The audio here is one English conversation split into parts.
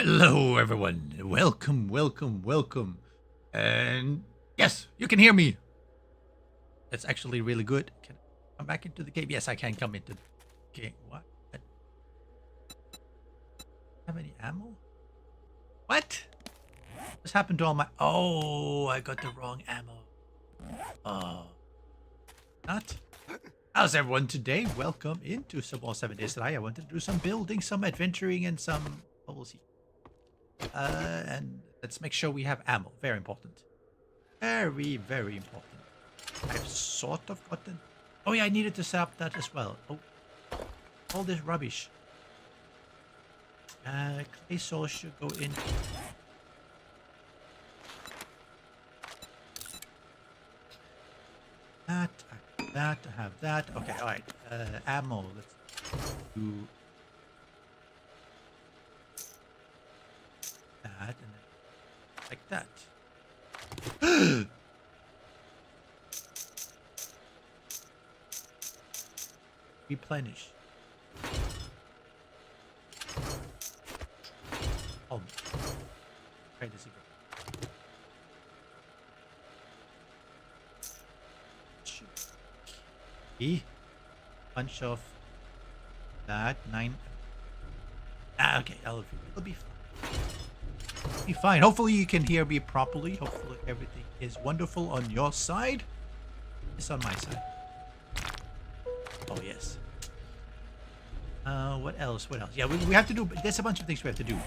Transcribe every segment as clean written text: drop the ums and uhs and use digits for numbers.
Hello, everyone. Welcome, welcome, welcome. And yes, you can hear me. That's actually really good. Can I come back into the game? Yes, I can come into the game. What? Have any ammo? What? What's happened to all my... Oh, I got the wrong ammo. Oh. Not? How's everyone today? Welcome into some more 7 days today. I wanted to do some building, some adventuring, and some... Well, we'll see. And let's make sure we have ammo. Very important. Very, very important. I've sort of gotten... Oh yeah, I needed to set up that as well. Oh, all this rubbish. Clay soil should go in. That, I have that. Okay, alright. Ammo. Let's do that and then like that. Replenish. Oh, try this again. Bunch of that 9. Okay, it'll be fine. Be fine. Hopefully you can hear me properly. Hopefully everything is wonderful on your side. It's on my side. Oh yes. What else? What else? Yeah, we have to do. There's a bunch of things we have to do.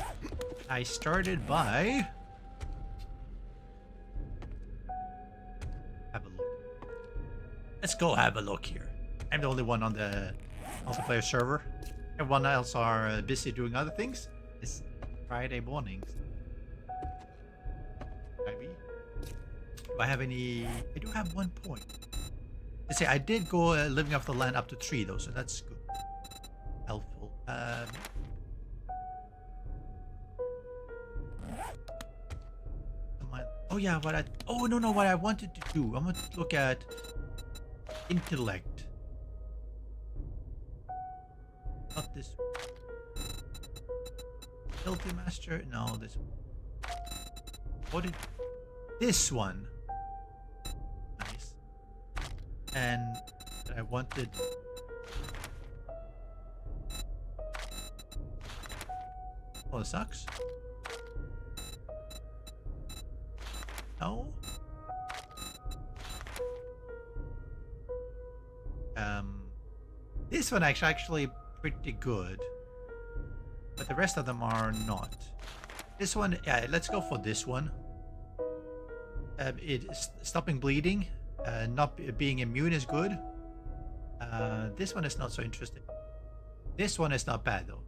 I started by have a look. Let's go have a look here. I'm the only one on the multiplayer server. Everyone else are busy doing other things. It's Friday mornings. Maybe. Do I have any? I do have 1 point. Let's say I did go living off the land up to 3 though, so that's good. Helpful. Oh yeah, what I... Oh no, what I wanted to do. I wanted to look at intellect. Not this one. Filthy Master? No, this one. What did... This one. Nice. And I wanted... Oh, it sucks. No? This one actually pretty good. But the rest of them are not. This one, yeah, let's go for this one. Stopping bleeding. Not being immune is good. This one is not so interesting. This one is not bad though.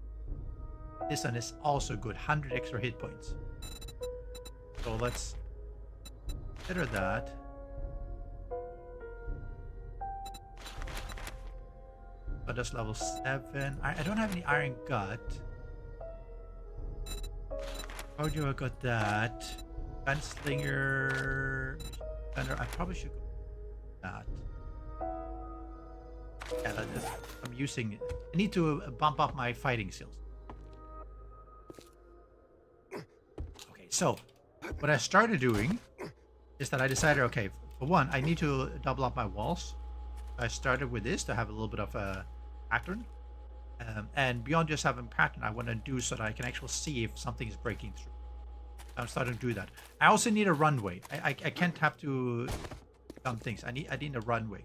This one is also good. 100 extra hit points. So let's consider that. But that's level 7. I don't have any iron gut. How do I got that? Gunslinger. Gunner. I probably should go with that. Yeah, I'm using it. I need to bump up my fighting skills. Okay, so what I started doing is that I decided, okay, for one, I need to double up my walls. I started with this to have a little bit of a pattern. And beyond just having pattern, I want to do so that I can actually see if something is breaking through. I'm starting to do that. I also need a runway. I can't have to dumb things. I need a runway.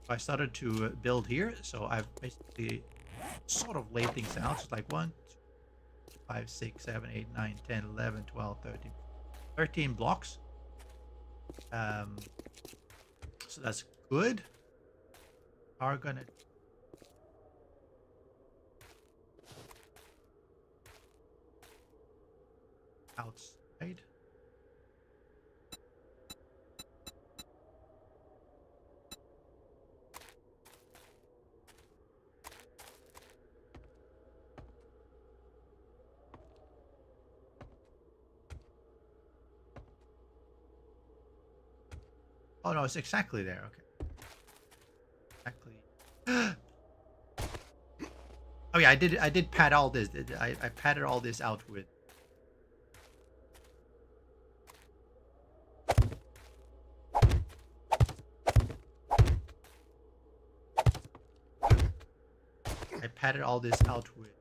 So I started to build here. So I've basically sort of laid things out. It's like 1, 2, 5, 6, 7, 8, 9, 10, 11, 12, 13. 13 blocks. So that's good. Are gonna outside. Oh no, it's exactly there. Okay. Exactly. Oh yeah, I did pad all this. I padded all this out with padded all this out with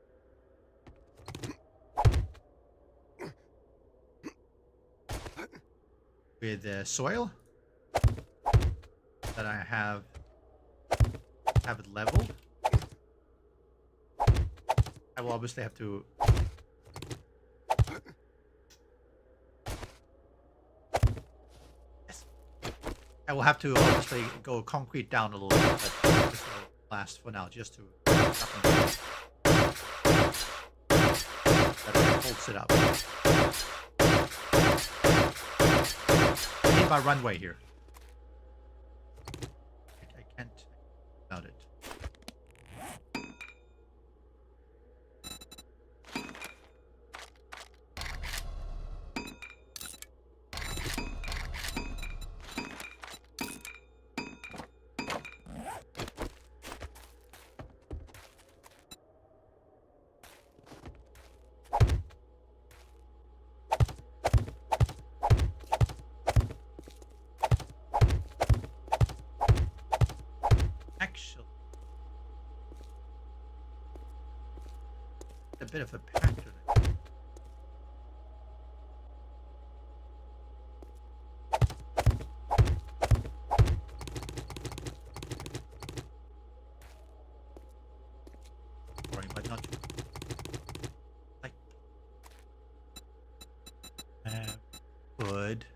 soil that I have it leveled. I will obviously have to I will have to obviously go concrete down a little bit, but this will last for now, just to that it holds it up. I need my runway here. I can't without it. Actually, a bit of a pattern. Boring, but not too like good.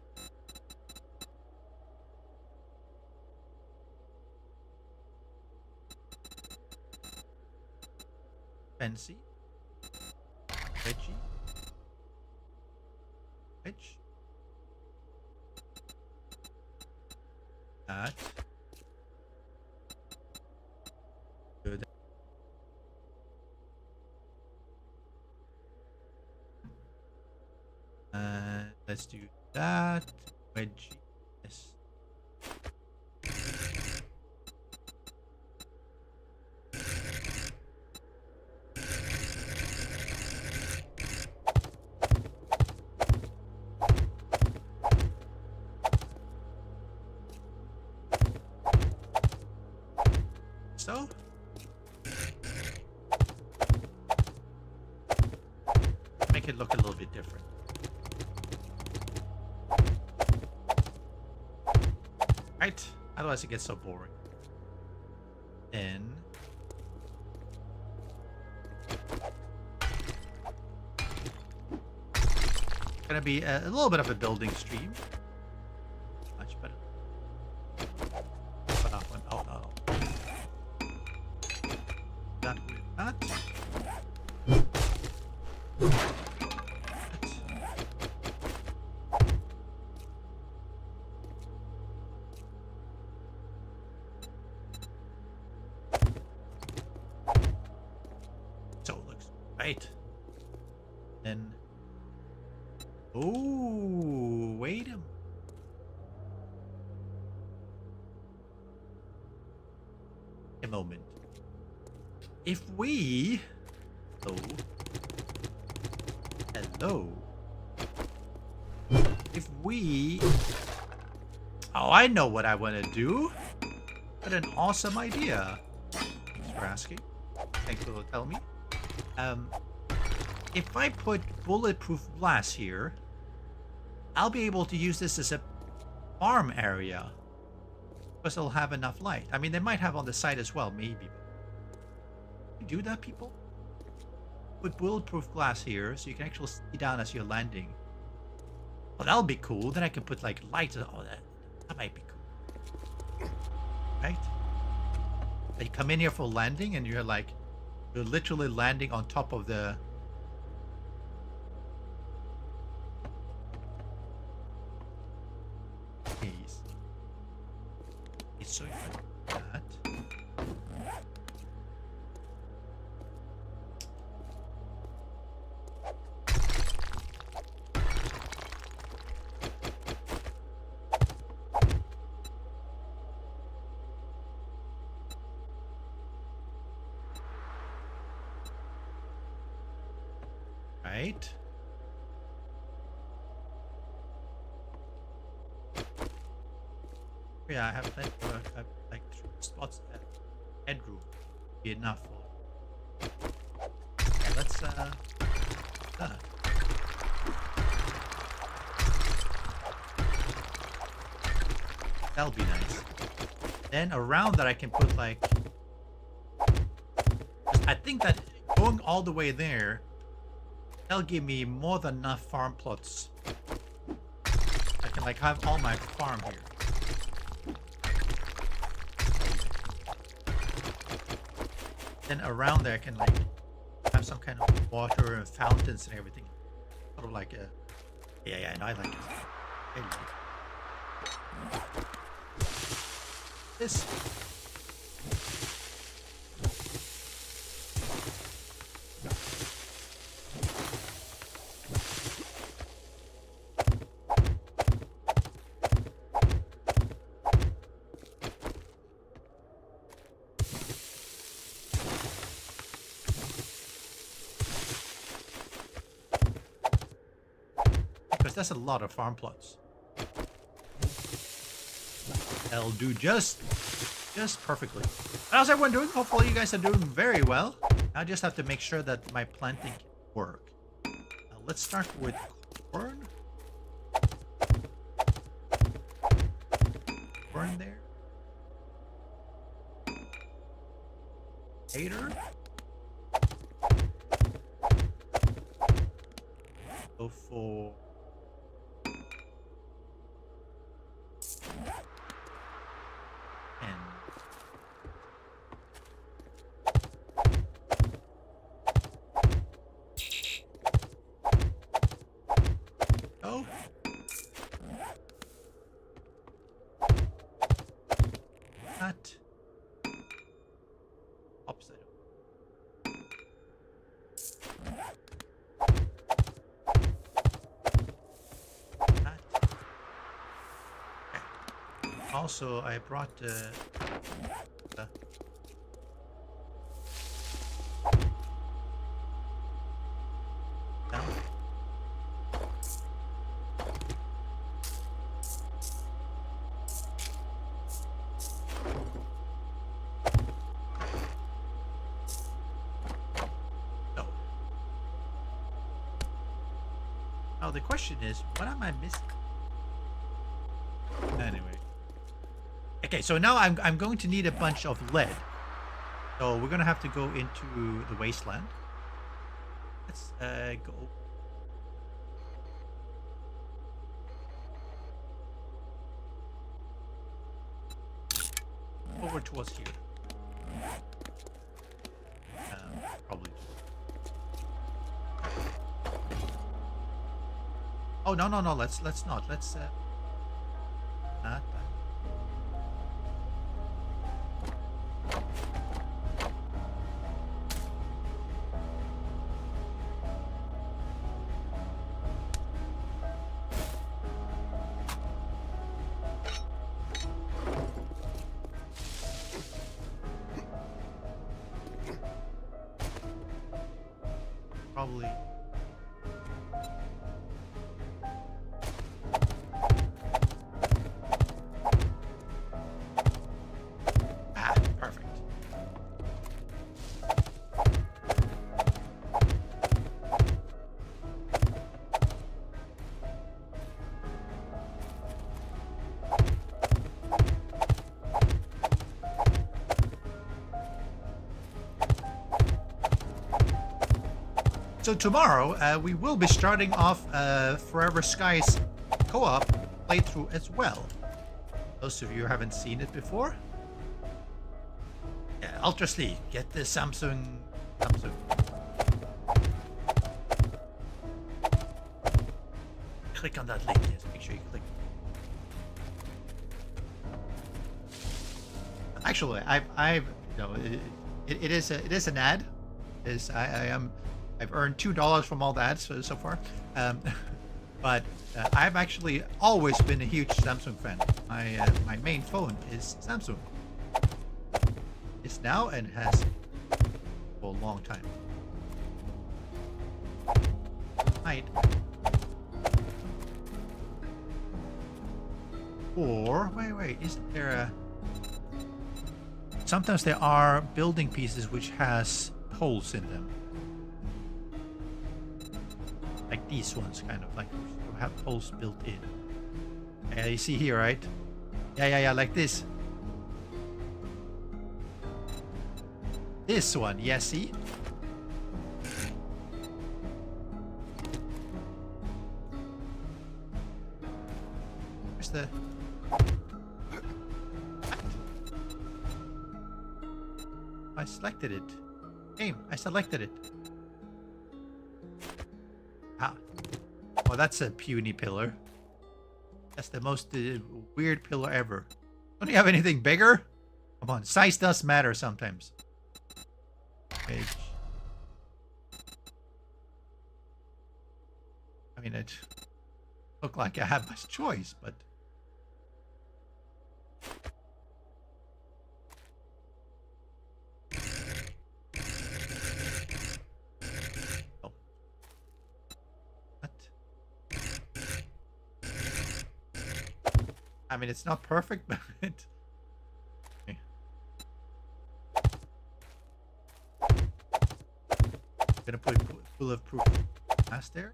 Fancy. Veggie. Veg. That. Good. Let's do that. Veggie. Yes. So, make it look a little bit different. Right? Otherwise it gets so boring. Then gonna be a little bit of a building stream. Much better. But that one, oh no. That with that. So it looks right. Then, oh, wait a moment. If we, hello, if we, oh, I know what I want to do. What an awesome idea. Thanks for asking. Thanks for telling me. If I put bulletproof glass here, I'll be able to use this as a farm area. Because it'll have enough light. I mean, they might have on the side as well, maybe. You do that, people? Put bulletproof glass here so you can actually see down as you're landing. Well, that'll be cool. Then I can put like lights. Oh, that might be cool. Right? You come in here for landing and you're literally landing on top of the... Please. It's so like that. Right. Yeah, I have like 3 spots at headroom. Be enough for That'll be nice. Then around that I can put like, I think that going all the way there, that'll give me more than enough farm plots. I can like have all my farm here. Then around there I can like have some kind of water and fountains and everything. Sort of like a, yeah, no, I like it. Anyway. This. Because that's a lot of farm plots. That'll do just perfectly. How's everyone doing? Hopefully you guys are doing very well. I just have to make sure that my planting can work. Now let's start with corn. Corn there. Hater. Go for that upside that. Okay. Also I brought the down. Now the question is, what am I missing? Anyway. Okay, so now I'm going to need a bunch of lead. So we're gonna have to go into the wasteland. Let's go over towards here. Probably. Oh no. Let's not. Let's not. Probably. Perfect. So tomorrow we will be starting off Forever Skies co-op playthrough as well. Those of you who haven't seen it before. Yeah, Ultra Sleek, get the Samsung. Click on that link. Yes, make sure you click. Actually, I've it is an ad. I've earned $2 from all the ads so far, but I've actually always been a huge Samsung fan. My main phone is Samsung. It's now and has for a long time. Right. Or wait, isn't there a? Sometimes there are building pieces which has holes in them. Like these ones, kind of like have holes built in. And you see here, right? Yeah, like this. This one, yeah, see? Where's the... I selected it. Game, I selected it. Ah. Oh, that's a puny pillar. That's the most weird pillar ever. Don't you have anything bigger? Come on, size does matter sometimes. Page. I mean, it looked like I had much choice, but... Oh. What? I mean, it's not perfect, but it... Okay. Gonna put bulletproof glass there.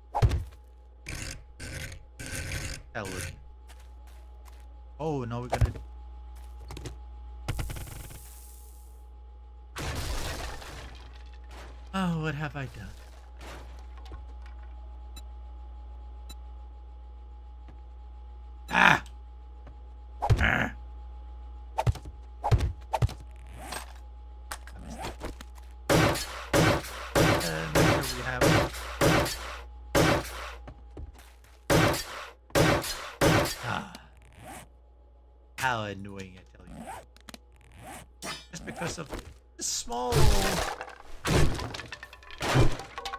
Hell with me. Oh, no, we're gonna... Oh, what have I done? Ah! Ah! Here we have... Ah. How annoying, I tell you. Just because of this small...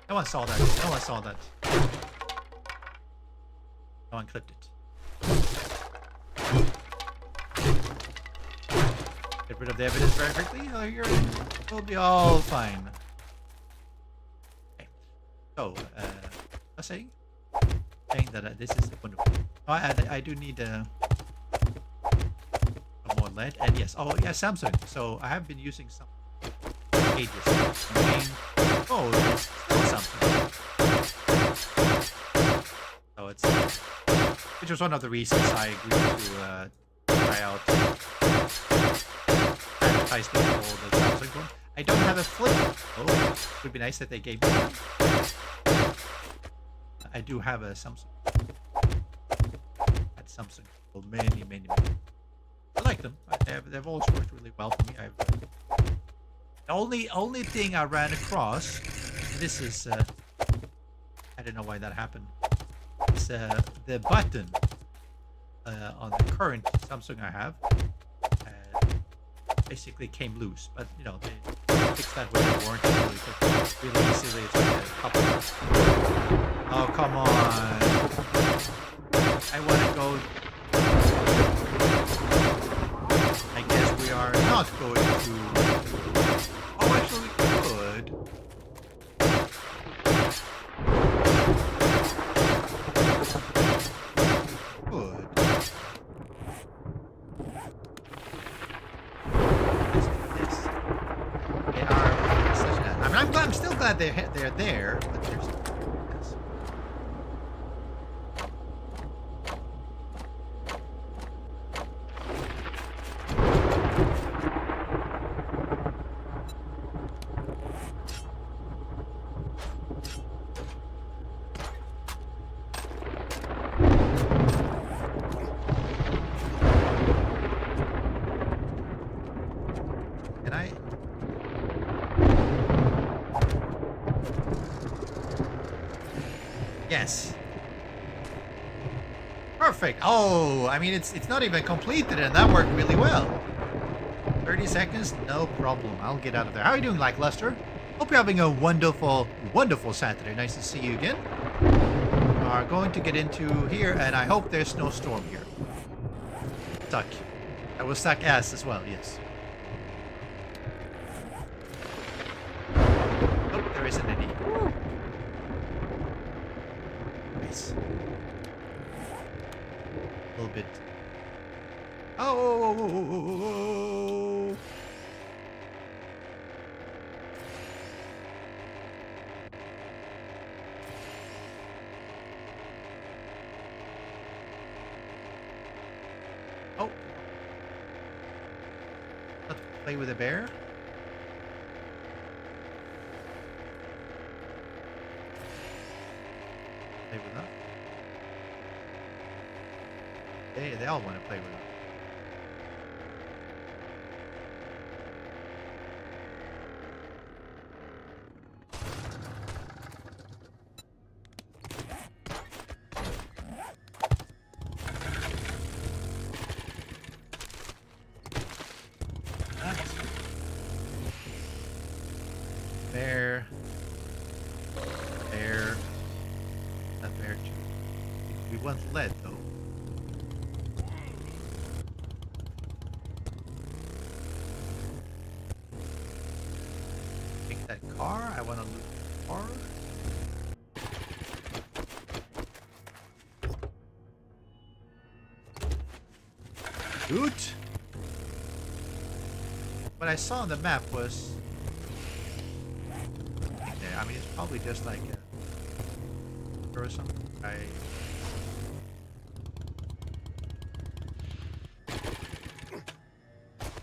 No one saw that. No one saw that. No one clipped it. Get rid of the evidence very quickly. We'll be all fine. Okay. So, I was saying that this is wonderful. Oh, I do need more lead. And yes, oh yeah, Samsung. So I have been using some ages. Oh, it's still something. So it's which was one of the reasons I agreed to try out advertising for the Samsung one. I don't have a flip. Oh, it would be nice that they gave me one. I do have a Samsung. Had Samsung for many. I like them. They've always worked really well for me. The only thing I ran across, this is I don't know why that happened. It's the button on the current Samsung I have basically came loose, but you know they fixed that with the warranty really easily. It's like a couple of... Oh come on! I want to go. I guess we are not going to. Oh, actually, we could. Good. Yes. They are. I mean, I'm still glad they're there, but there's. Yes. Can I? Yes. Perfect. Oh, I mean, it's not even completed, and that worked really well. 30 seconds, no problem. I'll get out of there. How are you doing, Lackluster? Hope you're having a wonderful Saturday. Nice to see you again. We are going to get into here, and I hope there's no storm here. Suck. I will suck ass as well, yes. Oh, there isn't any. Woo. Nice. A little bit. Oh! Oh, Play with a bear. Play with that. They all want to play with that. Bear. Bear. That bear too. We want lead though. Take that car. I want to loot the car. Loot. What I saw on the map was. I mean, it's probably just like a or something.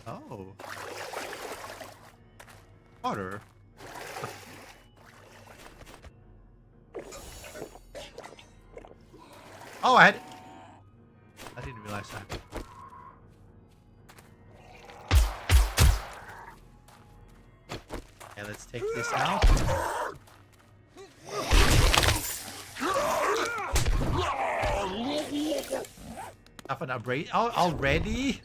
Oh. Water. Oh, I didn't realize that. Okay, let's take this out. Have an upgrade already?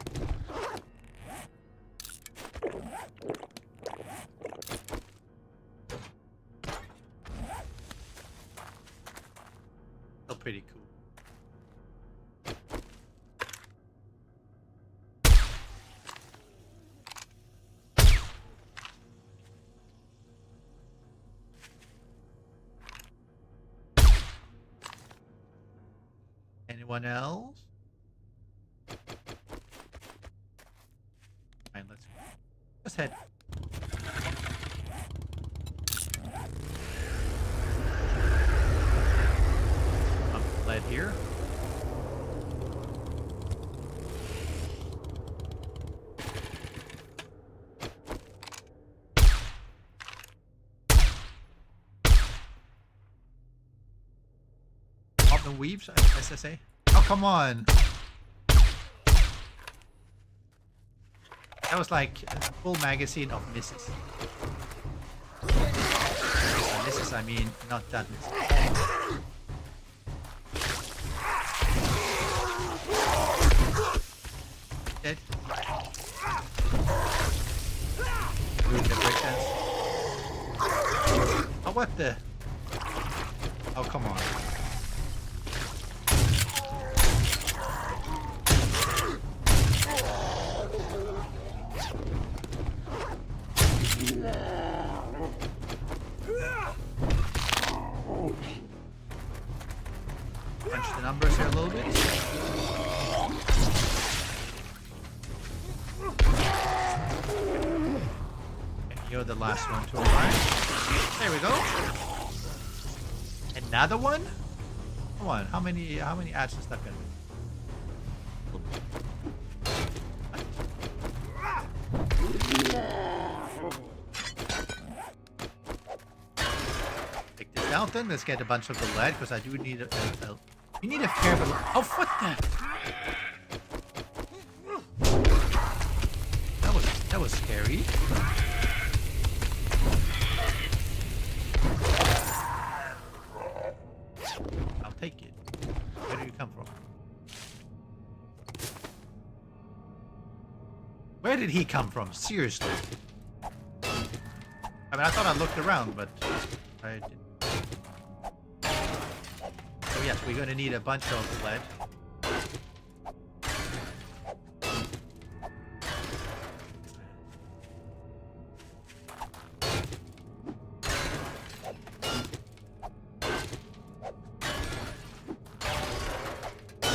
Still pretty cool. Anyone else? Fine, let's head. Lead here. Up and weaves, SSA. Oh, come on. That was like a full magazine of misses. By misses, I mean not that misses. Dead. Doing the breakdance. Oh, what the? Oh, come on. Punch the numbers here a little bit. And you're the last one to arrive. There we go. Another one? Come on, how many ads is that gonna be? Take this out then. Let's get a bunch of the lead because I do need a you need a fair bit. Oh, what the? That was scary. I'll take it. Where do you come from? Where did he come from? Seriously. I mean, I thought I looked around, but I didn't. So yes, we're going to need a bunch of lead.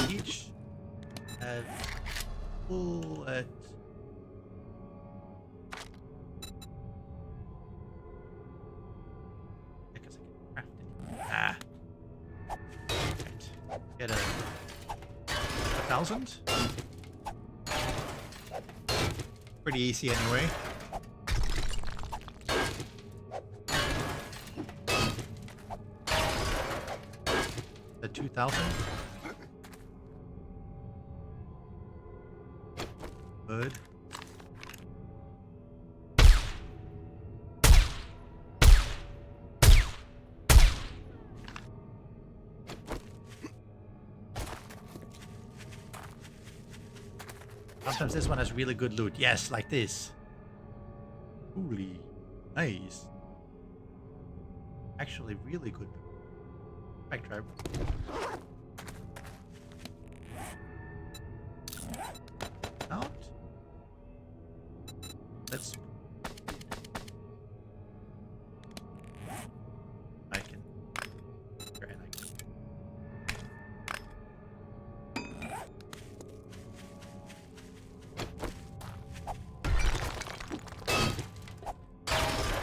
Each have full at get a 1,000. Pretty easy anyway. The 2000. Good. Sometimes this one has really good loot. Yes, like this. Holy, nice. Actually, really good. Back drive. Out. Let's. I can. And I can.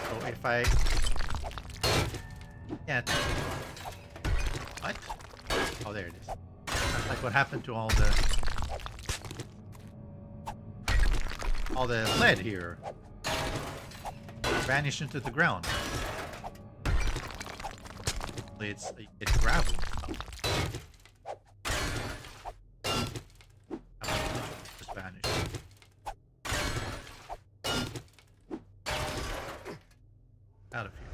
So if I can't. What? Oh, there it is. That's like what happened to all the lead here. Vanished into the ground. It's gravel. Just vanished. Out of here.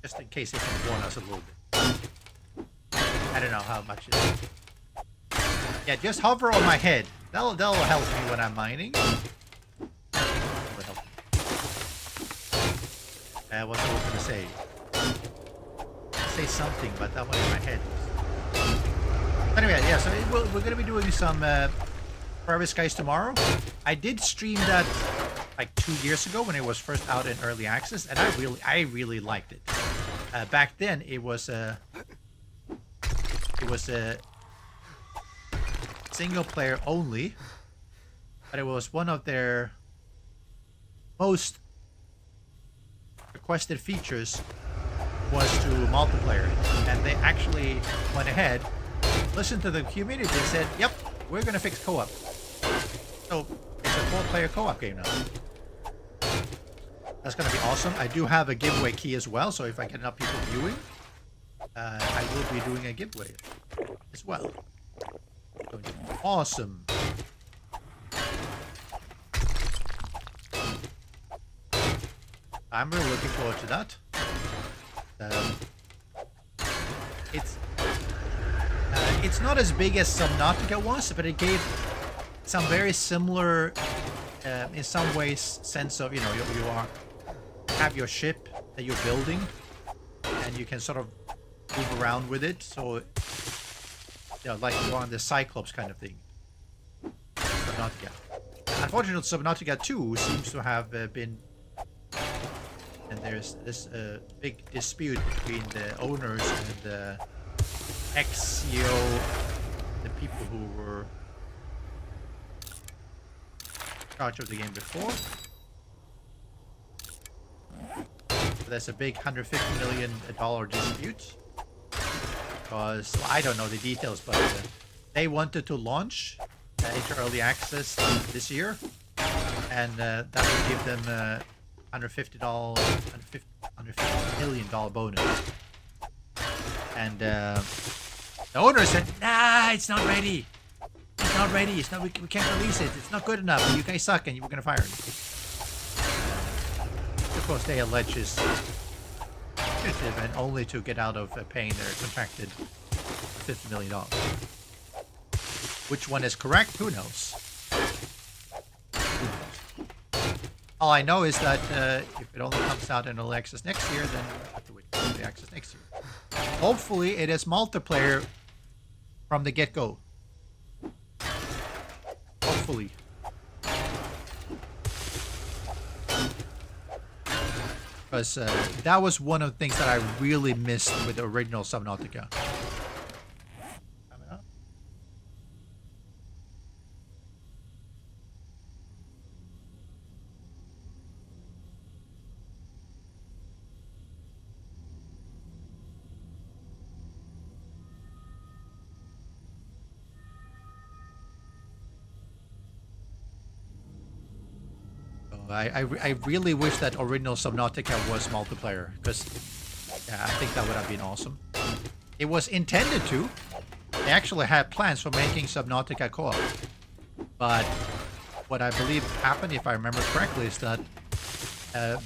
Just in case it can warn us a little bit. I don't know how much it is. Yeah, just hover on my head. That'll help me when I'm mining. That'll help me. What I was gonna say. Say something, but that one in my head. Anyway, yeah, so we're gonna be doing some Private Skies tomorrow. I did stream that like 2 years ago when it was first out in early access, and I really liked it. Back then, it was a single player only, but it was one of their most requested features was to multiplayer, and they actually went ahead, listened to the community, and said, "Yep, we're gonna fix co-op." So it's a 4-player co-op game now. That's going to be awesome. I do have a giveaway key as well, so if I get enough people viewing, I will be doing a giveaway as well. It's going to be awesome. I'm really looking forward to that. It's not as big as Subnautica was, but it gave some very similar, in some ways, sense of, you have your ship that you're building, and you can sort of move around with it. So, like you're on the Cyclops kind of thing. Subnautica. Unfortunately, Subnautica 2 seems to have been, and there's this big dispute between the owners and the ex-CEO, the people who were in charge of the game before. There's a big $150 million dispute because, well, I don't know the details, but they wanted to launch into early access this year, and that would give them $150 million bonus. And the owner said, "Nah, it's not ready. It's not ready. It's not. We can't release it. It's not good enough. You guys suck, and we're gonna fire you." Of course, they allege is punitive and only to get out of paying their contracted $50 million. Which one is correct? Who knows? All I know is that if it only comes out in early access next year, then we'll have to wait for early access next year. Hopefully, it is multiplayer from the get-go. Hopefully. Because that was one of the things that I really missed with the original Subnautica. I really wish that original Subnautica was multiplayer, because yeah, I think that would have been awesome. It was intended to. They actually had plans for making Subnautica co-op. But what I believe happened, if I remember correctly, is that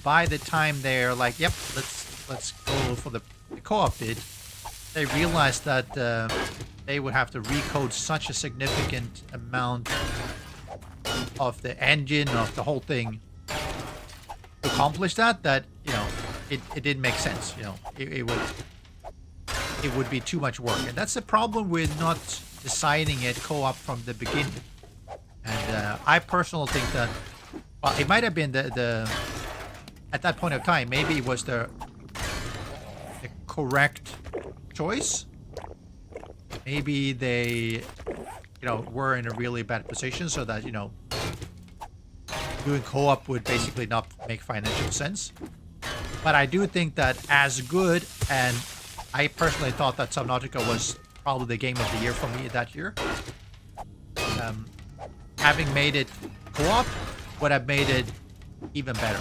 by the time they're like, yep, let's go for the co-op bid, they realized that they would have to recode such a significant amount of the engine, of the whole thing, to accomplish that, you know, it didn't make sense. You know, it would be too much work. And that's the problem with not designing it co-op from the beginning. And I personally think that, well, it might have been the at that point of time, maybe it was the correct choice. Maybe they, you know, were in a really bad position, so that, you know, doing co-op would basically not make financial sense. But I do think that as good, and I personally thought that Subnautica was probably the game of the year for me that year. Having made it co-op would have made it even better.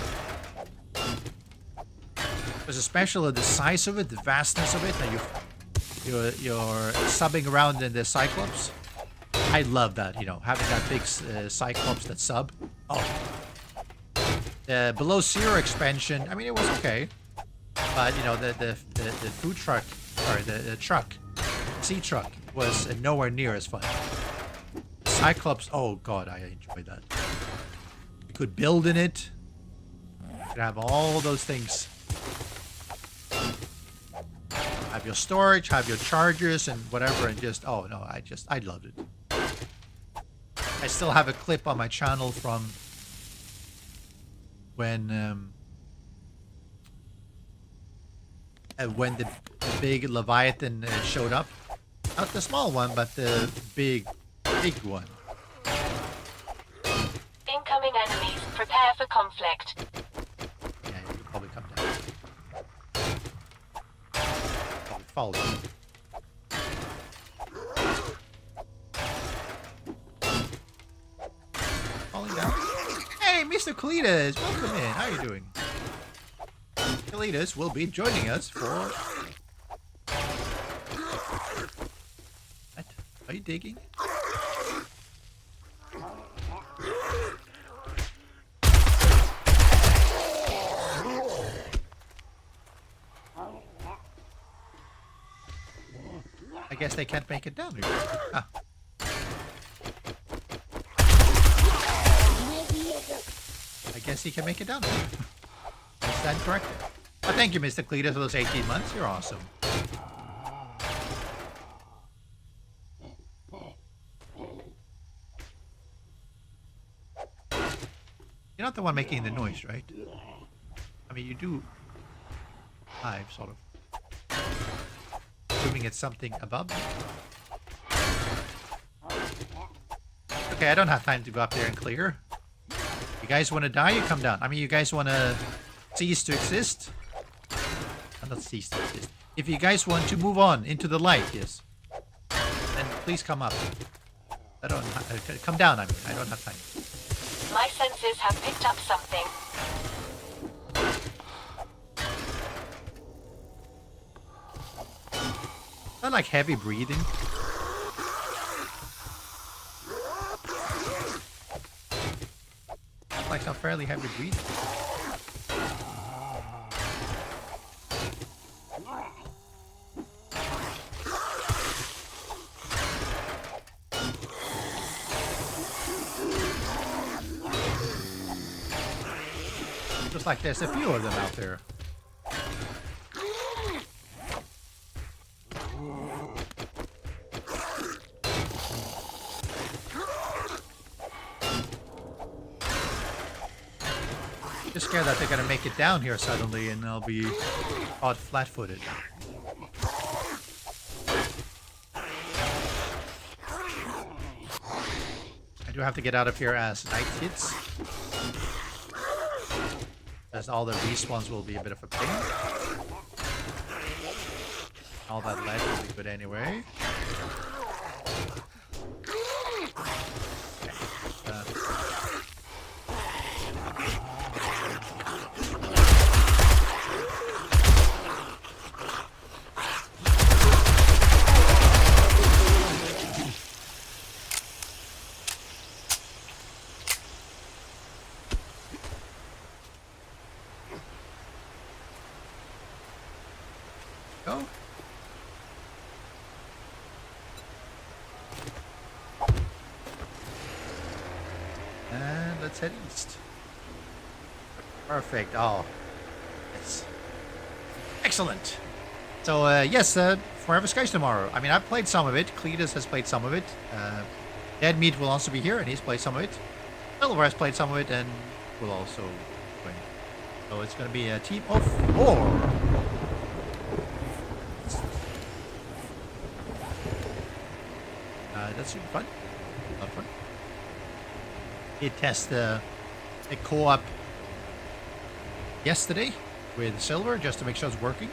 Because especially the size of it, the vastness of it, that you're subbing around in the Cyclops. I love that, you know, having that big Cyclops that sub. Oh. The Below Zero expansion, I mean, it was okay. But, you know, the food truck, sorry, the truck, sea truck, was nowhere near as fun. Cyclops, oh god, I enjoyed that. You could build in it. You could have all those things. Have your storage, have your chargers and whatever, and just, oh no, I loved it. I still have a clip on my channel from when the big Leviathan showed up. Not the small one, but the big one. Incoming enemies, prepare for conflict. Yeah, you could probably come down. Follow them. Falling down. Hey, Mr. Kalidas, welcome in. How are you doing? Kalidas will be joining us for... What? Are you digging? I guess they can't make it down here. Ah. I guess he can make it down here. I stand corrected. Well, thank you, Mr. Cletus, for those 18 months. You're awesome. You're not the one making the noise, right? I mean, you do live, sort of. Assuming it's something above me. Okay, I don't have time to go up there and clear. You guys want to die? You come down. I mean, you guys want to cease to exist? Not cease to exist. If you guys want to move on into the light, yes. Then please come up. I don't come down. I mean, I don't have time. My senses have picked up something. Not like heavy breathing. Like some fairly heavy breathing. Just like there's a few of them out there. Just scared that they're gonna make it down here suddenly and I'll be caught flat-footed. I do have to get out of here as night hits, as all the respawns will be a bit of a pain. All that lead will be good anyway. Go. And let's head east. Perfect. Oh, yes. Excellent. So, yes, Forever Skies tomorrow. I mean, I've played some of it. Cletus has played some of it. Dead Meat will also be here, and he's played some of it. Silver has played some of it, and will also play. So it's going to be a team of 4. That should be fun. A lot of fun. Did test a co-op yesterday with Silver just to make sure it's working.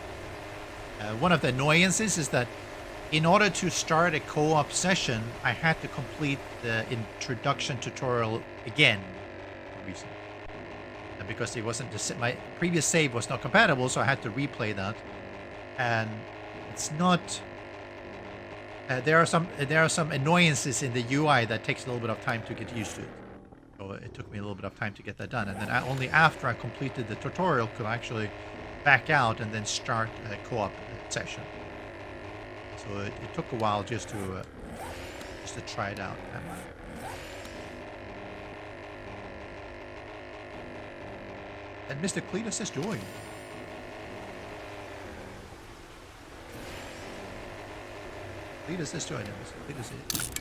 One of the annoyances is that in order to start a co-op session, I had to complete the introduction tutorial again for reason. Because it wasn't my previous save was not compatible, so I had to replay that. And it's not. There are some annoyances in the UI that takes a little bit of time to get used to it. So it took me a little bit of time to get that done, and then only after I completed the tutorial could I actually back out and then start a co-op session. So it took a while just to try it out. And Mr. Cletus has joined. Cletus is joining us. Cletus is.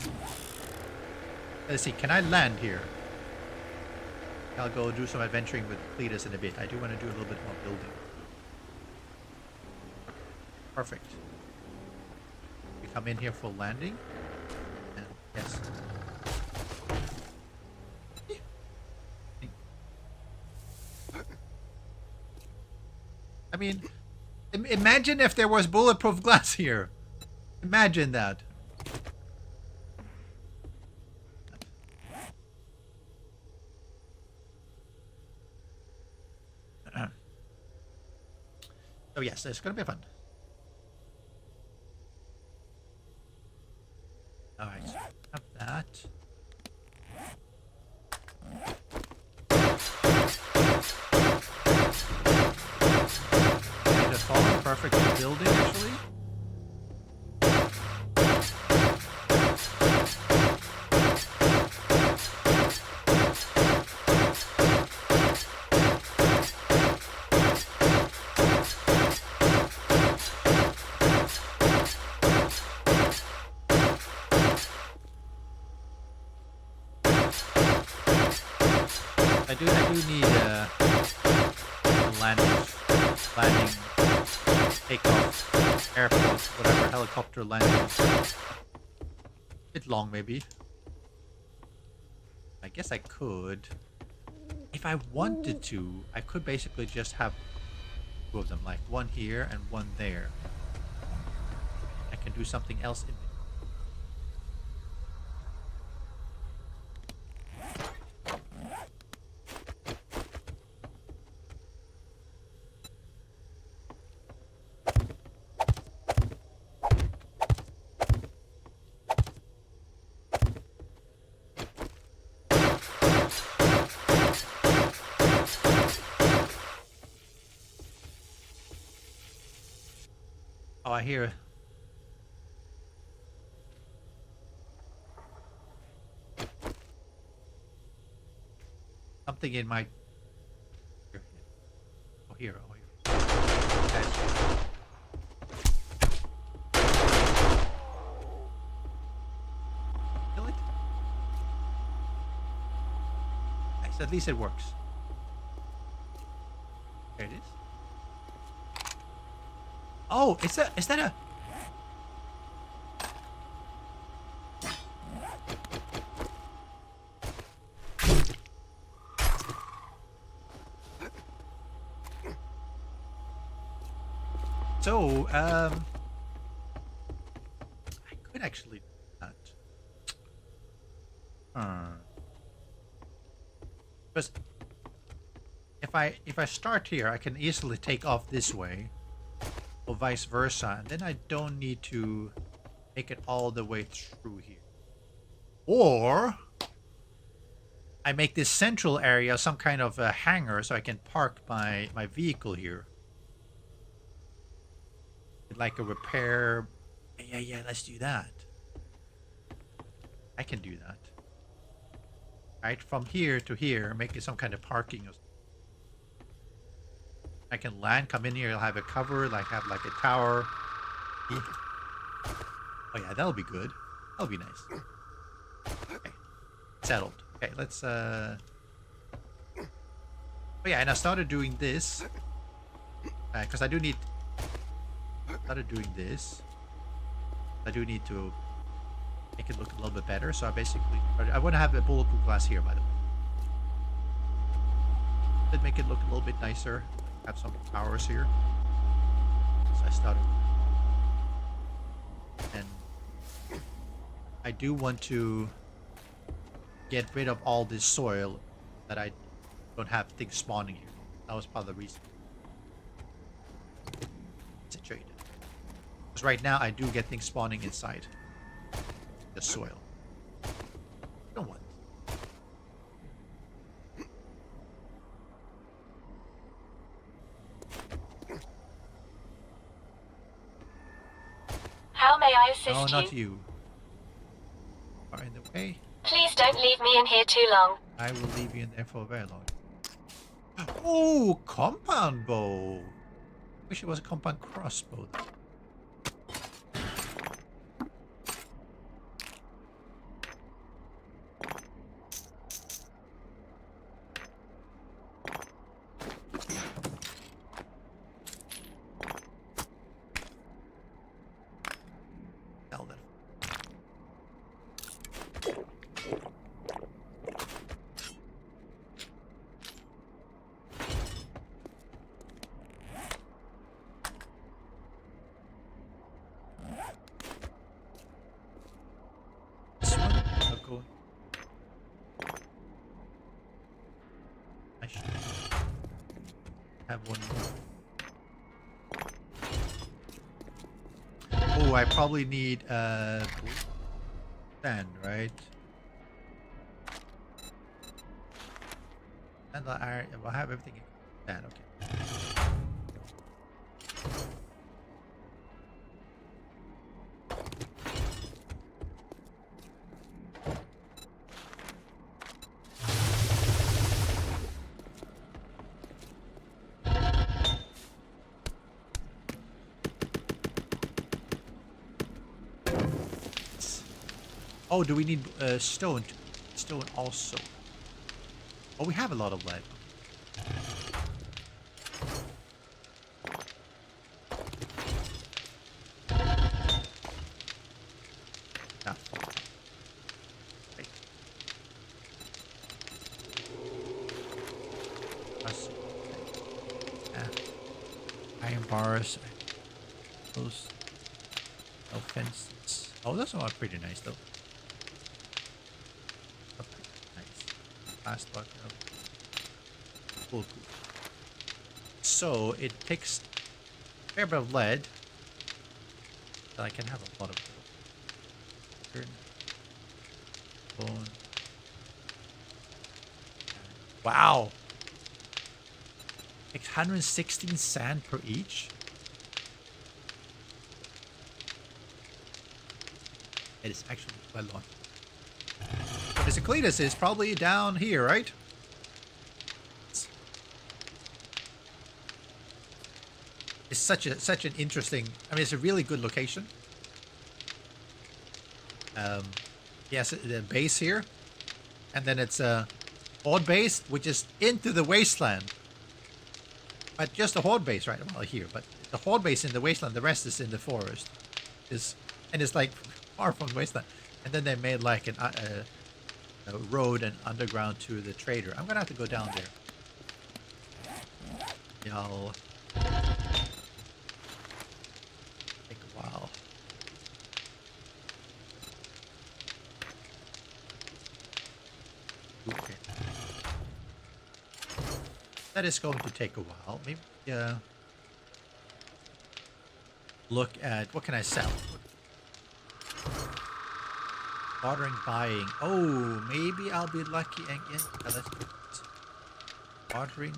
Let's see, can I land here? I'll go do some adventuring with Cletus in a bit. I do want to do a little bit more building. Perfect. We come in here for landing. And yes. I mean, imagine if there was bulletproof glass here. Imagine that. So yes, it's going to be fun. All right, so have that. Made a fall perfect building actually. I do need a landing, takeoff, airport, whatever, helicopter landing. A bit long, maybe. I guess I could. If I wanted to, I could basically just have 2 of them, like one here and one there. I can do something else in Oh, I hear. Something in my. Oh, here. Oh, here. Okay. Kill it. Nice. At least it works. There it is. Oh, is that a... So, I could actually do that. Because if I start here, I can easily take off this way. Or vice versa, and then I don't need to make it all the way through here. Or I make this central area some kind of a hangar so I can park my vehicle here. like a repair. Yeah, let's do that. I can do that. Right, from here to here, make it some kind of parking. I can land, come in here, I'll have a cover, like have like a tower. Oh yeah, that'll be good. That'll be nice. Okay, settled. Okay, let's oh yeah, and I started doing this because I do need. Started doing this. I do need to make it look a little bit better. So I basically, I want to have a bulletproof glass here, by the way. Did make it look a little bit nicer. Have some towers here. So I started, and I do want to get rid of all this soil that I don't have things spawning here. That was part of the reason. Situated. Because right now I do get things spawning inside the soil. Don't want. How may I assist No, you? not you. Are in the way. Please don't leave me in here too long. I will leave you in there for a very long time. Oh, compound bow. Wish it was a compound crossbow though. Sell that. This one, I'll go. I should have one more. Oh, I probably need sand, right? And I will have everything in sand. Okay. Oh, do we need stone? Stone also. Oh, we have a lot of lead. Not far. Right. Iron bars. Those. No fences. Oh, those are pretty nice though. Last block. Cool. So it takes a fair bit of lead. But I can have a lot of bone. Wow. Takes 116 sand per each. It is actually quite a lot. Mr. Cletus is probably down here, right? It's such an interesting. I mean, it's a really good location. Yes, the base here, and then it's a horde base, which is into the wasteland. But just the horde base, right? Well, here, but the horde base in the wasteland. The rest is in the forest. And it's like far from the wasteland. And then they made like an a road and underground to the trader. I'm gonna have to go down there. Y'all take a while. Okay. That is going to take a while. Maybe look at what can I sell? Bartering, buying. Oh, maybe I'll be lucky and get. Let's do this. Bartering.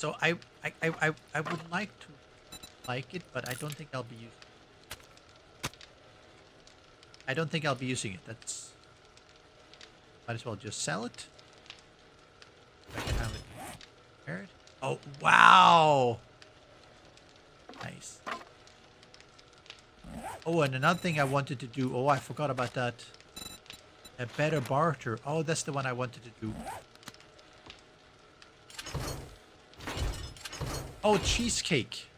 So I would like to like it, but I don't think I'll be using. I don't think I'll be using it. That's might as well just sell it. I can have it prepared. Oh wow! Nice. Oh, and another thing I wanted to do. Oh, I forgot about that. A better barter. Oh, that's the one I wanted to do. Oh, cheesecake.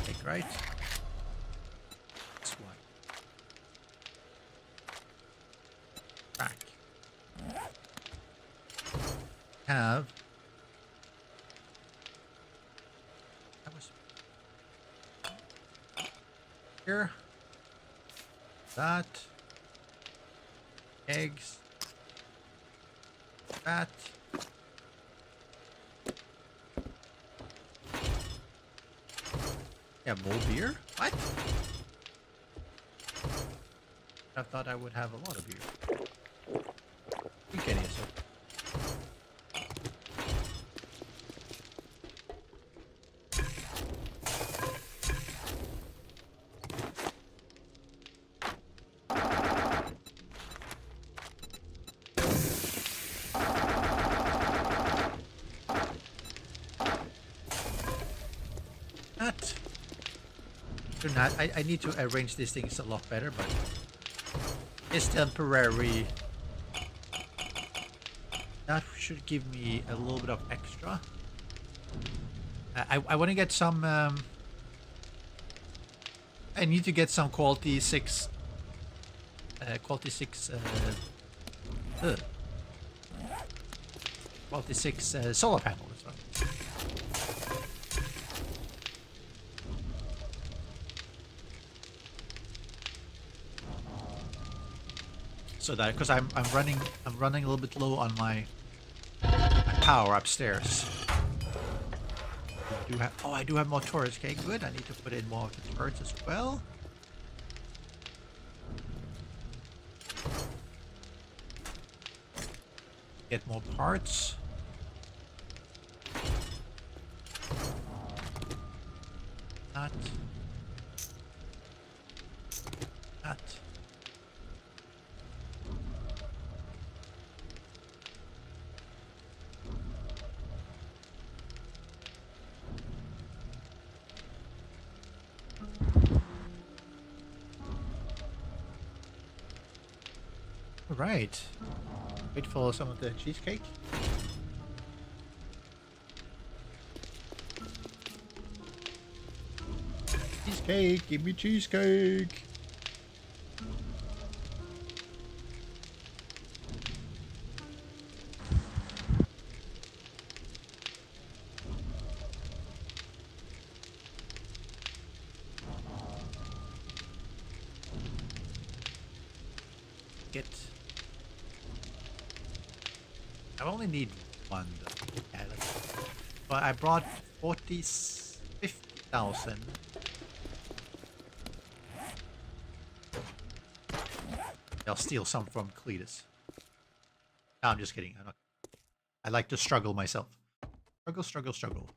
Cake, right? That's why. Crack. Have. That was here. That. Eggs. That. Yeah, more beer? What? I thought I would have a lot of beer. You can answer. That. Do not. I need to arrange these things a lot better, but it's temporary. That should give me a little bit of extra. I want to get some. I need to get some quality 6. Quality 6. Quality 6 solar panel as well. So that because I'm running a little bit low on my power upstairs. I do have more turrets. Okay, good. I need to put in more of the turrets as well. Get more parts. That. That. All right. Wait for some of the cheesecake. Cheesecake, give me cheesecake. Get. I only need one though. Yeah, but I brought 50,000. I'll steal some from Cletus. No, I'm just kidding. I like to struggle myself. Struggle, struggle, struggle.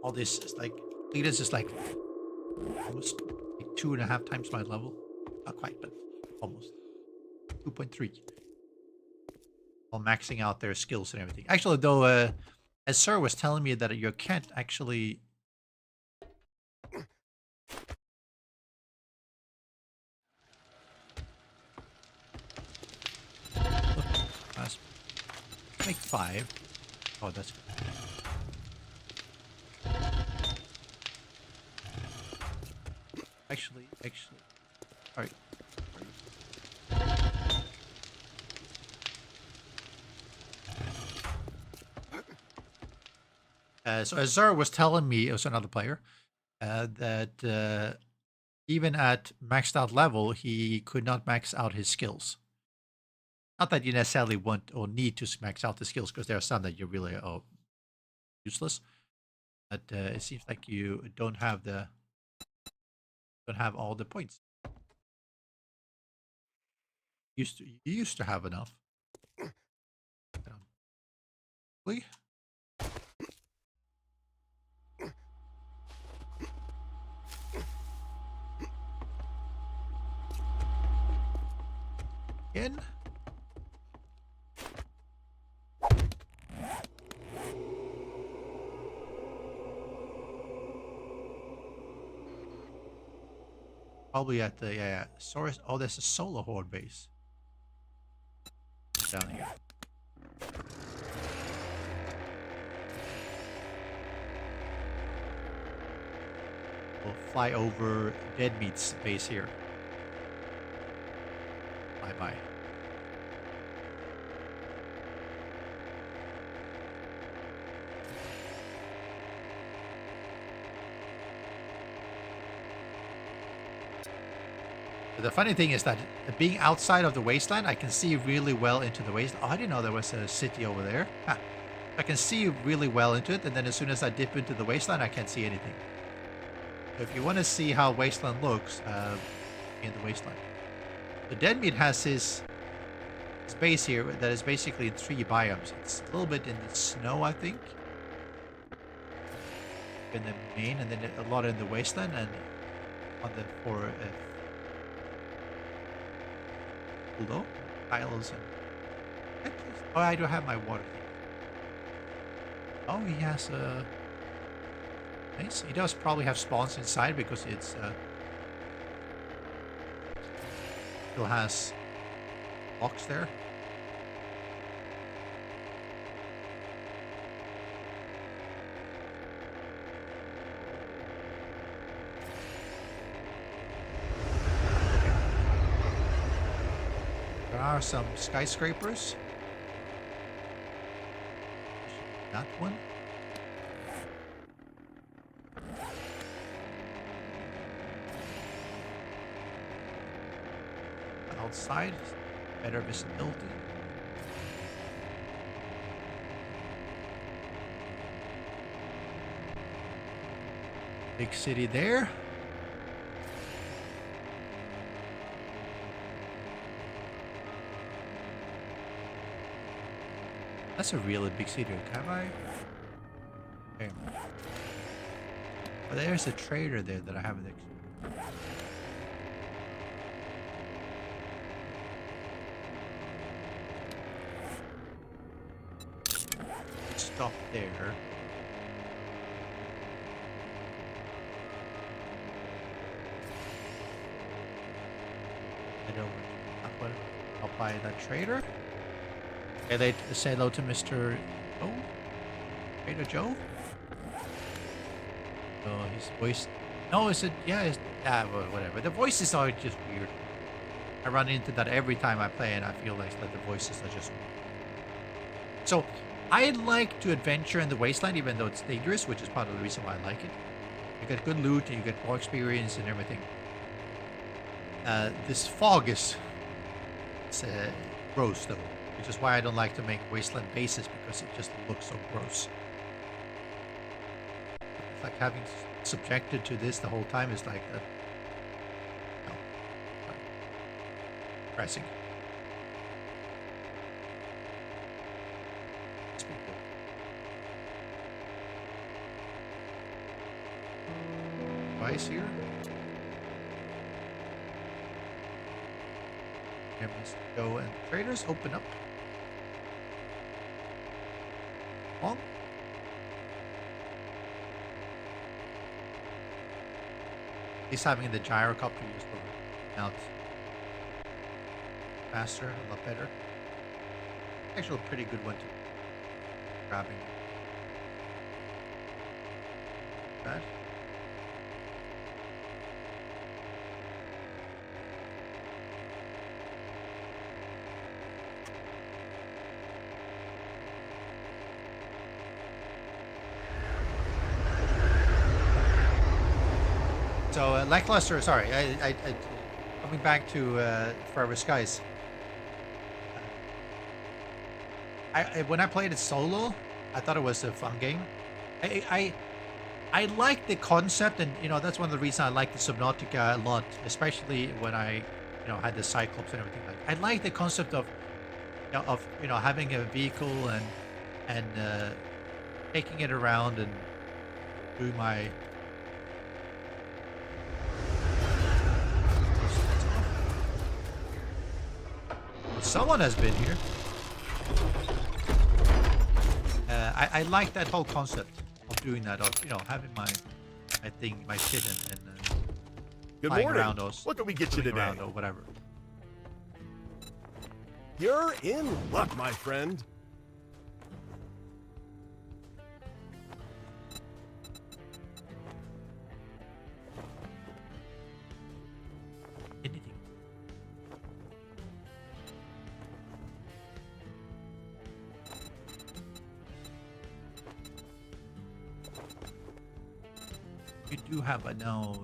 All this is like Cletus is like almost like 2.5 times my level. Not quite, but almost 2.3. While maxing out their skills and everything. Actually, though, as Sir was telling me that you can't actually. Make 5. Oh, that's good. Actually, all right. So Azar was telling me, it was another player, that even at maxed out level, he could not max out his skills. Not that you necessarily want or need to max out the skills, because there are some that you really are useless. But it seems like you don't have all the points. You used to have enough. Really? In. Probably at the source. Oh, there's a solar horde base down here. We'll fly over Dead Meat's base here. Bye bye. The funny thing is that being outside of the wasteland, I can see really well into the wasteland. Oh, I didn't know there was a city over there. Huh. I can see really well into it, and then as soon as I dip into the wasteland, I can't see anything. So if you want to see how wasteland looks, in the wasteland. The Dead Meat has his base here that is basically in 3 biomes. It's a little bit in the snow, I think, in the main, and then a lot in the wasteland, and on the below tiles and oh, I don't have my water here. Oh, he has a nice. He does probably have spawns inside because it's still has blocks there. There are some skyscrapers. That one. Outside, better visibility. Big city there. That's a really big city. Have I? Okay. But there's a trader there that I haven't. Stop there. Head over to that one. I'll buy that trader. Okay, they say hello to Mr. Joe? Trader Joe? Oh, his voice. No, is it? Yeah, it's, well, whatever. The voices are just weird. I run into that every time I play, and I feel like that the voices are just weird. So, I like to adventure in the wasteland, even though it's dangerous, which is part of the reason why I like it. You get good loot, and you get more experience and everything. This fog is gross, though. Which is why I don't like to make wasteland bases, because it just looks so gross. It's like having subjected to this the whole time is like no, depressing. It's pretty good. Device here. And let's go and traders open up. Long. He's having the gyrocopter used out faster, a lot better. Actually, a pretty good one to grabbing. Bad. So lackluster. Sorry, I coming back to Forever Skies. When I played it solo, I thought it was a fun game. I like the concept, and you know that's one of the reasons I like the Subnautica a lot, especially when I had the Cyclops and everything. Like, I like the concept of having a vehicle and taking it around and doing my. Well, someone has been here. I like that whole concept of doing that, of having my thing, my shit, and Good flying morning. around us. What can we get you today? Around or whatever. You're in luck, my friend. Anything. You do have a no.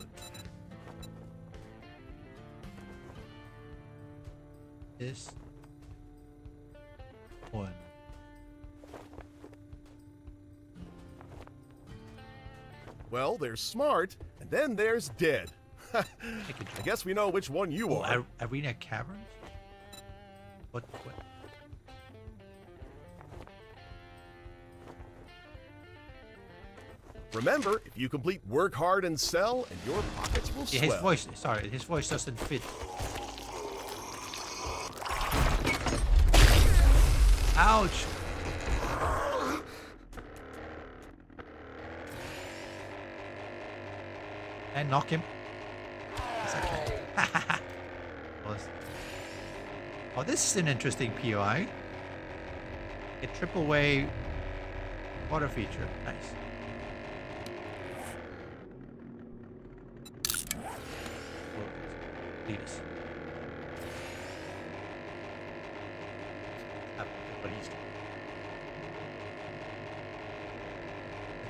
This one. Well, there's smart, and then there's dead. I guess we know which one you are. Arena Caverns? What? Remember, if you complete work hard and sell, and your pockets will Yeah, swell. his voice doesn't fit. Ouch! And knock him. It's okay. Oh, this is an interesting POI. A triple way water feature. Nice. Lead us. What he's doing.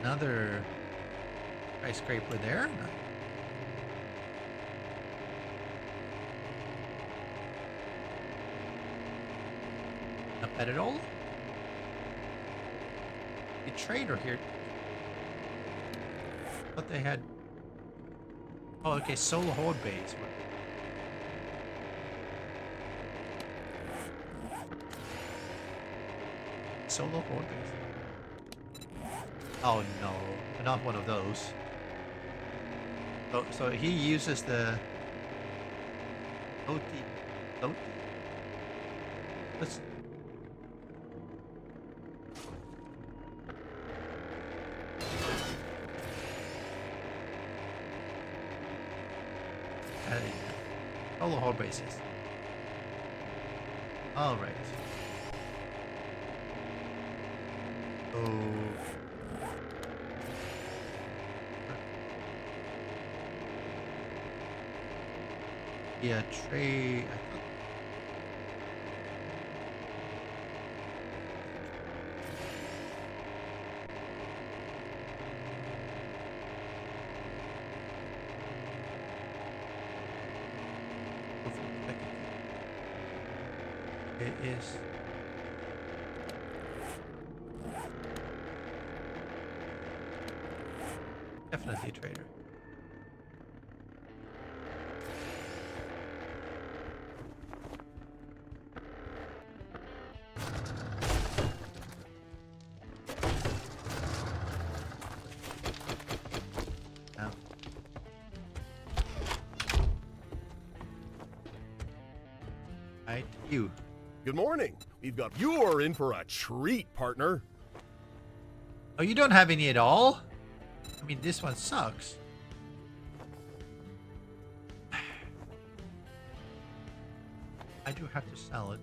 Another skyscraper there. Nice. Not bad at all. A trader here. But they had. Oh, okay. Solar Horde base. Solar Horde base. Oh no, not one of those. So he uses the OT. Let's. Solar Horde bases. All right. Oh. Yeah, trade. It is. Definitely a trader. Now. Right, you. Good morning. You're in for a treat, partner. Oh, you don't have any at all? I mean, this one sucks. I do have to sell it.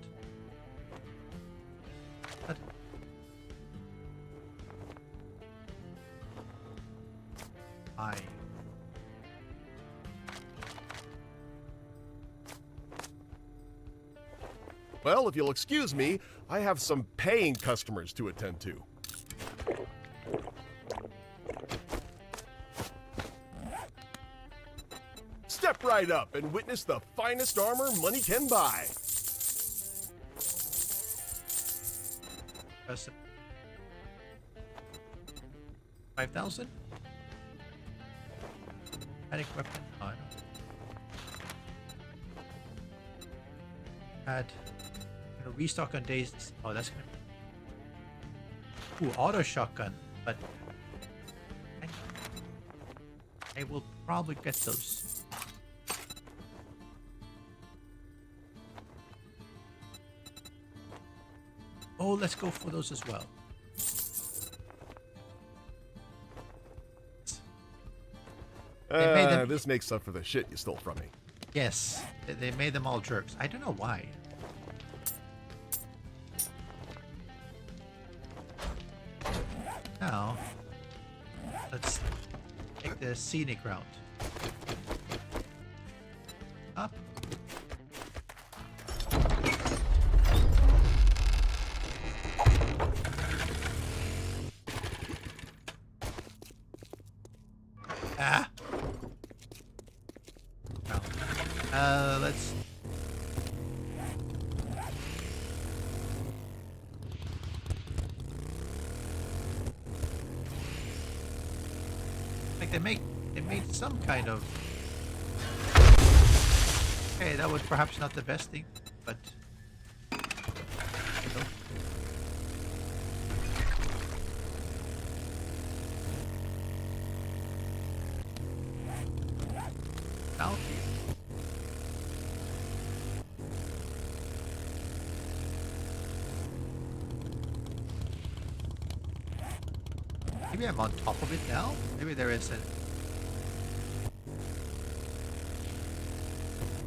But I. Well, if you'll excuse me, I have some paying customers to attend to. Step right up and witness the finest armor money can buy. 5,000? Panic weapon? Oh, I don't. Add. Gonna restock on days. Oh, that's gonna be. Ooh, auto shotgun. But I will probably get those. Oh, let's go for those as well. made them- This makes up for the shit you stole from me. Yes, they made them all jerks. I don't know why. Now, let's take the scenic route. Up. Ah! Let's... Like they made some kind of... Okay, that was perhaps not the best thing, but... South here. Maybe I'm on top of it now? Maybe there is a...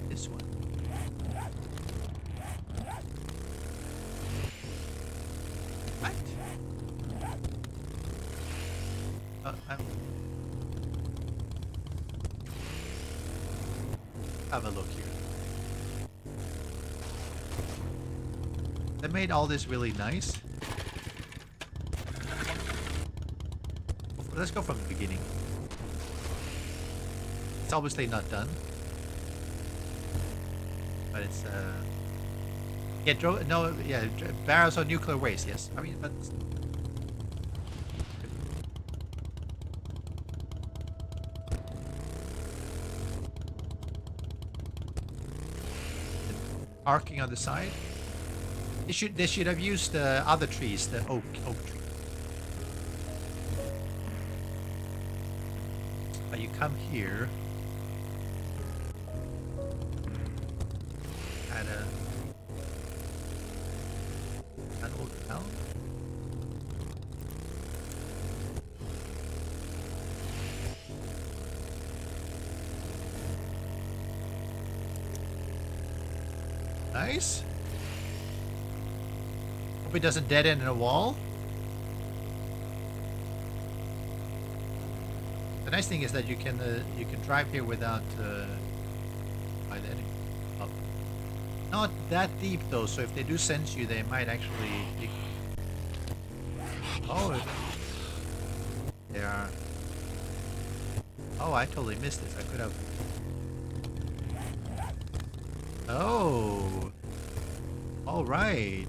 This one. Right. I'm... Have a look here. They made all this really nice. Let's go from the beginning. It's obviously not done. But it's, yeah, barrels of nuclear waste, yes. I mean, but... Arcing on the side. They should have used the other trees, the oak tree. But you come here. At an old town. Nice. Hope it doesn't dead end in a wall. The nice thing is that you can drive here without by the enemy. Oh. Not that deep though, so if they do sense you, they might actually. Oh, they are. Oh, I totally missed this. I could have. Oh. All right.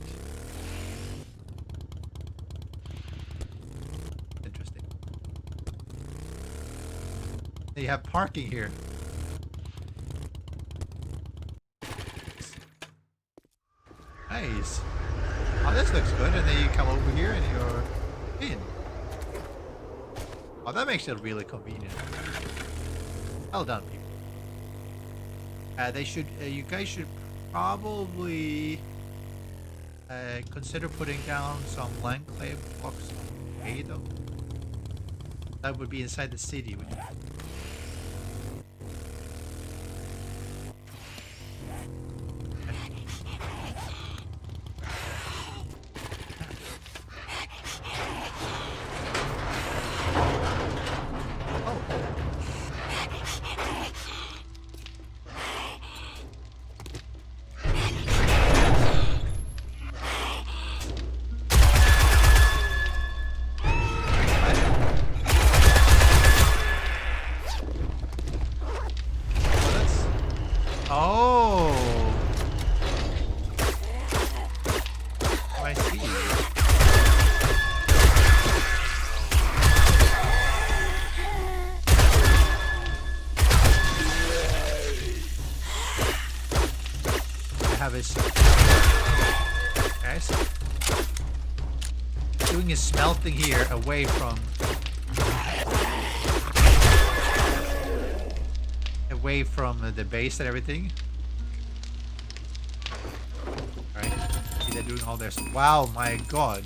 Interesting. They have parking here. Nice. Oh, this looks good. And then you come over here and you're in. Oh, that makes it really convenient. Well done, people. They should. You guys should probably consider putting down some land claim blocks on hay, though. That would be inside the city, would you? have his... Okay, so... doing his smelting here away from... away from the base and everything. Alright. See, they're doing all this. Wow, my god.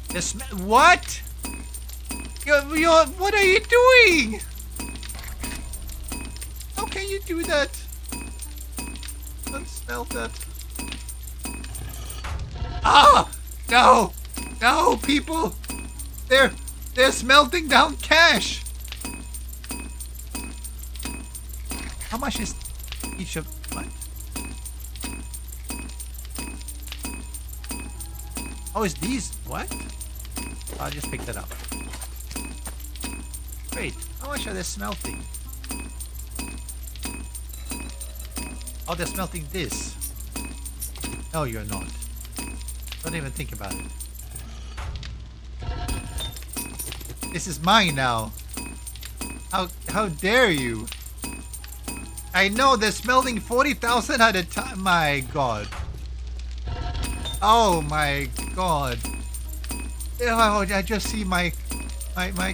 This... What? What are you doing? How can you do that? Don't smell that. Ah! No! No, people! They're smelting down cash! How much is each of... What? Oh, is these... What? I'll just pick that up. Wait, how much are they smelting? Oh, they're smelting this. No, you're not. Don't even think about it. This is mine now. How dare you? I know they're smelting 40,000 at a time. My god. Oh my god. Oh, I just see my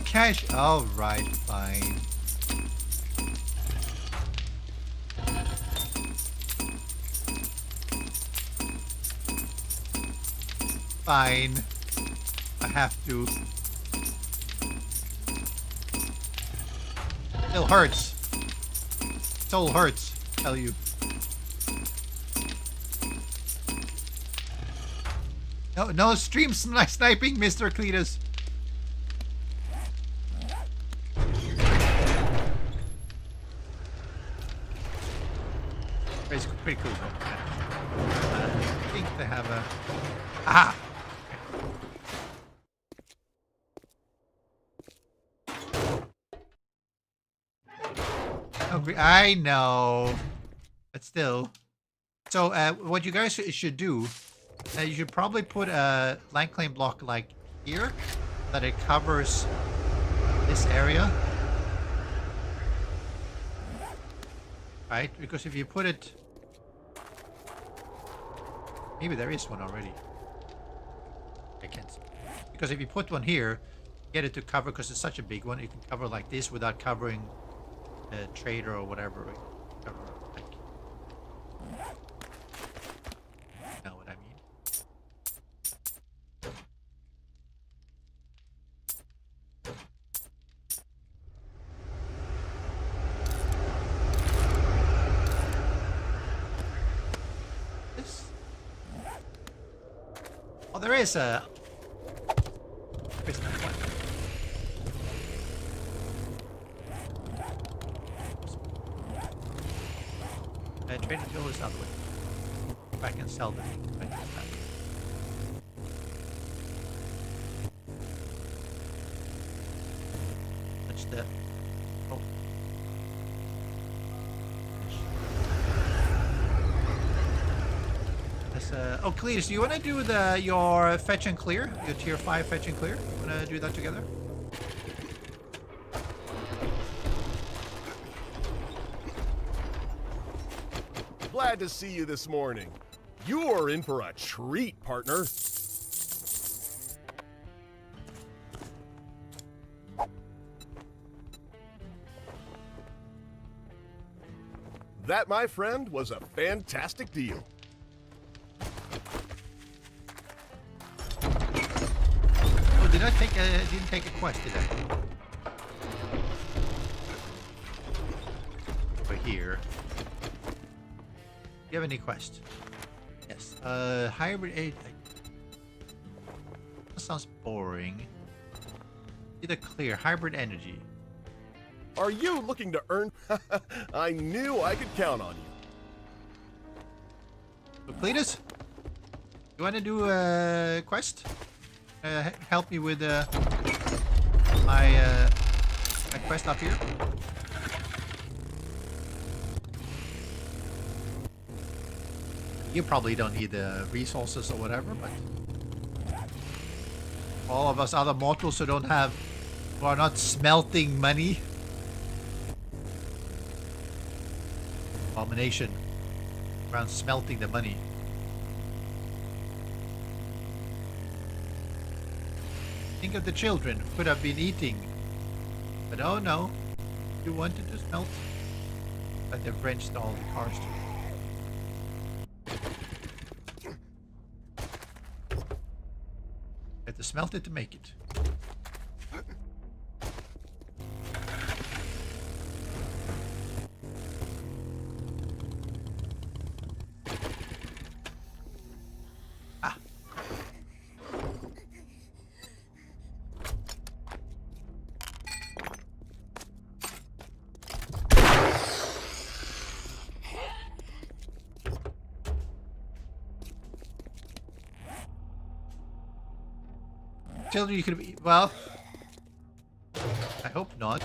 cash. All right, fine. Fine. I have to. Still hurts. Still hurts, I tell you. No stream sniping, Mr. Cletus. It's pretty cool. I think they have a... Aha! I know. But still. So, what you guys should do, you should probably put a land claim block like here, that it covers this area. Right? Because if you put it... Maybe there is one already. I can't see. Because if you put one here, get it to cover, because it's such a big one, you can cover like this without covering the trader or whatever. Cover, like... You know what I mean? This? Oh, there is a... There's that one. Trader Joe is the other way. If I can sell them, I can sell them. Touch the... Oh. Oh, Cletus, do you want to do your fetch and clear? Your tier 5 fetch and clear? Want to do that together? Glad to see you this morning. You're in for a treat, partner. That, my friend, was a fantastic deal. Oh, didn't take a quest, did I? Over here. Do you have any quest? Yes. Hybrid aid. That sounds boring. Either clear. Hybrid energy. Are you looking to earn? I knew I could count on you. So, Cletus, you want to do a quest? Help me with my quest up here. You probably don't need the resources or whatever, but all of us other mortals who are not smelting money. Abomination. around smelting the money. Think of the children who could have been eating. But oh no, you wanted to smelt. But they've wrenched all the cars too. Have to smelt it to make it. Ah. Children, you could be. Well, I hope not.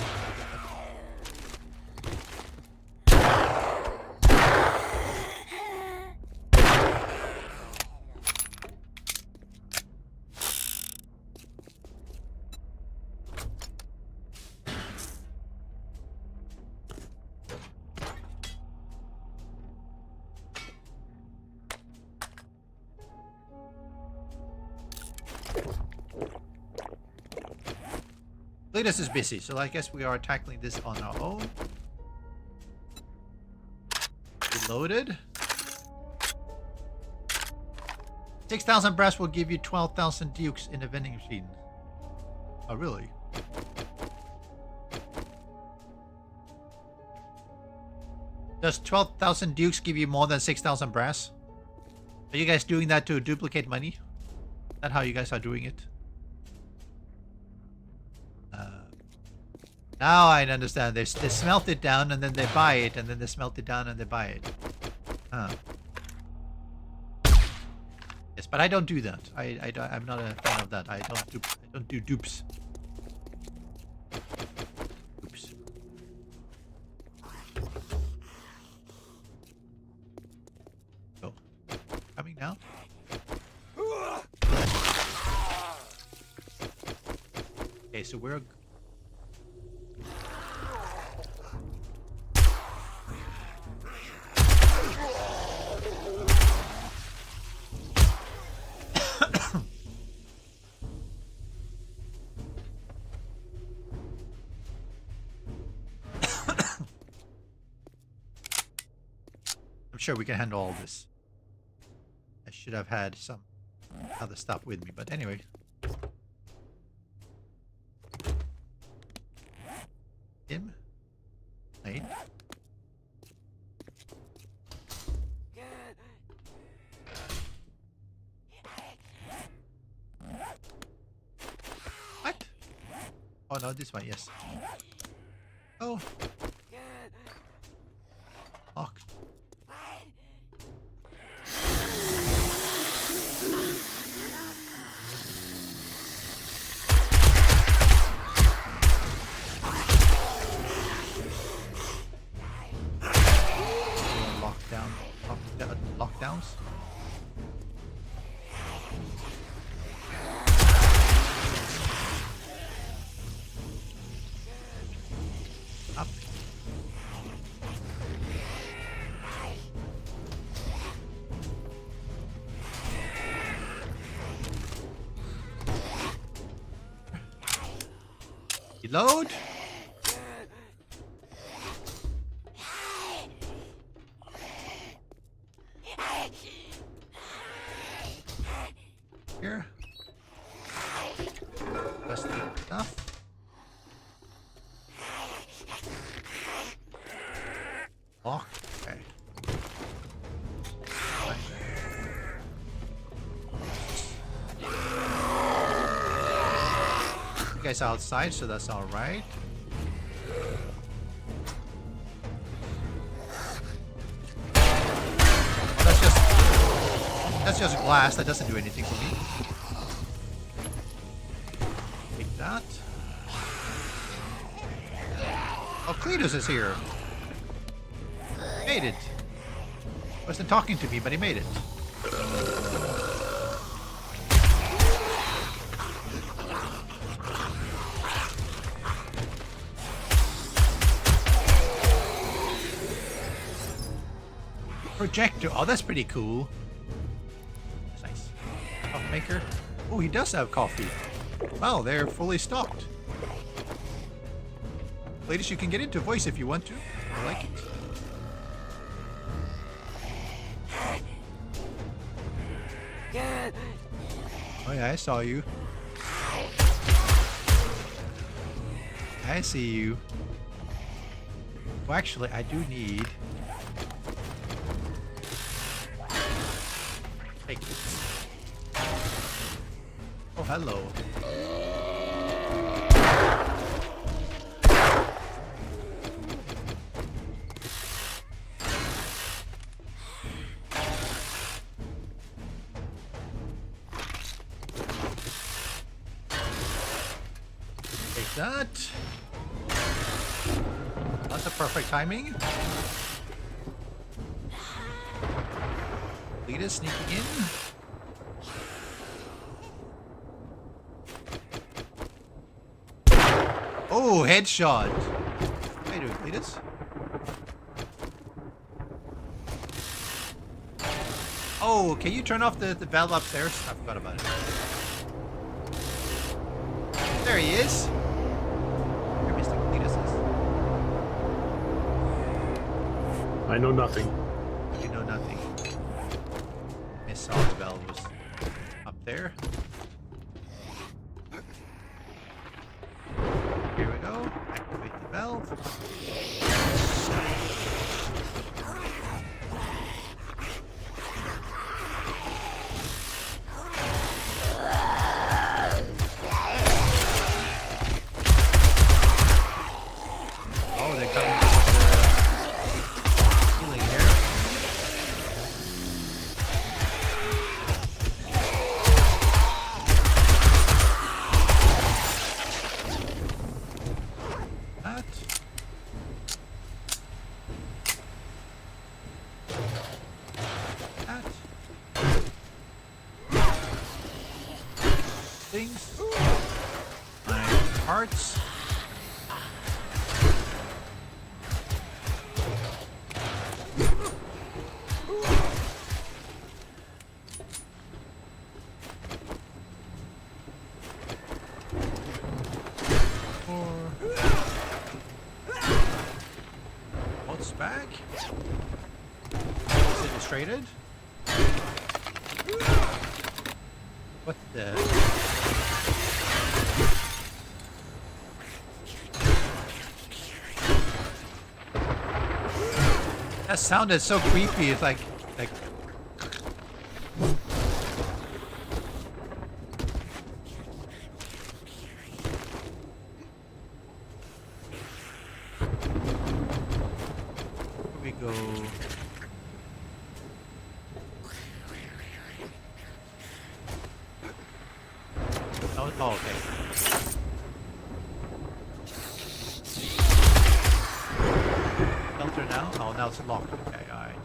Cletus is busy, so I guess we are tackling this on our own. Reloaded. 6,000 brass will give you 12,000 dukes in the vending machine. Oh, really? Does 12,000 dukes give you more than 6,000 brass? Are you guys doing that to duplicate money? Is that how you guys are doing it? Now I understand. They smelt it down and then they buy it, and then they smelt it down and they buy it. Huh. Yes, but I don't do that. I'm not a fan of that. I don't do dupes. Oops. So, coming now. Okay, so we're. I'm sure we can handle all this. I should have had some other stuff with me, but anyway. Him. Wait. What? Oh no, this one, yes. Oh. Locked. Lockdowns. Up. Reload. Here. That's the stuff. Lock. Okay. Right. You guys are outside, so that's all right. That's just glass. That doesn't do anything for me. Take that. Oh, Cletus is here. He made it. Wasn't talking to me, but he made it. Projector. Oh, that's pretty cool. That's nice. Coffee maker. Oh, he does have coffee. Wow, they're fully stocked. Ladies, you can get into voice if you want to. I like it. Oh yeah, I saw you. I see you. Well, actually, I do need... Take this. Oh, hello. Take that. That's a perfect timing. Lita sneaking in. Oh, headshot. How you doing, Cletus? Oh, can you turn off the valve upstairs? I forgot about it. There he is. Here Mr. Cletus is. I know nothing. You know nothing. Miss Solid's valve was up there. Here we go. Activate the valve. Oh, they're coming with the healing here. That. That. Things. My hearts. What's back? Is it illustrated? What the? That sounded so creepy. It's like. We go. Oh, okay. Filter now? Oh, now it's locked. Okay, alright.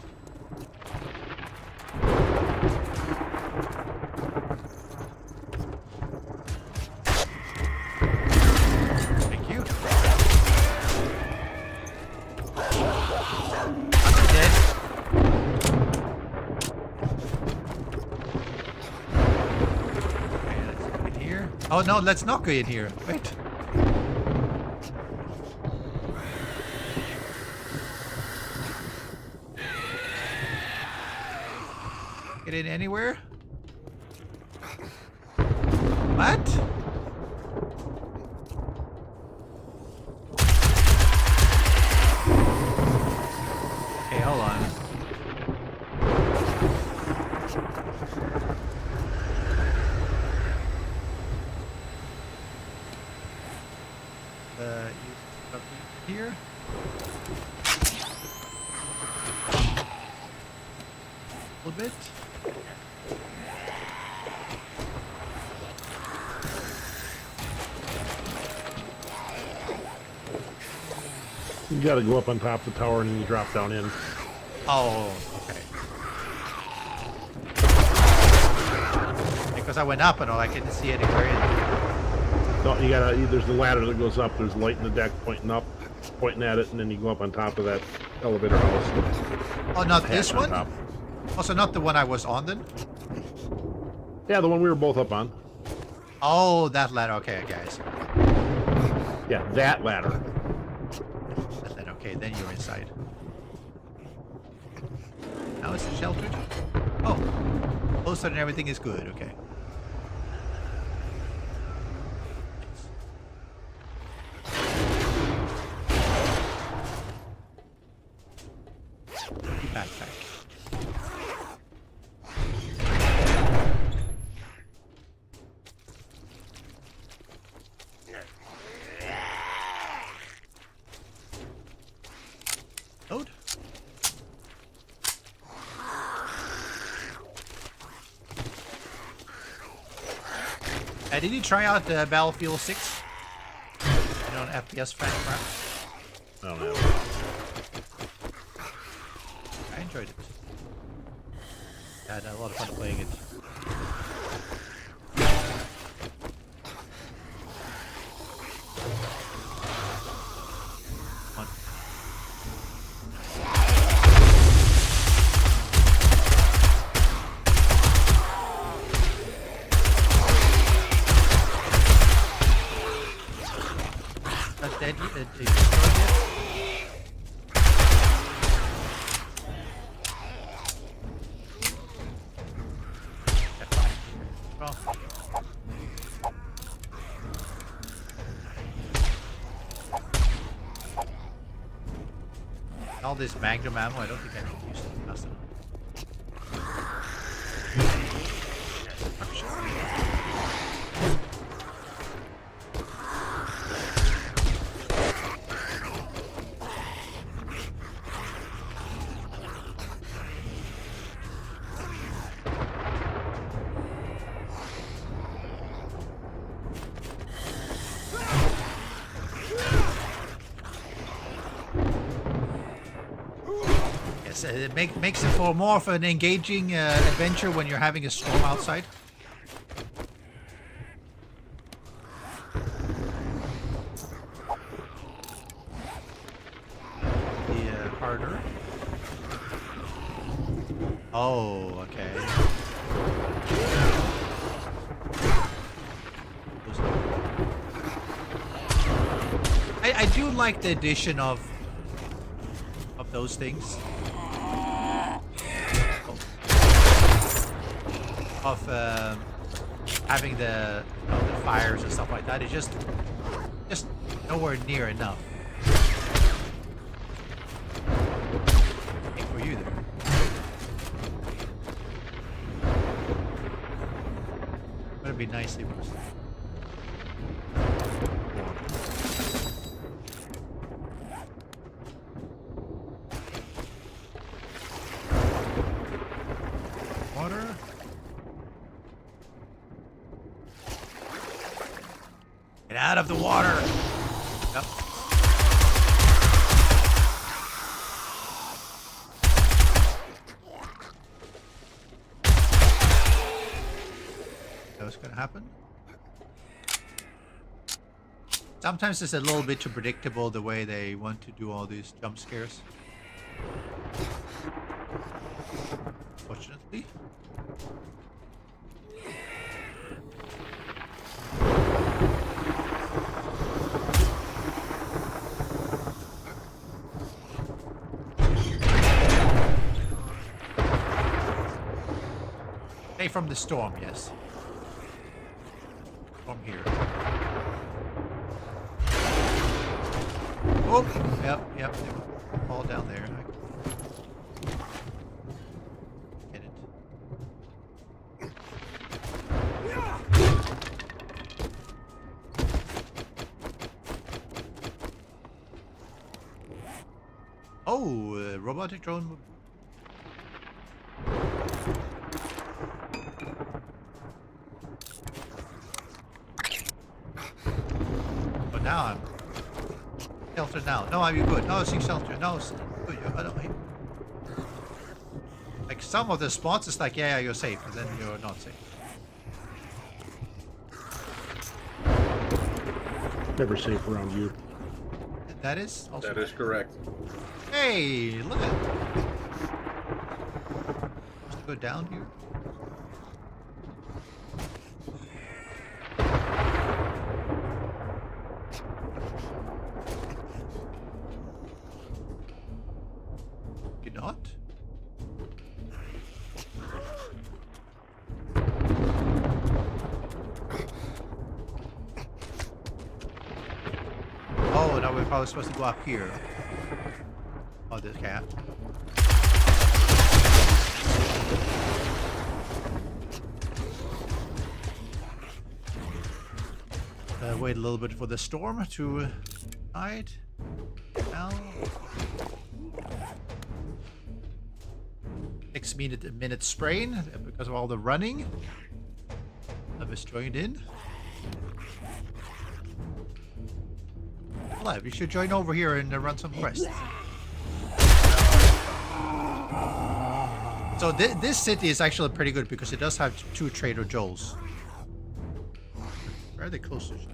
Thank you. I'm dead. Okay, let's go in here. Oh no, let's not go in here. Wait. Get in anywhere? What? Okay, hold on. Use stuff here. A little bit. You gotta go up on top of the tower and then you drop down in. Oh, okay. Because I went up and all, I couldn't see anywhere in. No, you gotta. There's the ladder that goes up. There's light in the deck pointing up, pointing at it, and then you go up on top of that elevator house. Oh, not hatch this on one? top. Also, not the one I was on then? Yeah, the one we were both up on. Oh, that ladder. Okay, guys. Yeah, that ladder. That ladder. Okay, then you're inside. Now is it sheltered? Oh. Closer and everything is good. Okay. Backpack. Load. Did you try out Battlefield 6? You know, an FPS fan, perhaps? I don't know. I enjoyed it. I had a lot of fun playing it. Come on. Not dead yet? Destroyed yet? Well. All this Magnum ammo, I don't think I can use it fast enough. Yes, it makes it for more of an engaging adventure when you're having a storm outside. The harder. Oh, okay. I do like the addition of those things. Of having the, you know, the fires and stuff like that. It's just nowhere near enough. Hey, for you there. But it'd be nice if it was water. Get out of the water. Yep. That was gonna happen. Sometimes it's a little bit too predictable the way they want to do all these jump scares. Fortunately. Stay from the storm, yes. Storm here. Oh, yep. They will fall down there. Get it. Oh, robotic drone. But now I'm sheltered now. No, I'm good. No, seek shelter. No, good. I don't hate. Like some of the spots, it's like, yeah, you're safe, and then you're not safe. Never safe around you. That is also. That is correct. Hey, look at. go down here? You not? Oh, now we're probably supposed to go up here. Oh, this cat. Wait a little bit for the storm to hide. Now. 6 minute sprain because of all the running. I was joined in. Well, we should join over here and run some quests. So this city is actually pretty good because it does have 2 Trader Joels. Where are they closest?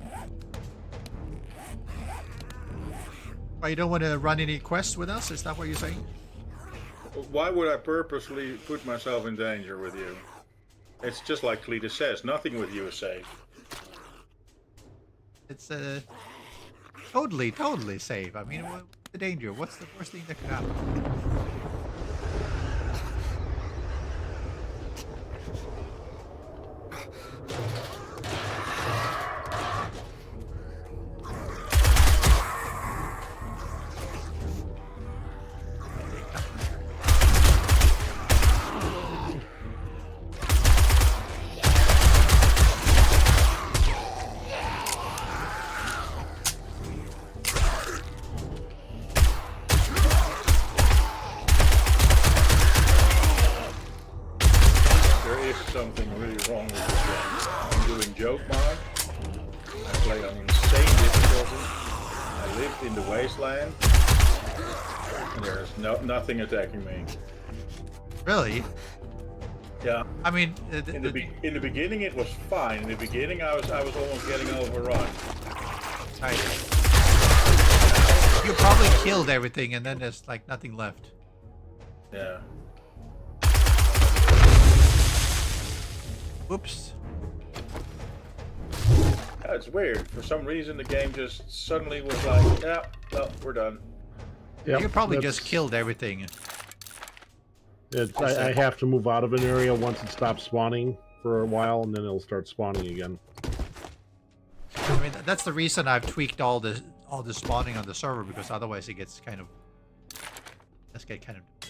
Oh, you don't want to run any quests with us? Is that what you're saying? Why would I purposely put myself in danger with you? It's just like Cletus says, nothing with you is safe. It's totally safe. I mean, what's the danger? What's the worst thing that could happen? Something really wrong with this game. I'm doing joke mode. I play on insane difficulty. I lived in the wasteland. And there's nothing attacking me. Really? Yeah. I mean, In the beginning it was fine. In the beginning I was almost getting overrun. You probably killed everything and then there's like nothing left. Yeah. Whoops. Yeah, it's weird. For some reason the game just suddenly was like, yeah, well, we're done. Yep, You probably that's- just killed everything. I have to move out of an area once it stops spawning for a while, and then it'll start spawning again. I mean, that's the reason I've tweaked all the spawning on the server, because otherwise it gets kind of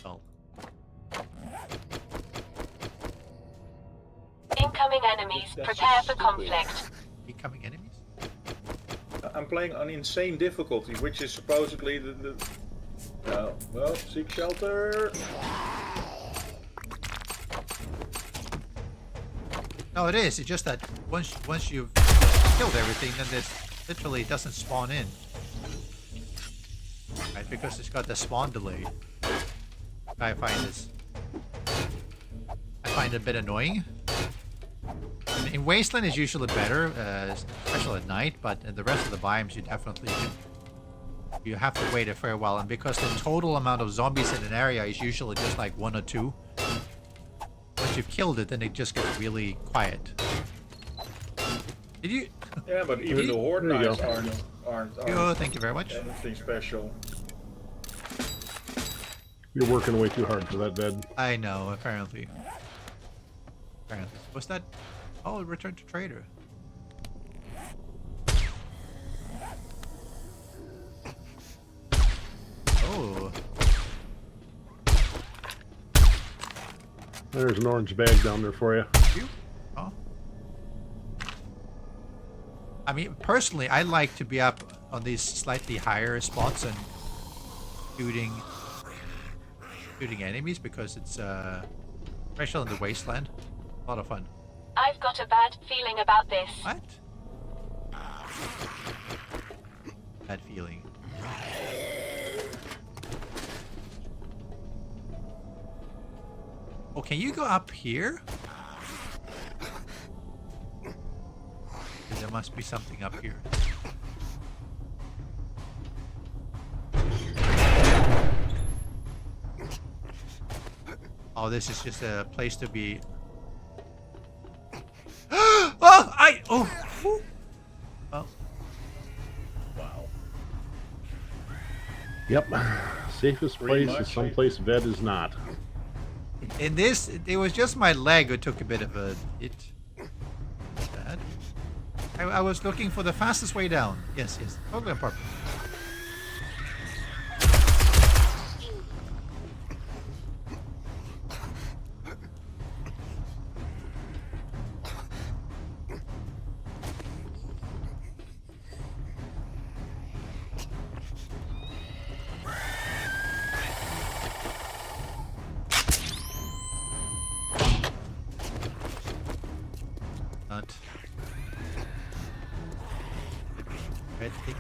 dull. Incoming enemies. Prepare for conflict. Incoming enemies? I'm playing on insane difficulty, which is supposedly the well, seek shelter. No, it is. It's just that once you've killed everything, then it literally doesn't spawn in. Right, because it's got the spawn delay. I find it a bit annoying. In Wasteland is usually better, especially at night, but in the rest of the biomes you have to wait a fair while, and because the total amount of zombies in an area is usually just like 1 or 2, once you've killed it, then it just gets really quiet. Did you? Yeah, but even the Horde There you Knights go. aren't Oh, thank you very much. anything special. You're working way too hard for that, Ved. I know, apparently. What's that? Oh, return to trader. Oh. There's an orange bag down there for you. You? Oh. I mean, personally, I like to be up on these slightly higher spots and shooting enemies, because it's especially in the wasteland, a lot of fun. I've got a bad feeling about this. What? Bad feeling. Oh, can you go up here? There must be something up here. Oh, this is just a place to be. Oh. Oh. Wow. Yep. Safest Pretty place is much, someplace Ved is not. In this, it was just my leg who took a bit of a hit. Bad. I was looking for the fastest way down. Yes, totally on purpose. Not. Red thing.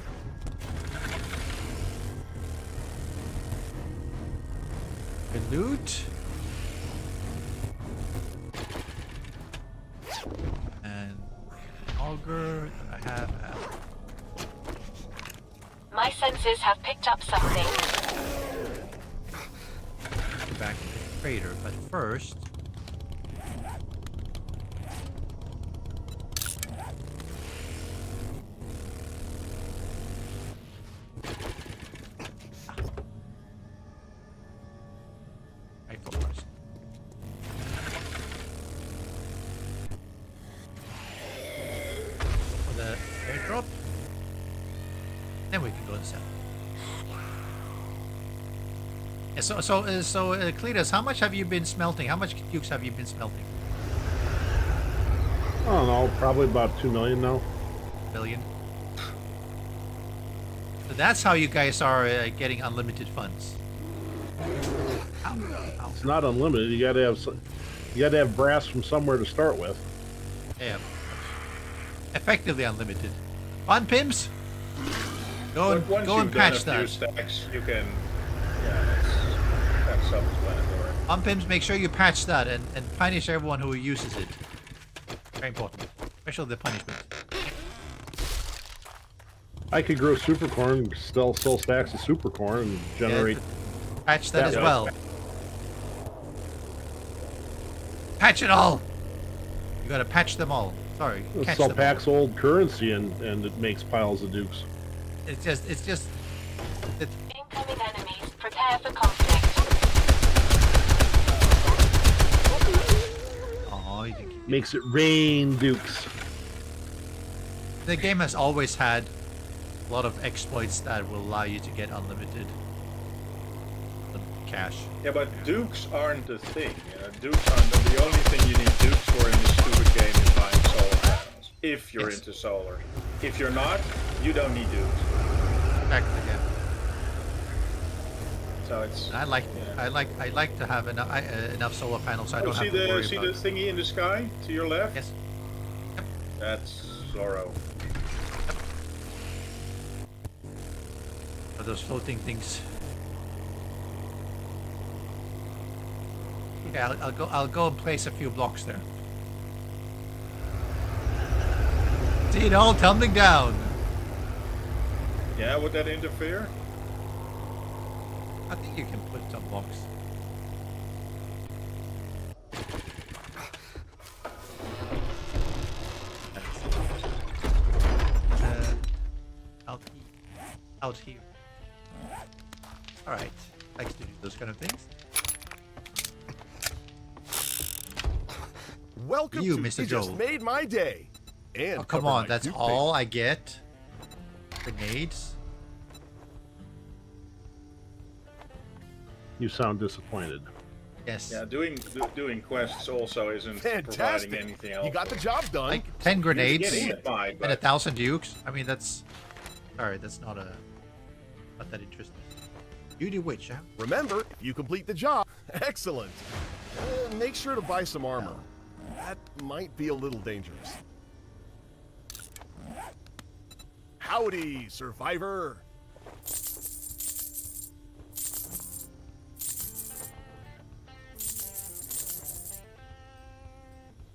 The loot. And auger that I have. My senses have picked up something. Go back to the crater, but first. Rifle first. For the airdrop. Then we can go and sell. Yeah, so Cletus, how much have you been smelting? How much cukes have you been smelting? I don't know, probably about 2 million now. Billion. So that's how you guys are getting unlimited funds. Ow, ow. It's not unlimited. You gotta have brass from somewhere to start with. Yeah. Effectively unlimited. Fun pimps. Go and Once go and you've done patch a few that. stacks, you can. Yeah, that's self-explanatory. Fun pimps, make sure you patch that and punish everyone who uses it. Very important. Especially the punishment. I could grow super corn and still stacks of super corn and generate. Patch that Yeah, as yeah. well. Patch it all. You gotta patch them all. Sorry, catch Sell them packs old currency and it makes piles of dukes. all. It's just Incoming enemies. Prepare for conflict. oh, you didn't keep- Makes it rain dukes. the game has always had a lot of exploits that will allow you to get unlimited cash. Yeah, but dukes aren't the thing. You know, dukes aren't the only thing you need dukes for in this stupid game is buying solar panels. If you're Yes. into solar. If you're not, you don't need dukes. Back again. So it's. I like Yeah. I like to have enough solar panels so I Oh, don't see have to worry the about. thingy in the sky to your left? Yes. That's Zorro. Are those floating things? Okay, I'll go and place a few blocks there. See it all tumbling down. Yeah, would that interfere? I think you can put some blocks. Out here. All right, likes to do those kind of things. Welcome You, to Mr. You Just Joel. Made My Day. And Oh, come covered on, my that's Duke all I get? Grenades? You sound disappointed. Yes. Yeah, doing quests also isn't Fantastic. providing anything else. You got the job done. Like 10 grenades Getting it by, and but 1,000 dukes? I mean, that's... Sorry, that's not that interesting. Beauty Witch, huh? Remember, if you complete the job, excellent. Make sure to buy some armor. That might be a little dangerous. Howdy, survivor.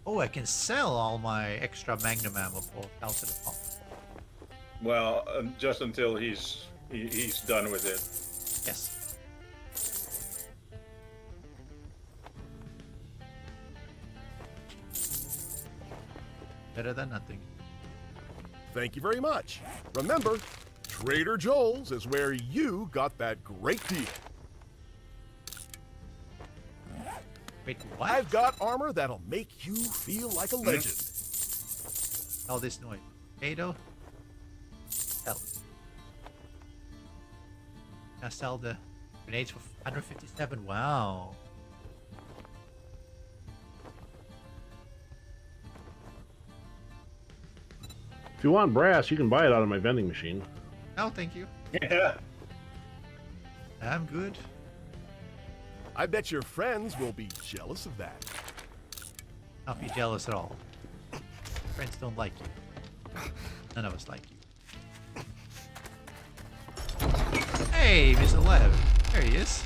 Oh, I can sell all my extra magnum ammo for 1,000 a pop. well, just until he's done with it. Yes. Better than nothing. Thank you very much. Remember, Trader Joel's is where you got that great deal. Wait, what? I've got armor that'll make you feel like a legend. All this noise. Potato. Sell. Now sell the grenades for 157. Wow. If you want brass, you can buy it out of my vending machine. No, thank you. Yeah. I'm good. I bet your friends will be jealous of that. Not be jealous at all. Friends don't like you. None of us like you. Hey, Mr. Lev. There he is.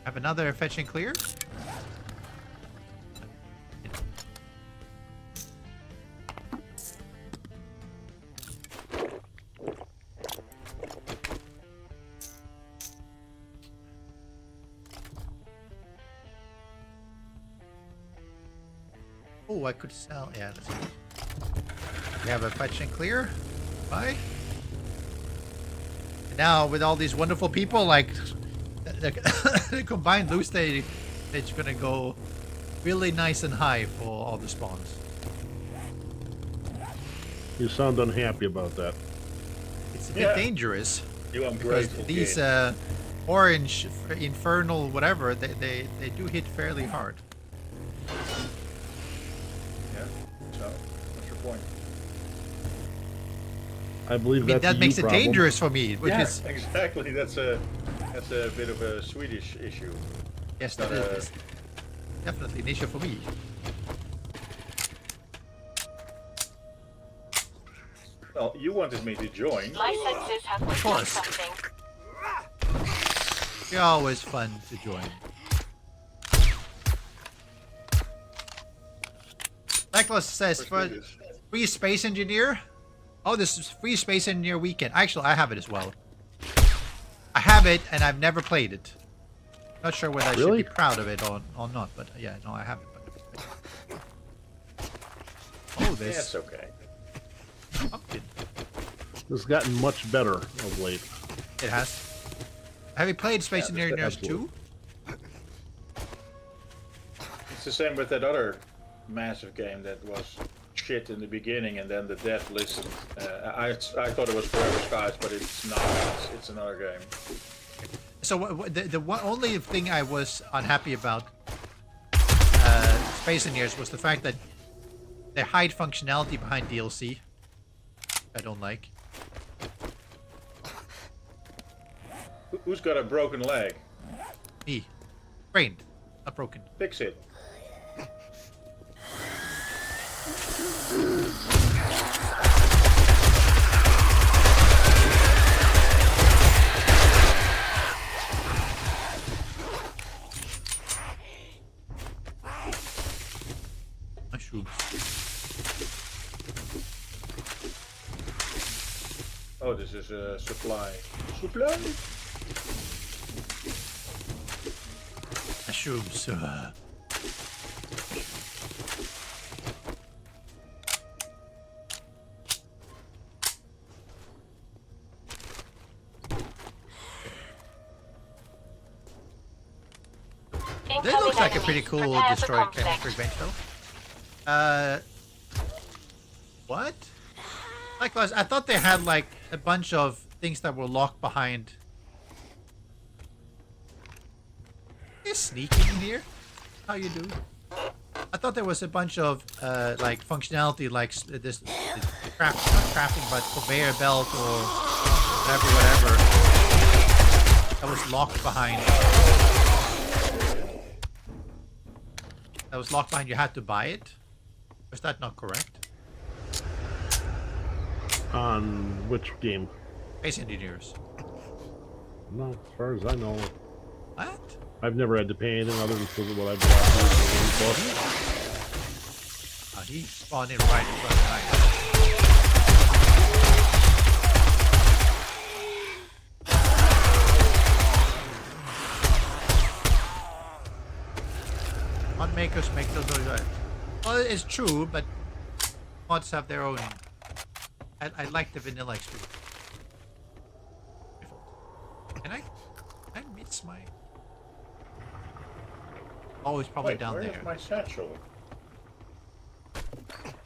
Have another fetch and clear? Oh, I could sell. Yeah, let's go. We have a fetch and clear. Bye. And now, with all these wonderful people, like the combined loot stage, it's gonna go really nice and high for all the spawns. You sound unhappy about that. It's a bit dangerous You because ungrateful these kid. orange, infernal, whatever, they do hit fairly hard. Yeah. So, what's your point? I believe I mean, that's that a makes you it problem. dangerous for me, which Yeah, is exactly. That's a bit of a Swedish issue. yes, not that a- is definitely an issue for me. Well, you wanted me to join. My senses have picked up course. something. You're always fun to join. Nicholas says Where's for Swedish? free space engineer. Oh, this is free space engineer weekend. Actually, I have it as well. I have it, and I've never played it. Not sure whether I should Really? be proud of it or not, but yeah, no, I have it. Oh, Yeah, this it's okay. pumpkin. This has gotten much better of late. It has. Have you played Space Yeah, Engineers absolutely. 2? It's the same with that other massive game that was shit in the beginning, and then the dev listened. I thought it was Forever Skies, but it's not. It's another game. So the only thing I was unhappy about Space Engineers was the fact that they hide functionality behind DLC. I don't like. Who's got a broken leg? Me. Brained. Not broken. Fix it. Mushrooms. Oh, this is a supply. Supply? Mushrooms. This looks like a pretty cool Prepare for destroyed conflict. chemistry bench though. What? Likewise, I thought they had like a bunch of things that were locked behind. Is sneaking in here? How you do? I thought there was a bunch of like functionality like this not crafting but conveyor belt or whatever that was locked behind. That was locked behind. You had to buy it. Was that not correct? On which game? Space Engineers. Not as far as I know. What? I've never had to pay anything other than for what I've bought for the Game Plus. Oh, he spawned in right in front of mine. Hot makers make those noise. Well, it's true, but mods have their own. I like the vanilla experience. Can I miss my? Oh, it's probably Wait, down where there. is my satchel?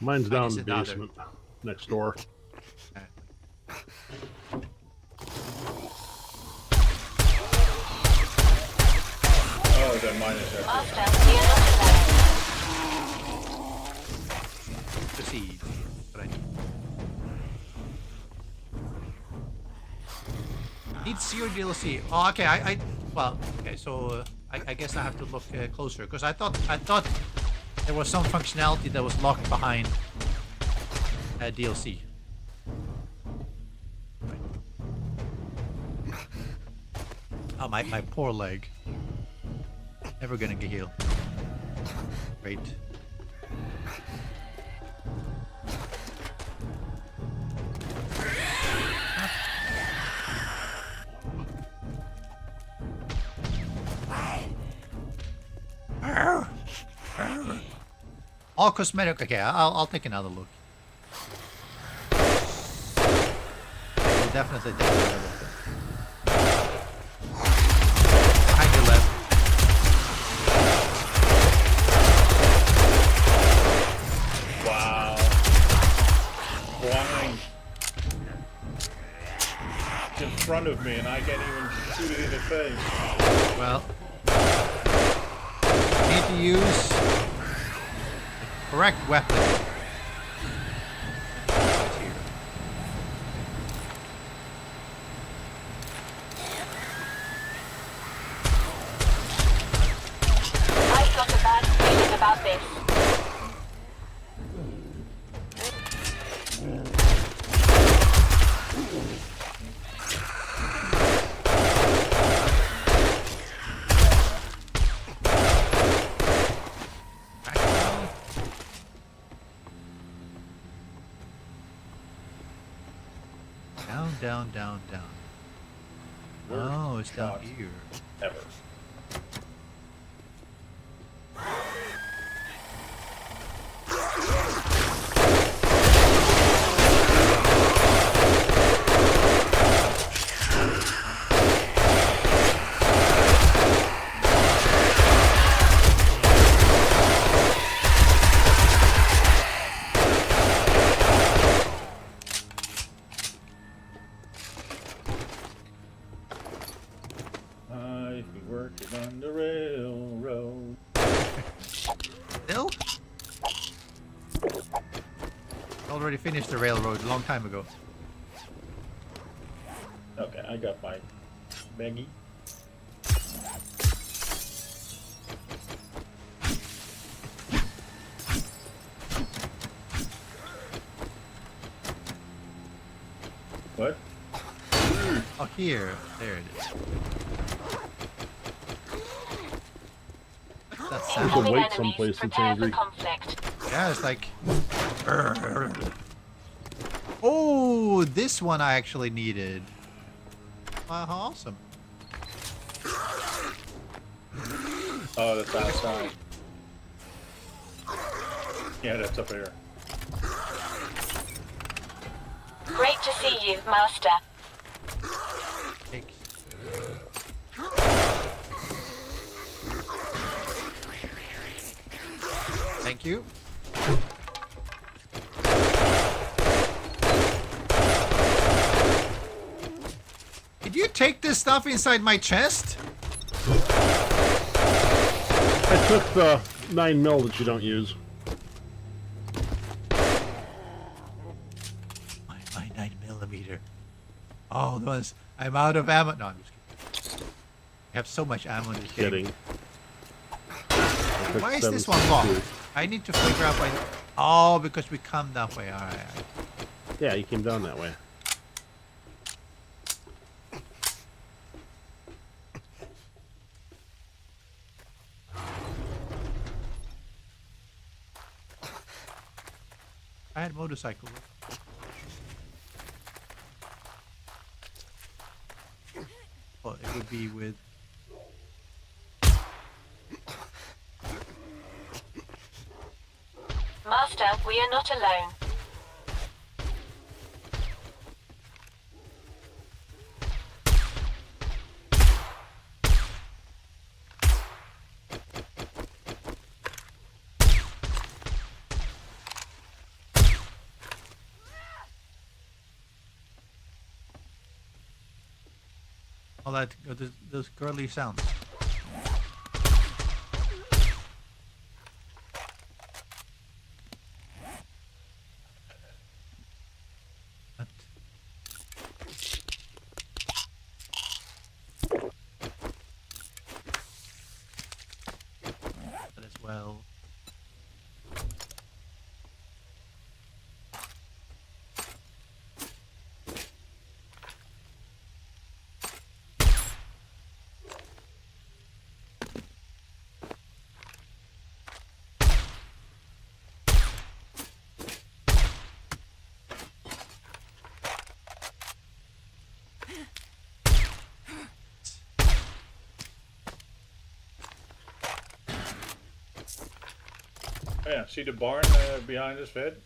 Mine's down is in the another. basement next door. Oh, then mine is there. Master, we are not alone. Proceed. What I need zero DLC. Oh, okay. Well, okay. So I guess I have to look closer because I thought there was some functionality that was locked behind DLC. Oh, my poor leg. Never gonna get healed. Great. All cosmetic. Okay, I'll take another look. We'll definitely take another look. Behind your left. Wow. Flying in front of me, and I can't even shoot it in the face. Well, you need to use the correct weapon. It's here. I've got a bad feeling about this. Back down. Down. Oh, it's down Shot here. Ever. I've been working on the railroad. Still? Already finished the railroad a long time ago. Okay, I got my baggie. What? Oh, here. There it is. That's There's a sound. Incoming weight enemies, someplace that's prepare for angry. conflict. Yeah, it's like. Oh, this one I actually needed. Awesome. Oh, that's outside. Yeah, that's up here. Great to see you, Master. Take. Thank you. Did you take this stuff inside my chest? I took the 9mm that you don't use. My 9mm. Oh, those. I'm out of ammo. No, I'm just kidding. I have so much ammo in this game. Kidding. Why is this one locked? I need to figure out why. Oh, because we come that way. Alright. Yeah, you came down that way. I had motorcycle. Well, it would be with. Master, we are not alone. All that, those girly sounds. What? That as well. Oh, yeah, see the barn behind us, Ved?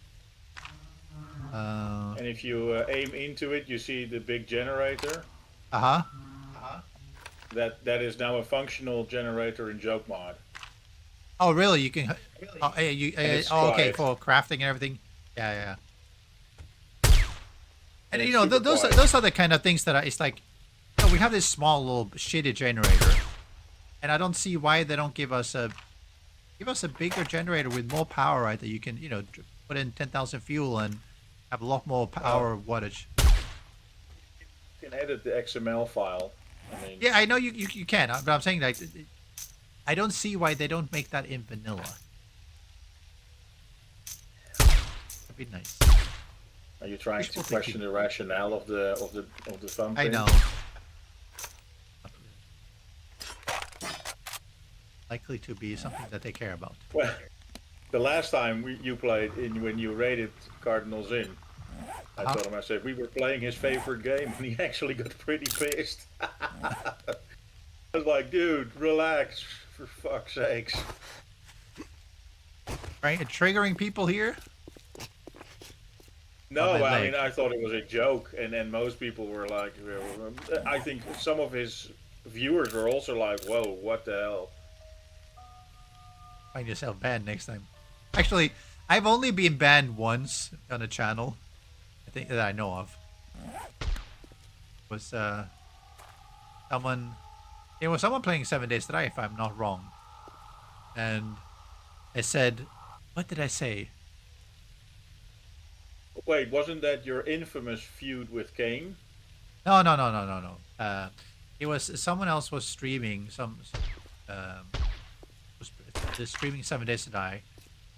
And if you aim into it, you see the big generator. Uh-huh. That is now a functional generator in joke mod. Oh, really? You can... Oh, it's oh, okay, quiet. for crafting and everything. Yeah, yeah. And, And you it's know, super those quiet. those are the kind of things that it's like, you know, we have this small little shitty generator, and I don't see why they don't give us a bigger generator with more power, right? That you can, you know, put in 10,000 fuel and have a lot more power wattage. You can edit the XML file. I mean, Yeah, I know you can, but I'm saying like, I don't see why they don't make that in vanilla. That'd be nice. are you trying to Wishful question thinking. the rationale of the thumbprint? I know. Likely to be something that they care about. Well, the last time you played when you raided Cardinals in, I Uh-huh. told him, I said we were playing his favorite game, and he actually got pretty pissed. I was like, dude, relax, for fuck's sakes. Right, triggering people here. No, On my I leg. mean, I thought it was a joke, and then most people were like, I think some of his viewers were also like, whoa, what the hell? Find yourself banned next time. Actually, I've only been banned once on a channel, I think that I know of. It was someone playing 7 Days to Die, if I'm not wrong. And I said, what did I say? Wait, wasn't that your infamous feud with Kane? No. It was someone else was streaming was streaming 7 Days to Die,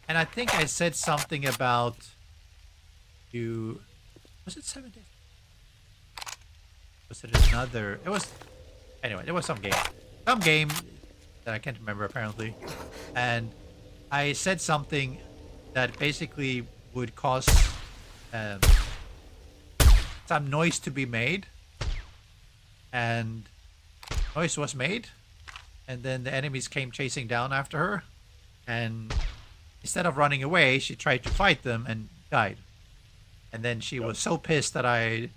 and I think I said something about you. Was it 7 Days? Was it another? It was. Anyway, there was some game that I can't remember apparently, and I said something that basically would cause some noise to be made, and noise was made, and then the enemies came chasing down after her, and instead of running away, she tried to fight them and died. And then she was so pissed that I,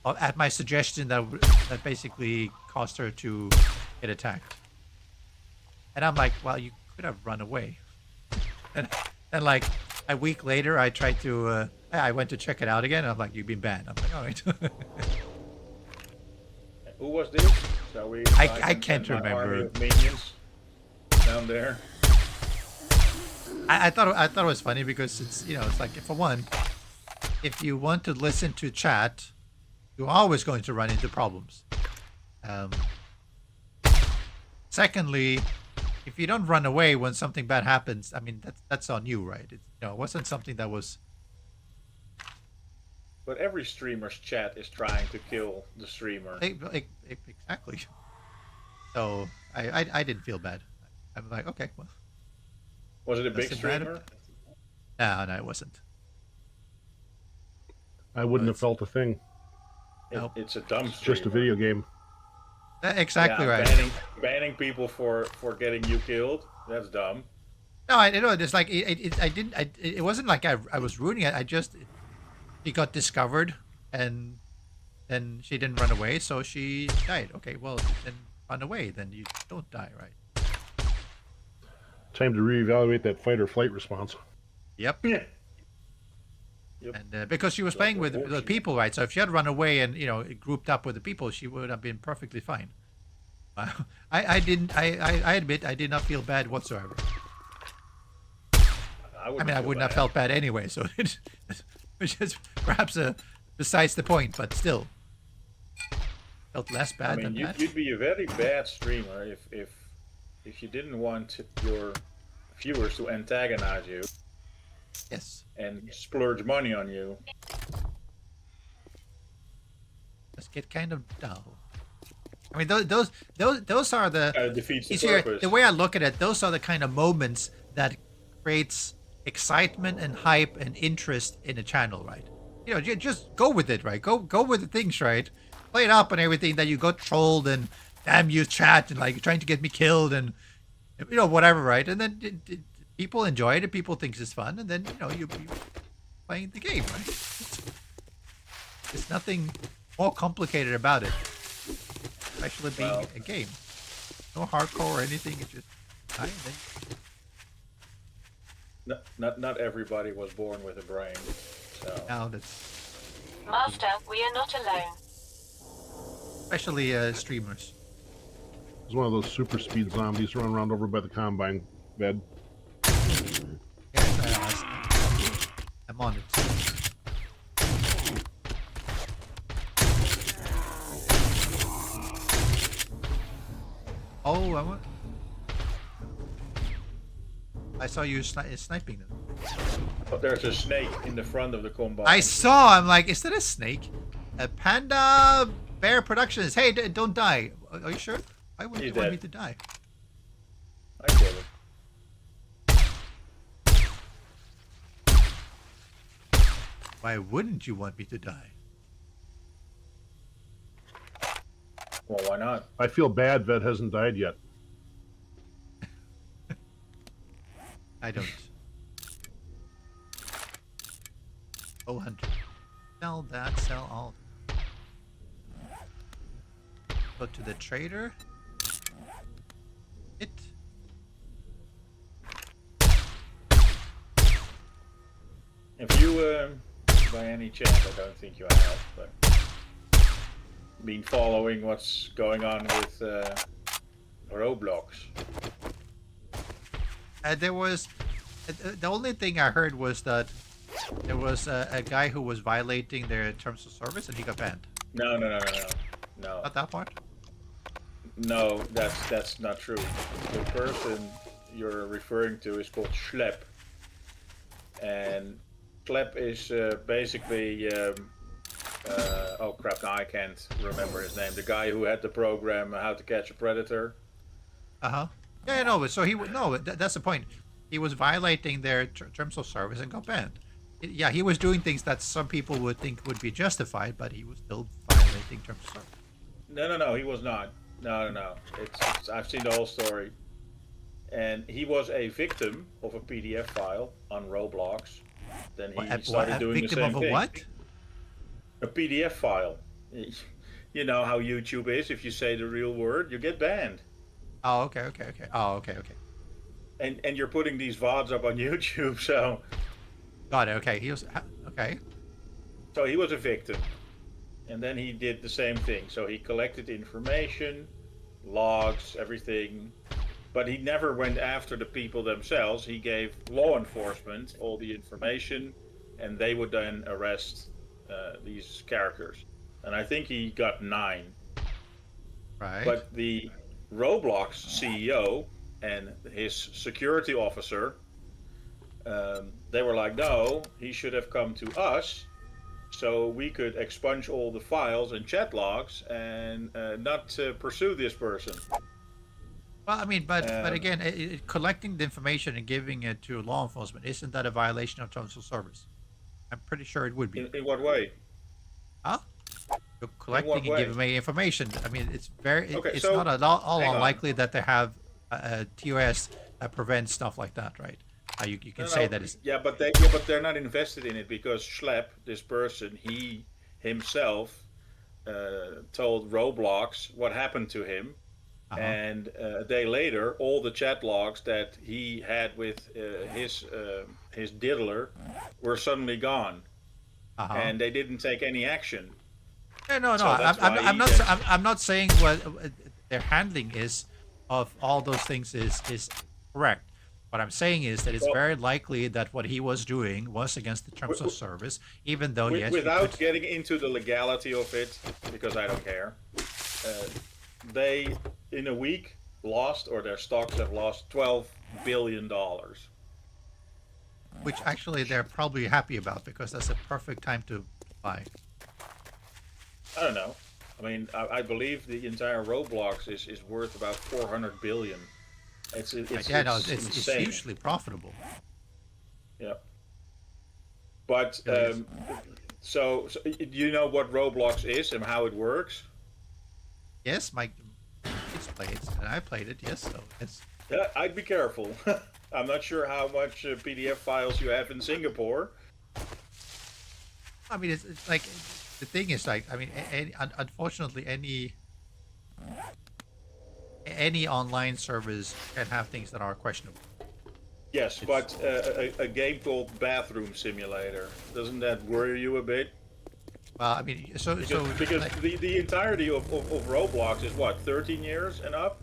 at my suggestion, that basically caused her to get attacked. And I'm like, well, you could have run away. And like a week later, I tried to, I went to check it out again, and I'm like, you've been banned. I'm like, all right. Who was this? Shall we? I can't send my army remember. of minions down there. I thought it was funny because it's, you know, it's like, for one, if you want to listen to chat, you're always going to run into problems. Secondly, if you don't run away when something bad happens, I mean, that's on you, right? It wasn't something that was. But every streamer's chat is trying to kill the streamer. Exactly. So I didn't feel bad. I'm like, okay, well. Was it a big Doesn't matter. streamer? No, it wasn't. I wouldn't have felt a thing. Nope. It's a dumb It's just a streamer. video game. Exactly Yeah, right. Banning people for getting you killed. That's dumb. No, I know. It's like I didn't. It wasn't like I was ruining it. I just she got discovered, and then she didn't run away, so she died. Okay, well then run away. Then you don't die, right? Time to reevaluate that fight or flight response. Yep. Yeah. Yep. And because she was playing with the people, right? So if she had run away and grouped up with the people, she would have been perfectly fine. I didn't. I admit I did not feel bad whatsoever. I mean, I wouldn't have felt bad anyway. So which is perhaps besides the point, but still felt less bad than that. You'd be a very bad streamer if you didn't want your viewers to antagonize you. Yes. And splurge money on you. Let's get kind of dull. I mean, those are the defeats the purpose. The way I look at it, those are the kind of moments that creates excitement and hype and interest in a channel, right? Just go with it, right? Go with the things, right? Play it up and everything. That you got trolled and damn you chat and like trying to get me killed and whatever, right? And then people enjoy it and people think it's fun, and then you playing the game, right? There's nothing more complicated about it, especially being a game. No hardcore or anything. It's just Not everybody was born with a brain. So. Now that's Master, we are not alone. especially streamers. It's one of those super speed zombies running around over by the combine bed. Yes, I'm on it. Oh, I saw you sniping them. But there's a snake in the front of the combine. I saw. I'm like, is that a snake? A Panda Bear Productions. Hey, don't die. Are you sure? Why would you want me to die? I get it. Why wouldn't you want me to die? Well, why not? I feel bad Ved hasn't died yet. I don't. Oh, hunter. Sell that, sell all. Go to the trader. It. If you, by any chance, I don't think you have, but been following what's going on with Roblox. There was the only thing I heard was that there was a guy who was violating their terms of service and he got banned. No. Not that part. No, that's not true. The person you're referring to is called Schlep, and Schlep is basically oh crap! Now I can't remember his name. The guy who had the program How to Catch a Predator. Yeah, no. So that's the point. He was violating their terms of service and got banned. Yeah, he was doing things that some people would think would be justified, but he was still violating terms of service. No, he was not. No. It's I've seen the whole story, and he was a victim of a PDF file on Roblox. Then he started doing the same thing. Victim of a what? A PDF file. You know how YouTube is. If you say the real word, you get banned. Oh, okay. Oh, okay. And you're putting these VODs up on YouTube, so. Got it. Okay, he was okay. So he was a victim, and then he did the same thing. So he collected information, logs, everything, but he never went after the people themselves. He gave law enforcement all the information, and they would then arrest these characters. And I think he got 9. Right. But the Roblox CEO and his security officer, they were like, no, he should have come to us so we could expunge all the files and chat logs and not pursue this person. Well, I mean, but again, collecting the information and giving it to law enforcement, isn't that a violation of terms of service? I'm pretty sure it would be. In what way? Huh? You're collecting and giving me information. I mean, it's very. Okay, It's so, not at all hang on. unlikely that they have a TOS prevent stuff like that, right? You can No, say no, that it's but they're not invested in it because Schlep, this person, he himself told Roblox what happened to him, uh-huh, and a day later, all the chat logs that he had with his diddler were suddenly gone, uh-huh. and they didn't take any action. No, So that's why I'm he not then. I'm not saying what their handling is of all those things is correct. What I'm saying is that it's Well, very likely that what he was doing was against the terms of service, even though yes, you could. without getting into the legality of it, because I don't care, uh, they in a week lost, or their stocks have lost $12 billion. Which actually they're probably happy about because that's a perfect time to buy. I don't know. I mean, I believe the entire Roblox is worth about 400 billion. Yeah, no, It's it's insane. hugely profitable. Yeah. But It really is. so you know what Roblox is and how it works? Yes, my kids play it, and I played it. Yes, so it's. Yeah, I'd be careful. I'm not sure how much PDF files you have in Singapore. I mean, it's like the thing is like I mean, unfortunately, any online service can have things that are questionable. Yes, It's but a game called Bathroom Simulator, doesn't that worry you a bit? well, I mean, Because like, the entirety of Roblox is what, 13 years and up?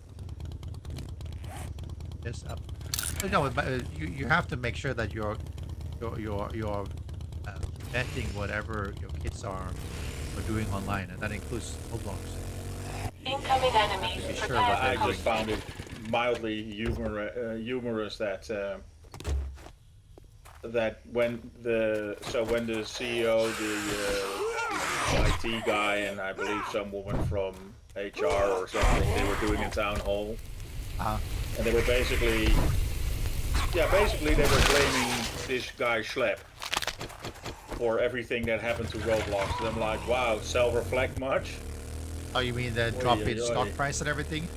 yes, no, but you have to make sure that you're vetting whatever your kids are doing online, and that includes Roblox. Incoming enemies. Be sure Prepare what for they're I doing. just found it mildly humorous that that when the CEO, the IT guy, and I believe some woman from HR or something, they were doing a town hall, Uh, and they were basically they were blaming this guy Schlep for everything that happened to Roblox. And I'm like, wow, self-reflect much? oh, you mean the Oy, drop oy, in oy. stock price and everything?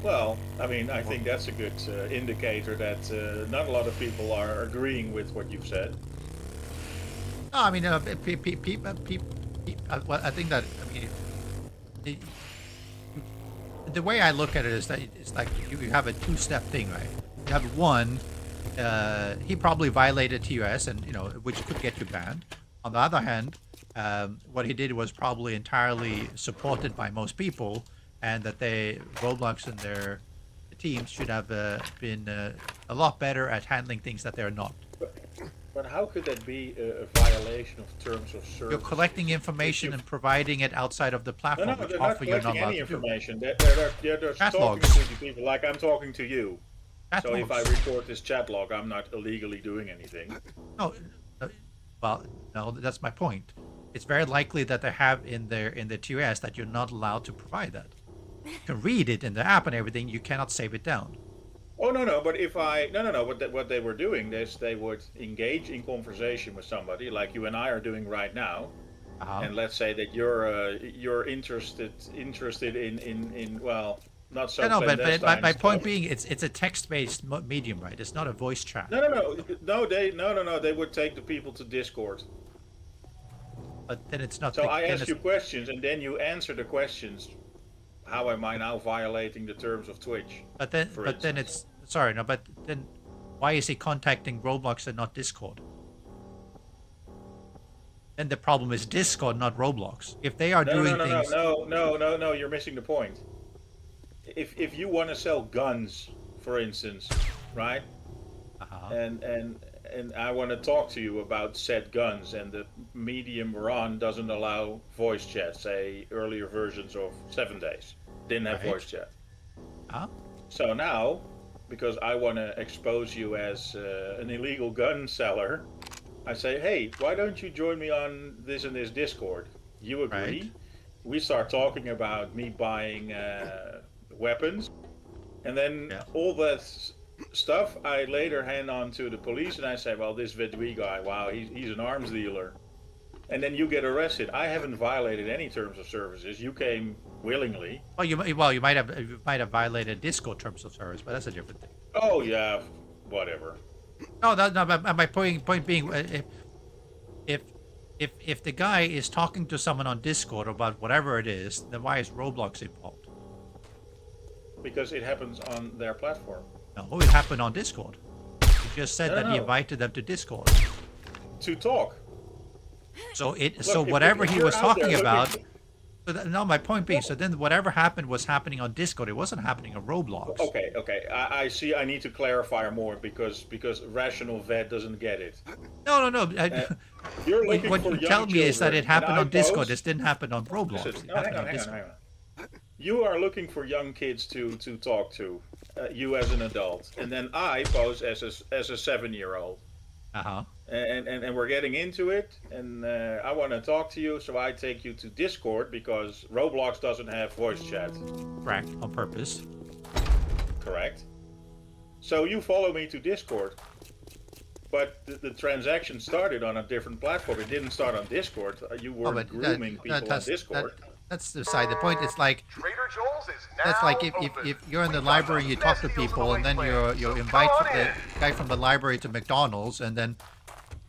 Well, I mean, I think that's a good indicator that not a lot of people are agreeing with what you've said. No, I mean, well, I think that I mean, the, the way I look at it is that it's like you have a two-step thing, right? You have one, he probably violated TOS, and which could get you banned. On the other hand, what he did was probably entirely supported by most people, and that Roblox and their teams should have been a lot better at handling things that they're not. But how could that be a violation of terms of service? You're collecting If information you- and providing it outside of the No, platform, no, which they're not often you're not collecting allowed any to do. information. They're just Chat talking logs. to the people like I'm talking to you. Chat So if I logs. report this chat log, I'm not illegally doing anything. No, well, no, that's my point. It's very likely that they have in the TOS that you're not allowed to provide that. You can read it in the app and everything. You cannot save it down. Oh no, but if I no, what they were doing is they would engage in conversation with somebody like you and I are doing right now, Uh-huh. and let's say that you're interested in well, not so Yeah, no, but clandestine my point stuff. being, it's a text-based medium, right? It's not a voice chat. No, they would take the people to Discord. But then it's not. So I then ask it's- you questions and then you answer the questions. How am I now violating the terms of Twitch? But then, for but then instance? it's sorry, no. But then, why is he contacting Roblox and not Discord? Then the problem is Discord, not Roblox. If they are doing things, No, you're missing the point. If you want to sell guns, for instance, right? uh-huh. And I want to talk to you about said guns, and the medium we're on doesn't allow voice chat, say earlier versions of 7 Days didn't have Right. voice chat. Huh? So now, because I want to expose you as an illegal gun seller, I say, hey, why don't you join me on this and this Discord? You agree. Right. We start talking about me buying weapons, and then Yeah. all that stuff I later hand on to the police, and I say, well, this Vedui guy, wow, he's an arms dealer. and then you get arrested. I haven't violated any terms of services. You came willingly. Well, you might have violated Discord terms of service, but that's a different thing. Oh yeah, whatever. No, but my point being, if the guy is talking to someone on Discord about whatever it is, then why is Roblox involved? Because it happens on their platform. No, it happened on Discord. You just said that he No. invited them to Discord. To talk. So Look, so if whatever he you're was out there talking about. looking- No, my point being, so then whatever happened was happening on Discord. It wasn't happening on Roblox. Okay. I see. I need to clarify more because rational vet doesn't get it. No. You're looking What for you young tell me is that children, it happened and I on Discord. pose- This didn't happen on Roblox. Listen, It no, happened hang on on. Discord. You are looking for young kids to talk to, you as an adult, and then I pose as a 7-year-old, Uh-huh. and we're getting into it, and I want to talk to you, so I take you to Discord because Roblox doesn't have voice chat, Correct. On purpose. correct? So you follow me to Discord, but the transaction started on a different platform. It didn't start on Discord. You Oh, weren't but grooming people on Discord. That's the side. The point is like Trader Joel's is now that's like if open. you're in the library and you talk to people and then you invite the guy from the library to McDonald's and then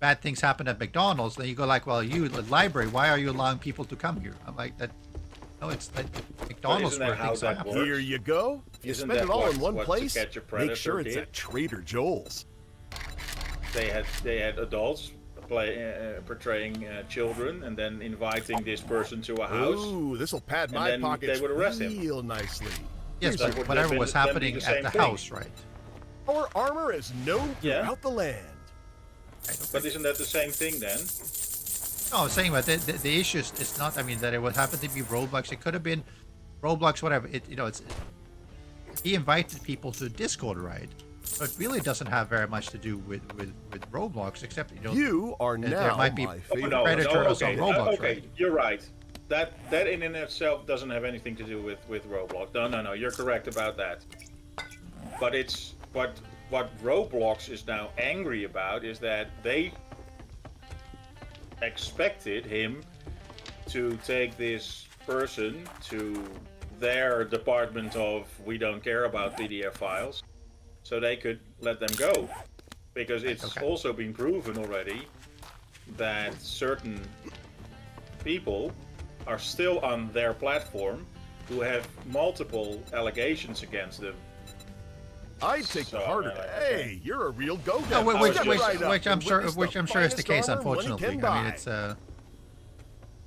bad things happen at McDonald's, then you go like, well, you the library, why are you allowing people to come here? I'm like that. No, it's like McDonald's isn't that where how things that happen. works? Here you go. If you Isn't spend that it all in what one To place, Catch a Predator make sure it's did? at Trader Joel's. They had adults portraying children and then inviting this person to a house. Ooh, this'll pad and my then pockets they would arrest him. real nicely. Yes, That but would whatever then was be the happening same at the thing. house, right? Our armor is known Yeah. throughout the land. But isn't that the same thing then? No, I'm saying, but the issue is not. I mean, that it would happen to be Roblox. It could have been Roblox, whatever. It's he invited people to Discord, right? But it really doesn't have very much to do with Roblox, except You are there now might be my Oh, favorite. no, Predators okay, on Roblox, okay, right? you're right. That in and of itself doesn't have anything to do with Roblox. No, you're correct about that. But it's what Roblox is now angry about is that they expected him to take this person to their department of we don't care about PDF files, so they could let them go. Because it's Okay. also been proven already that certain people are still on their platform who have multiple allegations against them. I'd take the So, harder. okay. Hey, you're a real go-getter. No, which, Step which, right which I'm sure, Witness which I'm the sure is the finest case. armor money Unfortunately, can I mean, buy. it's.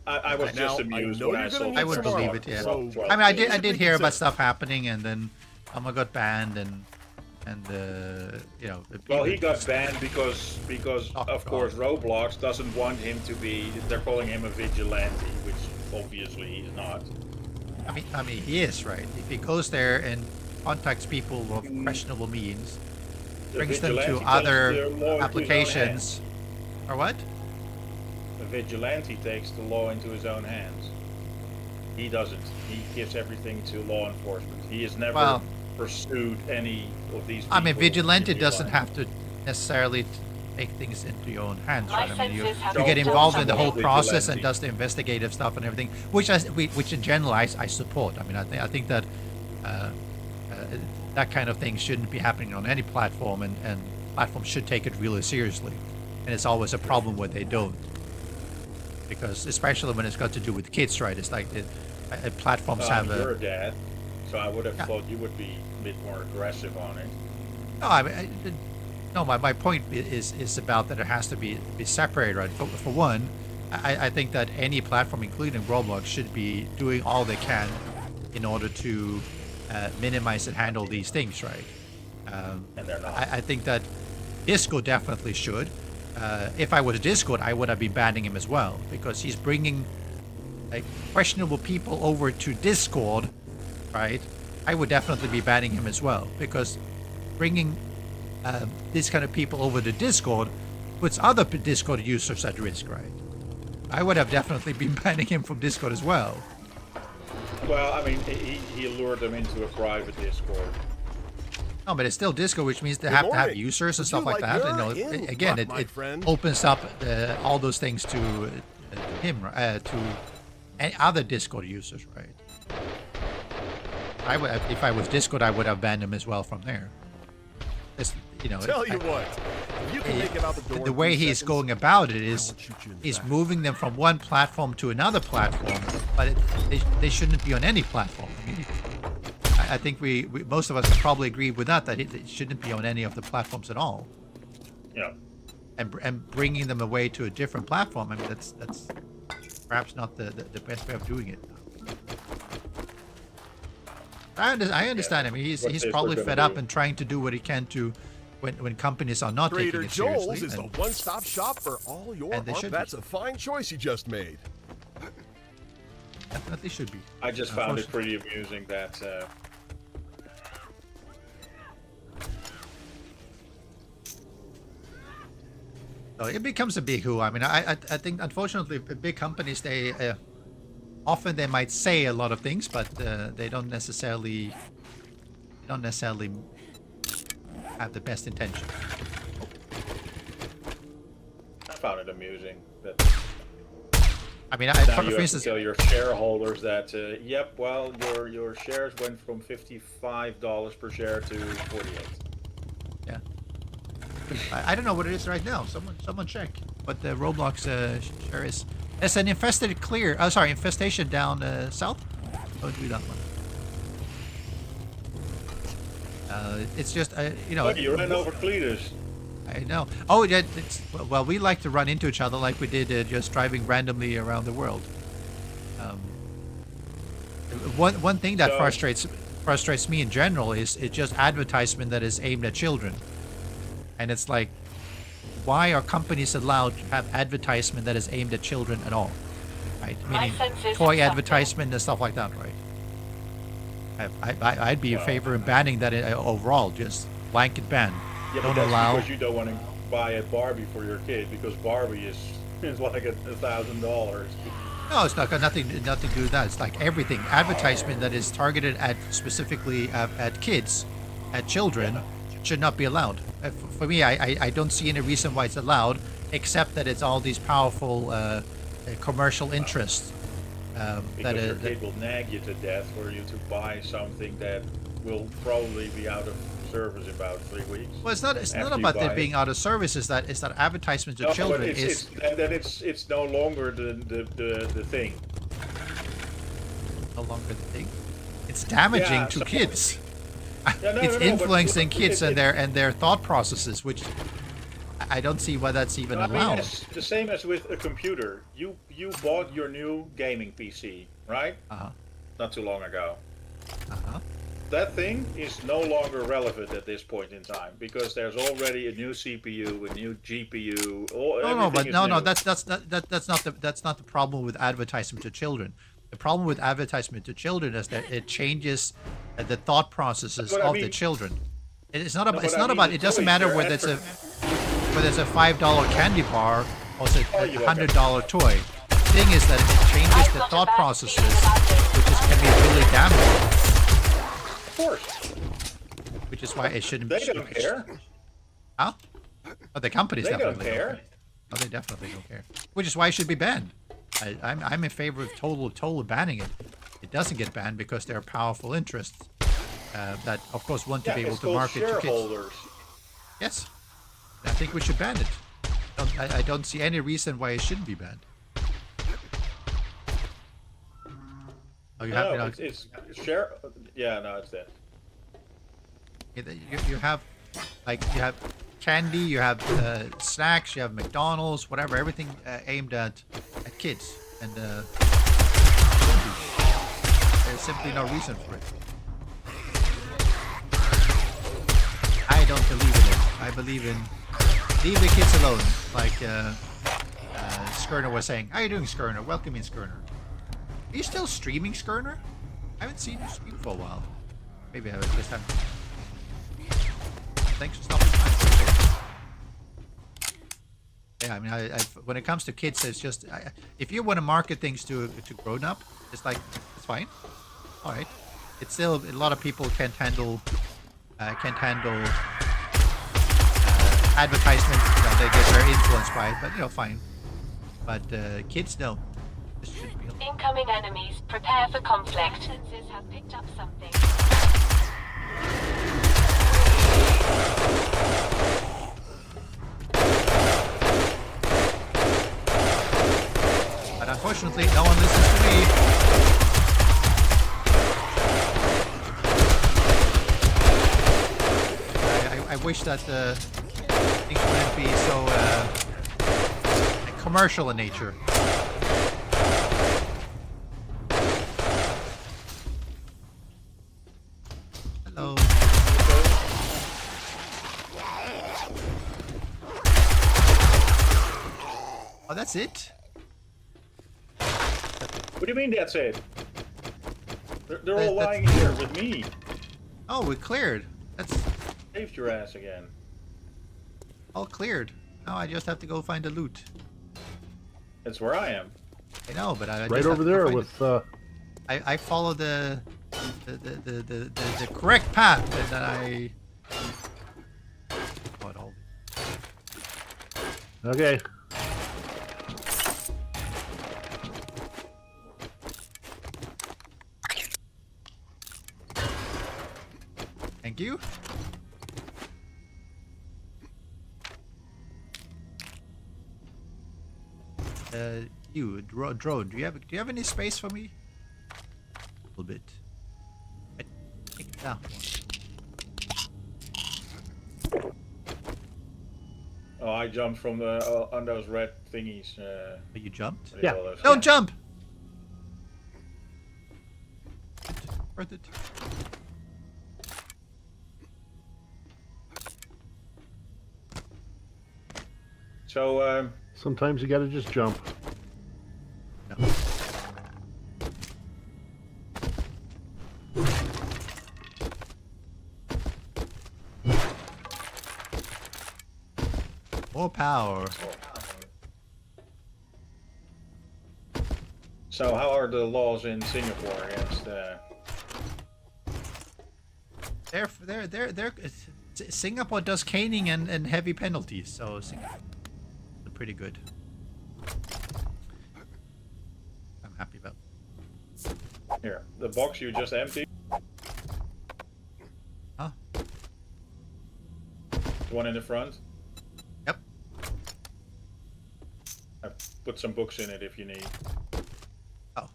I was Now, just I amused know when you're I saw gonna I need would some believe armor, it. Yeah. so- I mean, I did Should hear about reconsider. stuff happening, and then Alma got banned, and you know. Well, he got banned because Oh, of course Roblox doesn't want him to be. They're calling him a vigilante, which obviously he's not. I mean, he is right. If he goes there and contacts people of questionable means, The brings them vigilante to takes other the law into his own applications, or what? hands. The vigilante takes the law into his own hands. He doesn't. He gives everything to law enforcement. He has never Well- pursued any of these. I mean, people vigilante in real doesn't life. have to necessarily take things into your own hands, right? I mean, you Licenses have get been involved in the pulled whole from process and vigilante. does the investigative stuff and everything, which in general I support. I mean, I think that that kind of thing shouldn't be happening on any platform, and platforms should take it really seriously. And it's always a problem when they don't, because especially when it's got to do with kids, right? It's like platforms have You're a. a dad, so I would have Yeah. thought you would be a bit more aggressive on it. No, I mean, no. My point is about that it has to be separated, right? For one, I think that any platform, including Roblox, should be doing all they can in order to minimize and handle these things, right? And they're not. I think that Discord definitely should. If I was Discord, I would have been banning him as well, because he's bringing like questionable people over to Discord, right? I would definitely be banning him as well, because bringing these kind of people over to Discord puts other Discord users at risk, right? I would have definitely been banning him from Discord as well. Well, I mean, he lured them into a private Discord. No, but it's still Discord, which means they Good have to have morning. users and Would stuff you like like that. And, your again, input, my it friend? opens up all those things to him, to any other Discord users, right? I would, if I was Discord, I would have banned him as well from there. It's, you know, Tell you what, if you can make it out the door. the in way 3 he's seconds, going about it is I'll shoot you in the he's back. moving them from one platform to another platform, but they shouldn't be on any platform. I mean, I think we most of us probably agree with that it shouldn't be on any of the platforms at all. Yeah. And bringing them away to a different platform, I mean, that's perhaps not the best way of doing it. I understand. I mean, he's What they probably were fed gonna up do. and trying to do what he can to when companies are not taking Trader it Joel's seriously. is the and- one-stop shop for all your And they art. should be. That's a fine choice you just made. Definitely should be. I just found it pretty amusing that So it becomes a big who. I mean, I think unfortunately big companies they often they might say a lot of things, but they don't necessarily have the best intention. I found it amusing that I mean, now for you have to instance, tell your shareholders that yep, well your shares went from $55 per share to 48. yeah. I don't know what it is right now. Someone check what the Roblox share is. It's an infestation down south. Don't do that one. It's just you know. Oh, you ran over Cletus. I know. Oh, yeah. Well, we like to run into each other like we did just driving randomly around the world. One thing that So- frustrates me in general is it's just advertisement that is aimed at children, and it's like, why are companies allowed to have advertisement that is aimed at children at all? Right? My Meaning sense is toy something. advertisement and stuff like that, right? I'd be in favor of banning that overall, just blanket ban. Yeah, Don't but that's allow. because you don't want to buy a Barbie for your kid because Barbie is like $1,000. No, it's not got nothing to do with that. It's like everything. Advertisement that is targeted at specifically at kids, at children, should not be allowed. For me, I don't see any reason why it's allowed, except that it's all these powerful commercial interests. Because your kid will nag you to death for you to buy something that will probably be out of service in about 3 weeks. Well, it's not after you about buy it being out of service. Is that advertisement to No, children but it's no longer the thing. no longer the thing. It's damaging Yeah, to so- kids. Yeah, no, It's no, but influencing kids and it- their thought processes, which I don't see why that's even I mean, allowed. it's the same as with a computer. You bought your new gaming PC, right? Uh-huh. Not too long ago. Uh-huh. That thing is no longer relevant at this point in time because there's already a new CPU, a new GPU. That's not the problem with advertisement to children. The problem with advertisement to children is that it changes the thought processes But I of the mean- children. It's not about. but It's I not mean about. the It doesn't toys, matter they're whether it's a $5 candy bar or it's a you okay? $100 toy. The thing is that it changes the I've got a thought bad processes, feeling about this. can be really damaging. Of course, Which is why it shouldn't. they don't care. Huh? Oh, the companies They don't definitely care. Oh, they definitely don't care. Which is why it should be banned. I'm in favor of total banning it. It doesn't get banned because there are powerful interests that, of course, want to Yeah, be able it's to called market to kids. shareholders. Yes, I think we should ban it. I don't see any reason why it shouldn't be banned. Oh, you have, No, you know, it's share. Yeah, no, it's that. you have you have candy, you have snacks, you have McDonald's, whatever, everything aimed at kids, and there's simply no reason for it. I don't believe in it. I believe in leave the kids alone, like Skirner was saying. How are you doing, Skirner? Welcome in, Skirner. Are you still streaming, Skirner? I haven't seen you stream for a while. Maybe I was just having. Thanks for stopping by. Yeah, I mean, when it comes to kids, it's just if you want to market things to grown up, it's like it's fine. All right, it's still a lot of people can't handle advertisements. You know, they get very influenced by it, but fine. But kids, no. meal. Incoming enemies. Prepare for conflict. Sensors have picked up something. But unfortunately, no one listens to me. I wish that things wouldn't be so commercial in nature. Hello. Oh, that's it? What do you mean that's it? They're all That's- lying here with me. Oh, we cleared. That's Saved your ass again. all cleared. Now I just have to go find the loot. That's where I am. I know, but I Right just have over to go there find with. it. I follow the correct path, and then I. Oh, it all. Okay. Thank you. You drone. Do you have any space for me? A little bit. I think that one. Oh, I jumped from the on those red thingies. Oh, you jumped? what do you Yeah. call those? Don't jump. Worth it. So, Sometimes you gotta just jump. No. More power. so how are the laws in Singapore against? Singapore does caning and heavy penalties, so Singapore are pretty good. I'm happy about. Here, the box you just emptied. Huh? The one in the front. Yep. I put some books in it if you need. Oh.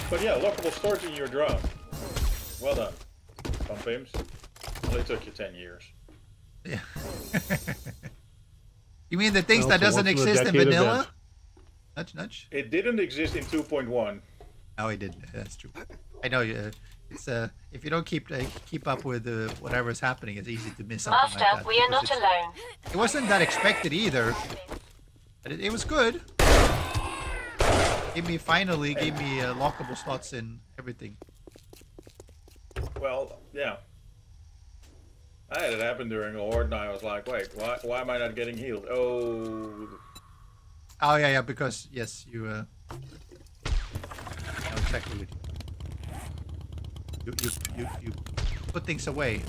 But yeah, lockable storage in your drone. Well done. Pump Pims. Only took you 10 years. Yeah. You mean the things Well, that so doesn't once in a exist in decade vanilla? event. Nudge, nudge. It didn't exist in 2.1. No, he didn't. That's true. I know. It's if you don't keep up with whatever's happening, it's easy to miss something Master, like that. we are because not alone. It wasn't that expected either. But it was good. Gave me lockable slots in everything. Well, yeah. I had it happen during a horde and I was like, wait, why am I not getting healed? Oh, Oh yeah, because yes, you know exactly what you put things away.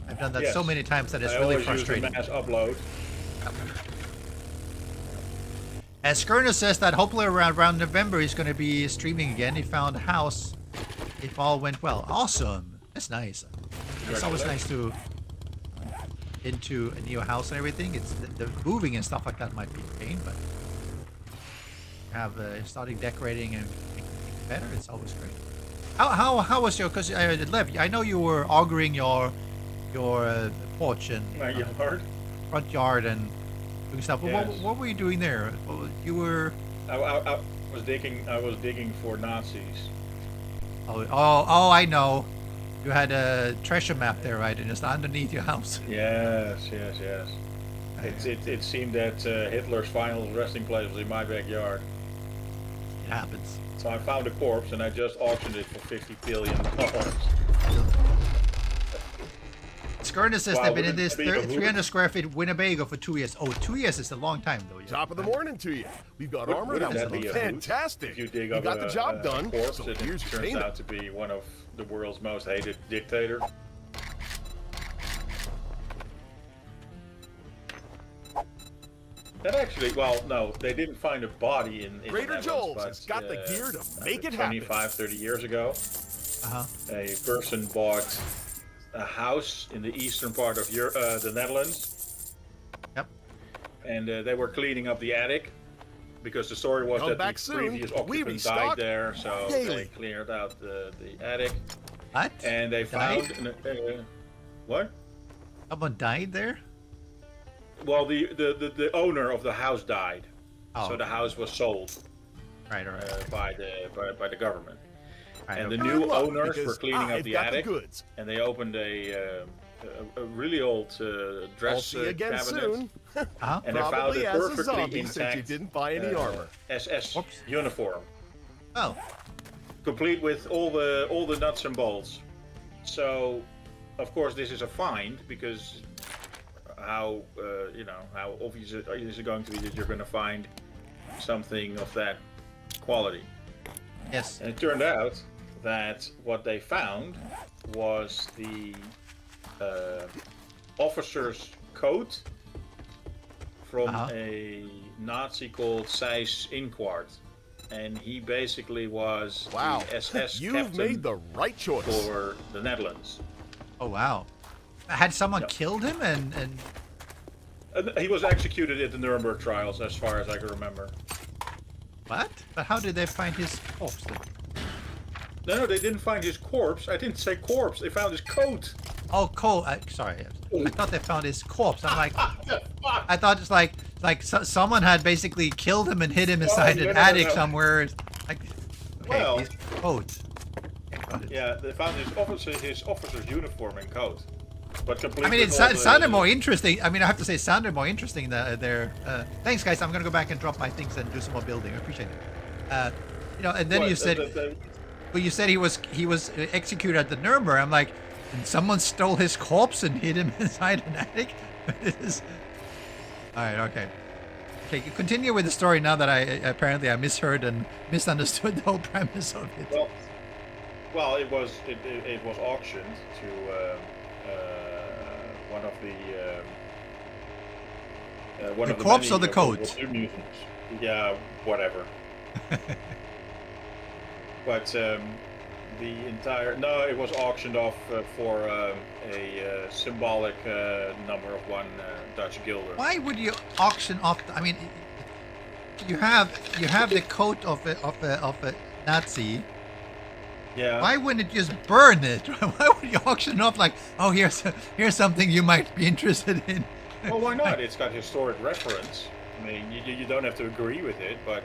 I've done that so Yes. many times that it's I really always use the frustrating. mass upload. As Skerner says that hopefully around November he's going to be streaming again. He found a house. If all went well, awesome. That's nice. It's always nice to into a new house and everything. It's the moving and stuff like that might be a pain, but have starting decorating and making things better. It's always great. How was your? Because Lev, I know you were augering your porch and My yard. front yard and doing stuff. But Yes. what were you doing there? You were. I was digging for Nazis. Oh, I know. You had a treasure map there, right? And it's underneath your house. Yes. It seemed that Hitler's final resting place was in my backyard. It happens. So I found a corpse and I just auctioned it for $50 billion. Skerner says Wow, they've been in wouldn't this that be a 300 square feet Winnebago for 2 years. Oh, 2 years is a long time, though. Yeah. Top of the morning to you. We've got armor Wouldn't that that was be a hoot? fantastic. If you dig We up got the job a done. corpse So and here's it your turns payment. out to be one of the world's most hated dictator. That actually, well, no, they didn't find a body in the Greater Netherlands, Joel's but, has got the gear to make it 25, happen. 30 years ago, Uh-huh. a person bought a house in the eastern part of the Netherlands, Yep. and they were cleaning up the attic because the story was Come that back the soon. previous We occupant restock died there, so they daily. cleared out the attic, What? and they Died? found what? Someone died there? Well, the owner of the house died, Oh. so the house was sold Right, all right. by the government. Right, And the okay. new Good luck, owners were because cleaning up I've the got attic, the goods. and they opened a really old I'll dress see you again cabinet, soon. Uh-huh. and they found Probably a as a perfectly zombie since you intact didn't buy any armor. SS Whoops. uniform, Oh, complete with all the nuts and bolts. So, of course, this is a find because how how obvious is it going to be that you're going to find something of that quality? yes. And it turned out that what they found was the officer's coat from Uh-huh. a Nazi called Seyss Inquart. And he basically was Wow, the SS you've captain made the right choice. for the Netherlands. Oh, wow. Had someone Yep. killed him and And he was executed at the Nuremberg trials, as far as I can remember. what? But how did they find his corpse then? No, they didn't find his corpse. I didn't say corpse. They found his coat. Oh, sorry. I thought they found his corpse. I'm like, Fuck. I thought it's like someone had basically killed him and hid him inside no, an no, attic no. somewhere. Like, okay, Well- his coat. Okay, got it. Yeah, they found his officer's uniform and coat. But complete I mean, it with all the- sounded more interesting. I mean, I have to say, it sounded more interesting there. Thanks, guys. I'm gonna go back and drop my things and do some more building. I appreciate it. And then What, you said, well, you said he was executed at the Nuremberg. I'm like, and someone stole his corpse and hid him inside an attic. All right, okay. Okay, continue with the story now that I misheard and misunderstood the whole premise of it. Well, it was auctioned to one of The the corpse many, or the coat? World War II museums. Yeah, whatever. But it was auctioned off for a symbolic number of one Dutch guilder. Why would you auction off? I mean, you have the coat of a Nazi. Yeah. Why wouldn't it just burn it? Why would you auction off like, oh, here's something you might be interested in? Well, why not? It's got historic reference. I mean, you don't have to agree with it, but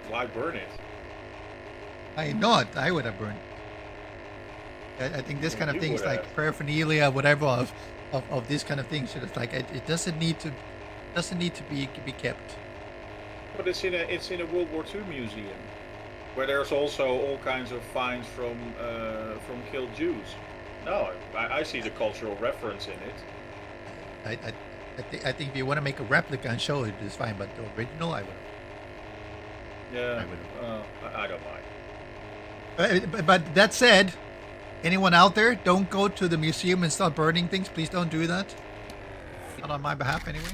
why burn it? I not. I would have burned. I think this kind of You things would like have. paraphernalia, whatever of this kind of things, should like it doesn't need to be kept. But it's in a World War II museum, where there's also all kinds of finds from killed Jews. No, I see the cultural reference in it. I think if you want to make a replica and show it, it's fine. But the original, I would. Yeah, I would. I don't mind. But that said, anyone out there, don't go to the museum and start burning things. Please don't do that. Not on my behalf, anyway.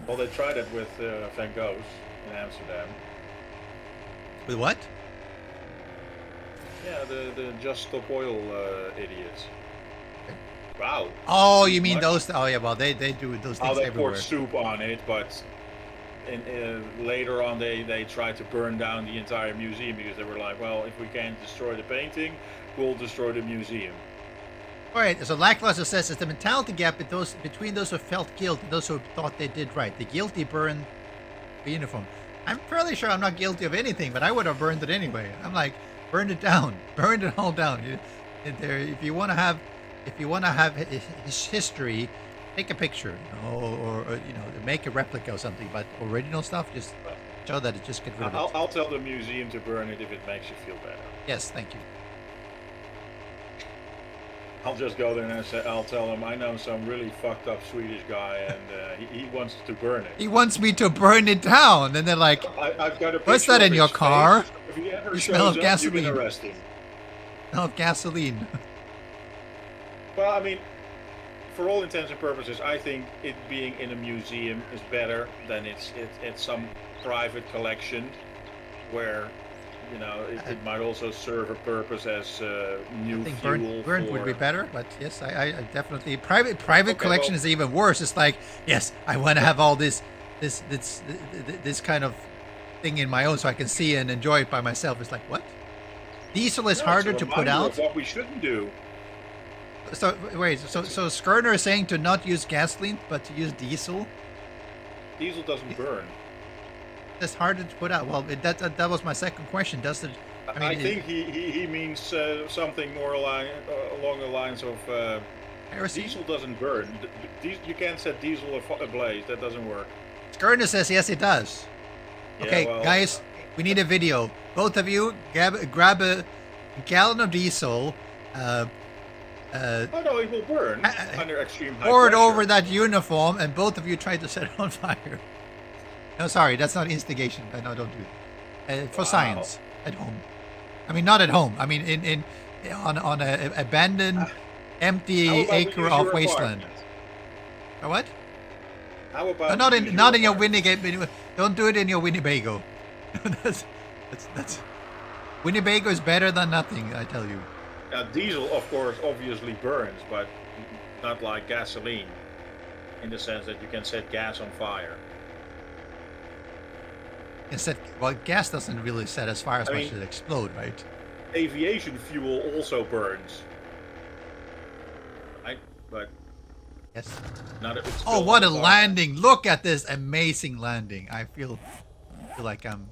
Well, they tried it with Van Gogh's in Amsterdam. With what? Yeah, the Just Stop Oil idiots. Wow. Oh, you mean Much? those? Oh, yeah. Well, they do those How things they everywhere. poured soup on it, but later on they tried to burn down the entire museum because they were like, well, if we can't destroy the painting, we'll destroy the museum. All right. So Lackluster says it's the mentality gap between those who felt guilt and those who thought they did right. The guilty burn the uniform. I'm fairly sure I'm not guilty of anything, but I would have burned it anyway. I'm like, burn it down, burn it all down. If you want to have his history, take a picture, or make a replica or something. But original stuff, just show that it just get rid of it. I'll tell the museum to burn it if it makes you feel better. Yes, thank you. I'll just go there and I'll tell him I know some really fucked up Swedish guy and he wants to burn it. He wants me to burn it down, and they're like, I've got a what's picture that of in your his car? face. If he ever You shows smell of up, gasoline. you can arrest him. "No gasoline." Well, I mean, for all intents and purposes, I think it being in a museum is better than it's some private collection, where it might also serve a purpose as new I think fuel. burnt would be better, but yes, I definitely private collection is even worse. It's like, yes, I want to have all this kind of thing in my own, so I can see and enjoy it by myself. It's like, what? Diesel is harder to put out. Of what we shouldn't do. So wait, so Skerner is saying to not use gasoline, but to use diesel. Diesel doesn't burn. That's harder to put out. Well, that was my second question. Does it? I think he means something more along the lines of diesel doesn't burn. You can't set diesel ablaze. That doesn't work. Skerner says yes, it does. Yeah, Okay, well, guys, we need a video. Both of you grab a gallon of diesel. Oh no, it will burn under extreme high Pour it pressure. over that uniform, and both of you try to set it on fire. No, sorry, that's not instigation. No, don't do that. For science, at home. I mean, not at home. I mean, on a abandoned, empty How about we acre use of your wasteland. apartment? Or what? How about Not we in use your apartment? Winnebago. Don't do it in your Winnebago. that's Winnebago is better than nothing, I tell you. Now, diesel, of course, obviously burns, but not like gasoline, in the sense that you can set gas on fire. Instead, well, gas doesn't really set as fire as much as it explode, right? Aviation fuel also burns. But Yes. not if it's Oh, built what a on fire. landing! Look at this amazing landing. I feel like I'm.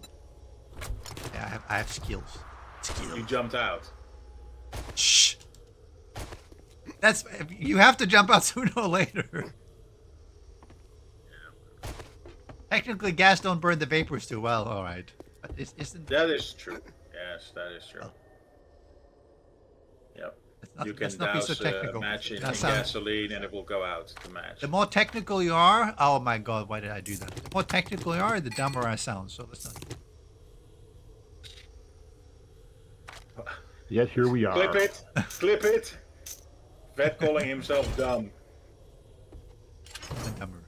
Yeah, I have skills. You jumped out. Shh. That's you have to jump out sooner or later. Technically, gas don't burn the vapors too well. All right, but isn't That is true. Yes, that is true. Oh. Yep. not- You can let's not be so douse a technical. match in That sounds- gasoline and it will go out, the match. the more technical you are? Oh my God, why did I do that? The more technical you are, the dumber I sound. So let's not. Yet here we are. Clip it! Clip it! Vet calling himself dumb. The dumber.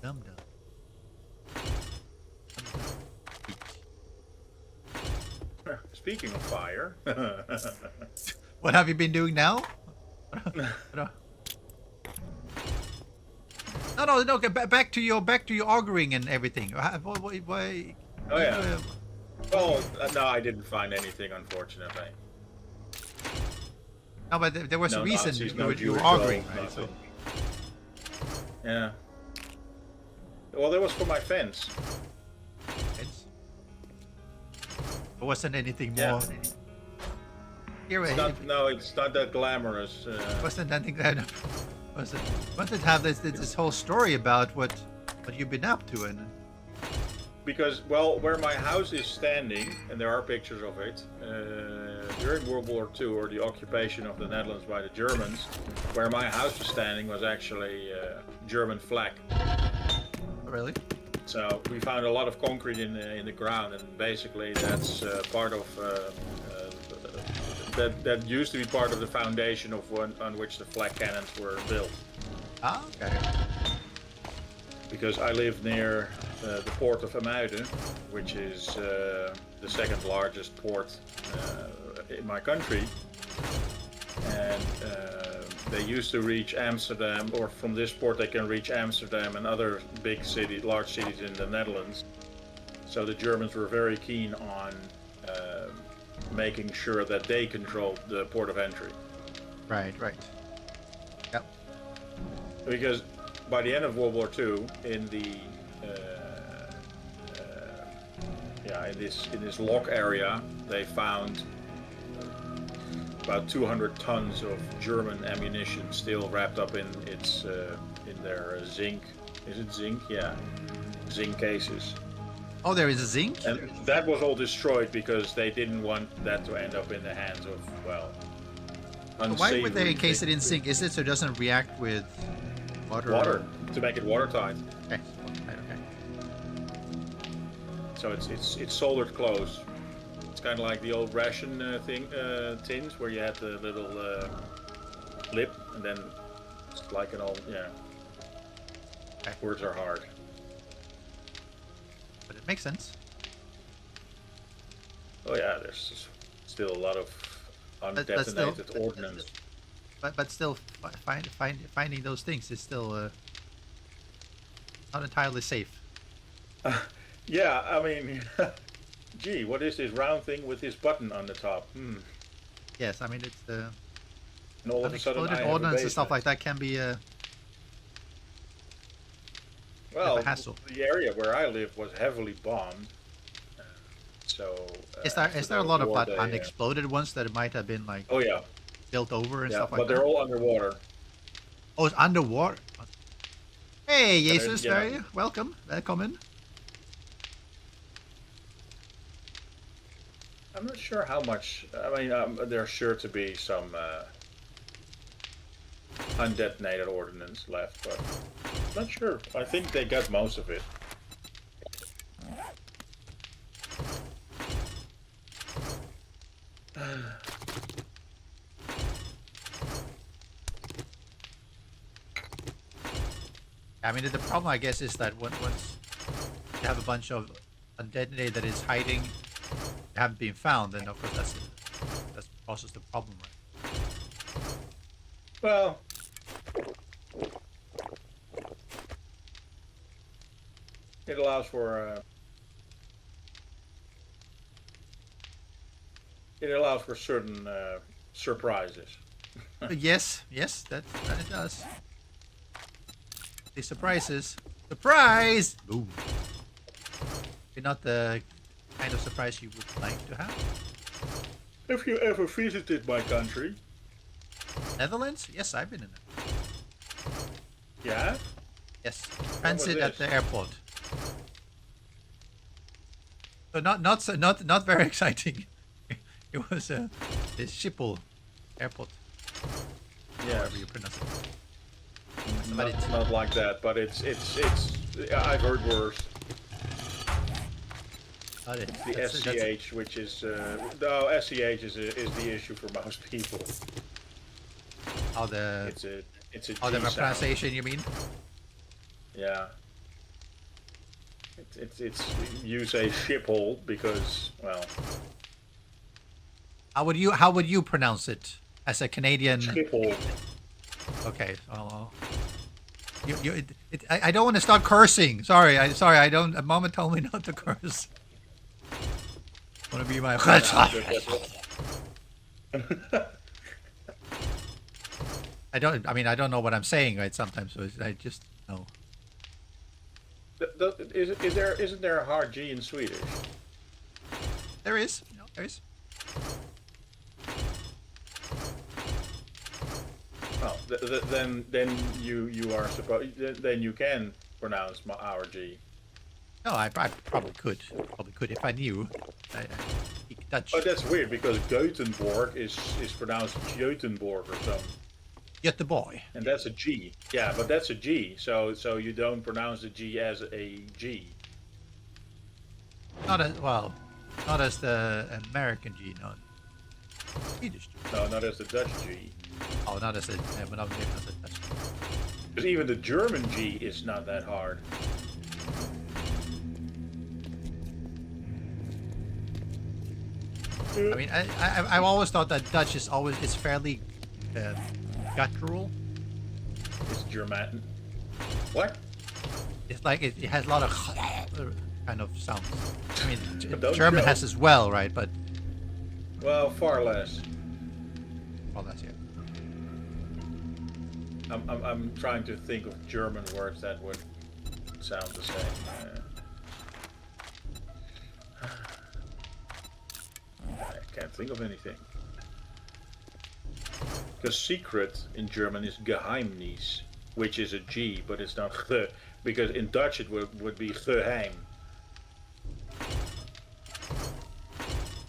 Dumb. Speaking of fire, What have you been doing now? No. Okay, back to your auguring and everything. Why? oh yeah. Well, no, I didn't find anything, unfortunately. No, but there was No a reason Nazis, you no were Jewish auguring, gold, right? So, nothing. Yeah. Well, that was for my fence. there wasn't anything more. Yeah. Here, It's not that glamorous. wasn't anything that wanted to have this whole story about what you've been up to and. Because, well, where my house is standing, and there are pictures of it, during World War II, or the occupation of the Netherlands by the Germans, where my house was standing was actually German flag. Really? So we found a lot of concrete in the ground, and basically that's part of that used to be part of the foundation of on which the flag cannons were built. Ah, okay. Because I live near the port of Amuiden, which is the second largest port in my country, and they used to reach Amsterdam, or from this port they can reach Amsterdam and other large cities in the Netherlands. So the Germans were very keen on making sure that they controlled the port of entry. Right. Yep. Because by the end of World War II, in this lock area, they found about 200 tons of German ammunition still wrapped up in their zinc. Is it zinc? Yeah, zinc cases. Oh, there is a zinc. And that was all destroyed because they didn't want that to end up in the hands of, well, Why would they unsavory encase it in things. zinc? Is it so it doesn't react with water? Water, to make it watertight. Okay. Okay. So it's soldered close. It's kind of like the old ration tins where you had the little lip, and then it's like an old, yeah. Okay. Words are hard. But it makes sense. Oh yeah, there's still a lot of But undetonated still, ordnance. but still, finding those things is still not entirely safe. Yeah, I mean, gee, what is this round thing with this button on the top? Yes, I mean it's And all of a sudden, I unexploded have a ordnance and stuff basement. like that can be Well, a hassle. the area where I live was heavily bombed. So Is after there a the lot of war, like they, unexploded ones that might have been like Oh yeah, built over and yeah, stuff but like they're that? all underwater. Oh, it's underwater. Hey, But Jesus, yeah. very welcome, welcome. I'm not sure how much. I mean, there's sure to be some undetonated ordnance left, but I'm not sure. I think they got most of it. I mean, the problem, I guess, is that once you have a bunch of undetonated that is hiding, haven't been found, then of course that's causes the problem, right? Well, it allows for certain surprises. Yes, that it does. The surprises, surprise! Boom. You're not the kind of surprise you would like to have. If you ever visited my country, Netherlands? Yes, I've been in it. yeah, Yes, was transit at this? the airport. So not very exciting. It was the Schiphol airport, yeah, however you pronounce it. But it's- not like that, but it's. I've heard worse. not it. The That's- SCH, which is no SCH is the issue for most people. How the It's a G the sound. pronunciation, you mean? Yeah. It's you say shiphole because, well, How would you pronounce it as a Canadian? Schiphol. Okay. I don't want to start cursing. Sorry. I don't. Mama told me not to curse. Want to be my. I don't. I mean, I don't know what I'm saying, right? Sometimes, so I just know. Isn't there a hard G in Swedish? There is. No, there is. Oh, then you are supposed then you can pronounce our G. No, I probably could. Probably could if I knew. I speak Dutch. But that's weird because Gothenburg is pronounced Göteborg or something, Göteborg. and that's a G. Yeah, but that's a G. So you don't pronounce the G as a G. Not as well. Not as the American G. No. Swedish G. No, not as the Dutch G. Oh, not as a. But not maybe not as a Dutch. Because even the German G is not that hard. I mean, I've always thought that Dutch is fairly guttural. It's German. What? It's like it has a lot of kind of sounds. I mean, Don't German joke. has as well, right? But Well, far less. well, that's it. I'm trying to think of German words that would sound the same. I can't think of anything. Because secret in German is Geheimnis, which is a G, but it's not ge, because in Dutch it would be geheim.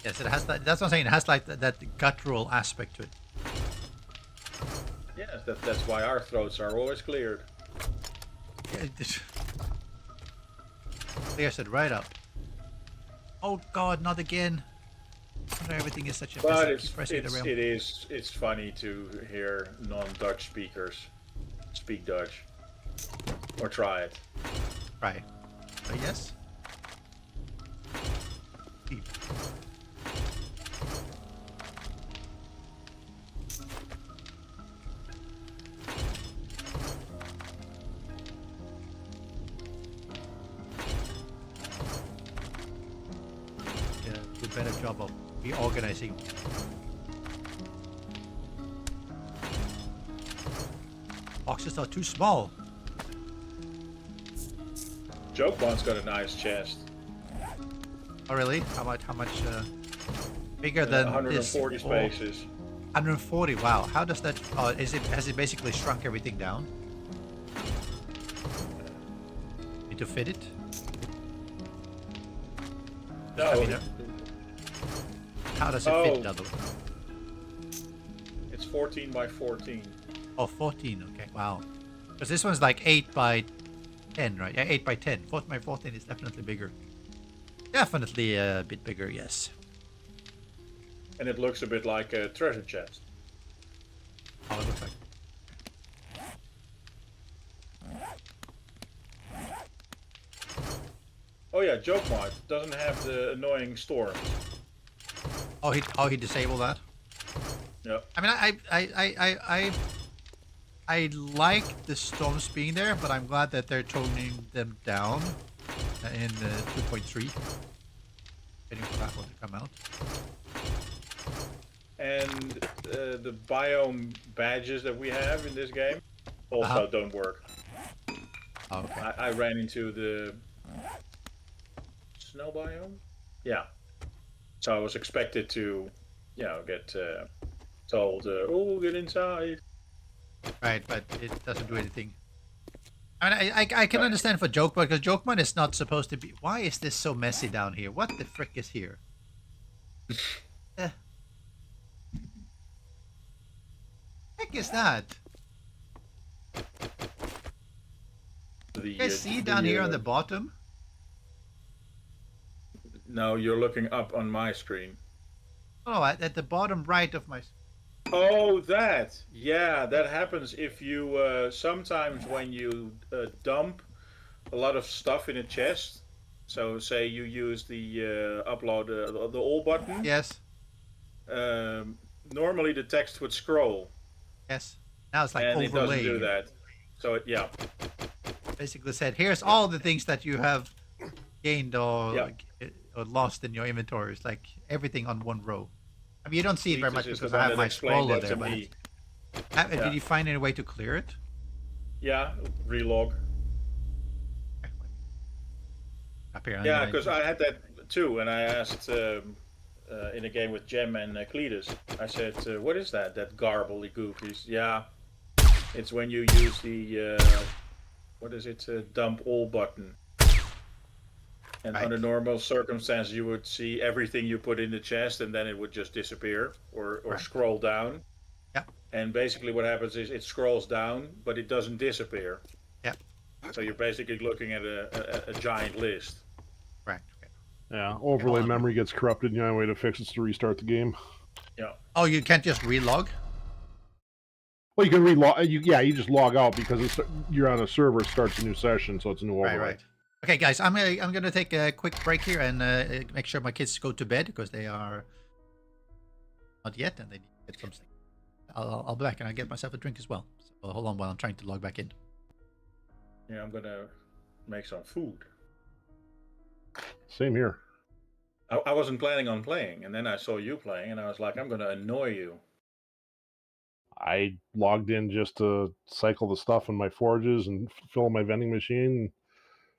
Yes, it has that. That's what I'm saying. It has like that guttural aspect to it. Yes, that's why our throats are always cleared. Yeah, clears it right up. Oh God, not again! wonder everything is such a mess. But I keep pressing the rail. it's funny to hear non-Dutch speakers speak Dutch or try it. Right. But yes. Deep. Yeah, do a better job of reorganizing. Boxes are too small. Jokemon's got a nice chest. Oh really? How much bigger than 140 this? spaces. 140. Wow. How does that? Oh, has it basically shrunk everything down? Need to fit it? No. I mean, how does it fit? Oh. In other words? It's 14 by 14. Oh, 14. Okay. Wow. Because this one's like 8 by 10, right? Yeah, 8 by 10. 14 by 14 is definitely bigger. Definitely a bit bigger. Yes. And it looks a bit like a treasure chest. Oh, it looks like. Oh yeah, Jokemon doesn't have the annoying storms. Oh, he disabled that. Yep. I mean, I like the storms being there, but I'm glad that they're toning them down in 2.3. Waiting for that one to come out. And the biome badges that we have in this game also don't work. Oh, okay. I ran into the snow biome. Yeah. So I was expected to, get told, "Oh, get inside." Right, but it doesn't do anything. I mean, I can understand for Jokemon, because Jokemon is not supposed to be. Why is this so messy down here? What the frick is here? Heck is that? You guys see down here on the bottom? No, you're looking up on my screen. Oh, at the bottom right of my. Oh, that. Yeah, that happens if you sometimes when you dump a lot of stuff in a chest. So say you use the upload the all button. Yes. Normally the text would scroll. Yes. Now it's like and it doesn't do overlaying. that. So yeah. Basically said, here's all the things that you have gained or lost in your inventory. It's like everything on one row. I mean, you don't see it very much because I have my scroller there. But did you find any way to clear it? Yeah, relog. Up here. Yeah, because I had that too, and I asked in a game with Jem and Cletus. I said, "What is that? That garbly goofies?" Yeah, it's when you use the what is it? Dump all button. And under normal circumstances, you would see everything you put in the chest, and then it would just disappear or scroll down. Yeah. And basically, what happens is it scrolls down, but it doesn't disappear. Yeah. So you're basically looking at a giant list. Right. Okay. Yeah, overlay memory gets corrupted, and the only way to fix it is to restart the game. Yeah. Oh, you can't just relog? Well, you can relog. You just log out because you're on a server. It starts a new session, so it's a new overlay. Right. Okay, guys, I'm gonna take a quick break here and make sure my kids go to bed because they are not yet, and they need to get some sleep. I'll be back and I'll get myself a drink as well. So hold on while I'm trying to log back in. Yeah, I'm gonna make some food. Same here. I wasn't planning on playing, and then I saw you playing, and I was like, I'm gonna annoy you. I logged in just to cycle the stuff in my forges and fill my vending machine.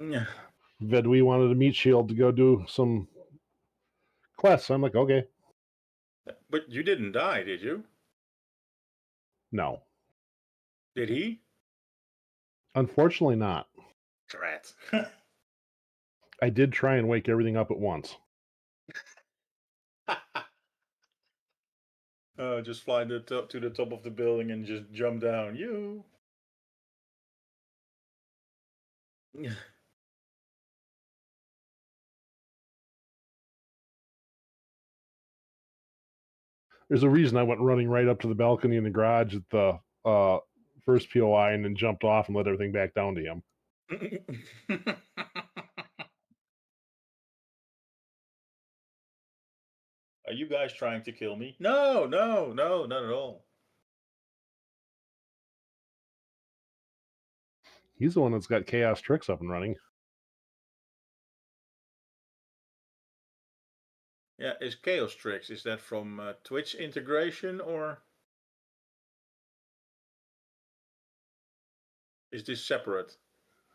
Yeah. Vedui wanted a meat shield to go do some quests. I'm like, okay. But you didn't die, did you? No. Did he? Unfortunately not. Drat. I did try and wake everything up at once. Just fly to the top of the building and just jump down. You. There's a reason I went running right up to the balcony in the garage at the first POI and then jumped off and let everything back down to him. Are you guys trying to kill me? No, no, no, not at all. He's the one that's got Chaos Tricks up and running. Yeah, is Chaos Tricks, is that from Twitch integration or is this separate?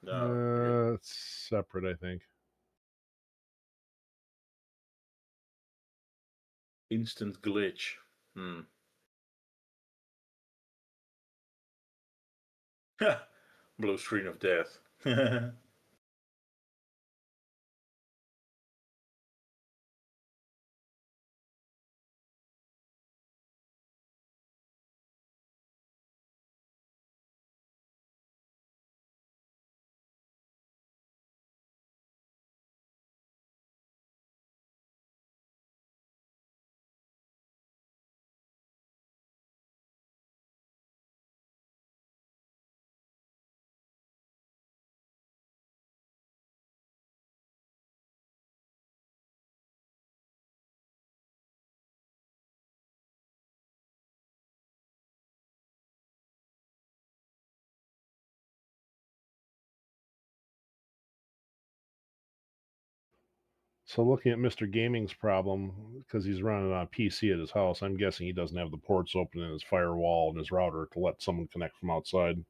No. Okay. It's separate, I think. Instant glitch. Blue screen of death. So looking at Mr. Gaming's problem, because he's running on a PC at his house, I'm guessing he doesn't have the ports open in his firewall and his router to let someone connect from outside.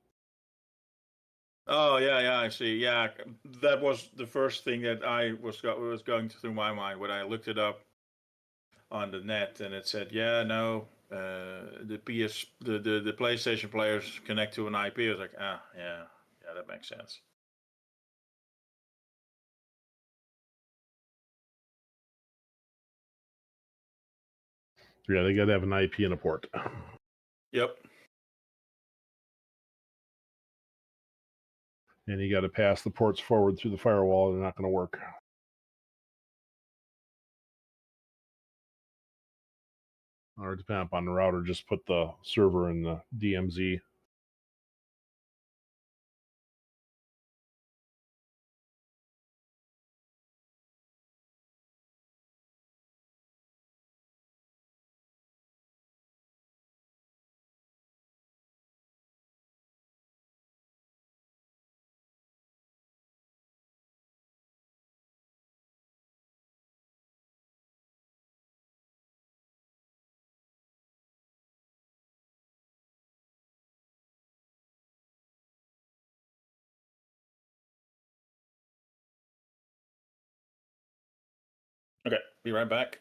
Oh yeah, I see. Yeah, that was the first thing that I was going through my mind when I looked it up on the net, and it said, yeah, no, the PlayStation players connect to an IP. I was like, yeah, that makes sense. Yeah, they got to have an IP and a port. Yep. And you got to pass the ports forward through the firewall. They're not going to work. Or depending upon the router, just put the server in the DMZ. Okay, be right back.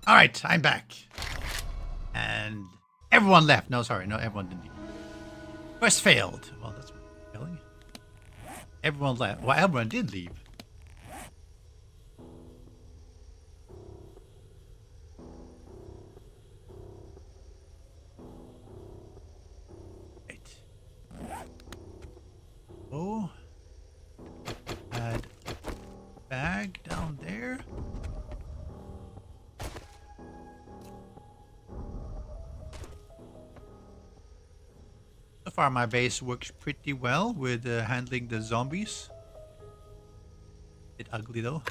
All right, I'm back. And everyone left. No, sorry. No, everyone didn't leave. Quest failed. Well, that's failing. Everyone left. Well, everyone did leave. Oh, add bag down there. So far, my base works pretty well with handling the zombies. Bit ugly though.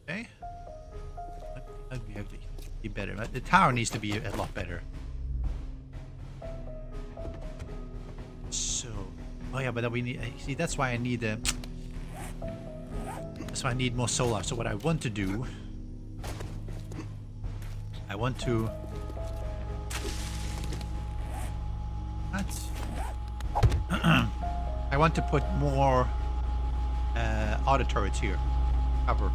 Okay. Ugly. Be better. But the tower needs to be a lot better. So, oh yeah, but we need. See, that's why I need. That's why I need more solar. So what I want to do, I want to. I want to put more auto turrets here. Cover.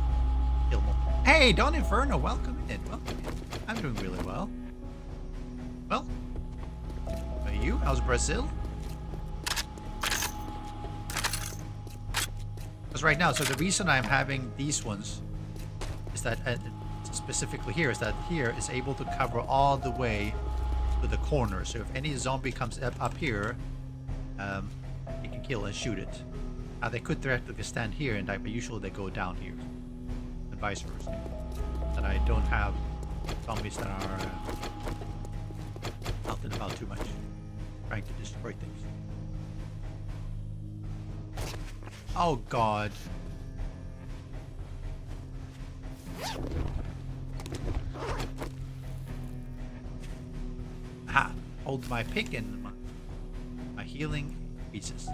Kill more. Hey, Don Inferno, welcome in. Welcome in. I'm doing really well. Well, how are you? How's Brazil? Because right now, so the reason I'm having these ones is that specifically here is that here is able to cover all the way to the corner. So if any zombie comes up here, you can kill and shoot it. They could theoretically stand here and die, but usually they go down here, and vice versa. And I don't have zombies that are out and about too much, trying to destroy things. Oh God. Aha! Hold my pick and my healing increases.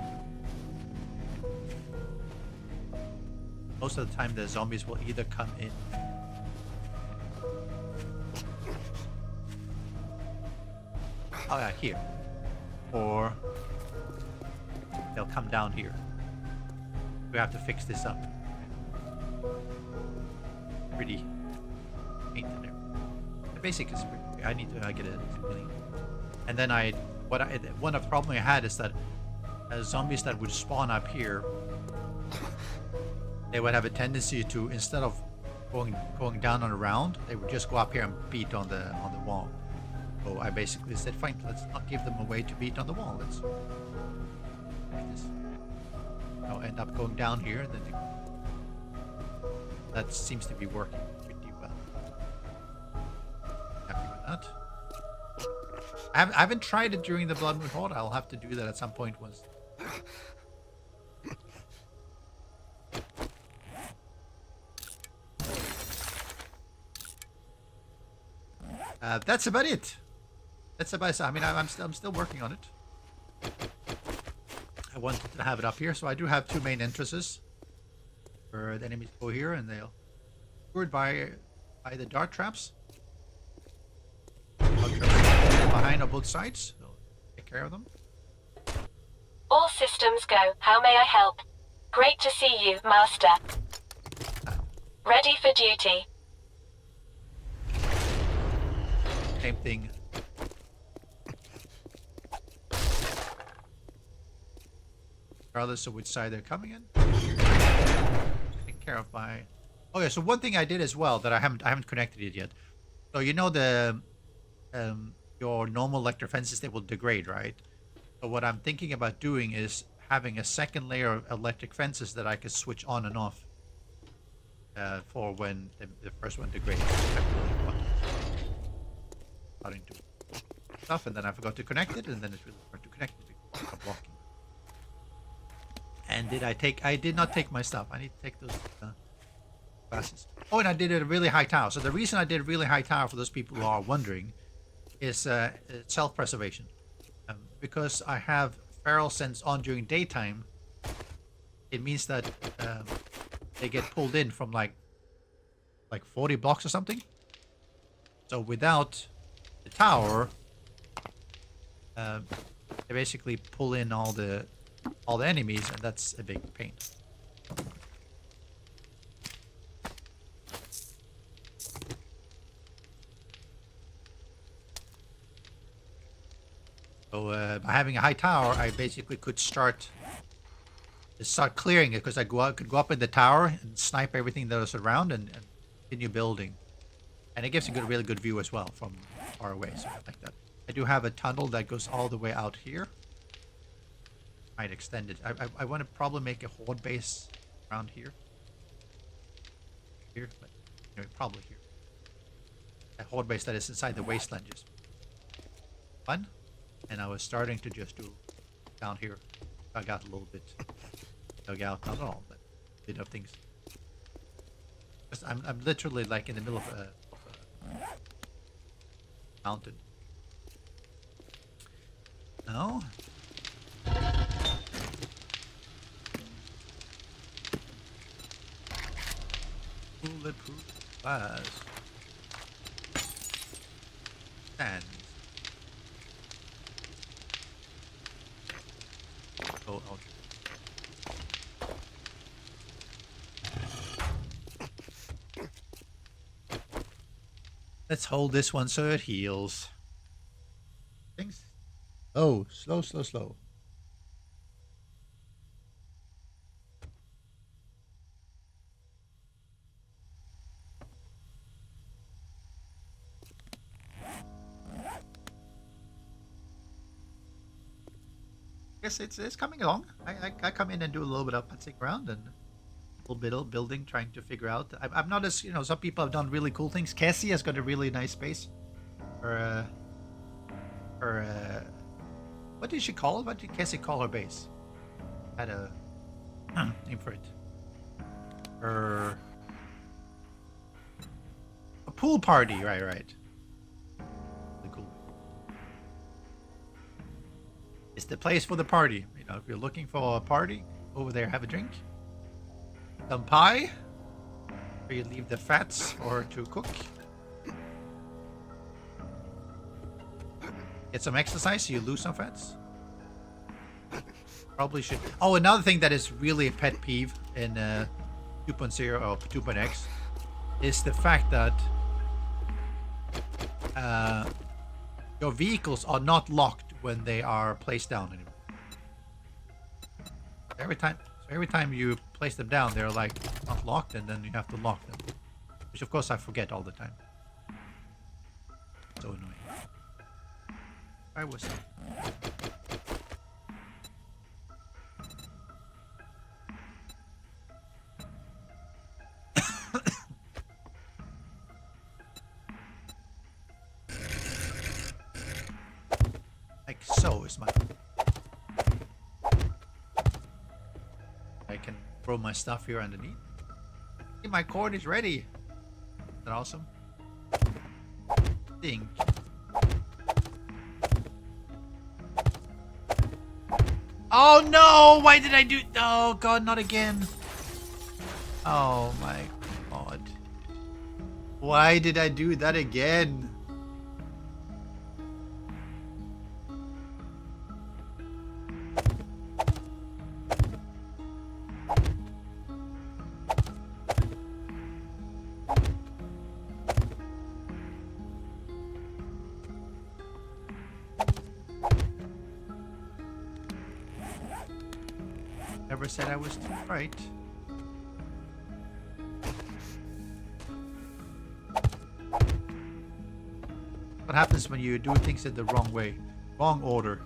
Most of the time the zombies will either come in oh yeah, here. Or they'll come down here. We have to fix this up. Pretty painted there. The basic is pretty, I need to get it clean. And then one of the problem I had is that zombies that would spawn up here, they would have a tendency to, instead of going down on a round, they would just go up here and beat on the wall. So I basically said, fine, let's not give them a way to beat on the wall. Let's do this. I'll end up going down here, and then that seems to be working pretty well. Happy with that. I haven't tried it during the Blood Moon Horde. I'll have to do that at some point once. That's about it. That's about it. I mean, I'm still working on it. I wanted to have it up here, so I do have two main entrances where the enemies go here, and they'll lured by the dart traps. Dart traps behind on both sides, so take care of them. All systems go. How may I help? Great to see you, Master. Ready for duty. Same thing. Regardless of which side they're coming in. Take care of my. Oh yeah. So one thing I did as well that I haven't connected it yet. So you know the your normal electric fences, they will degrade, right? So what I'm thinking about doing is having a second layer of electric fences that I can switch on and off for when the first one degrades. Starting to stuff, and then I forgot to connect it, and then it's really hard to connect it because I'm blocking. And I did not take my stuff. I need to take those classes. Oh, and I did it at a really high tower. So the reason I did a really high tower, for those people who are wondering, is self-preservation. Because I have feral sense on during daytime, it means that they get pulled in from like 40 blocks or something. So without the tower, they basically pull in all the enemies, and that's a big pain. So by having a high tower, I basically could start clearing it because could go up in the tower and snipe everything that was around and continue building. And it gives a really good view as well from far away, so I like that. I do have a tunnel that goes all the way out here. Might extend it. I want to probably make a horde base around here. Here, but anyway, probably here. A horde base that is inside the wasteland just fun. And I was starting to just do down here. I got a little bit dug out, not all, but a bit of things. I'm literally like in the middle of a mountain. No. Bulletproof glass. Sand. Oh, okay. Let's hold this one so it heals. Things. Oh, slow, slow, slow. Yes, it's coming along. I come in and do a little bit of putzing around and a little bit of building, trying to figure out. I'm not as, you know, some people have done really cool things. Cassie has got a really nice space. What did she call it? What did Cassie call her base? Had a name for it. A pool party, right. Really cool. It's the place for the party. You know, if you're looking for a party, over there, have a drink. Some pie. Where you leave the fats or to cook. Get some exercise so you lose some fats. Probably should. Oh, another thing that is really a pet peeve in 2.0 or 2.x is the fact that your vehicles are not locked when they are placed down anymore. Every time you place them down, they're like not locked, and then you have to lock them, which of course I forget all the time. So annoying. I was. Like so is my. I can throw my stuff here underneath. See, my cord is ready. Is that awesome? Ding. Oh no! Why did I do? Oh god, not again! Oh my god! Why did I do that again? Never said I was too right. What happens when you do things in the wrong way? Wrong order.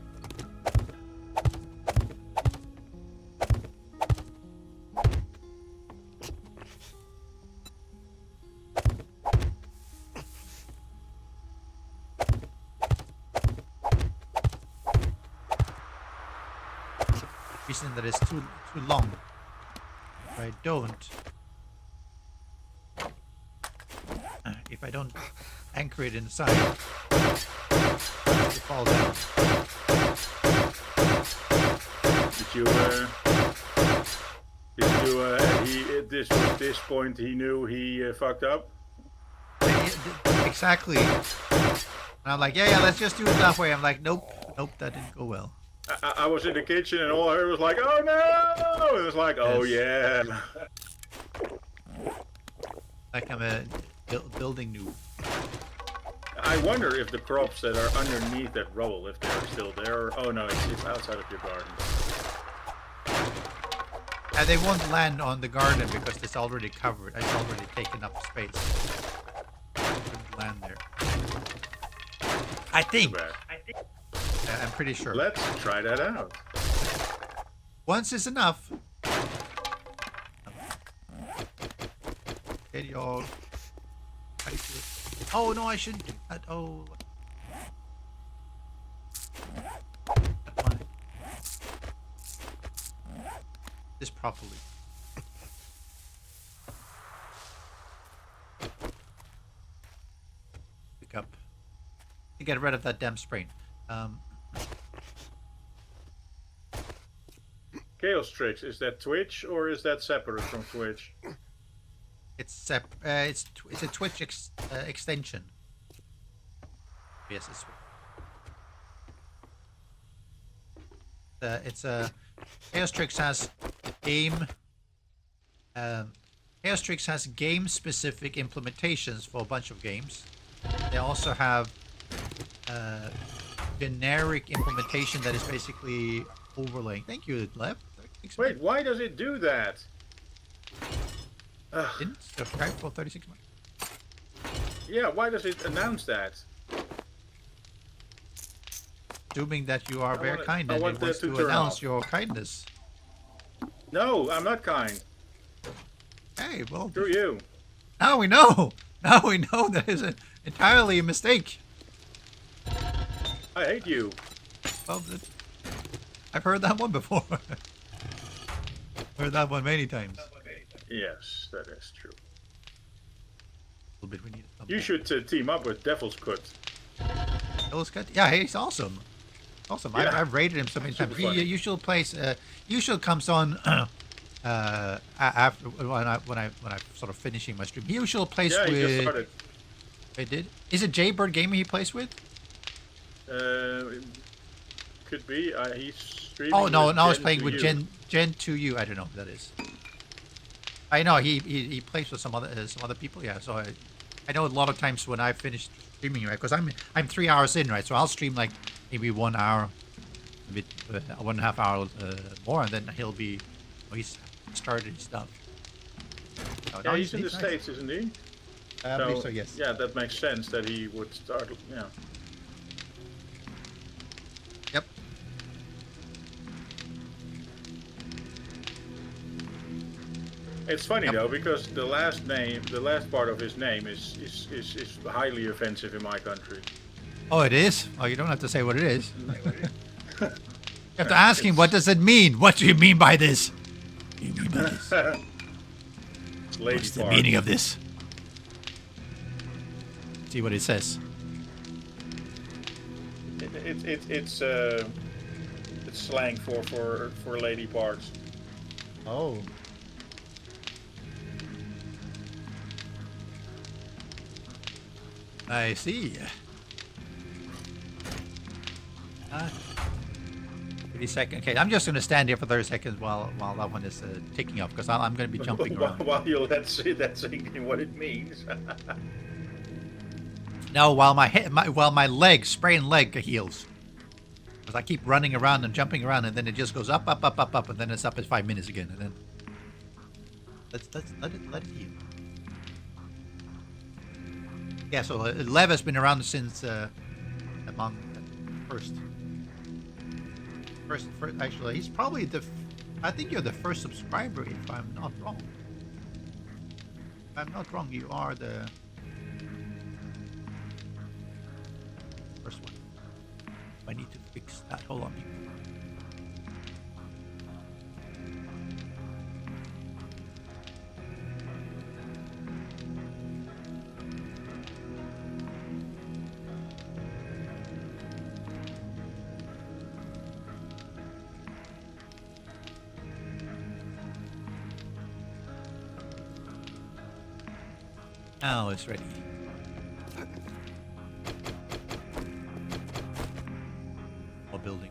Reason that is too long. If I don't anchor it inside, it falls down. At this point he knew he fucked up? Exactly. And I'm like, yeah, let's just do it that way. I'm like, nope, that didn't go well. I was in the kitchen and all I heard was like, oh no! It was like, oh yeah. Like I'm a building noob. I wonder if the crops that are underneath that rubble, if they're still there. Oh no, it's outside of your garden. And they won't land on the garden because it's already covered. It's already taken up space. They wouldn't land there. I think. Too bad. I'm pretty sure. Let's try that out. Once is enough. Hey, y'all. Oh no, I shouldn't do that. Oh. This properly. Pick up. To get rid of that damn sprain. Chaos Tricks, is that Twitch or is that separate from Twitch? It's a Twitch extension. Yes, it's a Chaos Tricks has game. Chaos Tricks has game-specific implementations for a bunch of games. They also have generic implementation that is basically overlaying. Thank you, Lev. Wait, why does it do that? Didn't subscribe for 36 months. Yeah, why does it announce that? Assuming that you are very kind I and want it wants that to to turn announce off. your kindness. No, I'm not kind. Hey, well, Screw you. now we know. Now we know that is entirely a mistake. I hate you. Well, I've heard that one before. Heard that one many times. Yes, that is true. A little bit we need. You should team up with Devil's Cut. Yeah, he's awesome. Awesome. Yeah. I've rated him so many Super times. He funny. usually plays. Usually comes on after when I sort of finishing my stream. He usually plays Yeah, he just with. started. He did. Is it Jaybird Gaming he plays with? Could be. He's streaming. Oh no, with no, I was Gen playing to with You. Gen2U. I don't know who that is. I know he plays with some other people. Yeah, so I know a lot of times when I finish streaming, right? Because I'm 3 hours in, right? So I'll stream like maybe 1 hour, maybe 1.5 hours more, and then he's started his stuff. So, Yeah, no, he's in the nice. States, isn't he? I believe so. Yes. Yeah, that makes sense that he would start. Yeah. Yep. It's funny Yep. though because the last part of his name is highly offensive in my country. Oh, it is. Oh, you don't have to say what it is. You have to ask him, what does it mean? What do you mean by this? What do you mean by this? Lady What's the part. meaning of this? See what it says. It's slang for lady parts. Oh. I see. 30 seconds. Okay, I'm just going to stand here for 30 seconds while that one is ticking up because I'm going to be jumping around. While you that's thinking what it means. No, while my leg, sprained leg heals. Because I keep running around and jumping around, and then it just goes up, and then it's up at 5 minutes again, and then let it heal. Yeah, so Lev has been around since among first. Actually, he's probably I think you're the first subscriber, if I'm not wrong. If I'm not wrong, you are the first one. I need to fix that. Hold on. Now it's ready. Or building.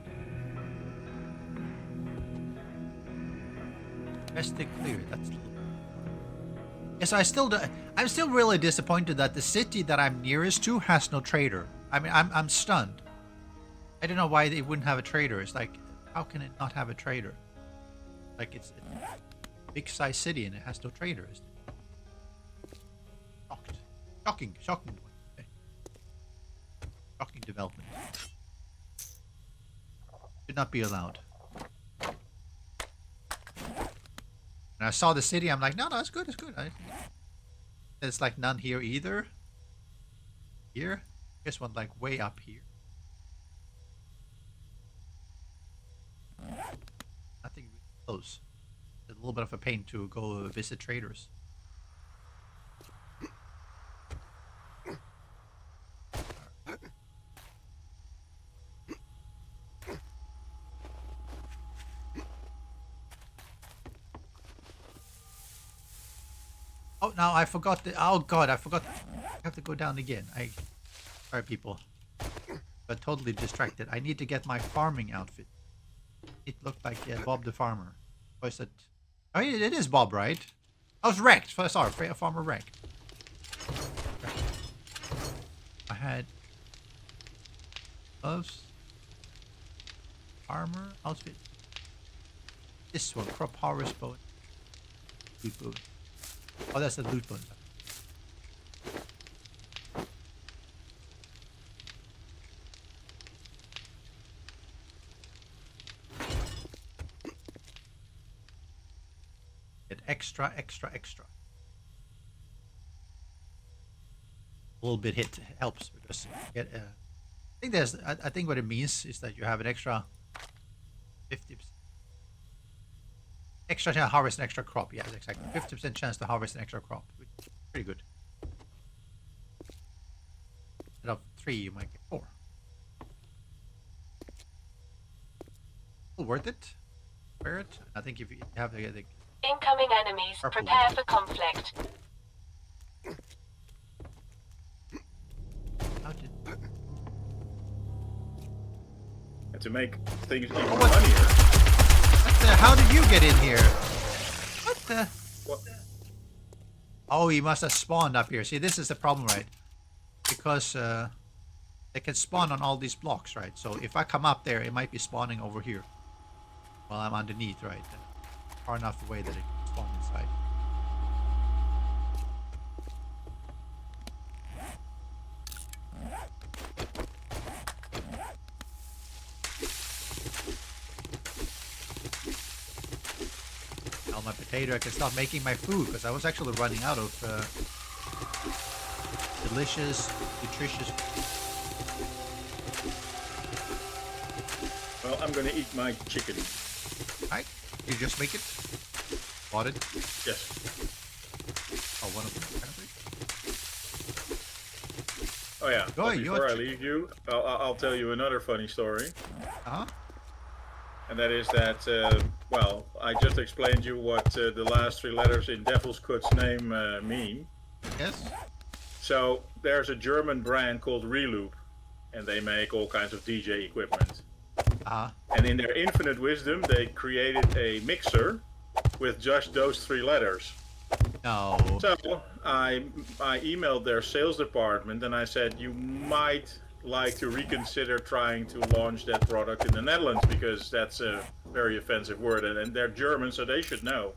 Best to clear. That's. Yes, I'm still really disappointed that the city that I'm nearest to has no trader. I mean, I'm stunned. I don't know why they wouldn't have a trader. It's like, how can it not have a trader? Like it's a big size city and it has no traders. Shocking development. Should not be allowed. And I saw the city, I'm like, no, it's good. There's like none here either. Here? Here's one like way up here. Nothing really close. It's a little bit of a pain to go visit traders. Oh, now I forgot the. Oh God, I forgot. I have to go down again. Sorry, people. But totally distracted. I need to get my farming outfit. It looked like Bob the farmer. Or is it? Oh, it is Bob, right? I was wrecked. Sorry, farmer wrecked. I had gloves, armor, outfit. This one, crop harvest bow. Loot bow. Oh, that's the loot bow. Get extra. A little bit hit helps because you get. I think what it means is that you have an extra 50%. Extra to harvest an extra crop. Yeah, exactly. 50% chance to harvest an extra crop. Which is pretty good. Instead of 3, you might get 4. Still worth it. Wear it. I think if you have the Incoming enemies. Purple. Prepare for conflict. how did And to make things even what? funnier, how did you get in here? What the? What? Oh, he must have spawned up here. See, this is the problem, right? Because they can spawn on all these blocks, right? So if I come up there, it might be spawning over here. While I'm underneath, right? Far enough away that it can spawn inside. Now my potato, I can start making my food because I was actually running out of delicious, nutritious. well, I'm gonna eat my chicken. Right? You just make it? Bought it? Yes. Oh, one of them. Apparently. Oh yeah. Go, but you before are I leave you, I'll tell you another funny story, Uh-huh. and that is that well, I just explained you what the last 3 letters in Devil's Cut's name mean. Yes? So there's a German brand called Reloop, and they make all kinds of DJ equipment. Uh-huh. And in their infinite wisdom, they created a mixer with just those 3 letters. No. So I emailed their sales department and I said, you might like to reconsider trying to launch that product in the Netherlands because that's a very offensive word, and they're German, so they should know.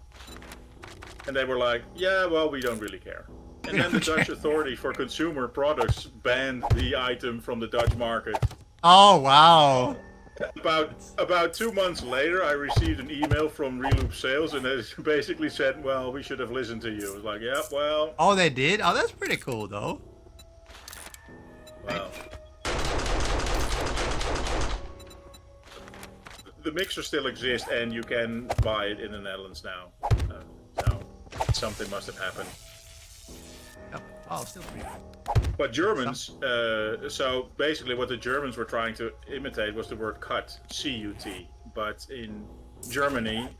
And they were like, yeah, well, we don't really care. And then the Dutch Authority for Consumer Products banned the item from the Dutch market. Oh, wow. About 2 months later, I received an email from Reloop Sales, and they basically said, "Well, we should have listened to you." I was like, "Yeah, well." Oh, they did? Oh, that's pretty cool, though. Well, the mixer still exists, and you can buy it in the Netherlands now. So something must have happened. Yep. Oh, still pretty cool. But Germans, so basically what the Germans were trying to imitate was the word cut, C-U-T. But in Germany,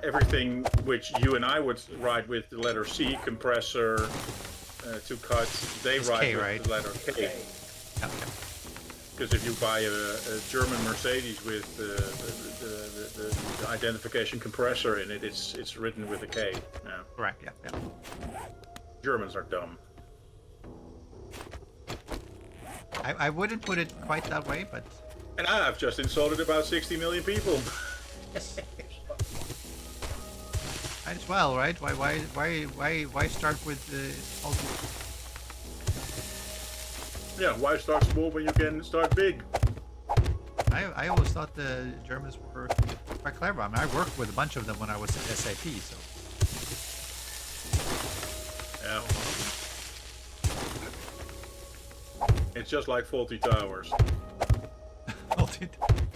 everything which you and I would write with the letter C, compressor, to cut, they It's write K, with right? the letter K. Yep, yep. Because if you buy a German Mercedes with the identification compressor in it, it's written with a K. Yeah. Correct. Yeah. Yeah. Germans are dumb. I wouldn't put it quite that way, but And I've just insulted about 60 million people. yes. Might as well, right? Why start with all Yeah, why start small when you can start big? I always thought the Germans were quite clever. I mean, I worked with a bunch of them when I was at SAP, so. Yeah. It's just like Faulty Towers.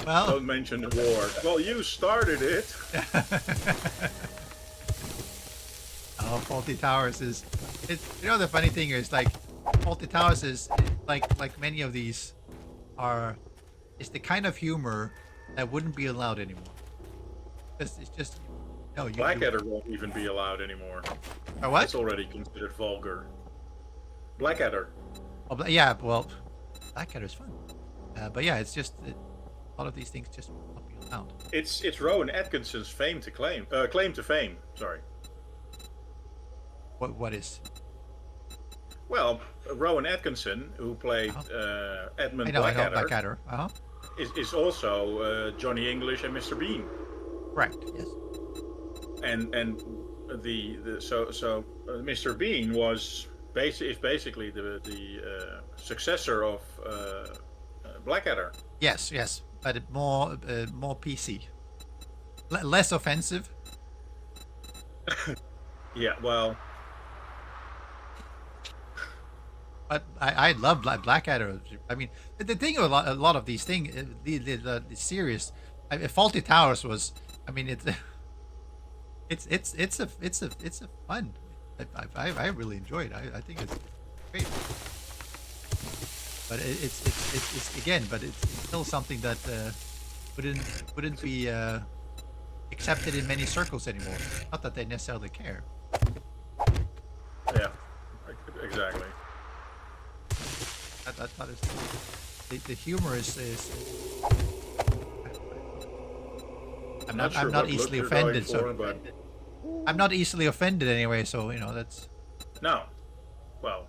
Well, Don't mention the war. Well, you started it. oh, Faulty Towers is. It's, you know, the funny thing is, like, Faulty Towers is like many of these are. It's the kind of humor that wouldn't be allowed anymore. It's just no. Blackadder won't even be allowed anymore. Or what? It's already considered vulgar. Blackadder. Oh, yeah. Well, Blackadder's fun, but yeah, it's just a lot of these things just will not be allowed. It's Rowan Atkinson's claim to fame. Sorry. What is? Well, Rowan Atkinson, who played Edmund I know Blackadder, Blackadder. is also Johnny English and Mr. Bean. Correct. Yes. And so Mr. Bean is basically the successor of Blackadder. Yes, but more PC, less offensive. Yeah, well, But I love Blackadder. I mean, the thing with a lot of these things, the series, Faulty Towers was. I mean, it's a fun. I really enjoy it. I think it's great. But it's again, but it's still something that wouldn't be accepted in many circles anymore. Not that they necessarily care. yeah, exactly. That is the humor is. I'm not sure what easily look you're going offended, for, so but I'm not easily offended anyway. So you know that's. no, well,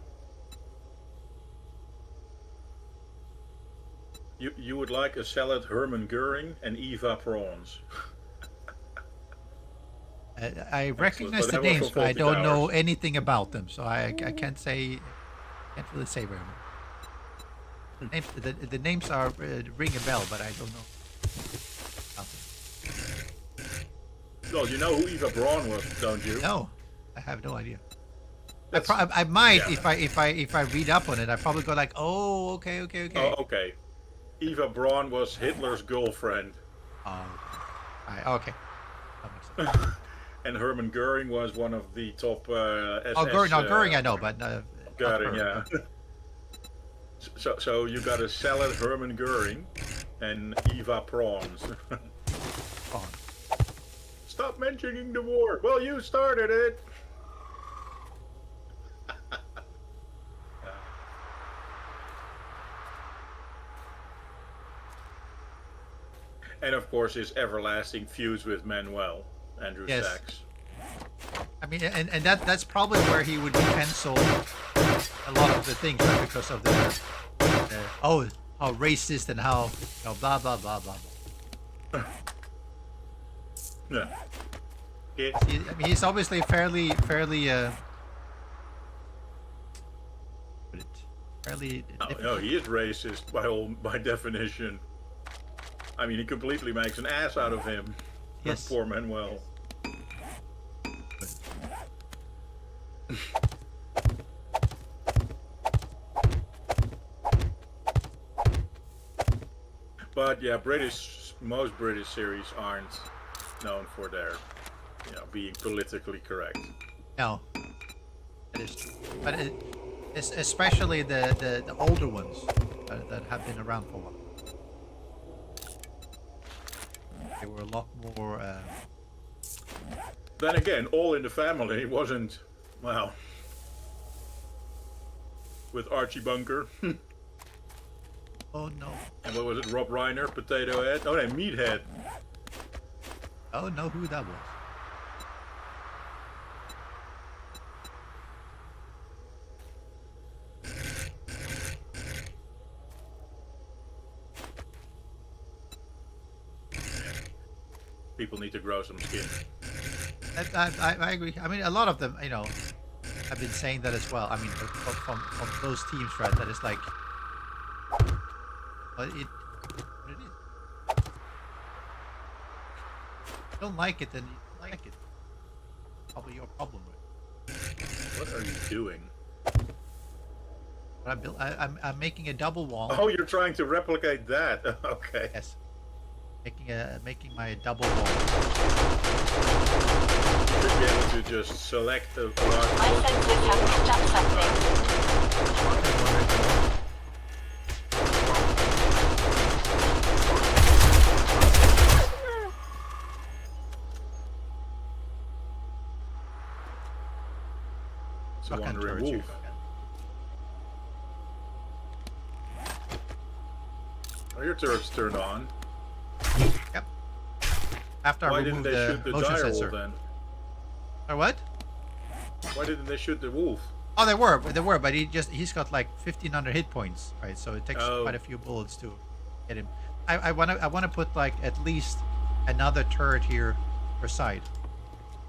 you would like a salad Herman Goering and Eva prawns. I recognize But the that was names, for but I 40 don't know hours. anything about them, so I can't really say very much. The names are ring a bell, but I don't know. Well, you know who Eva Braun was, don't you? No, I have no idea. That's- I might yeah. if I read up on it. I probably go like, oh, okay. Oh, okay. Eva Braun was Hitler's girlfriend, Oh, okay. That makes sense. and Herman Goering was one of the top SS. Oh, Goering, I know, but not Goering, her. yeah. So you got a salad Herman Goering and Eva prawns. Braun. Stop mentioning the war. Well, you started it. And of course, his everlasting feuds with Manuel, Andrew Yes. Sachs. I mean, and that's probably where he would cancel a lot of the things, right? Because of the how racist and how blah blah blah blah. Yeah. I mean, he's obviously fairly No, he is racist by definition. I mean, he completely makes an ass out of him. Yes. Poor Manuel. But yeah, most British series aren't known for their, being politically correct. No, that is true. But it's especially the older ones that have been around for a while. They were a lot more. Then again, All in the Family wasn't, well, with Archie Bunker. Oh no. And what was it? Rob Reiner, Potato Head? Oh, no, Meathead. Oh no, who that was. People need to grow some skin. I agree. I mean, a lot of them, you know, have been saying that as well. I mean, from those teams, right? That it's like, but it is. If you don't like it, then you don't like it. Probably your problem with it. What are you doing? But I'm making a double wall. Oh, you're trying to replicate that. Okay. Yes. Making my double wall. You should be able to just select a large My sensors have picked up something. It's a Fucking wandering turret, you wolf. Oh, your turret's turned on. Yep. After Why I didn't remove they the shoot the motion dire sensor. wolf then? Or what? Why didn't they shoot the wolf? Oh, they were, but he's got like 1,500 hit points, right? So it takes quite a few bullets to get him. I wanna put like at least another turret here per side,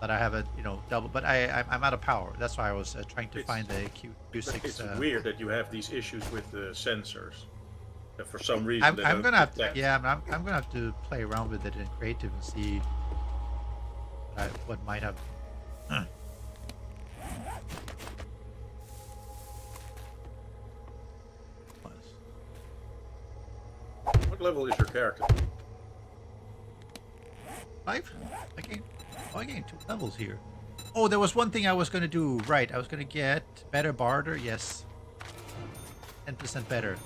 that I have a double. But I'm out of power. That's why I was trying to find the Q6. It's weird that you have these issues with the sensors. That for some reason I'm gonna have to, I'm gonna have to play around with it in creative and see what might have. What level is your character? 5? I gained 2 levels here. Oh, there was one thing I was gonna do right. I was gonna get better barter. Yes, 10% better.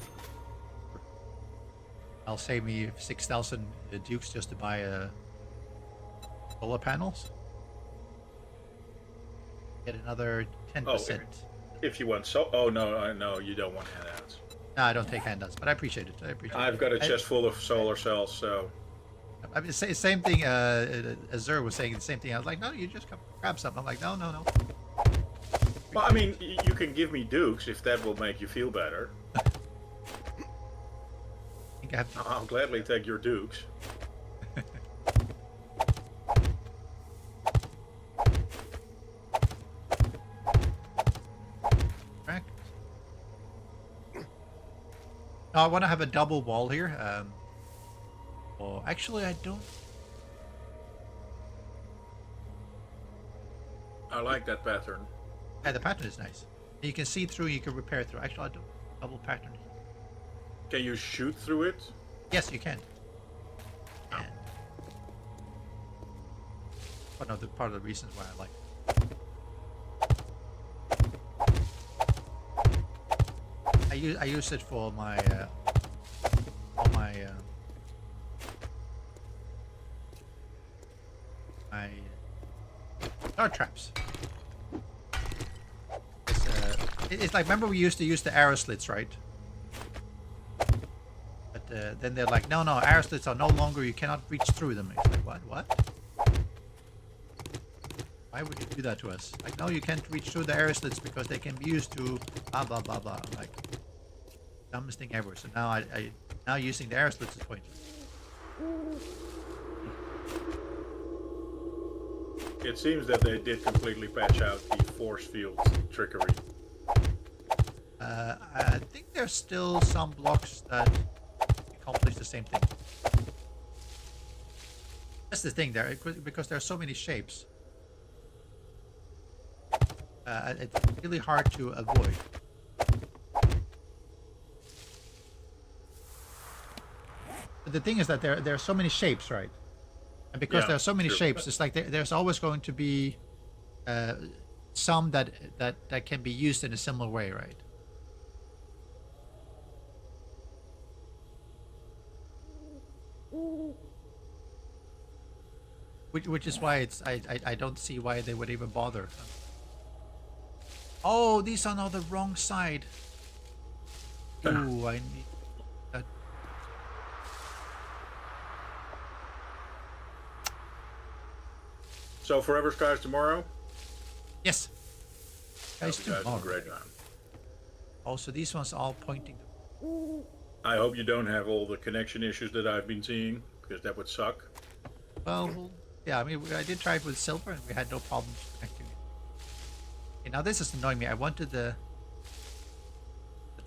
I'll save me 6,000 dukes just to buy solar panels. Get another 10%. If you want oh no, you don't want handouts. No, I don't take handouts, but I appreciate it. I've got a chest full of solar cells, so I mean, same thing. Azur was saying the same thing. I was like, no, you just come grab something. I'm like, no. well, I mean, you can give me dukes if that will make you feel better. I think I have to. I'll gladly take your dukes. No, I want to have a double wall here. Oh, actually, I don't. I like that pattern. Yeah, the pattern is nice. You can see through. You can repair through. Actually, I don't. Double pattern. Can you shoot through it? Yes, you can. And one of the part of the reasons why I like it. I use it for my my dart traps. It's like, remember we used to use the arrow slits, right? But then they're like, no, arrow slits are no longer. You cannot reach through them. It's like, what? Why would you do that to us? Like, no, you can't reach through the arrow slits because they can be used to blah blah blah blah. I'm like, dumbest thing ever. So now now using the arrow slits is pointless. It seems that they did completely patch out the force field trickery. I think there's still some blocks that accomplish the same thing. That's the thing there, because there are so many shapes. It's really hard to avoid. But the thing is that there are so many shapes, right? And because there are so many shapes, it's like there's always going to be some that can be used in a similar way, right? Which is why I don't see why they would even bother. Oh, these are on the wrong side. Ooh, I need that So Forever Skies tomorrow? Yes. Guys, Hope you guys have a tomorrow. great time. Also, these ones all pointing. I hope you don't have all the connection issues that I've been seeing, because that would suck. Well, yeah, I mean, I did try it with silver and we had no problems connecting it. Okay, now this is annoying me. I wanted the...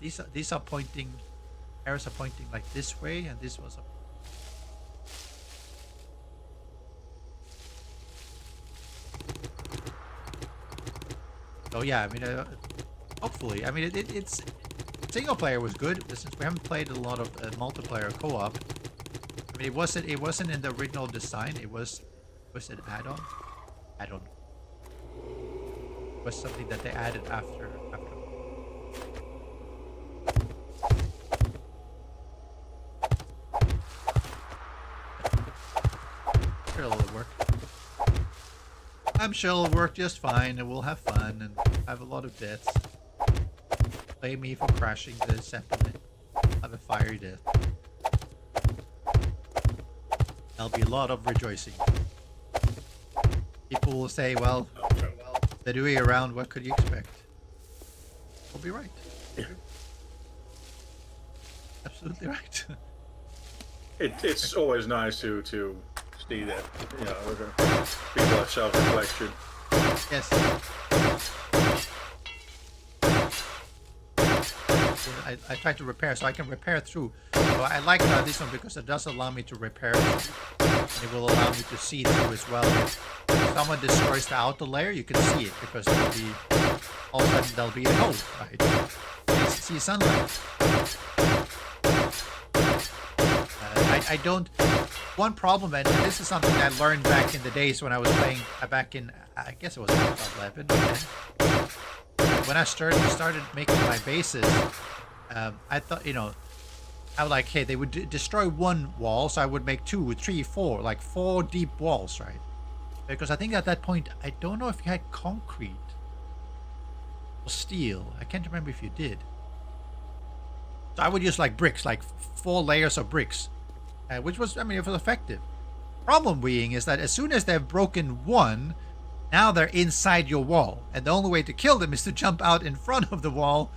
These are pointing... Arrows are pointing like this way, and this was... So yeah, I mean, hopefully, I mean, it's... Single player was good, but since we haven't played a lot of multiplayer co-op, I mean, it wasn't in the original design. It was an add-on. I don't know. It was something that they added after. Sure it'll work. I'm sure it'll work just fine, and we'll have fun and have a lot of deaths. Blame me for crashing the Zeppelin. Have a fiery death. There'll be a lot of rejoicing. People will say, well, Vedui around, what could you expect? We'll be right. Absolutely right. It's always nice to see that, you know, people have self-reflection. Yes. I try to repair, so I can repair through. So I like this one because it does allow me to repair. And it will allow me to see through as well. If someone destroys the outer layer, you can see it because there'll be, all of a sudden there'll be a hole, right? You see sunlight. I don't. One problem, and this is something I learned back in the days when I was playing back in, I guess it was 2011. When I started making my bases, I thought, you know, I was like, hey, they would destroy one wall, so I would make 2, 3, 4, like 4 deep walls, right? Because I think at that point, I don't know if you had concrete or steel. I can't remember if you did. So I would use like bricks, like 4 layers of bricks, which was, I mean, it was effective. Problem being is that as soon as they've broken one, now they're inside your wall, and the only way to kill them is to jump out in front of the wall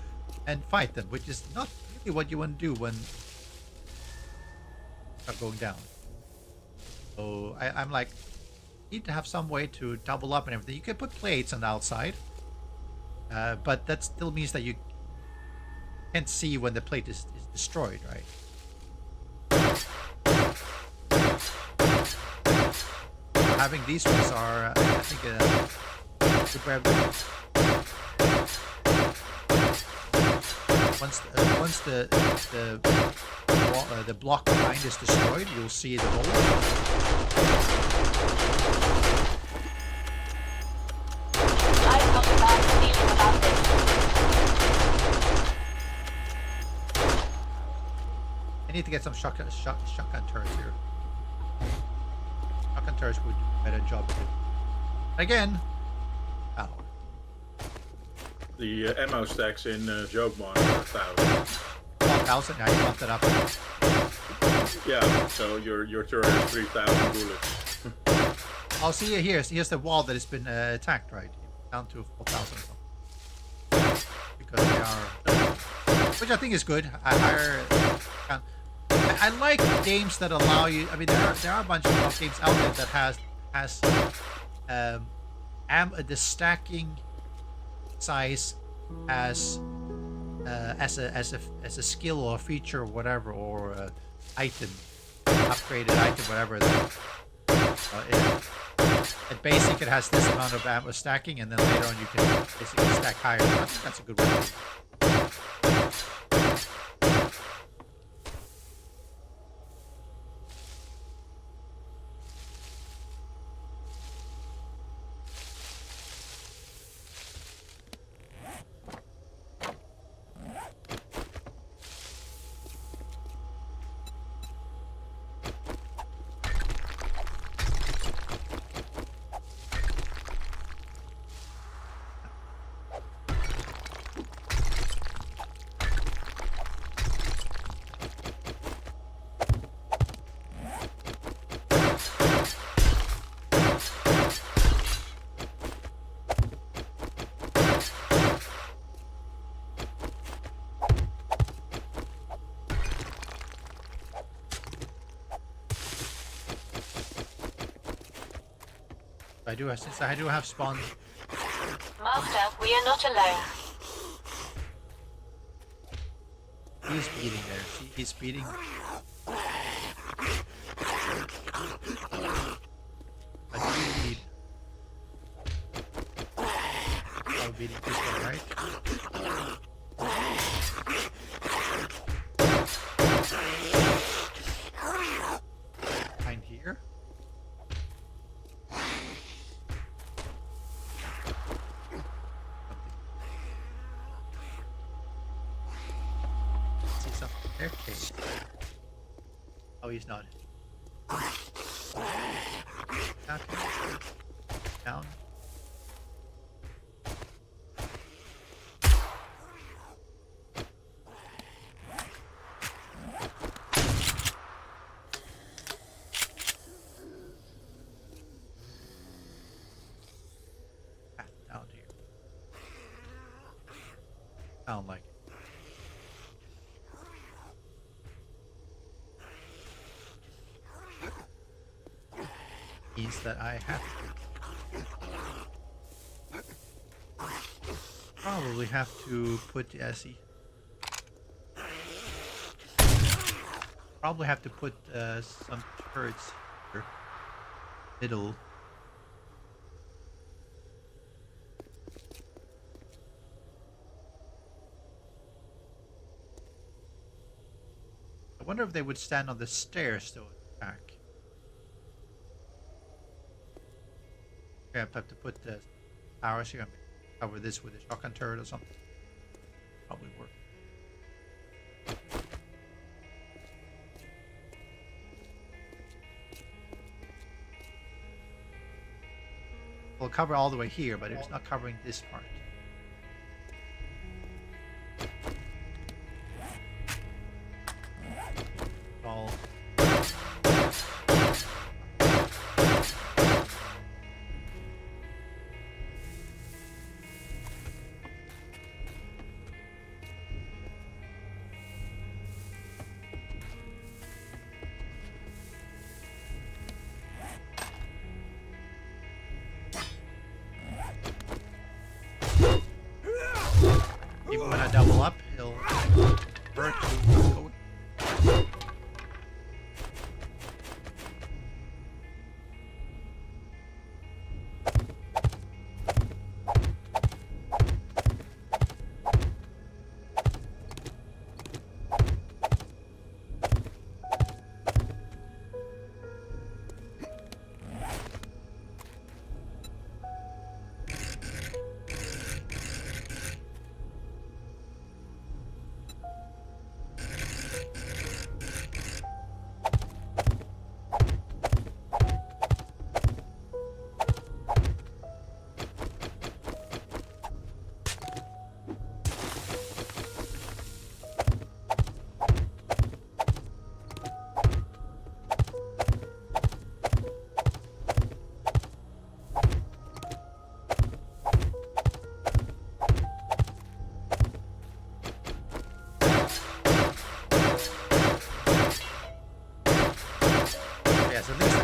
and fight them, which is not really what you want to do when they're going down. So I'm like, need to have some way to double up and everything. You can put plates on the outside, but that still means that you can't see when the plate is destroyed, right? Having these ones are, I think, good way of doing it. Once the block behind is destroyed, you'll see the hole. I've got a bad feeling about this. I need to get some shotgun turrets here. Shotgun turrets would do a better job too. Again, power. The ammo stacks in Jokemon are 1,000. 1,000? Yeah, you bumped it up. Yeah, so your turret has 3,000 bullets. I'll see you here. Here's the wall that has been attacked, right? Down to 4,000. Because they are, which I think is good. I like games that allow you. I mean, there are a bunch of games out there that has the stacking size as a skill or a feature or whatever, or item, upgraded item, whatever. At basic, it has this amount of ammo stacking, and then later on you can basically stack higher. I think that's a good way to do it. Since I do have spawn. Master, we are not alone. He's speeding there. See, he's speeding. I do need. Oh, beating this one, right? Behind here. See something there? Okay. Oh, he's not. Okay. Down. Down here. Sound like it. Means that I have to probably have to put probably have to put some turrets here. Middle. I wonder if they would stand on the stairs to attack. I have to put the towers here and cover this with a shotgun turret or something. Probably work. We'll cover all the way here, but it's not covering this part. All. Even when I double up, he'll hurt you.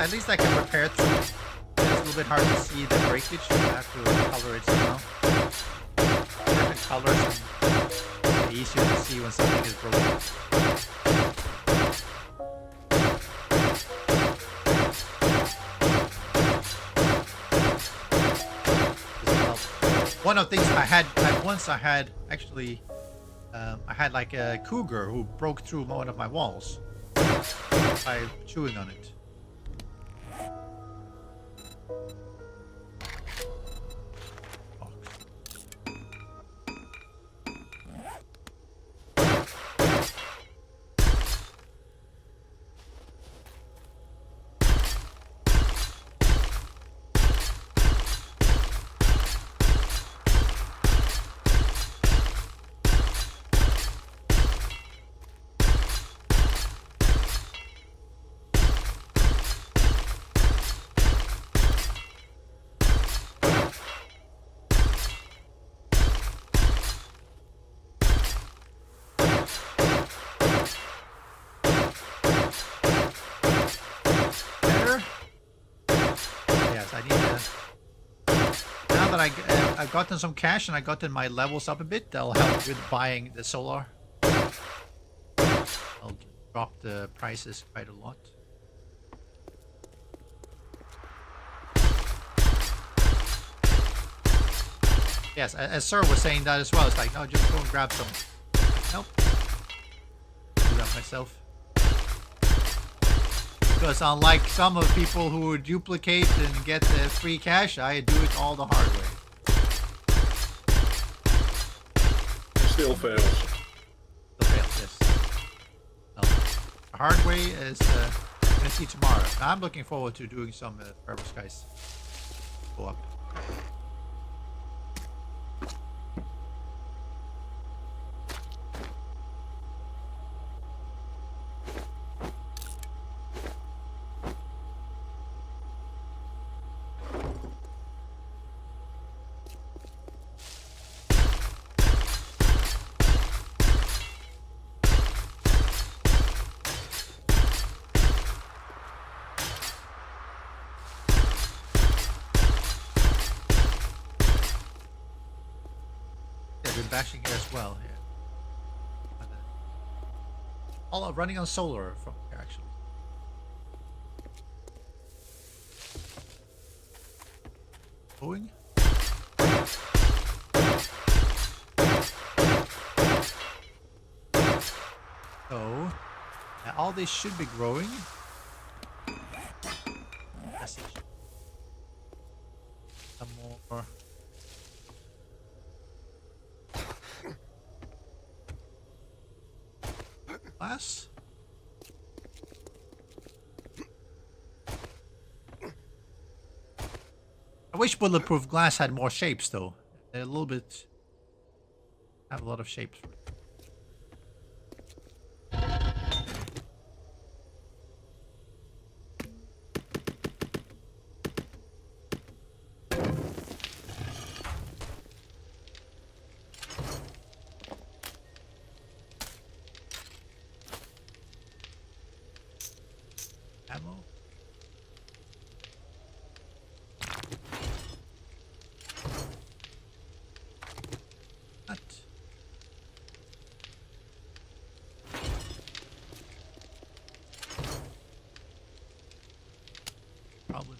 At least I can repair through. It's a little bit hard to see the breakage. I have to color it somehow. Different colors and easier to see when something is broken. One of the things I had actually I had like a cougar who broke through one of my walls by chewing on it. that I've gotten some cash and I gotten my levels up a bit, that'll help with buying the solar. I'll drop the prices quite a lot. Yes, as Sir was saying that as well. It's like, no, just go and grab some. Nope. Do that myself. Because unlike some of the people who duplicate and get the free cash, I do it all the hard way. It still fails. Still fails, yes. No. The hard way is we're gonna see tomorrow. I'm looking forward to doing some Forever Skies go up. Bashing here as well here. All running on solar from here actually. Going. So now all these should be growing. Message. Some more. Glass. I wish bulletproof glass had more shapes though. They're a little bit have a lot of shapes. Ammo. What? Probably.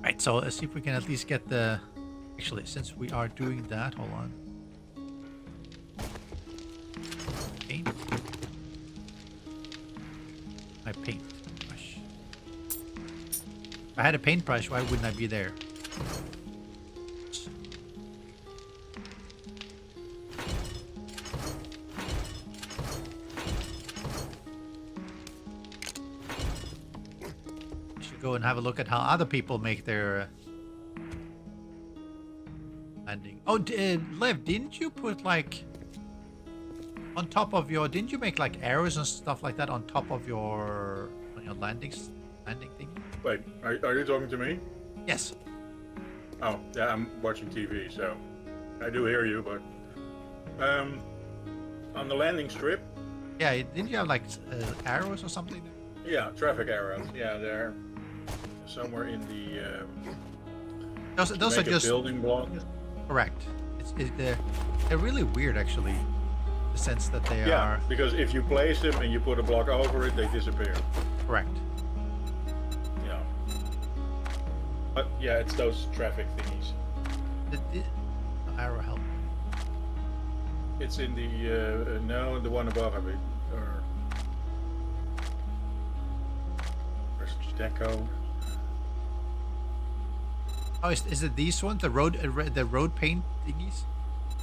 Right, so let's see if we can at least get the... Actually, since we are doing that, hold on. Paint. My paint brush. If I had a paintbrush, why wouldn't I be there? Go and have a look at how other people make their landing. Oh, Lev, didn't you put like on top of your? Didn't you make like arrows and stuff like that on top of your landing thing? Wait, are you talking to me? Yes. Oh, yeah, I'm watching TV, so I do hear you, but on the landing strip. Yeah, didn't you have like arrows or something? Yeah, traffic arrows. Yeah, they're somewhere in the. Those are just building block. Correct. They're really weird, actually. the sense that they Yeah, are because if you place them and you put a block over it, they disappear. correct. Yeah. But yeah, it's those traffic thingies. The arrow help. It's in the no, the one above it, or where's deco? Oh, is it these ones? The road paint thingies?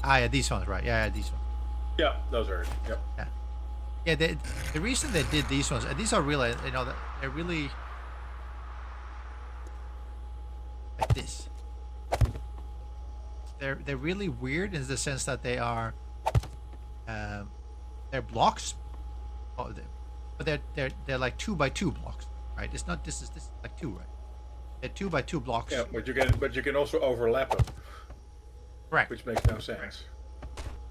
Ah, yeah, these ones, right? Yeah, these ones. Yeah, those are it. Yep. Yeah. Yeah, the reason they did these ones, these are really, you know, they're really like this. They're really weird in the sense that they are, they're blocks, but they're like 2x2 blocks, right? It's not this is like 2, right? They're 2x2 blocks. Yeah, but you can also overlap them, Correct. which makes no sense.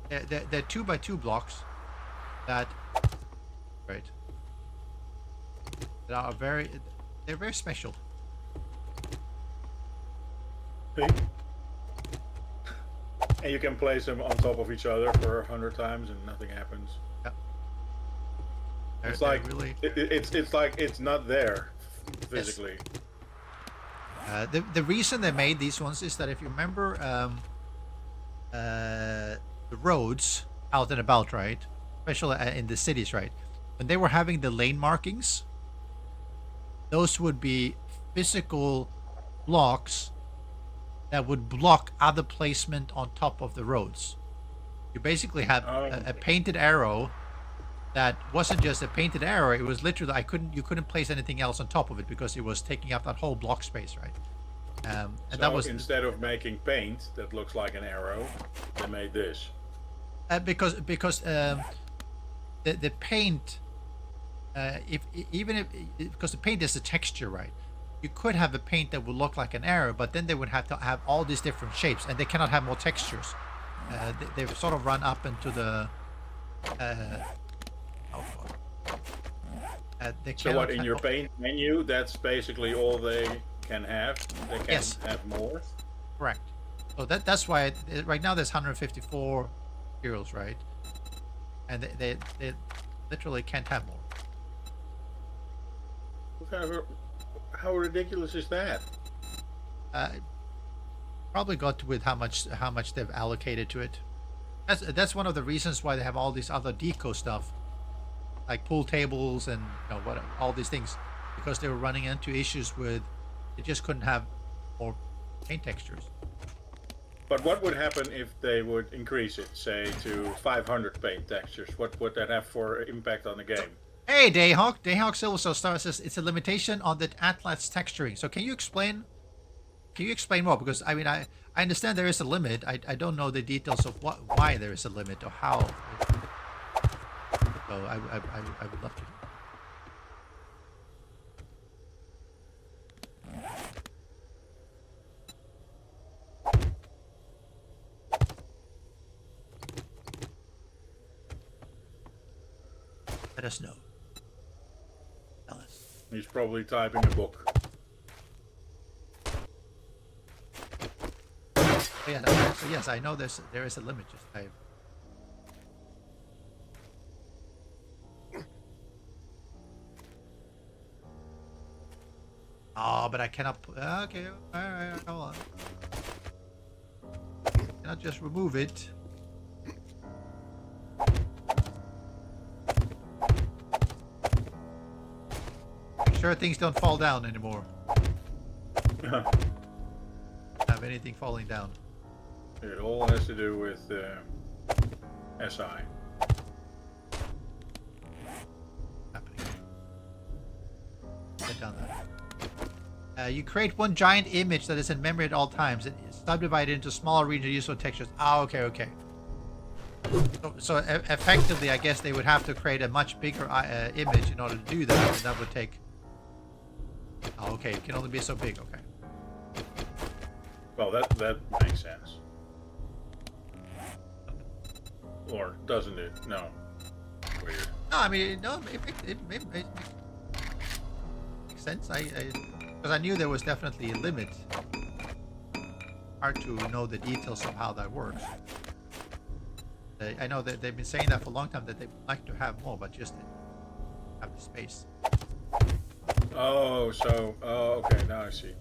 They're 2x2 blocks that, right? That are they're very special. See? And you can place them on top of each other for 100 times and nothing happens. Yeah. It's They're like really. it's like it's not there physically. The reason they made these ones is that if you remember the roads out and about, right, especially in the cities, right, when they were having the lane markings, those would be physical blocks that would block other placement on top of the roads. You basically have a painted arrow that wasn't just a painted arrow, it was literally you couldn't place anything else on top of it because it was taking up that whole block space, right? And So that was instead of making paint that looks like an arrow, they made this. because the paint, because the paint is a texture, right? You could have a paint that would look like an arrow, but then they would have to have all these different shapes, and they cannot have more textures. They've sort of run up into the. They So what cannot in your paint menu? That's basically all they can have. They can't Yes. have more. Correct. So that's why right now there's 154 heroes, right? And they literally can't have more. How ridiculous is that? Probably got with how much they've allocated to it. That's one of the reasons why they have all this other deco stuff, like pool tables and all these things, because they were running into issues with they just couldn't have more paint textures. But what would happen if they would increase it, say, to 500 paint textures? What would that have for impact on the game? Hey, Dayhawk Silver Star says it's a limitation on the Atlas texturing. So can you explain more? Because I mean, I understand there is a limit. I don't know the details of why there is a limit or how. So I would love to. Let us know. Tell us. He's probably typing a book. Oh, yeah, so yes, I know there is a limit. Just Oh, but I cannot. Okay, all right, hold on. Cannot just remove it. Make sure things don't fall down anymore. Have anything falling down? It all has to do with SI. Happening. Get down there. You create one giant image that is in memory at all times. It is subdivided into smaller regions useful textures. Ah, okay. So effectively, I guess they would have to create a much bigger image in order to do that, and that would take. Oh, okay. It can only be so big. Okay. Well, that makes sense. Or doesn't it? No. Weird. No, I mean, no, it makes sense. Because I knew there was definitely a limit. Hard to know the details of how that works. I know that they've been saying that for a long time that they would like to have more, but just didn't have the space. Oh, okay, now I see.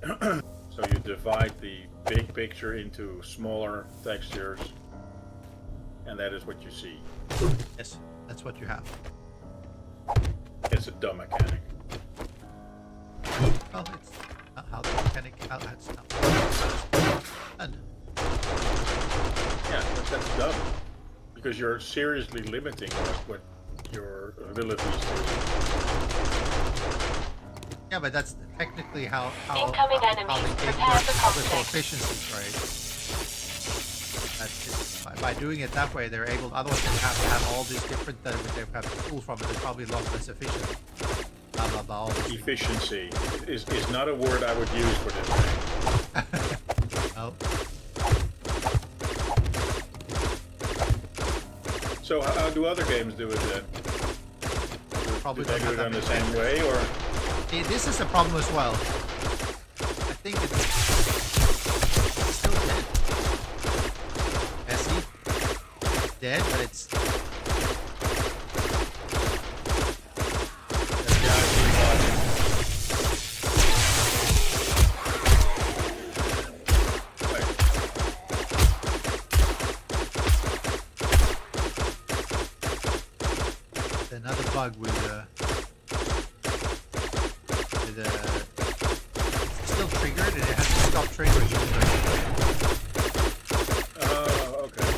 So you divide the big picture into smaller textures, and that is what you see. Yes, that's what you have. It's a dumb mechanic. Well, it's not how the mechanic. That's not. And Yeah, that's dumb. Because you're seriously limiting what your abilities do. yeah, but that's technically how Incoming how enemies. the game Prepare works for with conflict. efficiencies, right? By doing it that way, they're able. Otherwise, they would have to have all these different that they have to pull from. It's probably a lot less efficient. Blah blah blah. All these things. Efficiency is not a word I would use for this game. Well, So how do other games do it then? probably Do they don't do have it on that the many same way, or? This is a problem as well. I think it's still dead. Messy. Dead, but it's. Another bug with it's still triggered and it has to stop triggering. Oh, okay.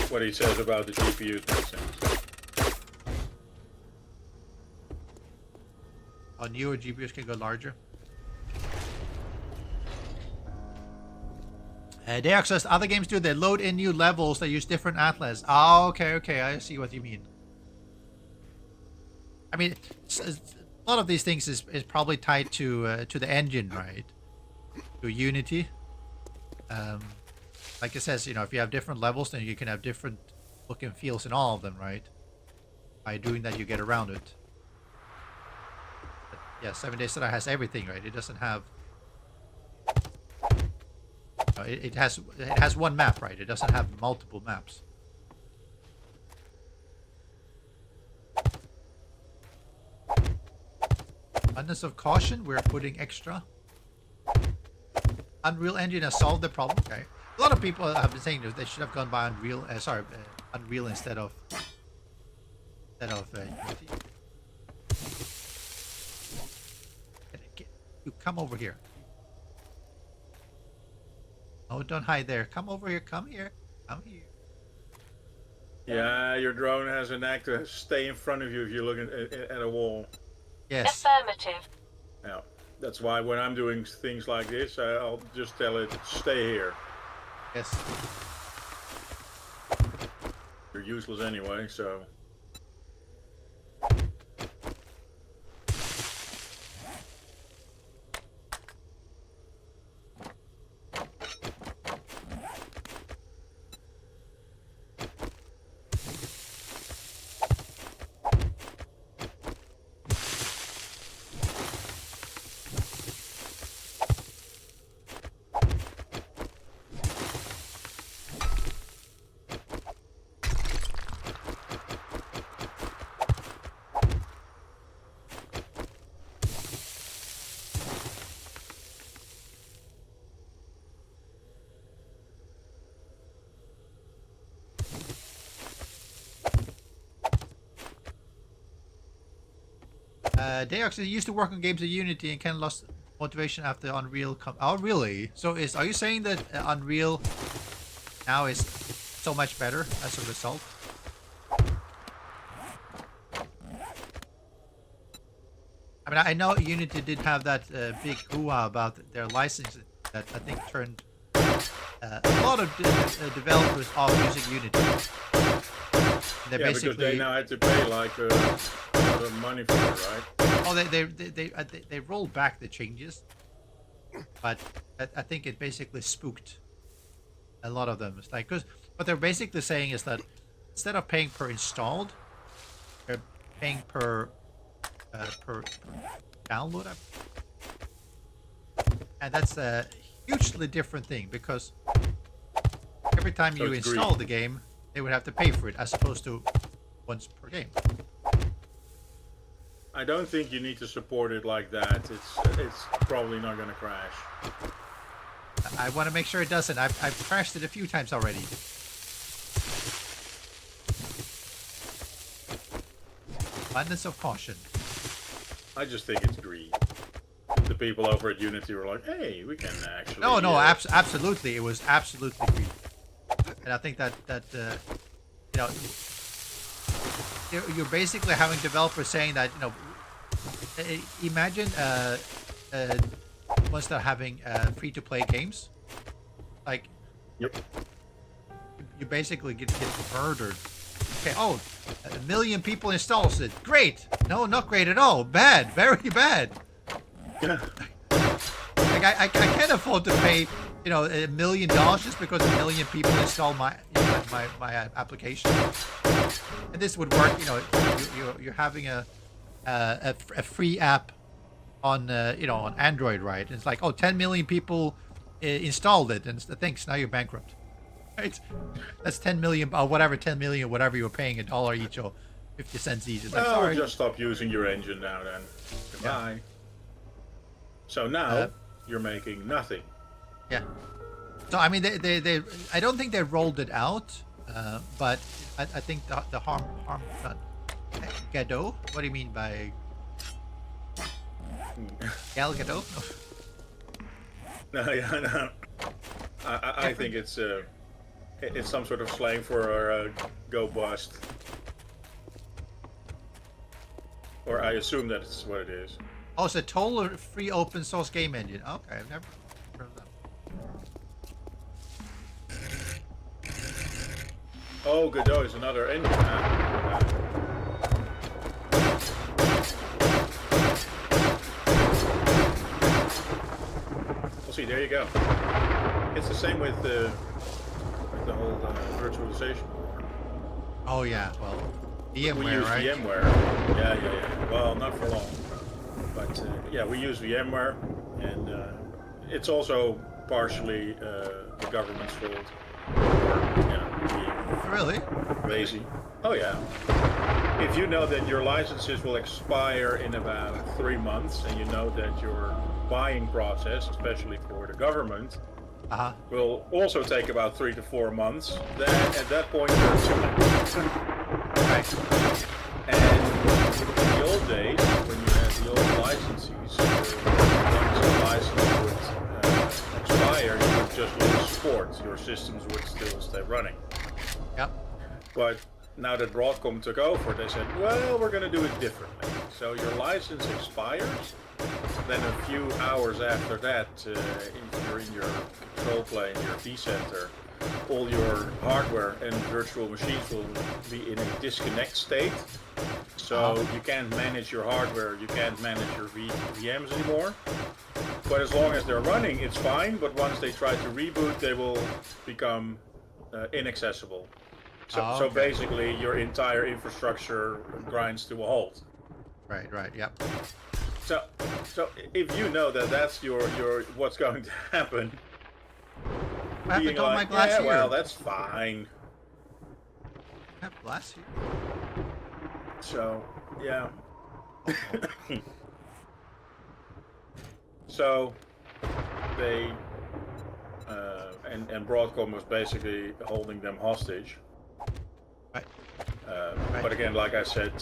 What he says about the GPUs makes sense. On newer GPUs can go larger. Deox says other games do. They load in new levels. They use different atlas. Oh, okay. I see what you mean. I mean, a lot of these things is probably tied to the engine, right? To Unity. Like it says, if you have different levels, then you can have different look and feels in all of them, right? By doing that, you get around it. But yeah, 7 Days to Die has everything, right? It doesn't have. It has one map, right? It doesn't have multiple maps. Abundance of caution. We're putting extra. Unreal Engine has solved the problem. Okay. A lot of people have been saying that they should have gone by Unreal. Unreal instead of Unity. You come over here. Oh, don't hide there. Come over here. Come here. Come here. Yeah, your drone has a knack to stay in front of you if you're looking at a wall. Yes. Affirmative. Yeah, that's why when I'm doing things like this, I'll just tell it, stay here. Yes. You're useless anyway, so... Deox used to work on games in Unity and kind of lost motivation after Unreal come. Oh, really? So are you saying that Unreal now is so much better as a result? I mean, I know Unity did have that big hoo-ha about their licensing that I think turned a lot of developers off using Unity. They yeah, because they now had to pay like a lot of money for it, right? Oh, they rolled back the changes, but I think it basically spooked a lot of them. It's like, because what they're basically saying is that instead of paying per installed, they're paying per download. And that's a hugely different thing, because every time So you it's install green. the game, they would have to pay for it, as opposed to once per game. I don't think you need to support it like that. It's probably not going to crash. I want to make sure it doesn't. I've crashed it a few times already. Abundance of caution. I just think it's greed. The people over at Unity were like, "Hey, we can actually." No, absolutely. It was absolutely green. And I think that you know, you're basically having developers saying that, you know, imagine once they're having free-to-play games, like, Yep. you basically get murdered. Okay, oh, 1 million people installs it. Great. No, not great at all. Bad, very bad. Yeah. Like I can't afford to pay, you know, $1 million just because 1 million people install my application. And this would work. You know, you're having a free app on you know, on Android, right? It's like, oh, 10 million people installed it, and thanks, now you're bankrupt. Right? That's 10 million or whatever, 10 million, whatever you were paying, $1 each or 50 cents each. It's like, Oh, sorry. just stop using your engine now then. Goodbye. So now you're making nothing. Yeah. So I mean, they I don't think they rolled it out, but I think the harm Gadot. What do you mean by Gal Gadot? No, yeah, no. I think it's some sort of slang for go bust. Or I assume that it's what it is. Oh, it's a total free open source game engine. Okay, I've never heard of that. Oh, Godot is another engine. Well, see, there you go. It's the same with the whole virtualization. Oh yeah, well, VMware, We use right? VMware. Yeah. Well, not for long. But yeah, we use VMware, and it's also partially the government's fault. Really? Being lazy. Oh yeah. If you know that your licenses will expire in about 3 months, and you know that your buying process, especially for the government, will also take about 3 to 4 months, then at that point you're too late. Right. And in the old days, when you had the old licenses, once the license would expire, you would just lose support. Your systems would still stay running. Yep. But now that Broadcom took over, they said, well, we're going to do it differently. So your license expires, then a few hours after that, if you're in your control plane, your vCenter, all your hardware and virtual machines will be in a disconnect state. So you can't manage your hardware, you can't manage your VMs anymore. But as long as they're running, it's fine. But once they try to reboot, they will become inaccessible. So basically, your entire infrastructure grinds to a halt. Right, yep. So if you know that that's your what's going to happen, I have to being tow my like, glass yeah, here. well, that's fine. I have glass here. So yeah. So they and Broadcom was basically holding them hostage. Right. But again, like I said,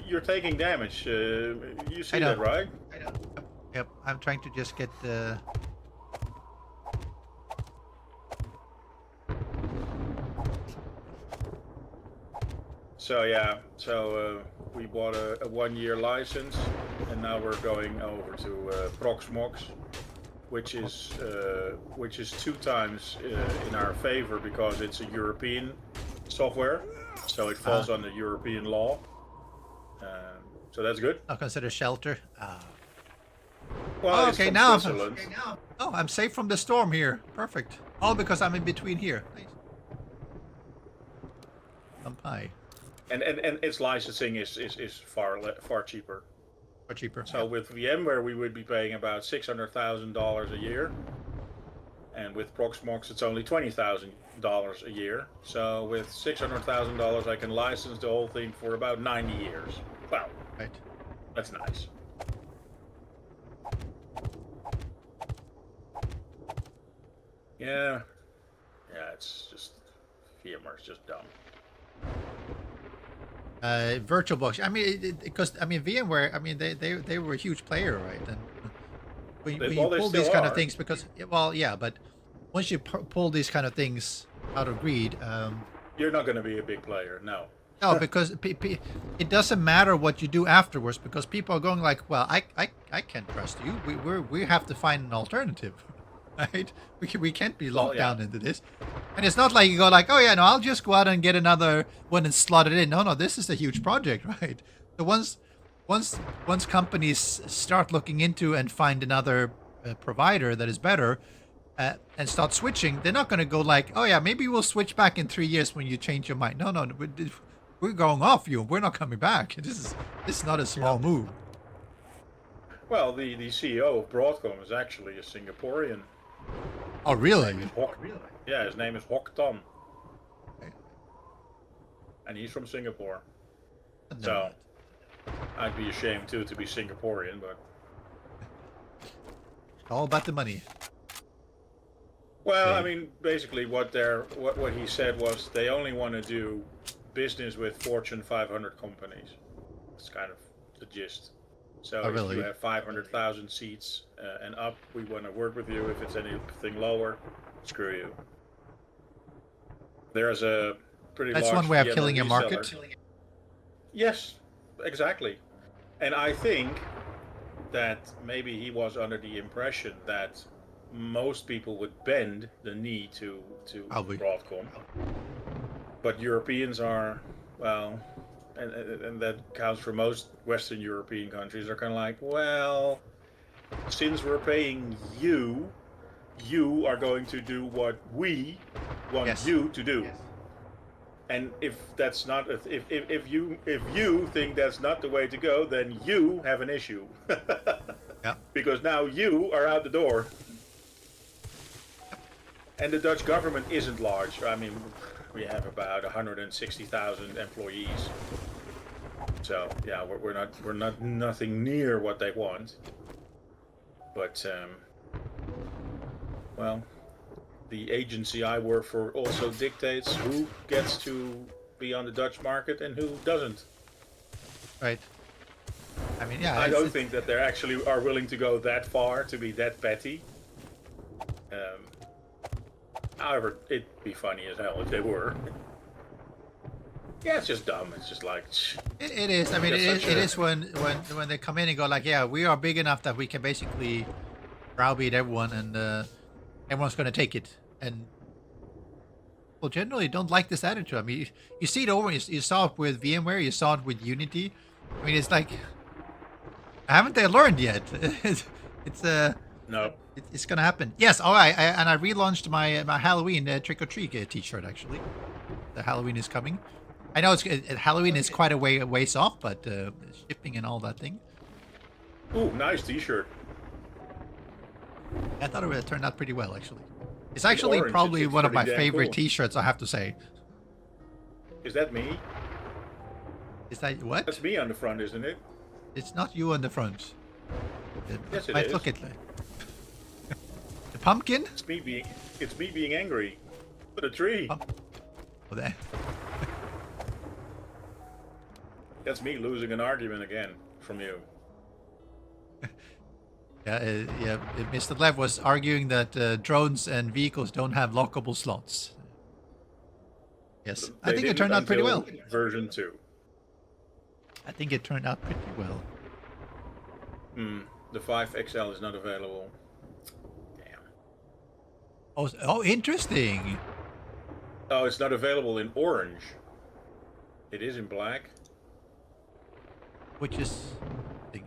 you're taking damage. You see that, right? I know. Yep. I'm trying to just get the. So yeah, we bought a 1-year license, and now we're going over to Proxmox, which is 2 times in our favor because it's a European software, so it falls under European law. So that's good. I'll consider shelter. Well, it's okay, from now Switzerland. Oh, I'm safe from the storm here. Perfect. All because I'm in between here. Nice. Pie. And its licensing is far cheaper. Or cheaper. So with VMware, we would be paying about $600,000 a year. and with Proxmox it's only $20,000 a year. So with $600,000, I can license the whole thing for about 90 years. Wow, Right. that's nice. Yeah, it's just VMware's just dumb. VirtualBox. I mean, because VMware. I mean, they were a huge player, right? And when you Well, they pull these still kind of are. things, because well, yeah, but once you pull these kind of things out of greed, You're not going to be a big player, no. no, because it doesn't matter what you do afterwards, because people are going like, well, I can't trust you. We have to find an alternative, right? We can't be locked yeah. down into this. And it's not like you go like, oh yeah, no, I'll just go out and get another one and slot it in. No, this is a huge project, right? So once companies start looking into and find another provider that is better, and start switching, they're not going to go like, oh yeah, maybe we'll switch back in 3 years when you change your mind. No, we're going off you. We're not coming back. This is not a small move. Well, the CEO of Broadcom is actually a Singaporean. Oh really? Yeah, his name is Hock Tan. Okay. And he's from Singapore. No. So, I'd be ashamed too to be Singaporean, but... All about the money. Well, Okay. I mean, basically what he said was they only want to do business with Fortune 500 companies. That's kind of the gist. So Oh, if really? you have 500,000 seats and up, we want to work with you. If it's anything lower, screw you. There's a pretty That's large one way of VMware killing your market. reseller. Yes, exactly. And I think that maybe he was under the impression that most people would bend the knee to Probably. Broadcom. But Europeans are, well, and that counts for most Western European countries, are kind of like, well, since we're paying you, you are going to do what we want Yes. you to do. And if that's not, if you think that's not the way to go, then you have an issue. Yeah. Because now you are out the door. And the Dutch government isn't large. I mean, we have about 160,000 employees. So yeah, we're not nothing near what they want. But well, the agency I work for also dictates who gets to be on the Dutch market and who doesn't. Right. I mean, yeah. I don't think that they actually are willing to go that far to be that petty. However, it'd be funny as hell if they were. Yeah, it's just dumb. It's just like... It is. I mean, That's it such a- is when they come in and go like, yeah, we are big enough that we can basically browbeat everyone, and everyone's going to take it. And people generally don't like this attitude. I mean, you see it over. You saw it with VMware. You saw it with Unity. I mean, it's like, haven't they learned yet? it's No. it's gonna happen. Yes. Oh, I relaunched my Halloween Trick or Treat T-shirt. Actually, the Halloween is coming. I know Halloween is quite a ways off, but shipping and all that thing. Ooh, nice T-shirt. I thought it would turn out pretty well, actually. It's actually orange, probably it's one of my pretty damn favorite cool. T-shirts, I have to say. Is that me? Is that what? That's me on the front, isn't it? It's not you on the front. Yes, it might is. look it like the pumpkin. It's me being angry. Put a tree. Oh, there. That's me losing an argument again from you. Yeah. Mr. Lev was arguing that drones and vehicles don't have lockable slots. Yes, I They think it didn't turned out pretty well. until Version 2. I think it turned out pretty well. The 5XL is not available. Damn. Oh, interesting. Oh, it's not available in orange. It is in black. Which is, I think,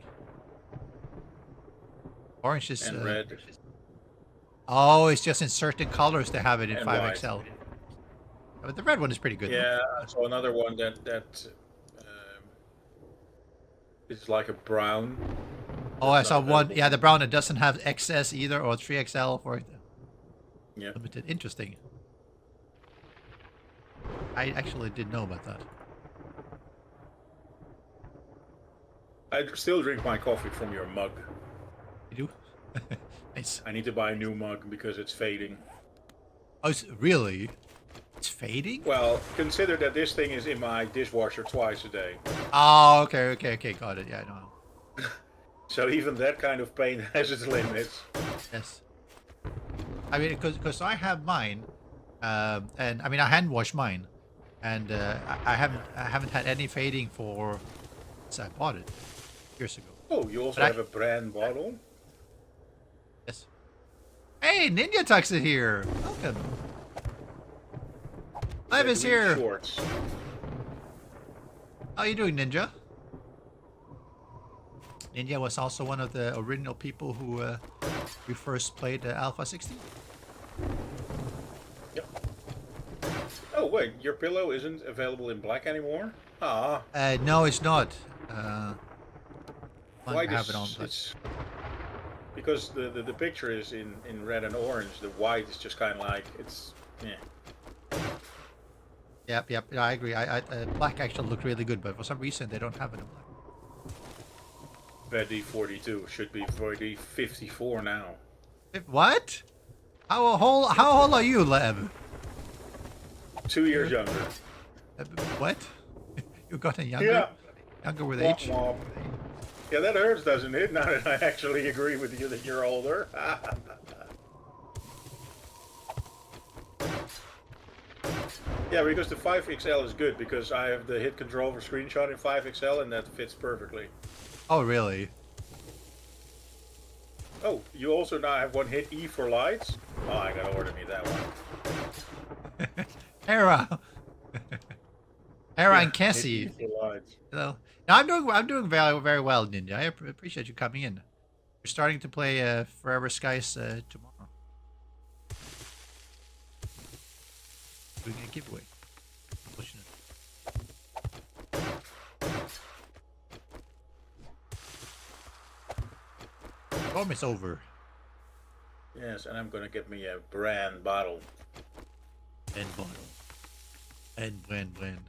orange is And red. Oh, it's just in certain colors they have it in And 5XL. But the red one is pretty good. Yeah, I saw another one that is like a brown. Oh, I It's saw not one. available. Yeah, the brown. It doesn't have XS either, or 3XL for it. Yeah. Limited. Interesting. I actually didn't know about that. I still drink my coffee from your mug. You do? Nice. I need to buy a new mug because it's fading. Oh, really? It's fading? Well, consider that this thing is in my dishwasher twice a day. Oh, okay, got it. Yeah, I know. So even that kind of pain has its limits. Yes. I mean, because I have mine, and I mean I hand wash mine, and I haven't had any fading for since I bought it years ago. Oh, you also But have a brand bottle? Yes. Hey, Ninja Tux is here. Welcome. Live is Vedui here. Shorts. How you doing, Ninja? Ninja was also one of the original people who we first played Alpha 16. Yep. Oh wait, your pillow isn't available in black anymore? Ah. No, it's not. Why have it on this? black. It's because the picture is in red and orange. The white is just kind of like it's. Yeah. Yep. I agree. Black actually looked really good, but for some reason they don't have it in black. Vedui 42 should be Vedui 54 now. What? How old are you, Lev? 2 years younger. What? You gotten younger? Yeah. Younger with Womp age? womp. Yeah, that hurts, doesn't it? Now that I actually agree with you that you're older. Yeah, because the 5XL is good because I have the hit control for screenshot in 5XL and that fits perfectly. Oh, really? Oh, you also now have one hit E for lights? Oh, I gotta order me that one. Hera. Hera and Hit Cassie. E for lights. Hello. Now I'm doing very well, Ninja. I appreciate you coming in. We're starting to play Forever Skies tomorrow. Doing a giveaway. Pushing it. Storm is over. Yes, and I'm gonna get me a brand bottle. And bottle. And brand.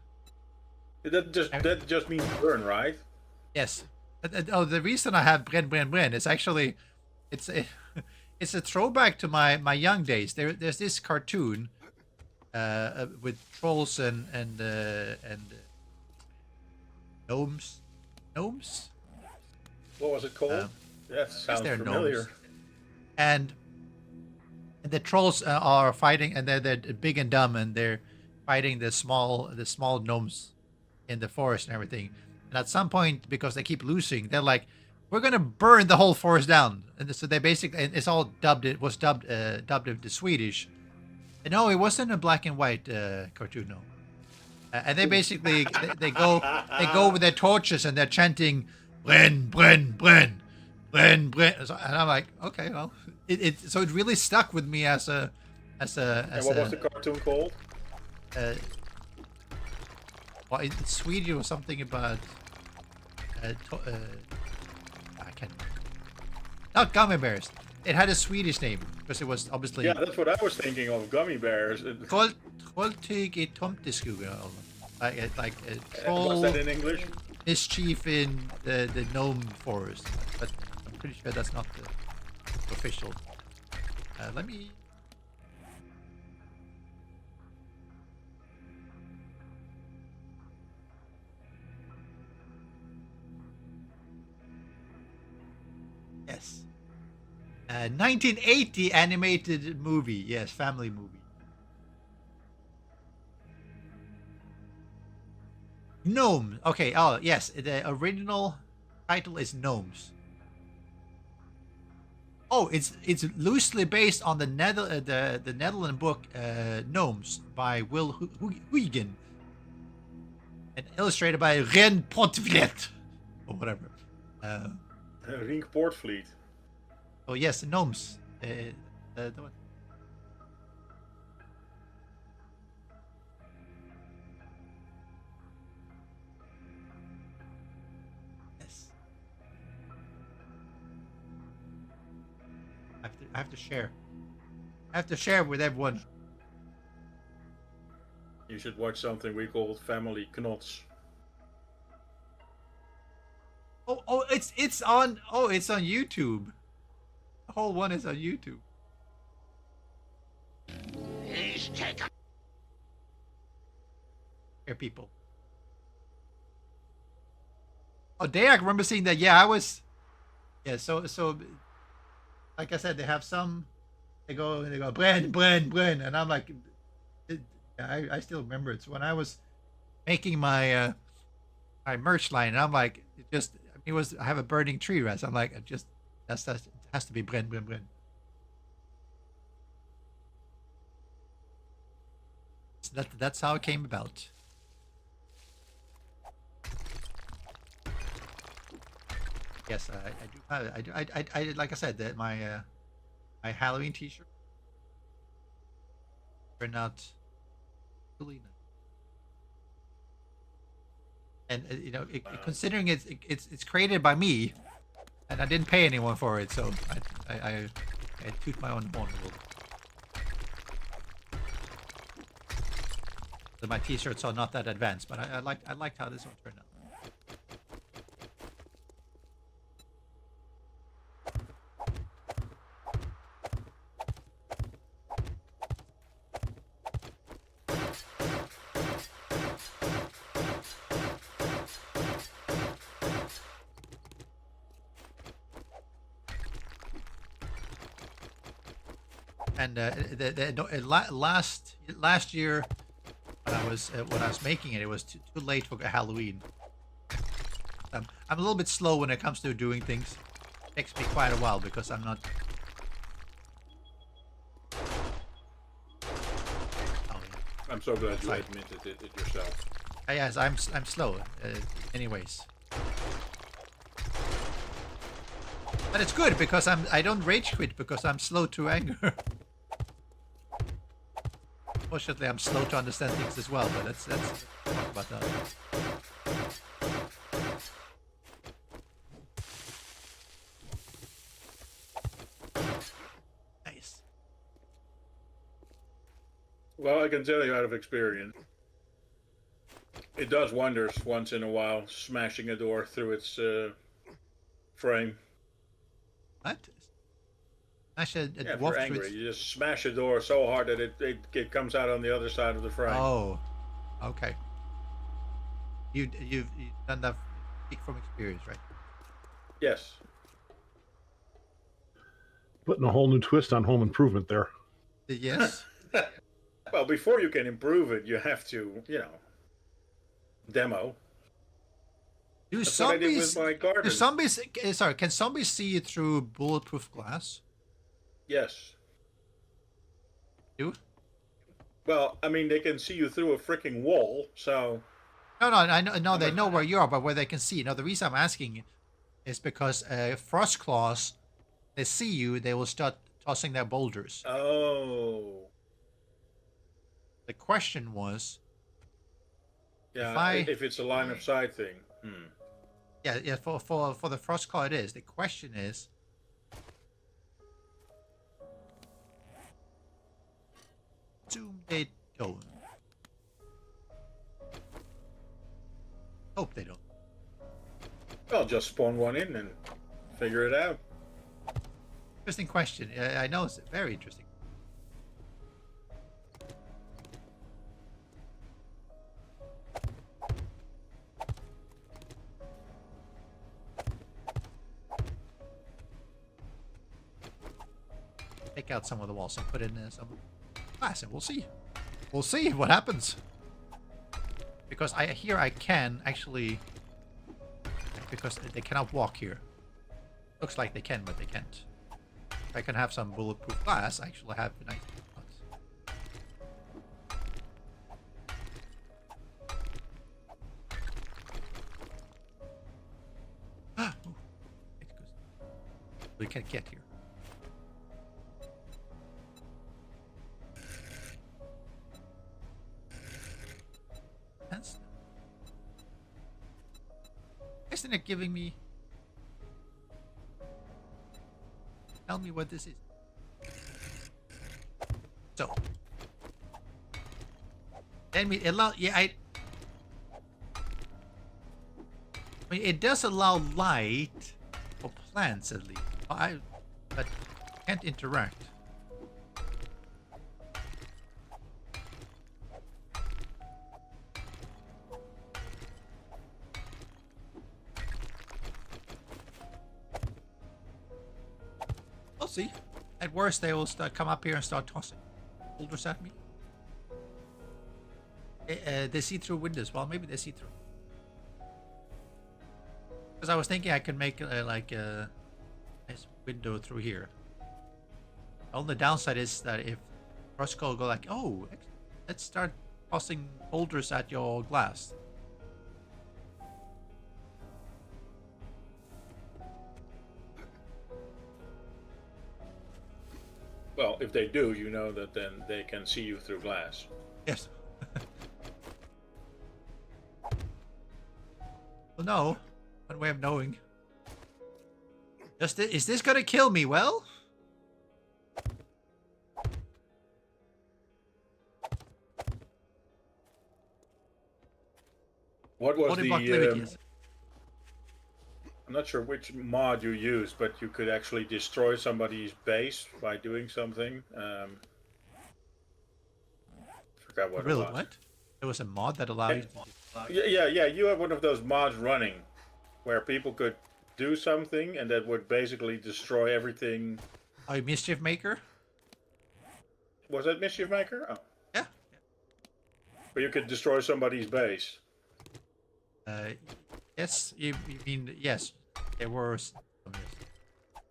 That just means burn, right? Yes. The reason I have brand is actually, it's a throwback to my young days. There's this cartoon, with trolls and gnomes. Gnomes? What was it called? That sounds they're familiar. gnomes. And the trolls are fighting, and they're big and dumb, and they're fighting the small gnomes in the forest and everything. And at some point, because they keep losing, they're like, "We're gonna burn the whole forest down." And so they basically, and it's all dubbed. It was dubbed into Swedish. And no, it wasn't a black and white cartoon. No. And they basically they go with their torches and they're chanting "Brenn, brenn, brenn, brenn, brenn." And I'm like, okay, well, so it really stuck with me as a. And what was the cartoon called? Well, in Swedish it was something about. I can't. Not gummy bears. It had a Swedish name because it was obviously. Yeah, that's what I was thinking of. Gummy bears. Trolltyg I tomteskogen. Like a troll. Was that in English? Mischief in the gnome forest, but I'm pretty sure that's not the official. Let me. Yes. 1980 animated movie. Yes, family movie. Gnome. Okay. Oh, yes. The original title is Gnomes. Oh, it's loosely based on the Netherlands book Gnomes by Will Huygen and illustrated by Ren Potvlet or whatever. Rink Portfleet. Oh yes, Gnomes. The one. Yes. I have to share. I have to share with everyone. You should watch something we call Family Knots. Oh, it's on. Oh, it's on YouTube. The whole one is on YouTube. Here, people. Oh, day I remember seeing that. Yeah, I was. Yeah, so like I said, they have some. They go Bren, and I'm like, I still remember it. So when I was making my my merch line, and I'm like, it was I have a burning tree rest. I'm like, that's it has to be Bren. So that's how it came about. Yes, I do. I like I said that my my Halloween T-shirt turned out really nice. And you know, considering it's created by me, and I didn't pay anyone for it, so I toot my own horn a little bit. So my T-shirts are not that advanced, but I liked how this one turned out. And last year when I was making it, it was too late for Halloween. I'm a little bit slow when it comes to doing things. It takes me quite a while because I'm not. Oh, yeah. I'm so glad you admitted it yourself. Yes, I'm slow. Anyways. But it's good because I don't rage quit because I'm slow to anger. Fortunately, I'm slow to understand things as well, but let's talk about that. Nice. Well, I can tell you out of experience, it does wonders once in a while, smashing a door through its frame. What? Smash a Yeah, if dwarf you're through angry, its- you just smash a door so hard that it comes out on the other side of the frame. Oh, okay. You've done that. Speak from experience, right? Yes. Putting a whole new twist on home improvement there. Yes. Well, before you can improve it, you have to, demo. Do That's what I did with my garden. do zombies? Sorry, can zombies see you through bulletproof glass? Yes. Do? Well, I mean, they can see you through a freaking wall, so... No, I know. No, they know where you are, but where they can see. Now, the reason I'm asking is because frost claws, they see you, they will start tossing their boulders. Oh. The question was, Yeah, if it's a line of sight thing. yeah, for the frost claw it is. The question is, assume they don't. Hope they don't. Well, just spawn one in and figure it out. Interesting question. I know it's very interesting. Take out some of the walls and put in some glass, and we'll see. We'll see what happens. Because I can actually, because they cannot walk here. Looks like they can, but they can't. If I can have some bulletproof glass, I actually have a nice glass. We can't get here. Isn't it giving me? Tell me what this is. So, let me allow. Yeah, I mean, it does allow light for plants at least. But can't interact. We'll see. At worst, they will come up here and start tossing boulders at me. They see through windows. Well, maybe they see through. Because I was thinking I could make like a nice window through here. The only downside is that if Roscoe will go like, oh, let's start tossing boulders at your glass. Well, if they do, you know that then they can see you through glass. Yes. Well, no. One way of knowing. Is this gonna kill me? Well, What was Holding block the? limit, yes. I'm not sure which mod you used, but you could actually destroy somebody's base by doing something. Forgot what Really? it was. What? There was a mod that allowed you to. Yeah. You have one of those mods running, where people could do something, and that would basically destroy everything. Oh, Mischief Maker? Was that Mischief Maker? Oh, Yeah. where you could destroy somebody's base. Yes. You mean yes? There was. Oh, yes.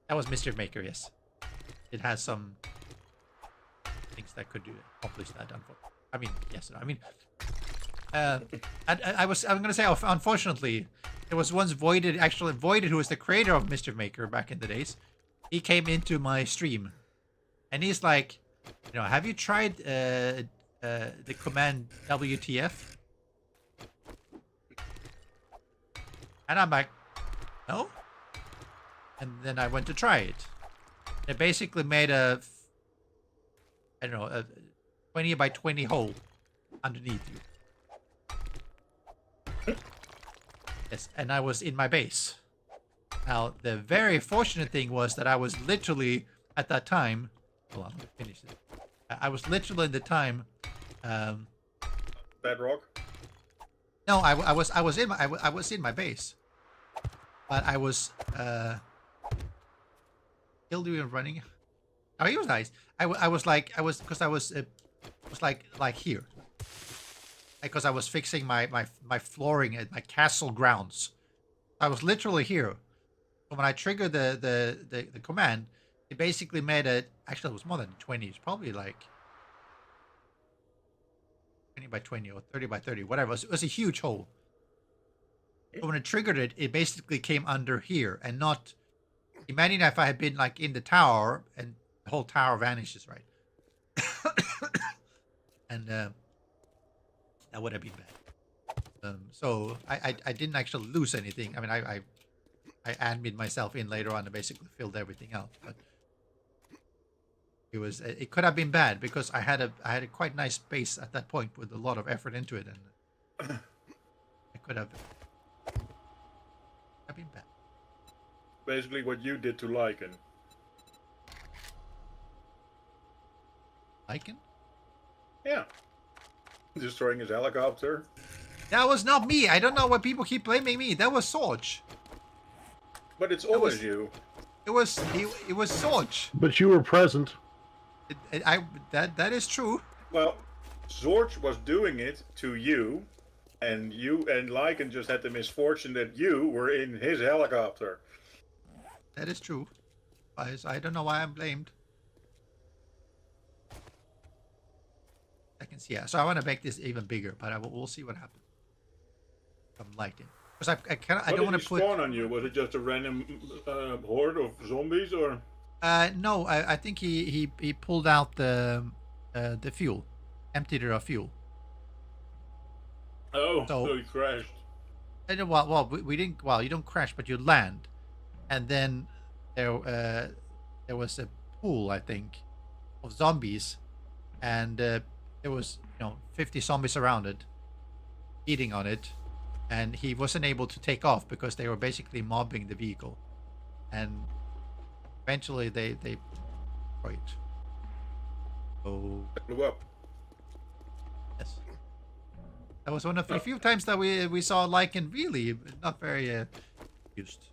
That was Mischief Maker. Yes. It has some things that could accomplish that. I mean, yes. I mean, I'm gonna say unfortunately, there was once Voided, who was the creator of Mischief Maker back in the days. He came into my stream, and he's like, have you tried the command WTF? And I'm like, no. And then I went to try it. It basically made a 20 by 20 hole underneath you. Yes, and I was in my base. Now, the very fortunate thing was that I was literally, at that time... Hold on, let me finish it. I was literally in the time... Bedrock. No, I was in my base, but I was still doing running. Oh, he was nice. I was like here, because I was fixing my flooring at my castle grounds. I was literally here. So when I triggered the command, it basically made it. Actually, it was more than 20. It's probably like 20 by 20 or 30 by 30, whatever. It was a huge hole. But when it triggered it, it basically came under here and not... Imagine if I had been like in the tower and the whole tower vanishes, right? And that would have been bad. So I didn't actually lose anything. I mean, I admin myself in later on and basically filled everything out. But it could have been bad because I had a quite nice base at that point with a lot of effort into it, and it could have been bad. Basically, what you did to Lycan. Lycan? Yeah. Destroying his helicopter. That was not me. I don't know why people keep blaming me. That was Sorge. But it's always you. It was Sorge. But you were present. That is true. Well, Zorch was doing it to you, and Lycan just had the misfortune that you were in his helicopter. That is true. I don't know why I'm blamed. I can see. Yeah. So I want to make this even bigger, but we'll see what happens. I'm liking, because I don't want to put. Spawn on you? Was it just a random horde of zombies, or? No, I think he pulled out the fuel, emptied it of fuel. Oh, so he crashed. And well, we didn't. Well, you don't crash, but you land, and then there was a pool, I think, of zombies, and there was 50 zombies around it, eating on it, and he wasn't able to take off because they were basically mobbing the vehicle, and eventually they destroyed it. So Blew up. yes, that was one of the few times that we saw Lycan really not very used.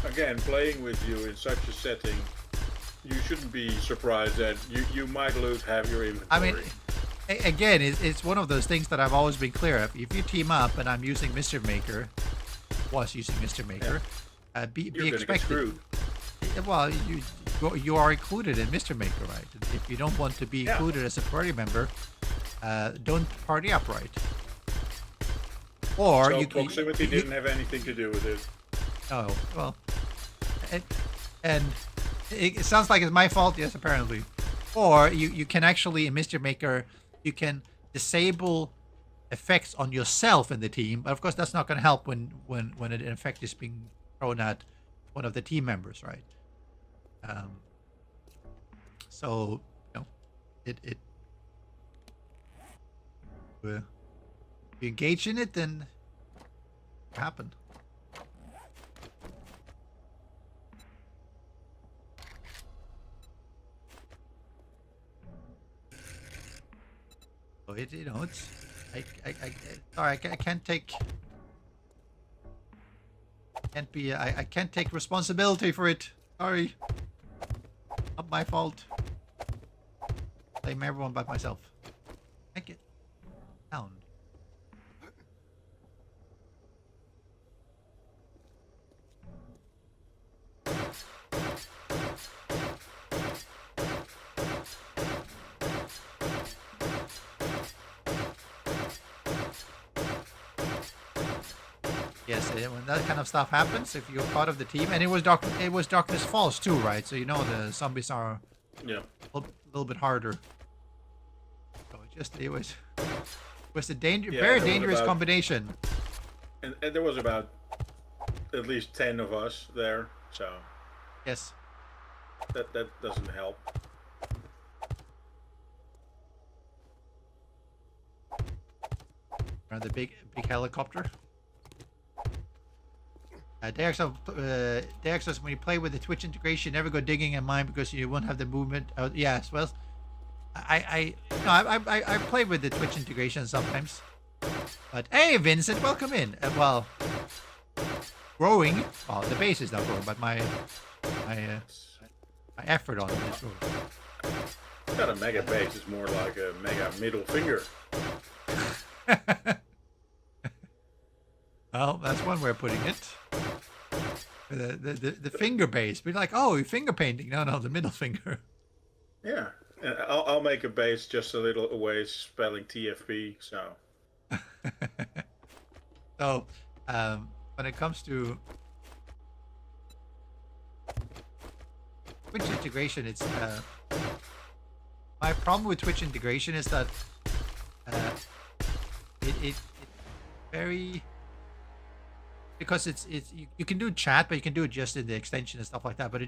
Again, playing with you in such a setting, you shouldn't be surprised that you might lose half your inventory. I mean, again, it's one of those things that I've always been clear of. If you team up and I'm using Mr. Maker, was using Mr. Maker, be you're gonna get expected. screwed. Well, you are included in Mr. Maker, right? If you don't want to be included as a party member, don't party up, right? Or So you proximity didn't have anything to do with it. Oh, well, and it sounds like it's my fault. Yes, apparently. Or you can actually, in Mr. Maker, you can disable effects on yourself in the team. But of course, that's not going to help when an effect is being thrown at one of the team members, right? So it if you engage in it, then it happened. So it's sorry, I can't take. I can't take responsibility for it. Sorry. Not my fault. Blame everyone but myself. Make it down. Yes, when that kind of stuff happens, if you're part of the team, and it was Darkness Falls too, right? So the zombies are a little bit harder. So it was a very dangerous combination. And there was about at least 10 of us there, so yes, that doesn't help. Around the big helicopter. Dexos, when you play with the Twitch integration, never go digging in mine because you won't have the movement. Yes, well, I play with the Twitch integration sometimes. But hey, Vincent, welcome in. Well, growing. Well, the base is not growing, but my effort on it is growing. Not a mega base, it's more like a mega middle finger. Well, that's one way of putting it. The finger base. Be like, oh, you're finger painting. No, the middle finger. Yeah, and I'll make a base just a little away, spelling TFP. So. So, when it comes to Twitch integration, it's my problem with Twitch integration is that it very. Because you can do chat, but you can do it just in the extension and stuff like that. But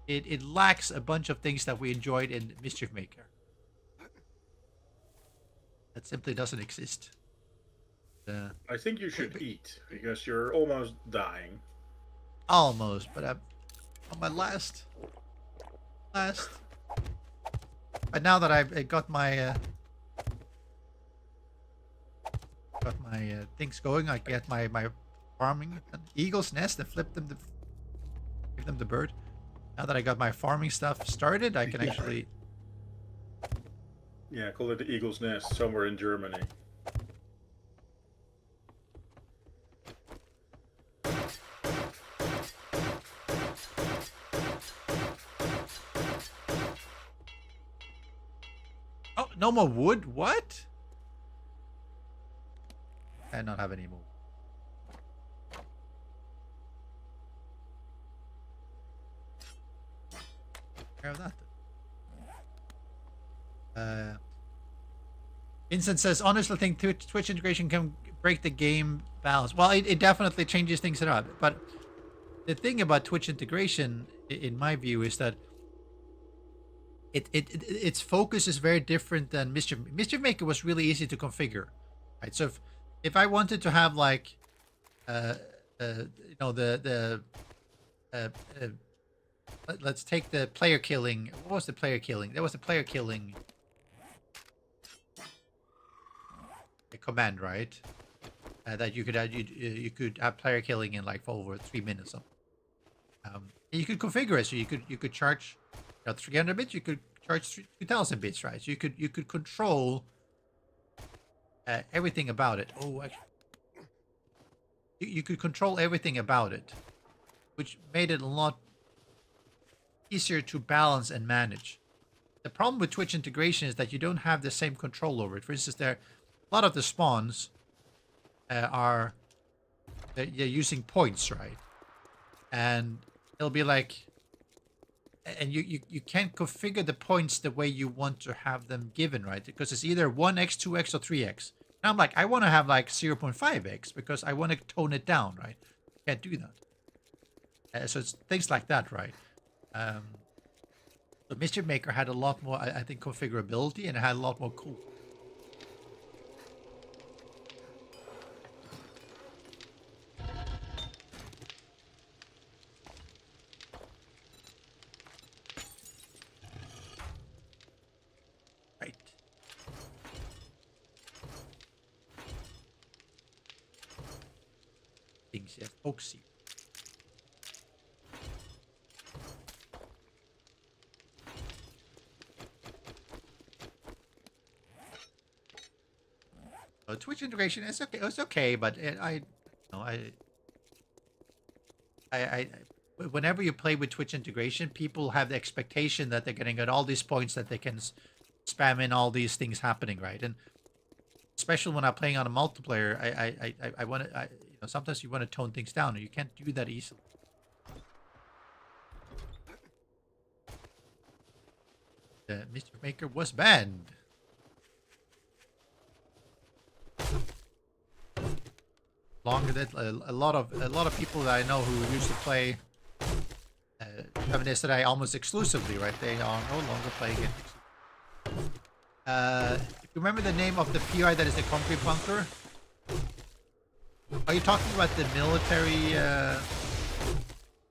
it lacks a bunch of things that we enjoyed in Mischief Maker. That simply doesn't exist. I think you should eat because you're almost dying. Almost, but I'm on my last. But now that I've got my things going, I get my farming eagle's nest and give them the bird. Now that I got my farming stuff started, I can actually call it the eagle's nest somewhere in Germany. Oh, no more wood? What? I not have any more. Care of that. Vincent says, honestly, think Twitch integration can break the game balance. Well, it definitely changes things around. But the thing about Twitch integration, in my view, is that its focus is very different than Mischief Maker was really easy to configure, right? So if I wanted to have like you know uh, uh, let's take the player killing. What was the player killing? There was a player killing command, right? That you could you could have player killing in like for over 3 minutes. And you could configure it so you could charge 300 bits. You could charge 2,000 bits, right? So you could control everything about it. Oh, actually, you could control everything about it, which made it a lot easier to balance and manage. The problem with Twitch integration is that you don't have the same control over it. For instance, a lot of the spawns are they're using points, right? And it'll be like, and you can't configure the points the way you want to have them given, right? Because it's either 1x, 2x, or 3x. And I'm like, I want to have like 0.5x because I want to tone it down, right? Can't do that. So it's things like that, right? So Mischief Maker had a lot more, I think, configurability, and it had a lot more cool. Right. Things yes, oxy. Twitch integration is okay. It's okay, but whenever you play with Twitch integration, people have the expectation that they're going to get all these points that they can spam in all these things happening, right? And especially when I'm playing on a multiplayer, I want to, sometimes you want to tone things down, and you can't do that easily. The Mischief Maker was banned. Longer that a lot of people that I know who used to play Feminist today almost exclusively, right? They are no longer playing it. If you remember the name of the PI that is the concrete bunker, are you talking about the military?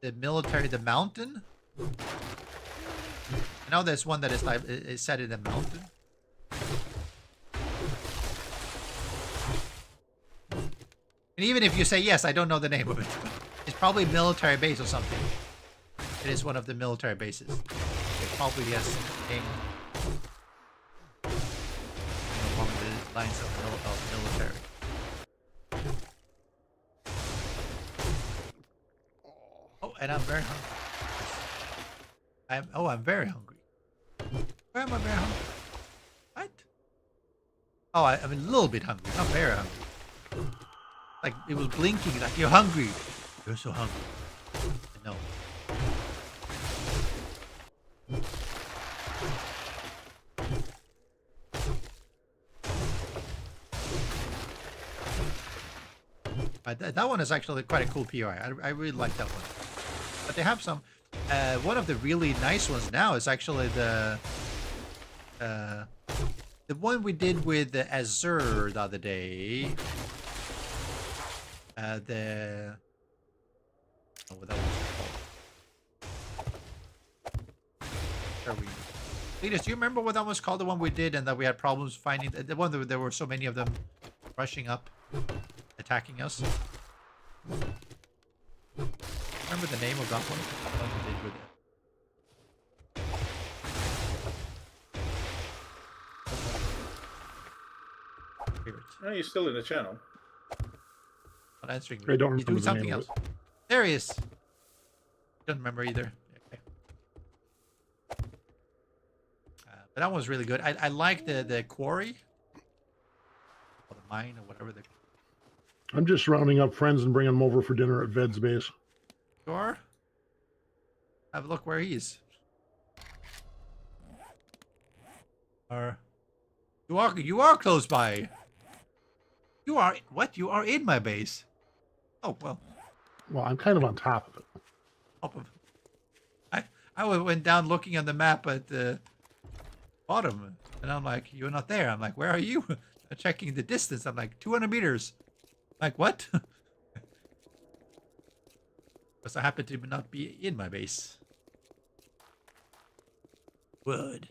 The mountain? I know there's one that is like is set in the mountain. And even if you say yes, I don't know the name of it. It's probably military base or something. It is one of the military bases. It probably has game along the lines of military. Oh, and I'm very hungry. I'm very hungry. Where am I very hungry? What? Oh, I'm a little bit hungry. Not very hungry. Like, it was blinking, like, you're hungry. You're so hungry. No. That one is actually quite a cool POI. I really like that one. But they have some... one of the really nice ones now is actually the one we did with the Azure the other day. Oh, what that was called. Leaders, do you remember what that was called? The one we did and that we had problems finding the one that there were so many of them rushing up, attacking us. Remember the name of that one? The one we did with it. Oh, you're still in the channel. Not answering me. I don't He's remember doing the something name of else. There he is. Don't remember either. Okay. But that one was really good. I like the quarry. Or the mine or whatever they I'm just rounding up friends and bringing them over for dinner at Ved's base. are. Have a look where he is. You are close by. You are what? You are in my base. Oh well. Well, I'm kind of on top of it. Up of, I went down looking on the map at bottom. And I'm like, you're not there. I'm like, where are you? I'm checking the distance. I'm like, 200 meters. Like, what? Because I happen to not be in my base. Wood.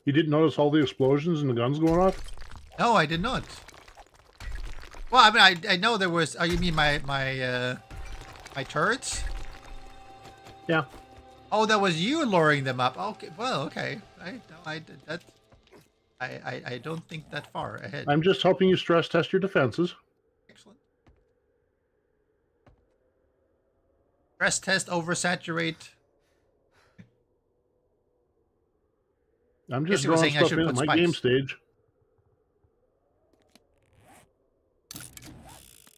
You didn't notice all the explosions and the guns going off? No, I did not. Well, I mean, I know there was. Oh, you mean my turrets? Yeah. Oh, that was you luring them up. Okay, well, okay. I don't think that far ahead. I'm just helping you stress test your defenses. Excellent. Stress test, oversaturate. I'm Guess just you were drawing saying I stuff should in put at my game spikes. stage.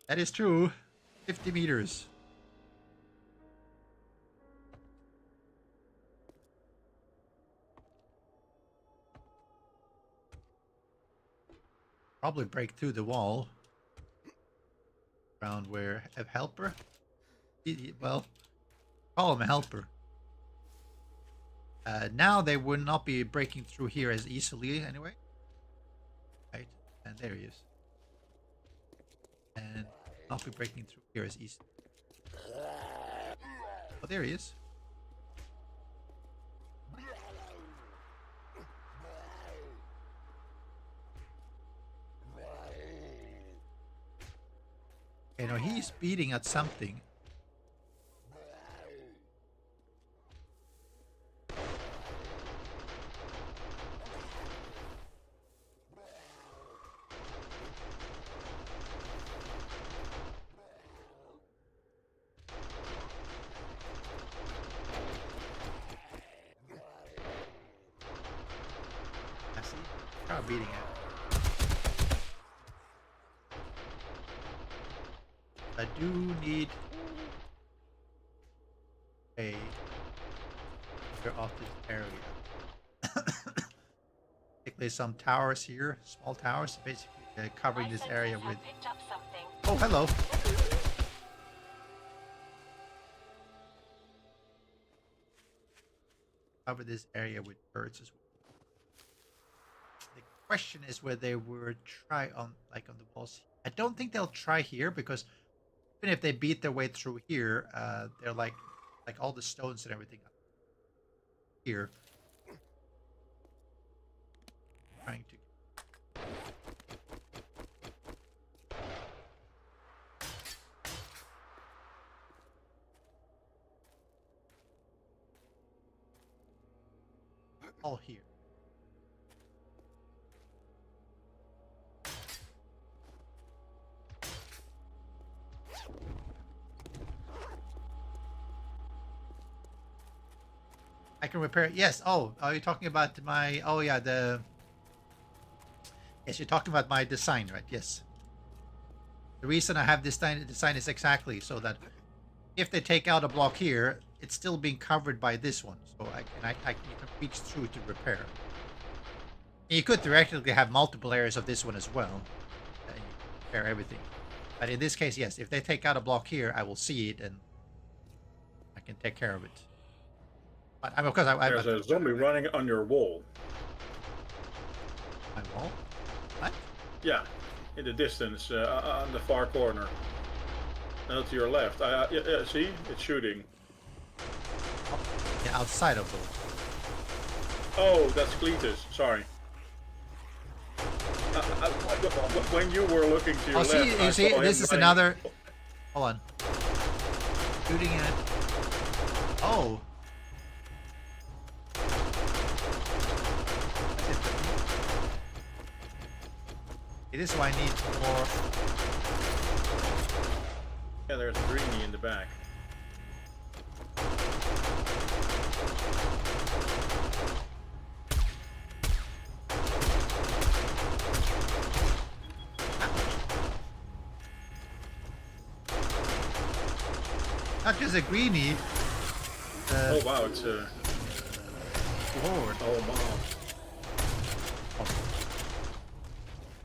That is true. 50 meters. Probably break through the wall. Around where a helper? Well, call him a helper. Now they would not be breaking through here as easily anyway. Right, and there he is. And not be breaking through here as easily. Oh, there he is. Okay, no, he's beating at something. I see. Try beating it. I do need a clear off this area. Particularly some towers here, small towers, basically covering this area with. Picked up something. Oh, hello. Cover this area with birds as well. The question is whether they would try on the walls. I don't think they'll try here because even if they beat their way through here, they're like all the stones and everything here. Trying to. All here. I can repair it. Yes. Oh, are you talking about my? Oh yeah, Yes, you're talking about my design, right? Yes. The reason I have this design is exactly so that if they take out a block here, it's still being covered by this one, so you can reach through to repair. And you could theoretically have multiple areas of this one as well, and you can repair everything. But in this case, yes, if they take out a block here, I will see it and I can take care of it. But of course, There's a zombie running on your wall. My wall? What? Yeah, in the distance, on the far corner. No, to your left. Yeah, see? It's shooting. Yeah, outside of the. Oh, that's Cletus. Sorry. When you were looking to your Oh, left, see, I you see, saw him this is running. another. Hold on. Shooting at. Oh. Okay, this is why I need more. Yeah, there's a greenie in the back. Not just a greenie. Oh wow, it's a Lord. oh wow.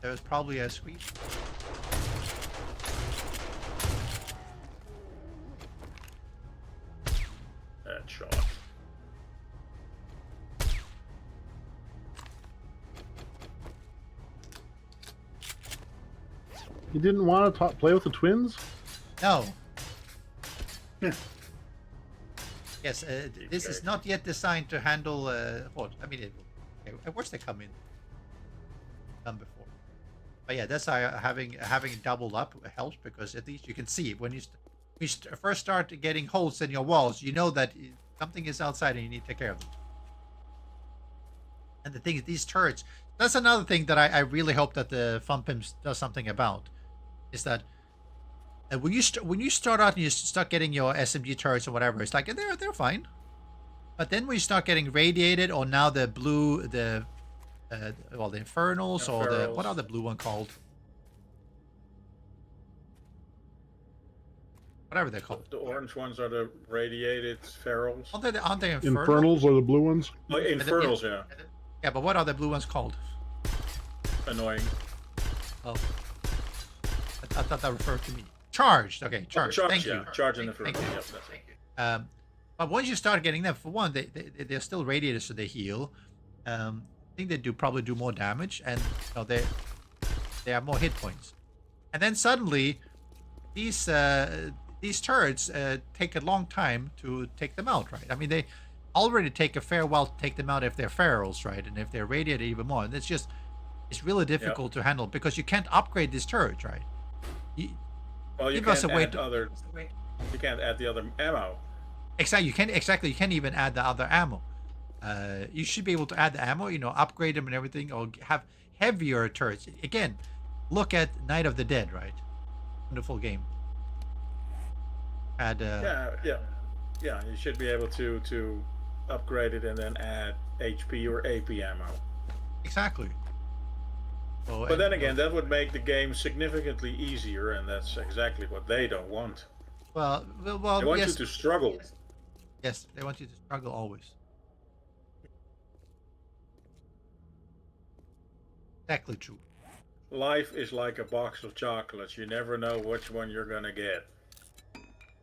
There's probably a sweep. Headshot. You didn't want to play with the twins? No. Yes, this is not yet designed to handle what? I mean, of course they come in. Come before. But yeah, that's how having it doubled up helps, because at least you can see when you first start getting holes in your walls, you know that something is outside and you need to take care of them. And the thing is, these turrets, that's another thing that I really hope that the Fun Pimps does something about, is that when you start out and you start getting your SMG turrets or whatever, it's like they're fine. But then when you start getting radiated, or now the blue, the Infernals, or the, what are the blue one called? Whatever they're called. The orange ones are the radiated ferals. Aren't they Infernals are the blue ones? Oh, Infernals, yeah. Yeah, but what are the blue ones called? Annoying. Oh. I thought that referred to me. Charged. Okay, charged. Charge, Thank yeah. you. Charge and Thank Infernal. you. Yep, that's it. But once you start getting them, for one, they're still radiated, so they heal. I think they probably do more damage, and they have more hit points. And then suddenly, these turrets take a long time to take them out, right? I mean, they already take a fair while to take them out if they're ferals, right? And if they're radiated, even more. And it's really difficult to handle, because you can't upgrade these turrets, right? You give can't us a way add you can't add the other ammo. Exactly. You can't even add the other ammo. You should be able to add the ammo, upgrade them and everything, or have heavier turrets. Again, look at Night of the Dead, right? Wonderful game. Yeah. You should be able to upgrade it and then add HP or AP ammo. Exactly. But then again, that would make the game significantly easier, and that's exactly what they don't want. Well, They want yes. you to struggle. Yes, they want you to struggle always. Exactly true. Life is like a box of chocolates. You never know which one you're gonna get.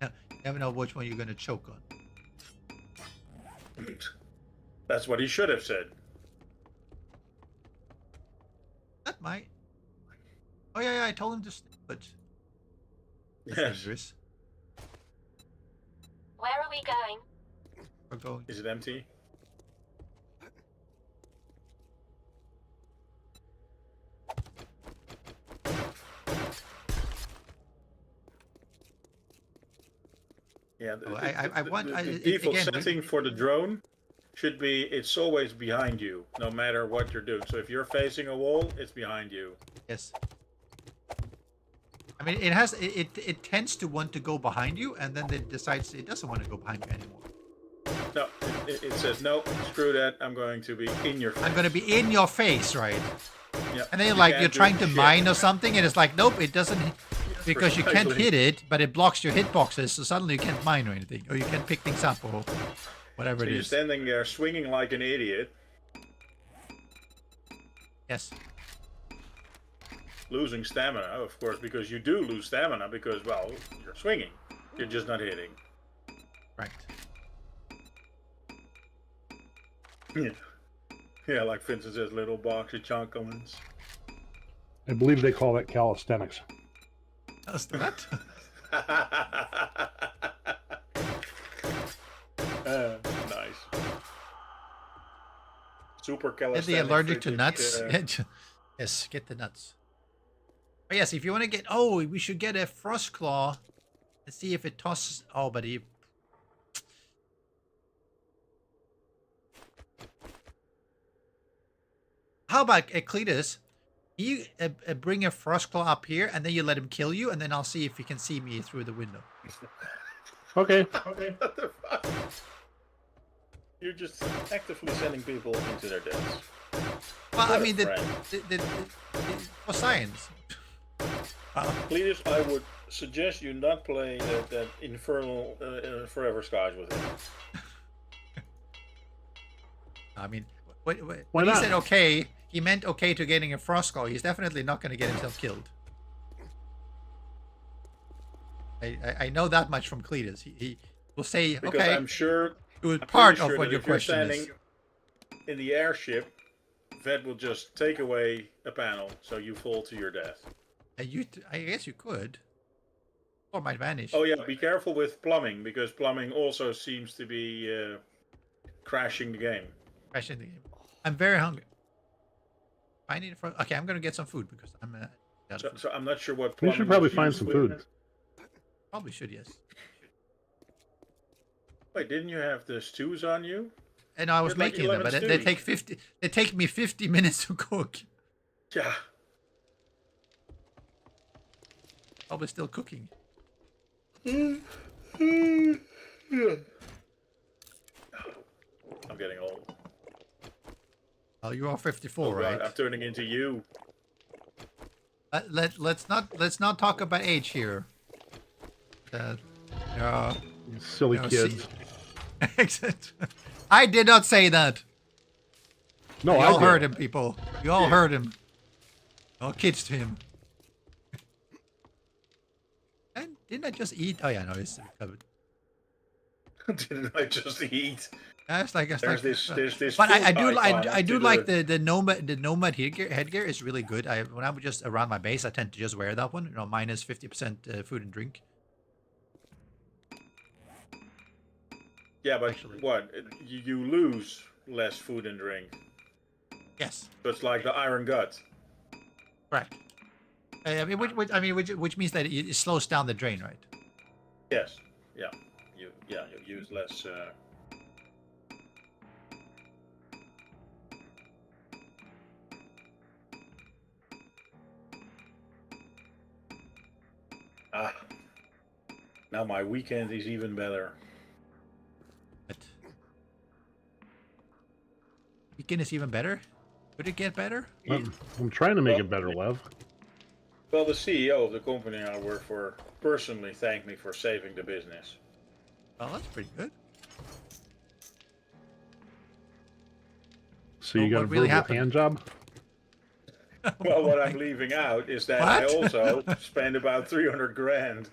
You never know which one you're going to choke on. That's what he should have said. That might. Oh yeah, I told him to stay, but that's Yes. dangerous. Where are we going? We're going. Is it empty? Yeah, the default again, setting for the drone should be it's always behind you, no matter what you're doing. So if you're facing a wall, it's behind you. Yes. I mean, it tends to want to go behind you, and then it decides it doesn't want to go behind you anymore. No, it says no. Screw that. I'm going to be in your face. I'm going to be in your face, right? Yeah. And then You you're can't trying do to shit. mine or something, and it's like, nope, it doesn't, because you can't Precisely. hit it, but it blocks your hitboxes, so suddenly you can't mine or anything, or you can't pick things up, or whatever So it you're is. standing there swinging like an idiot, Yes. losing stamina, of course, because you do lose stamina because, well, you're swinging. You're just not hitting. Right. Yeah. Yeah, like Vincent says, little box of chunklins. I believe they call that calisthenics. That's that. Nice. Super Is calisthenics. he allergic to nuts? Yes, get the nuts. But yes, if you want to get, we should get a frost claw and see if it tosses. Oh, but he. How about Cletus? You bring a frost claw up here, and then you let him kill you, and then I'll see if he can see me through the window. Okay. Okay. What the fuck? You're just actively sending people into their deaths. Well, I What a mean, friend. for science. Cletus, I would suggest you not play that infernal Forever Skies with him. I mean, when Why he not? said okay, he meant okay to getting a frost claw. He's definitely not going to get himself killed. I know that much from Cletus. He will say, Because okay, I'm sure it was I'm part pretty of sure what that your if you're question is. standing in the airship, Ved will just take away a panel so you fall to your death. I guess you could. Or might vanish. Oh yeah, be careful with plumbing because plumbing also seems to be crashing the game. Crashing the game. I'm very hungry. I need for. Okay, I'm gonna get some food because I'm out of So, food. so I'm not sure what We plumbing. should probably is find used some with. food. Probably should, yes. Wait, didn't you have the stews on you? And I was There's like making them, 11 but they stews. take 50. They take me 50 minutes to cook. Yeah. Probably still cooking. I'm getting old. Oh, you are 54, Oh, God, right? I'm turning into you. Let's not talk about age here. Yeah. You silly No, kids. Exit. I did not say that. No, You I all did. heard him, people. You all heard him. All kids to him. And didn't I just eat? Oh yeah, no, it's covered. Didn't I just eat? That's like There's this. But I food do icon I do to like the nomad headgear is really good. When I'm just around my base, I tend to just wear that one. You know, minus 50% food and drink. Yeah, but Actually. what? You lose less food and drink. Yes, So it's like the iron gut. correct. I mean, which means that it slows down the drain, right? Yes. Yeah. You use less. Ah. Now my weekend is even better. But weekend is even better. Could it get better? I'm trying to make it better, Lev. Well, the CEO of the company I work for personally thanked me for saving the business. Well, that's pretty good. So you Well, got a what really verbal happened? hand job? Well, what I'm leaving out is that I What? also spent about 300 grand.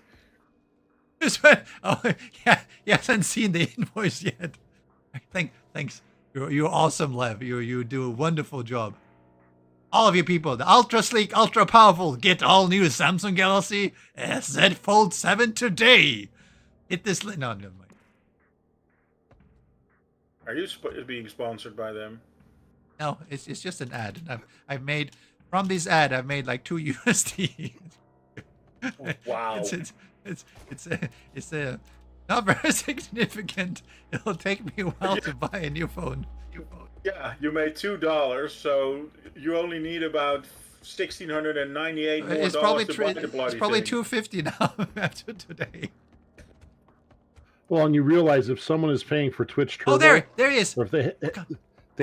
Oh, yeah, you haven't seen the invoice yet. Thanks. You're awesome, Lev. You do a wonderful job. All of you people, the ultra sleek, ultra powerful, get all new Samsung Galaxy Z Fold 7 today. Hit this link. No, never mind. Are you being sponsored by them? No, it's just an ad. And I've made from this ad. I've made like 2 USD. Wow. It's a not very significant. It'll take me a while to buy a new phone. Yeah, you made $2, so you only need about $1,698 more It's probably to buy the bloody it's probably thing. $250 now after today. Well, and you realize if someone is paying for Twitch Turbo, Oh, there he is. or if they Oh,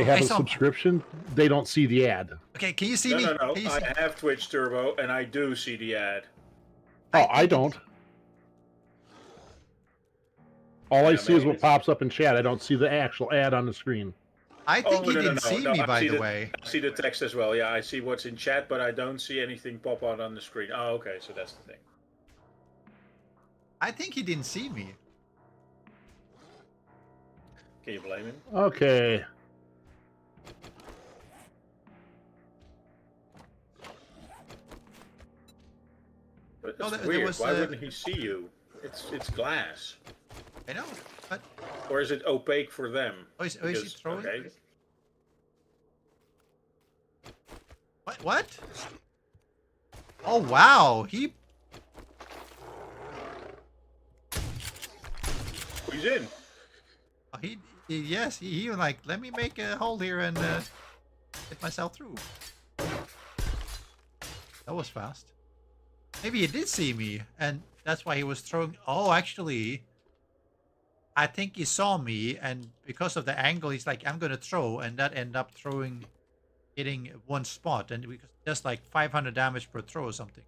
have I a saw him. subscription, they don't see the ad. Okay, can you see No, me? no. Can you I see? have Twitch Turbo, and I do see the ad. Oh, I don't. All I Yeah, see is maybe what it's- pops up in chat. I don't see the actual ad on the screen. I think he no, didn't see me, I by see the way. I see the text as well. Yeah, I see what's in chat, but I don't see anything pop out on the screen. Oh, okay, so that's the thing. I think he didn't see me. Can you blame him? Okay. But No, it's there weird. was, Why wouldn't he see you? It's glass. I know, but Or is it opaque for them? is he Because- throwing? okay. What? Oh wow, He's in. yes, he even like let me make a hole here and get myself through. That was fast. Maybe he did see me, and that's why he was throwing. Oh, actually, I think he saw me, and because of the angle, he's like, "I'm gonna throw," and that ended up hitting one spot, and we just like 500 damage per throw or something.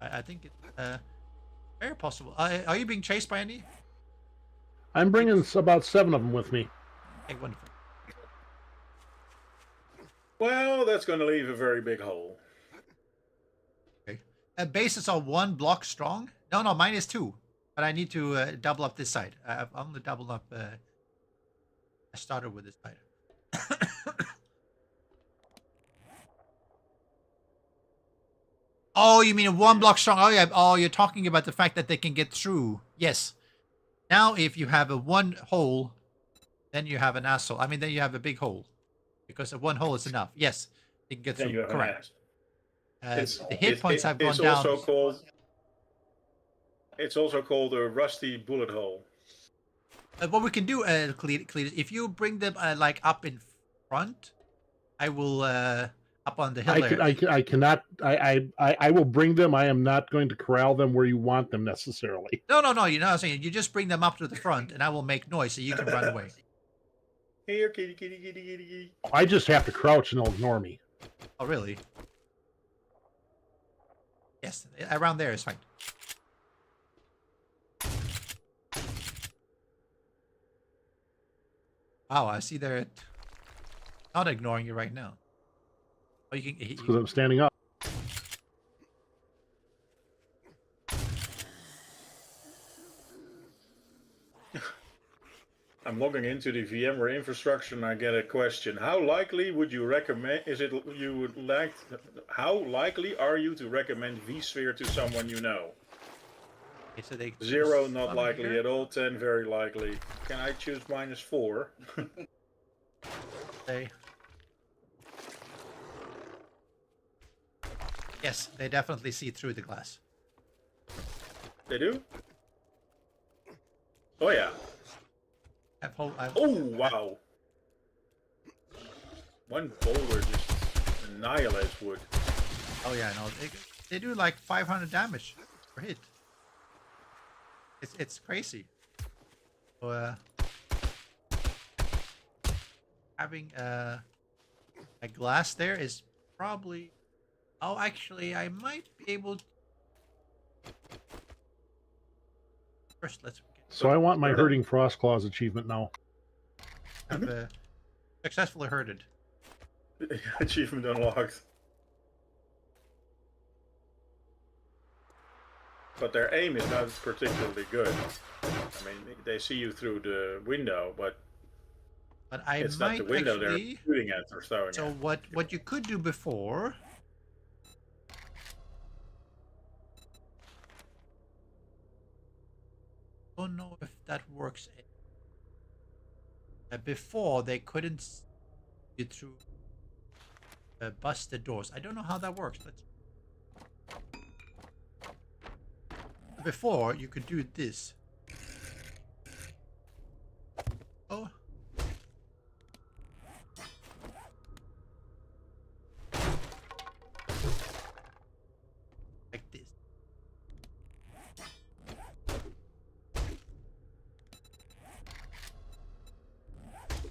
I think it's very possible. Are you being chased by any? I'm bringing about 7 of them with me. Okay, wonderful. Well, that's going to leave a very big hole. Okay. Bases are 1 block strong. No, mine is 2. But I need to double up this side. I've only doubled up. I started with this side. Oh, you mean one block strong? Oh yeah. Oh, you're talking about the fact that they can get through. Yes. Now, if you have a one hole, then you have an asshole. I mean, then you have a big hole, because a one hole is enough. Yes, they can get Then through. you have Correct. an ass. The hit points have gone It's down. also called. It's also called a rusty bullet hole. What we can do, Cletus, if you bring them like up in front, I will up on the hill there. I cannot. I will bring them. I am not going to corral them where you want them necessarily. No. You know what I'm saying? You just bring them up to the front, and I will make noise so you can run away. Here, kitty, kitty, kitty, kitty, kitty. I just have to crouch and they'll ignore me. Oh, really? Yes, around there is fine. Wow, I see they're not ignoring you right now. Oh, you can. Because I'm standing up. I'm logging into the VMware infrastructure and I get a question. How likely would you recommend, how likely are you to recommend vSphere to someone you know? Okay, so they 0, not likely here. at all. 10, very likely. Can I choose -4? They... Yes, they definitely see through the glass. They do? Oh yeah. Oh wow. One boulder just annihilates wood. Oh yeah, no, they do like 500 damage per hit. It's crazy. So, having a glass there is probably. Oh, actually, I might be able. First, let's. So I want my herding frost claws achievement now. Have successfully herded. Achievement unlocked. But their aim is not particularly good. I mean, they see you through the window, but I it's might not the window actually... they're shooting at or throwing So at. what you could do before... Don't know if that works. Before they couldn't see you through busted doors. I don't know how that works. Before you could do this. Oh. Like this.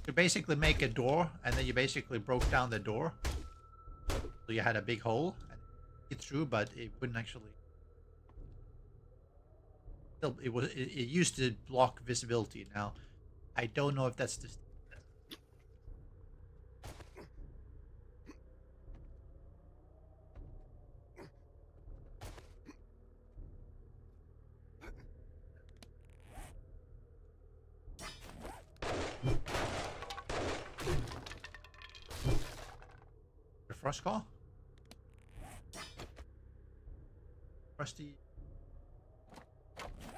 You basically make a door, and then you basically broke down the door. So you had a big hole and get through, but it wouldn't actually. Still, it used to block visibility. Now, I don't know if that's the. The frost call? Frosty.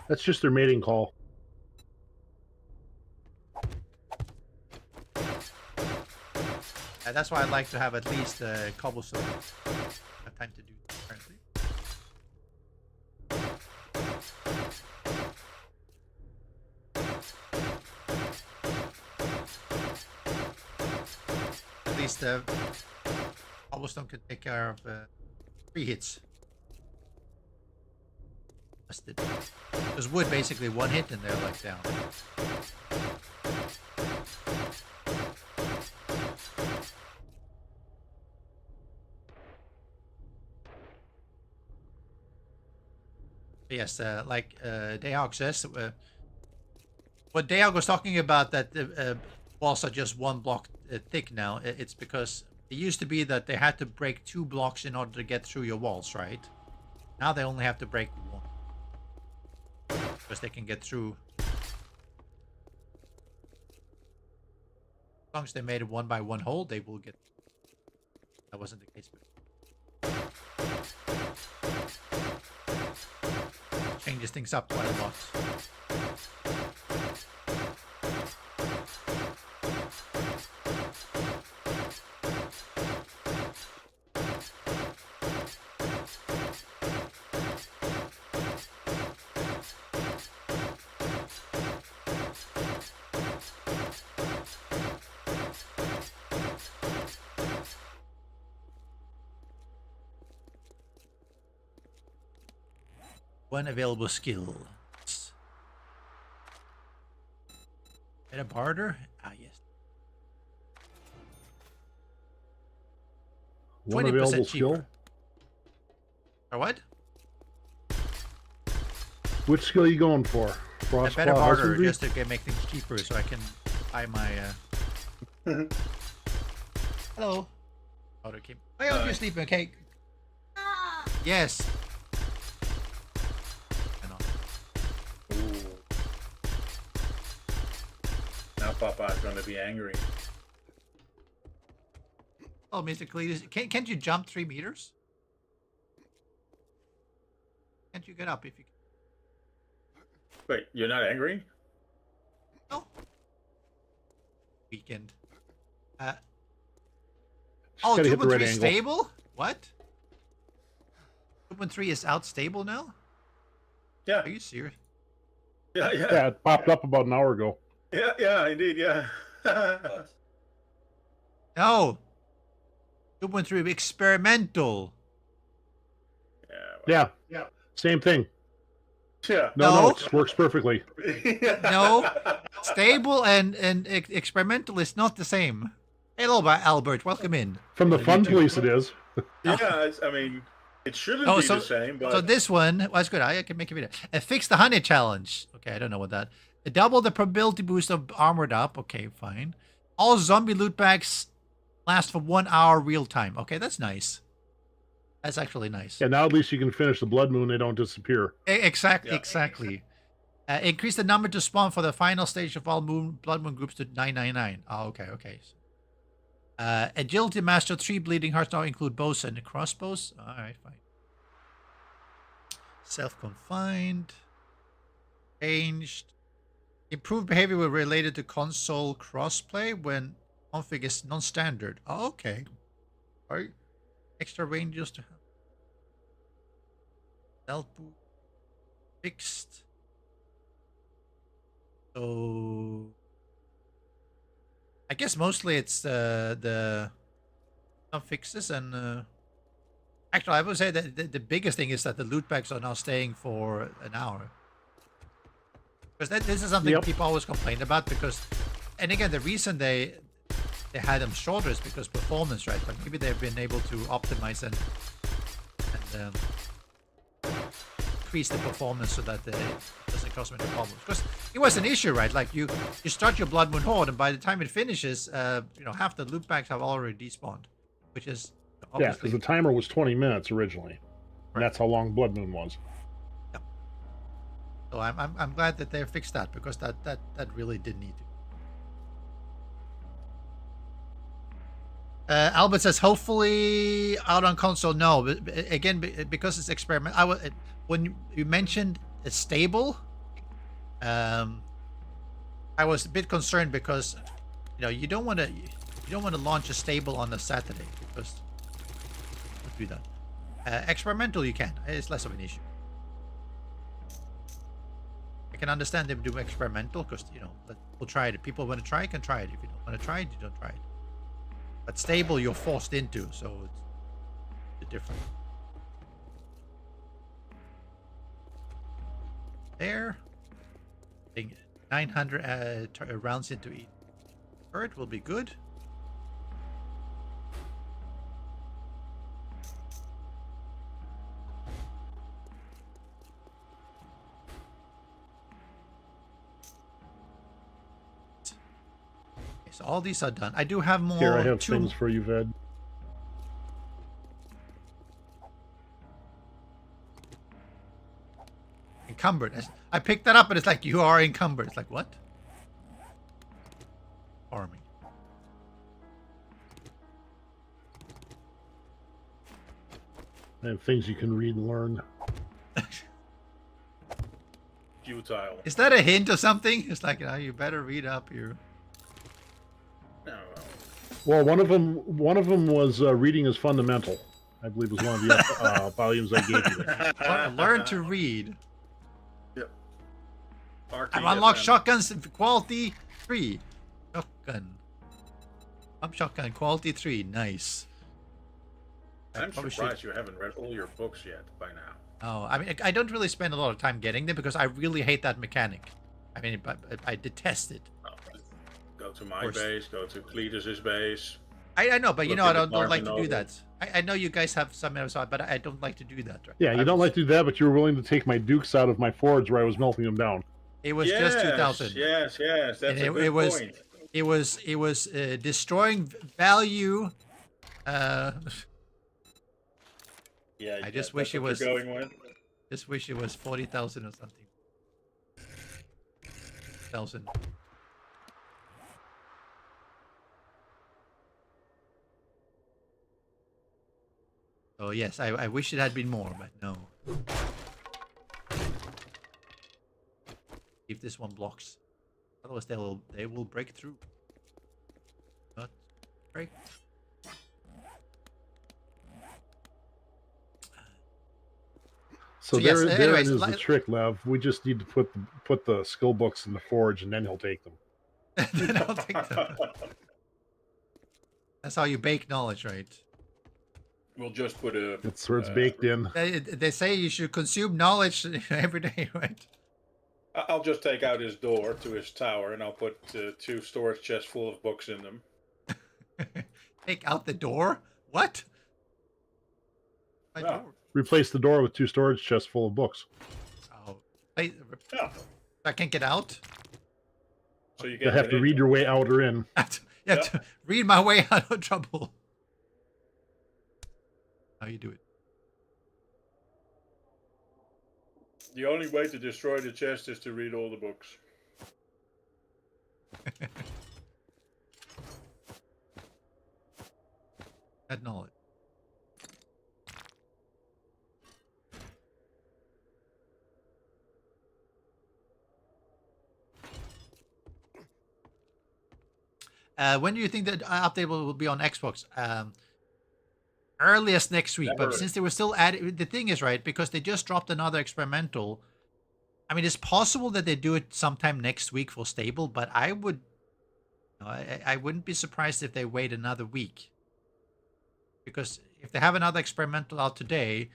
That's just their mating call. That's why I'd like to have at least cobblestone. Have time to do that, apparently. At least cobblestone can take care of 3 hits. Busted. Because wood basically 1 hit and they're like down. Yes, like Dayhawk says, what Dayhawk was talking about, that the walls are just 1 block thick now. It's because it used to be that they had to break 2 blocks in order to get through your walls, right? Now they only have to break 1. Because they can get through. As long as they made it 1 by 1 hole, they will get. That wasn't the case before. changes things up quite a lot. One available skill. And a barter? Ah, yes. One 20% available cheaper. skill. Or what? Which skill are you going for? A Frost better Claw barter Husbandry? just to make things cheaper so I can buy my Hello. Auto came. Why aren't you sleeping? Okay. Yes. I know. Ooh. Now Papa's gonna be angry. Oh, Mr. Cletus, can't you jump 3 meters? Can't you get up if you can? Wait, you're not angry? No. Weekend. Just Oh, gotta hit the 2.3 right is angle. stable? What? 2.3 is out stable now? Yeah, Are you serious? yeah, yeah, Yeah, it popped up about an hour ago. yeah, yeah, indeed, yeah. No. 2.3 experimental. Yeah, Yeah, same thing. yeah. No. It works perfectly. No. Stable and experimental is not the same. Hello, Albert. Welcome in. From the fun YouTube. police, it is. Yeah, I mean, it shouldn't Oh, be so- the same, but So this one was good. I can make a video. Fix the honey challenge. Okay, I don't know what that. Double the probability boost of armored up. Okay, fine. All zombie loot packs last for 1 hour real time. Okay, that's nice. That's actually nice. Yeah, now at least you can finish the Blood Moon. They don't disappear. Exactly. Yeah. Exactly. Increase the number to spawn for the final stage of all Blood Moon groups to 999. Oh, okay, okay. Agility Master 3 Bleeding Hearts now include bows and crossbows. Alright, fine. Self-confined. Changed. Improved behavior will related to console crossplay when config is non-standard. Oh, okay. Alright. Extra ranges to have. Stealth boost. Fixed. So I guess mostly it's the some fixes and actually I would say that the biggest thing is that the loot packs are now staying for an hour. Because this is something Yep. people always complain about because, and again, the reason they had them shorter is because performance, right? But maybe they've been able to optimize and increase the performance so that it doesn't cause many problems. Because it was an issue, right? Like you start your Blood Moon Horde, and by the time it finishes, half the loot packs have already despawned, which is Yeah, obviously because the timer was 20 minutes originally. Right. And that's how long Blood Moon was. So I'm glad that they fixed that because that really did need to. Albert says hopefully out on console. No, but again because it's experiment. When you mentioned a stable, I was a bit concerned because you don't want to launch a stable on a Saturday because do that. Experimental you can. It's less of an issue. I can understand them do experimental because we'll try it. If people want to try it, can try it. If you don't want to try it, you don't try it. But stable, you're forced into, so it's a bit different. There, 900 rounds into each turret will be good. So all these are done. I do have more. Here, I have two. things for you, Ved. Encumbered. I picked that up, and it's like you are encumbered. It's like what? Army. I have things you can read and learn. futile. Is that a hint or something? It's like, you better read up here. No. Well, one of them was reading is fundamental. I believe was one of the volumes I gave you. Learn to read. Yep. I've unlocked shotguns quality 3. Shotgun. Pump shotgun quality 3. Nice. I'm surprised you haven't read all your books yet by now. Oh, I mean, I don't really spend a lot of time getting them because I really hate that mechanic. I mean, I detest it. Oh, go to my base, go to Cletus's base. I know, but Look I at the don't like to do Barnes & that. I know you guys have some episode, but I don't like to do that. Right? Yeah, you don't like to do that, but you were willing to take my dukes out of my forge where I was melting them down. It was just 2,000. Yes, that's a good point. It was destroying value. Yeah, I just wish it was. Going with. Just wish it was 40,000 or something. 1,000. Oh yes, I wish it had been more, but no. If this one blocks, otherwise they will break through. Not break. So yes, there anyways, is the trick, Lev. We just need to put the skill books in the forge, and then he'll take them. Then I'll take them. That's how you bake knowledge, right? We'll just put a. It's where it's baked in. They say you should consume knowledge every day, right? I'll just take out his door to his tower, and I'll put 2 storage chests full of books in them. Take out the door? What? My Yeah. door. Replace the door with 2 storage chests full of books. Oh, Yeah. I can't get out. So you You have to read your way out or in. You have to read my way out of trouble. How you do it? The only way to destroy the chest is to read all the books. That knowledge. When do you think that update will be on Xbox? Earliest next week. Never. But since they were still adding, the thing is, right, because they just dropped another experimental. I mean, it's possible that they do it sometime next week for stable, but I would, I wouldn't be surprised if they wait another week. Because if they have another experimental out today,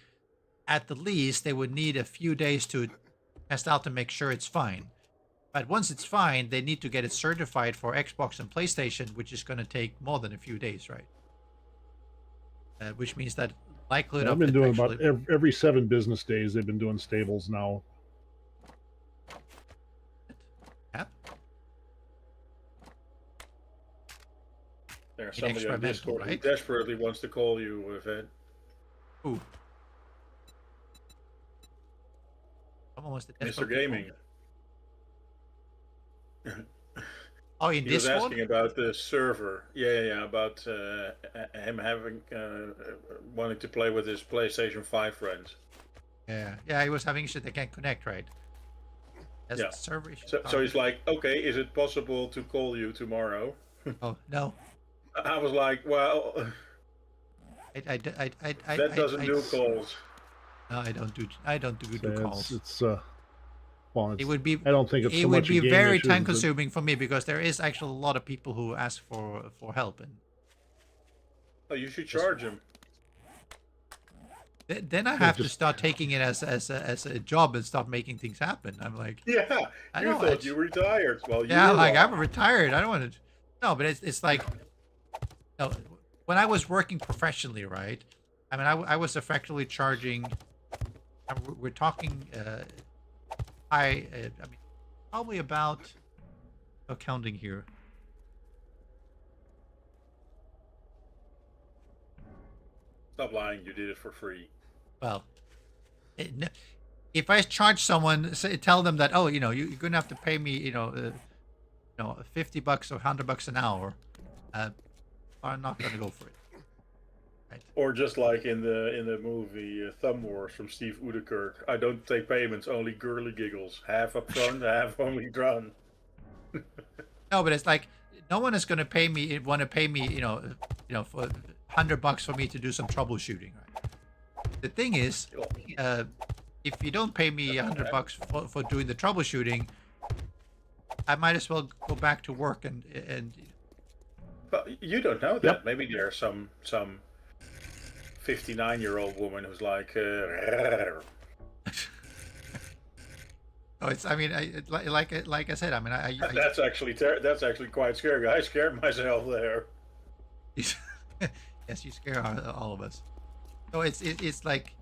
at the least they would need a few days to test out to make sure it's fine. But once it's fine, they need to get it certified for Xbox and PlayStation, which is going to take more than a few days, right? Which means that likelihood I've of been it doing actually... about every 7 business days. They've been doing stables now. Yep. There's somebody on experimental, Discord who right? desperately wants to call you with it. Ooh. Someone wants to Mr. Gaming. Oh, in He was Discord? asking about the server. Yeah, about him having wanting to play with his PlayStation 5 friends. Yeah, he was having shit they can't connect, right? That's Yeah. the server issue. So he's like, okay, is it possible to call you tomorrow? Oh no, I was like, well, that doesn't do calls. No, I don't do So calls. Well, It would be. I don't think it's It so would much a be game very issue time as a- consuming for me because there is actually a lot of people who ask for help, and Oh, you should charge him. then I have to just- start taking it as a job and start making things happen. I'm like, Yeah, I you know, thought it's- you retired. Well, yeah, you're like wrong. I'm retired. I don't want to. No, but it's like, no, when I was working professionally, right? I mean, I was effectively charging. We're talking. I mean, probably about. No counting here. Stop lying. You did it for free. Well, if I charge someone, tell them that, oh, you're gonna have to pay me, $50 or $100 an hour, I'm not gonna go for it. Right. Or just like in the movie Thumb Wars from Steve Udekirk, I don't take payments, only girly giggles. Half up front, half only drawn. No, but it's like no one is going to pay me. Want to pay me, for $100 for me to do some troubleshooting, right? The thing is, if you don't pay me $100 for doing the troubleshooting, I might as well go back to work and. But you don't know that. Yep. Maybe there's some 59-year-old woman who's like, Oh, it's. I mean, like I said. I mean, that's actually quite scary. I scared myself there. yes, you scare all of us. So it's like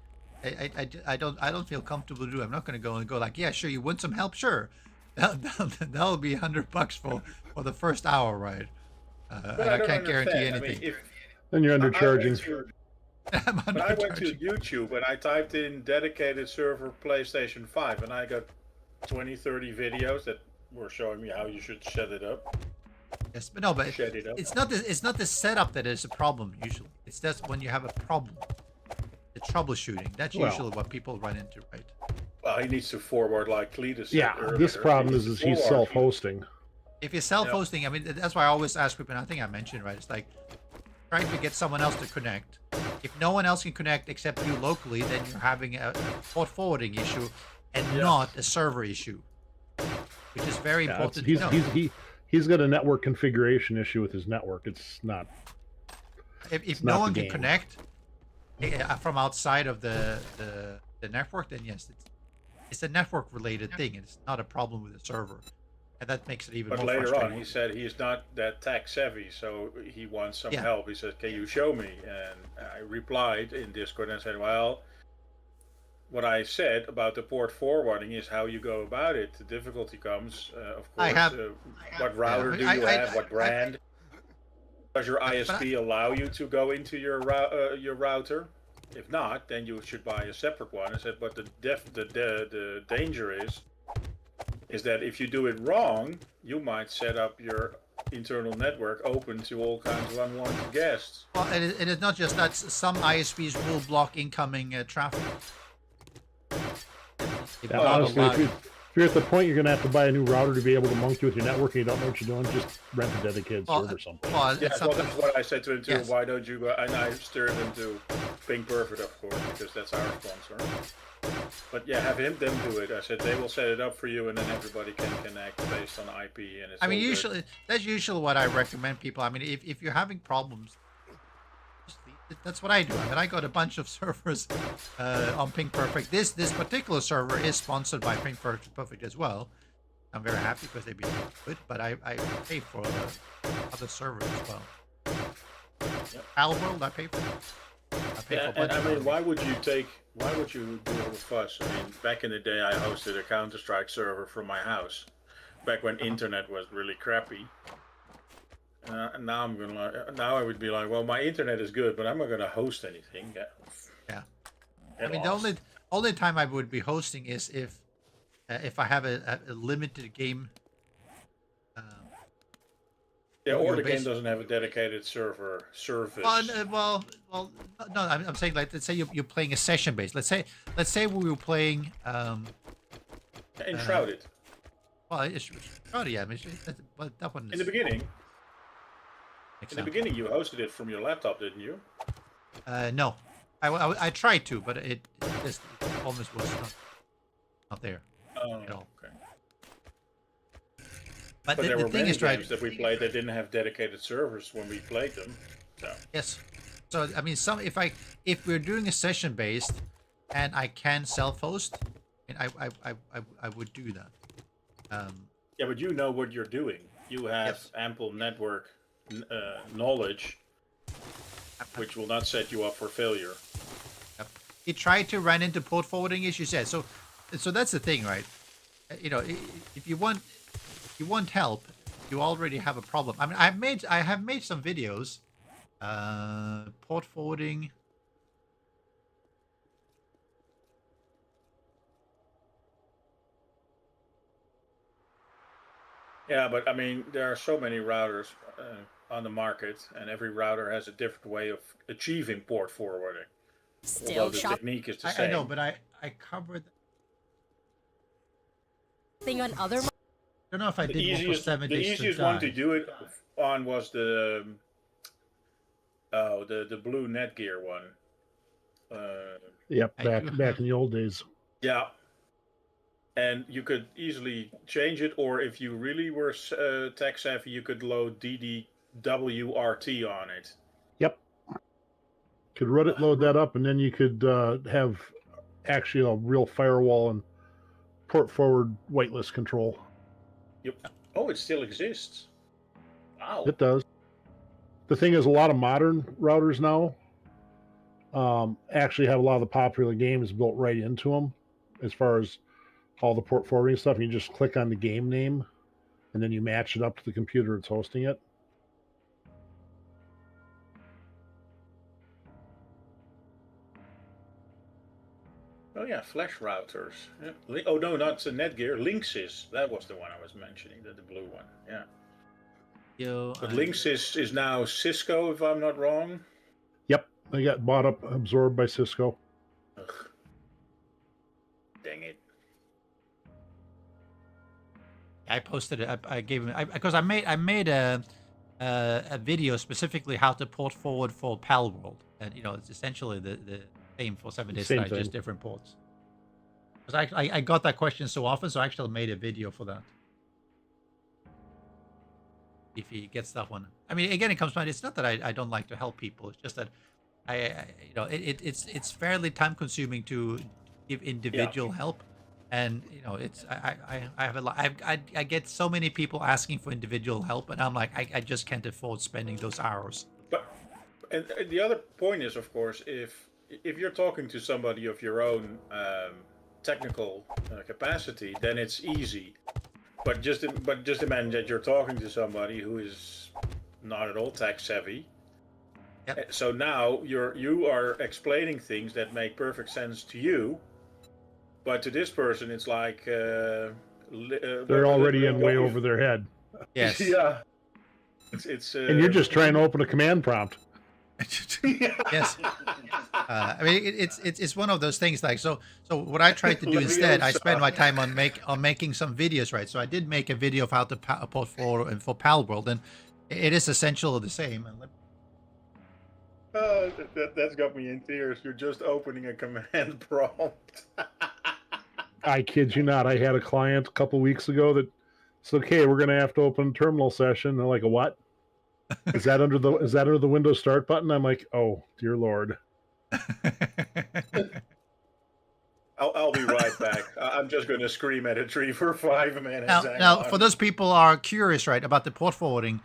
I don't feel comfortable to do. I'm not going to go like, yeah, sure. You want some help? Sure. That'll be $100 for the first hour, right? But And I can't understand. guarantee I mean, anything. Then you're undercharging. I'm But I went to undercharging. YouTube and I typed in dedicated server PlayStation 5 and I got 20, 30 videos that were showing me how you should set it up. Yes, but no, but Set it up. it's not the setup that is a problem usually. It's just when you have a problem, the troubleshooting. That's Well. usually what people run into, right? Well, he needs to forward like Cletus said Yeah, earlier. this problem He is needs he's to forward. self-hosting. If you're self-hosting, I mean, that's why I always ask people, and I think I mentioned, right? It's like trying to get someone else to connect. If no one else can connect except you locally, then you're having a port forwarding issue and not a server issue, which is very Yeah, important he's, to know. he's got a network configuration issue with his network. It's not. If not no the one can game. connect from outside of the network, then yes, it's a network-related thing. It's not a problem with the server, and that makes it even But more later on, frustrating. he said he's not that tech savvy, so he wants some Yeah. help. He said, "Can you show me?" And I replied in Discord and said, "Well, what I said about the port forwarding is how you go about it. The difficulty comes, of I course, have- what router do you have? What brand? Does your ISP allow you to go into your router? If not, then you should buy a separate one." I said, "But the danger is that if you do it wrong, you might set up your internal network open to all kinds of unwanted guests." Well, it is not just that. Some ISPs will block incoming traffic. If Yeah, you're not honestly, allowed- if you're at the point you're going to have to buy a new router to be able to monkey with your network and you don't know what you're doing, just rent a dedicated Well, server or something. well, Yeah, it's well, something- that's what I said to him too. Yes. Why don't you go? And I stirred him to Pink Perfect, of course, because that's our sponsor. But yeah, have them do it. I said they will set it up for you, and then everybody can connect based on IP. And it's I mean, all good. usually that's usually what I recommend people. I mean, if you're having problems, that's what I do. I mean, I got a bunch of servers on Pink Perfect. This particular server is sponsored by Pink Perfect as well. I'm very happy because they've been good, but I pay for other servers as well. Palworld, I pay for. I pay Yeah, for a bunch and I of mean, them. why would you do all the fuss? I mean, back in the day, I hosted a Counter-Strike server from my house. Back when internet was really crappy. Now now I would be like, well, my internet is good, but I'm not gonna host anything. Yeah. I Get mean, the lost. only time I would be hosting is if I have a limited game. Yeah, or you're the game basi- doesn't have a dedicated server service. Well, no. I'm saying like let's say you're playing a session based. Let's say we were playing. Enshrouded. Well, it's yeah. I mean, that one. In the beginning, Example. you hosted it from your laptop, didn't you? No, I tried to, but it just almost was not there. Oh, At all. okay. But But there the were thing many is, right? games that we played that didn't have dedicated servers when we played them. So Yes. So I mean, if we're doing a session based, and I can self-host, and I would do that. yeah, but you know what you're doing. You have Yes. ample network knowledge, which will not set you up for failure. He tried to run into port forwarding issues. Yeah. So that's the thing, right? You know, if you want help, you already have a problem. I mean, I have made some videos, port forwarding. Yeah, but I mean, there are so many routers. on the market, and every router has a different way of achieving port forwarding. Still Although the technique is the I same. know, but I covered. shopping on other. I don't know if I The did one for easiest, 7 the days to easiest one to die. do it on was the the blue Netgear one. Yep, I back do back have- in the old days. Yeah, and you could easily change it, or if you really were tech savvy, you could load DDWRT on it. Yep. Could load that up, and then you could have actually a real firewall and port forward whitelist control. Yep. Oh, it still exists. Wow. It does. The thing is, a lot of modern routers now actually have a lot of the popular games built right into them, as far as all the port forwarding stuff. You just click on the game name, and then you match it up to the computer that's hosting it. Oh yeah, flash routers. Yeah. Oh no, not the Netgear. Linksys. That was the one I was mentioning, the blue one. Yeah. Yo, But Linksys is now Cisco, if I'm not wrong. Yep, they got bought up, absorbed by Cisco. Ugh. Dang it. I posted it. I gave him because I made a video specifically how to port forward for Pal World, and it's essentially the same for 7 days to Same die, just thing. different ports. Because I got that question so often, so I actually made a video for that. If he gets that one, I mean, again, it comes down. It's not that I don't like to help people. It's just that it's fairly time consuming to give individual help, and it's I have a lot. I get so many people asking for individual help, and I'm like, I just can't afford spending those hours. But and the other point is, of course, if you're talking to somebody of your own technical capacity, then it's easy. But just imagine that you're talking to somebody who is not at all tech savvy. Yep. So now you are explaining things that make perfect sense to you, but to this person it's like They're already in way over their head. Yes. Yeah. It's And you're just trying to open a command prompt. Yes. I mean, it's one of those things. Like so what I tried to do instead, I spent my time on making some videos, right? So I did make a video of how to port forward and for Pal World, and it is essentially the same. And that's got me in tears. You're just opening a command prompt. I kid you not. I had a client a couple weeks ago that said, "Okay, we're going to have to open a terminal session." They're like, "A what? Is that under the Windows Start button?" I'm like, "Oh, dear Lord." I'll be right back. I'm just going to scream at a tree for 5 minutes. Now, for those people who are curious, right, about the port forwarding,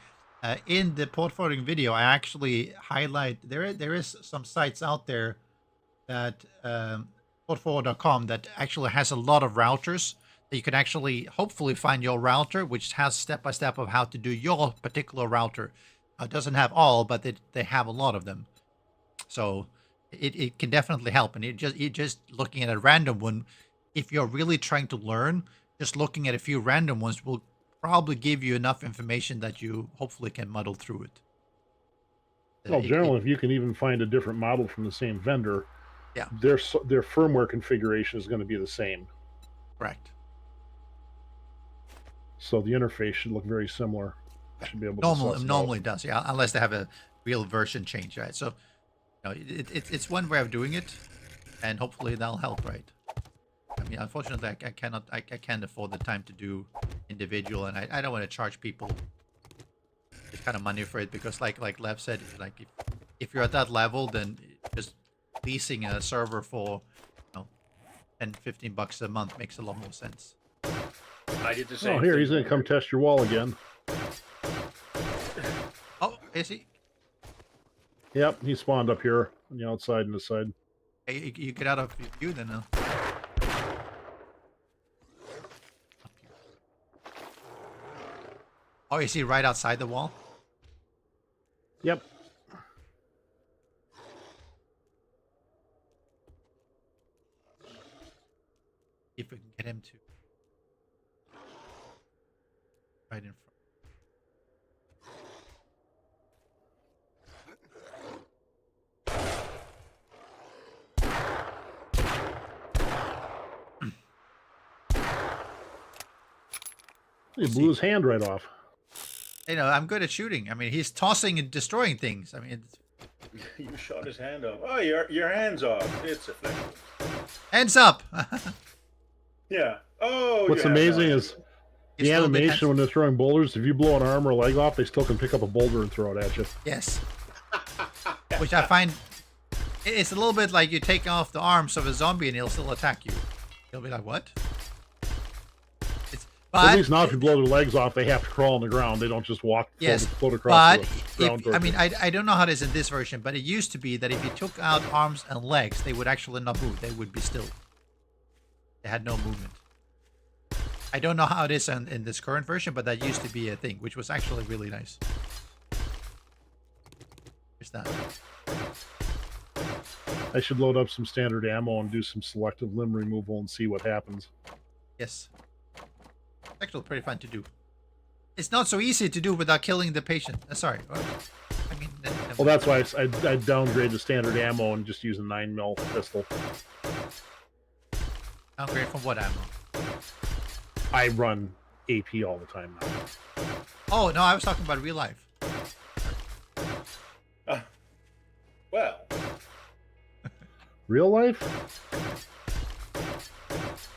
in the port forwarding video, I actually highlight there is some sites out there that portforward.com that actually has a lot of routers that you can actually hopefully find your router, which has step by step of how to do your particular router. It doesn't have all, but they have a lot of them. So it can definitely help. And it just looking at a random one, if you're really trying to learn, just looking at a few random ones will probably give you enough information that you hopefully can muddle through it. Well, generally, if you can even find a different model from the same vendor, yeah, their firmware configuration is going to be the same. Correct. So the interface should look very similar. Should be able to normally does, yeah, unless they have a real version change, right? So it's one way of doing it, and hopefully that'll help, right? I mean, unfortunately, I can't afford the time to do individual, and I don't want to charge people this kind of money for it, because like Lev said, like if you're at that level, then just leasing a server for 10-15 bucks a month makes a lot more sense. I did the same. Oh, here, he's going to come test your wall again. Oh, is he? Yep, he spawned up here on the outside and the side. Hey, you get out of view then now. Oh, is he right outside the wall? Yep. If we can get him to right in front. He blew his hand right off. You know, I'm good at shooting. I mean, he's tossing and destroying things. I mean, You shot his hand off. Oh, your hand's off. It's effective. hands up. Yeah. Oh, What's you have amazing no is idea. It's the a little bit animation when they're throwing boulders. If you blow an arm or a leg off, they still can pick up a boulder and throw it at you. Yes. Which I find it's a little bit like you take off the arms of a zombie and he'll still attack you. He'll be like, what? It's, At but least now, if you blow their legs off, they have to crawl on the ground. They don't just walk, yes, float across but the ground. I mean, I don't know how it is in this version, but it used to be that if you took out arms and legs, they would actually not move. They would be still. They had no movement. I don't know how it is in this current version, but that used to be a thing, which was actually really nice. Here's that. I should load up some standard ammo and do some selective limb removal and see what happens. Yes. It's actually pretty fun to do. It's not so easy to do without killing the patient. Sorry. I mean... Well, that's why I downgrade the standard ammo and just use a 9mm pistol. Downgrade from what ammo? I run AP all the time now. Oh, no, I was talking about real life. Well, Real life?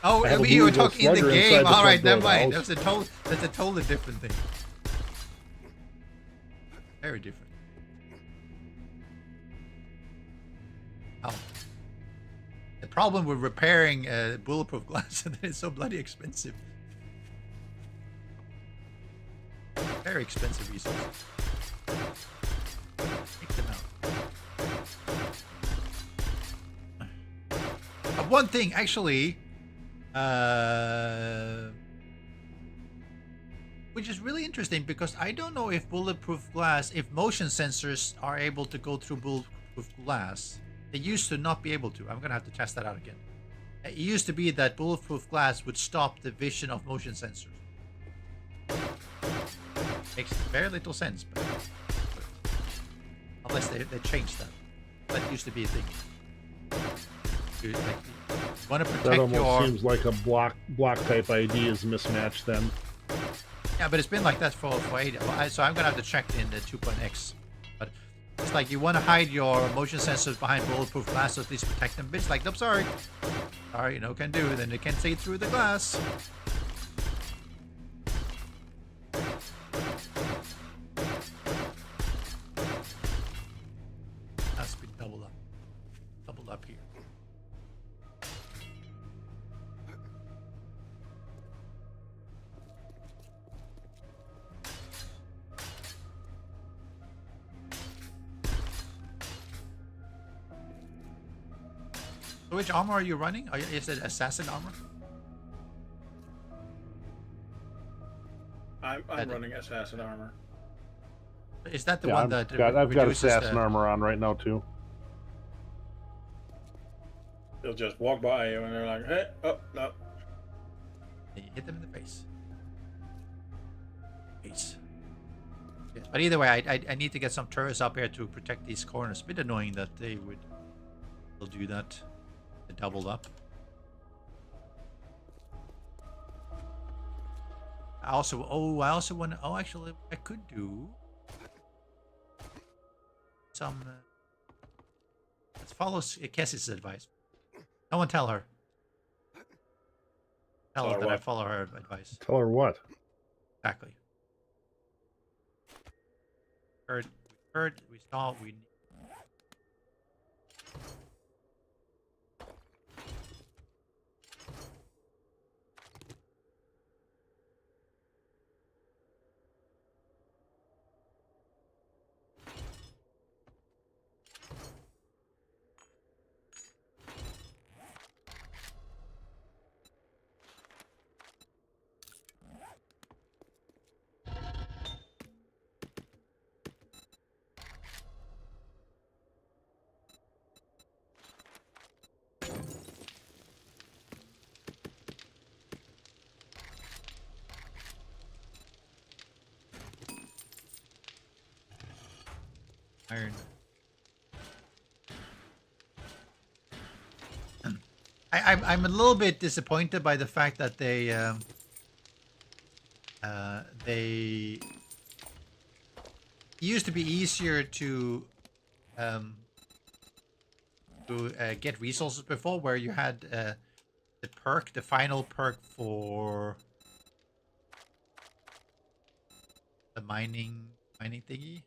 Oh, I have a you were Blue Ghost talking in the Slugger inside game. the All right, front door never of the mind. house. That's a totally different thing. Very different. Oh. The problem with repairing bulletproof glass is that it's so bloody expensive. Very expensive resources. Take them out. One thing, actually, which is really interesting because I don't know if bulletproof glass, if motion sensors are able to go through bulletproof glass. They used to not be able to. I'm going to have to test that out again. It used to be that bulletproof glass would stop the vision of motion sensors. Makes very little sense, but unless they changed that. That used to be a thing. You want to That protect almost your... seems like a block type ID is mismatched then. Yeah, but it's been like that for 8. So I'm going to have to check in the 2.x. But it's like you want to hide your motion sensors behind bulletproof glass so at least protect them. But it's like, nope, sorry. Sorry, no can do. Then they can't see through the glass. That's been doubled up. Doubled up here. So which armor are you running? Is it assassin armor? I'm running assassin armor. Is that the Yeah, one I've that got reduces assassin the... armor on right now too. They'll just walk by you and they're like, hey, oh, no. You hit them in the face. Face. Yes, but either way, I need to get some turrets up here to protect these corners. A bit annoying that they would still do that. They doubled up. I also want to... Oh, actually, I could do some... let's follow Kessie's advice. No one tell her. Tell her that I what? follow her advice. Tell her what? Exactly. Heard, we saw, we... Iron. I'm a little bit disappointed by the fact that they They it used to be easier to get resources before, where you had the final perk for the mining thingy,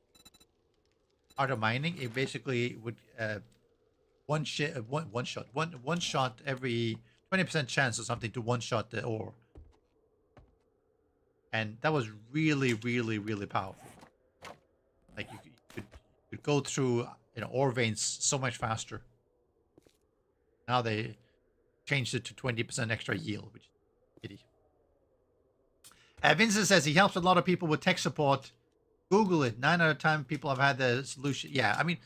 art of mining. It basically would one shot every 20% chance or something to one shot the ore, and that was really powerful. Like you could go through ore veins so much faster. Now they changed it to 20% extra yield, which is pity. Vincent says he helps a lot of people with tech support. Google it. 9 out of 10 people have had the solution. Yeah, I mean,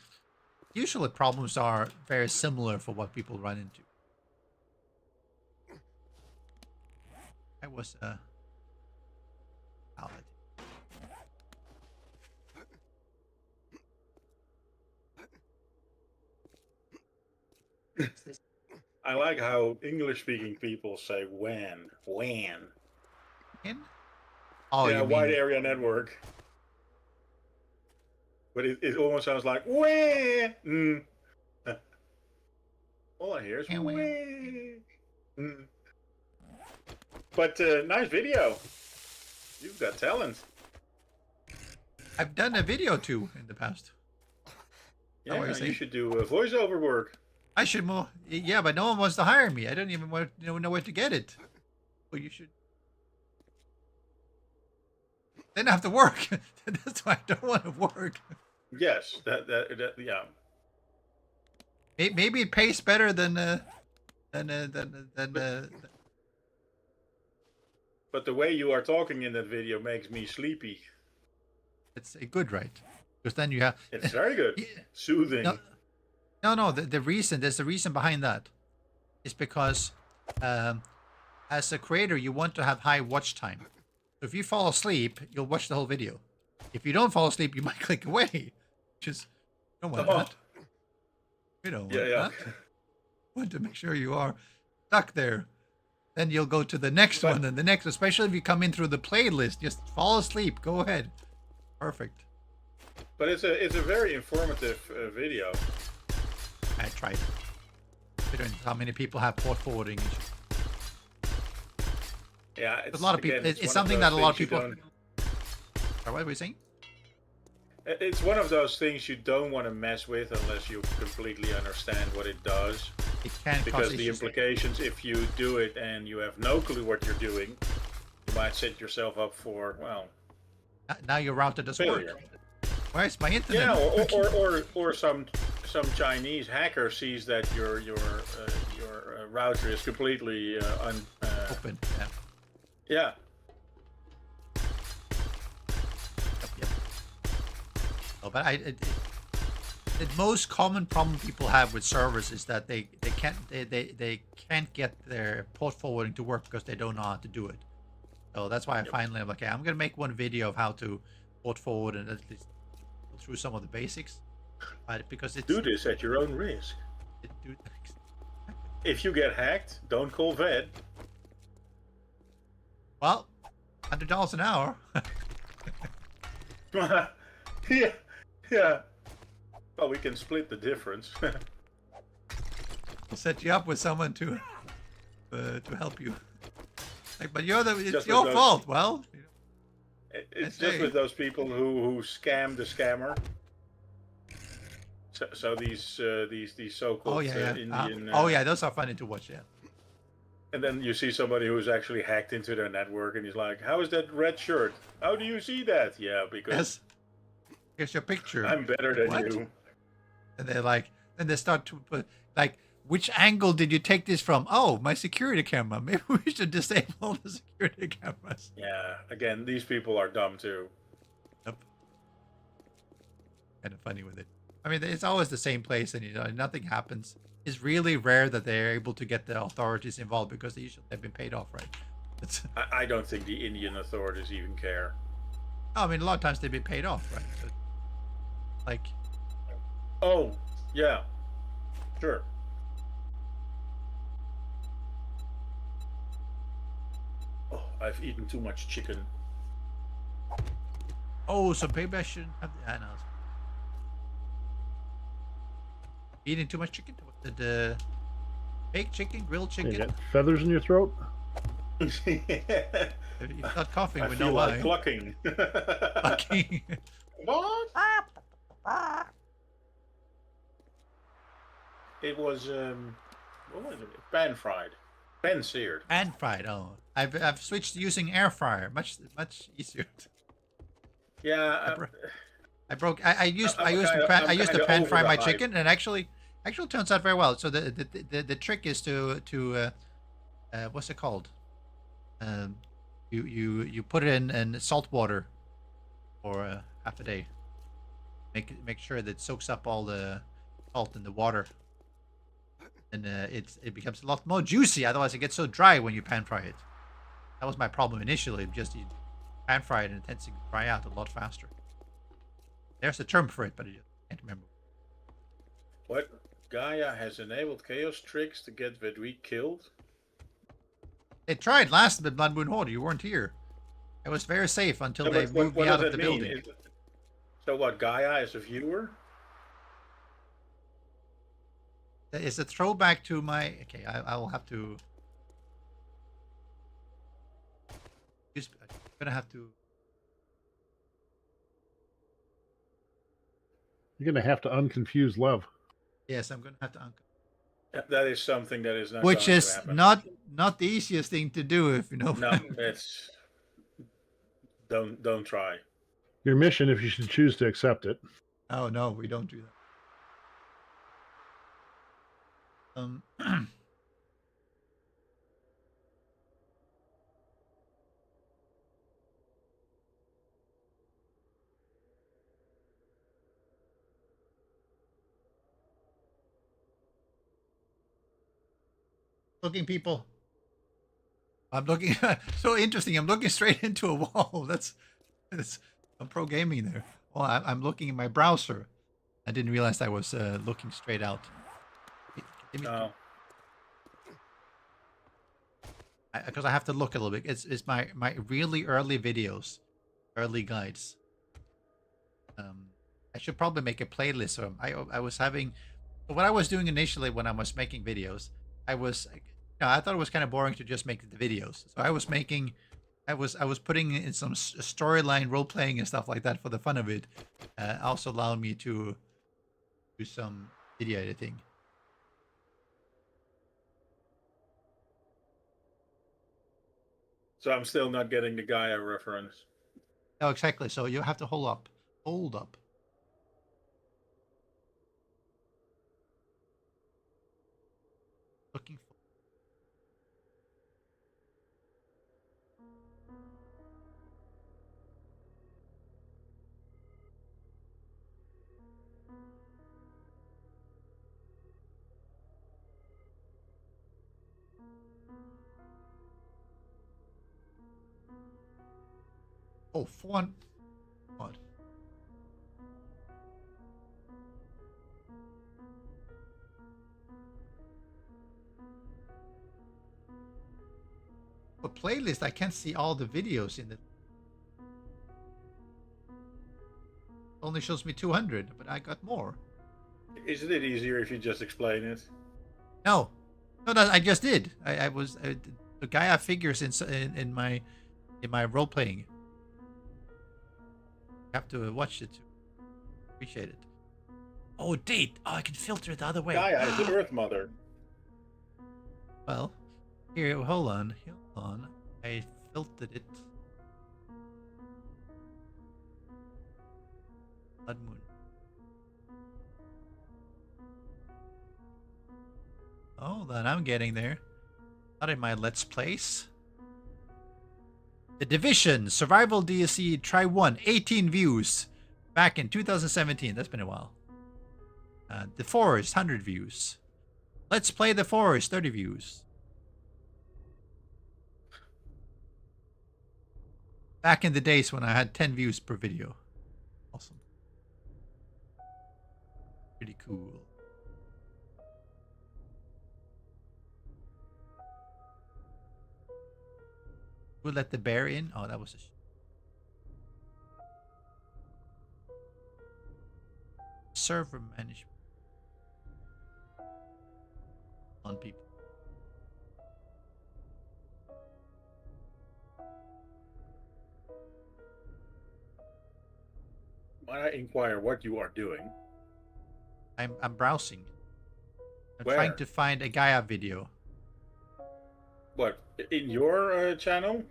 usually problems are very similar for what people run into. I was outlet. I like how English-speaking people say WAN. In? Oh, yeah, you wide mean area network. But it almost sounds like WAN. All I hear is WAN. WAN. But nice video. You've got talent. I've done a video too in the past. Yeah, what you're you saying? should do voiceover work. I should more. Yeah, but no one wants to hire me. I don't even know where to get it. Well, you should. Then I have to work. That's why I don't want to work. Yes, that yeah. Maybe it pays better than But the way you are talking in that video makes me sleepy. it's good, right? Because then you have. It's very good. Yeah. Soothing. No. There's a reason behind that. It's because as a creator, you want to have high watch time. So if you fall asleep, you'll watch the whole video. If you don't fall asleep, you might click away. Which is, you don't want that. You don't want that. You want to make sure you are stuck there. Then you'll go to the next one and the next, especially if you come in through the playlist. Just fall asleep. Go ahead. Perfect. But it's a very informative video. I tried. Considering how many people have port forwarding issues. Yeah, it's A lot of people. again, It's something that a lot of people. don't- Sorry, what were we saying? It's one of those things you don't want to mess with unless you completely understand what it does. It can Because cause the issues. implications, if you do it and you have no clue what you're doing, you might set yourself up for, well, Now your router doesn't work. failure. Where's my internet? Yeah, or some Chinese hacker sees that your router is completely Open. Yeah. yeah. Yep. Oh, but the most common problem people have with servers is that they can't get their port forwarding to work because they don't know how to do it. So that's why I'm like, okay, I'm gonna make one video of how to port forward and at least go through some of the basics. But because it's Do this at your own risk. If you get hacked, don't call Ved. well, $100 an hour. yeah. Well, we can split the difference. We'll set you up with someone to help you. Like, but it's Just your with those- fault. Well, It's just with those people who scam the scammer. So these so-called oh yeah. Indian. Oh yeah, those are funny to watch. Yeah. And then you see somebody who's actually hacked into their network, and he's like, "How is that red shirt? How do you see that?" Yeah, because Yes. Here's your picture. I'm better than What? you. And they're like, then they start to put like, which angle did you take this from? Oh, my security camera. Maybe we should disable the security cameras. Yeah. Again, these people are dumb too. Yep. Kind of funny with it. I mean, it's always the same place, and nothing happens. It's really rare that they're able to get the authorities involved because they usually have been paid off, right? It's, I don't think the Indian authorities even care. I mean, a lot of times they've been paid off, right? But, like, Oh, yeah. Sure. Oh, I've eaten too much chicken. Oh, so maybe I shouldn't have. I know. Eating too much chicken. The baked chicken, grilled You chicken. got feathers in your throat? If you're not coughing, I we feel know like why. clucking. Fucking. What? It was what was it? Pan fried, pan seared. Pan fried. Oh, I've switched to using air fryer. Much easier. Yeah, I used to I'm pan kinda over fry the my hype. chicken, and actually turns out very well. So the trick is to what's it called? Um, you put it in salt water for half a day. Make sure that it soaks up all the salt in the water, and it becomes a lot more juicy. Otherwise, it gets so dry when you pan fry it. That was my problem initially. Just you pan fry it and it tends to dry out a lot faster. There's a term for it, but I just can't remember. What? Gaia has enabled chaos tricks to get Vedui killed? They tried last with Blood Moon Horde. You weren't here. It was very safe until No, they but moved me what out does of the that mean? building. So what, Gaia is a viewer? It's a throwback to my. Okay, I will have to. I'm gonna have to. You're going to have to unconfuse love. Yes, I'm gonna have to. That is something that is not Which going to is happen. not the easiest thing to do if you know. No, it's don't try. Your mission, if you should choose to accept it. Oh no, we don't do that. Looking people. I'm looking so interesting. I'm looking straight into a wall. That's I'm pro gaming there. Well, I'm looking in my browser. I didn't realize I was looking straight out. No. Because I have to look a little bit. It's my really early videos, early guides. I should probably make a playlist. I was having, what I was doing initially when I was making videos, I thought it was kind of boring to just make the videos. So I was putting in some storyline role playing and stuff like that for the fun of it. Also allowed me to do some video editing. So I'm still not getting the Gaia reference. Oh, exactly. So you have to hold up. Hold up. Looking for. Oh, 400. What? For playlist, I can't see all the videos in it. Only shows me 200, but I got more. Isn't it easier if you just explain it? No, I just did. I was the guy I figures in my role playing. You have to watch it to appreciate it. Oh, date. Oh, I can filter it the other way. Gaia is the Earth Mother. Well, here, hold on. I filtered it. Blood Moon. Hold on, I'm getting there. Not in my Let's Plays. The Division Survival DSC Try 1, 18 views. Back in 2017. That's been a while. The Forest, 100 views. Let's Play the Forest, 30 views. Back in the days when I had 10 views per video. Awesome. Pretty cool. Who let the bear in? Oh, that was a... server management on people. Might I inquire what you are doing? I'm browsing. I'm Where? trying to find a Gaia video. What, in your channel?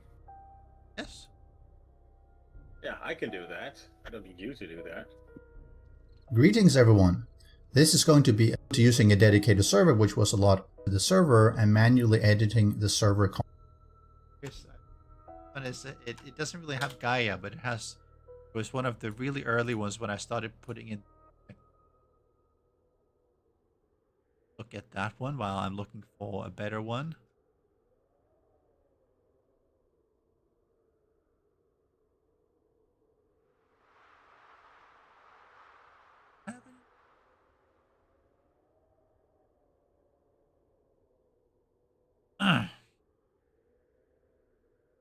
Yes. Yeah, I can do that. I don't need you to do that. Greetings everyone. This is going to be using a dedicated server, which was a lot of the server and manually editing the server. Yes. One is it doesn't really have Gaia, but it was one of the really early ones when I started putting in. Look at that one while I'm looking for a better one.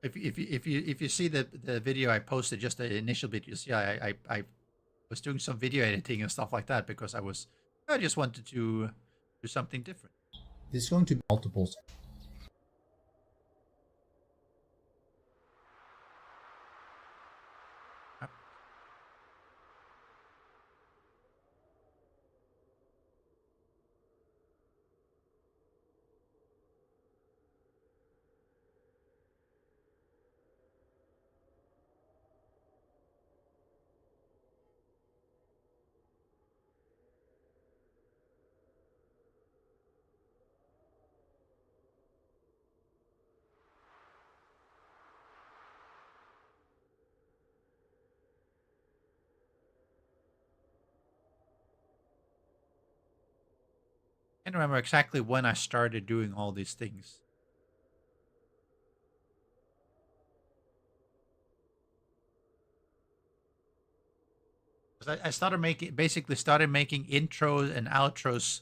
If you see the video I posted, just the initial videos, yeah, I was doing some video editing and stuff like that because I just wanted to do something different. There's going to be multiples. I can't remember exactly when I started doing all these things. I basically started making intros and outros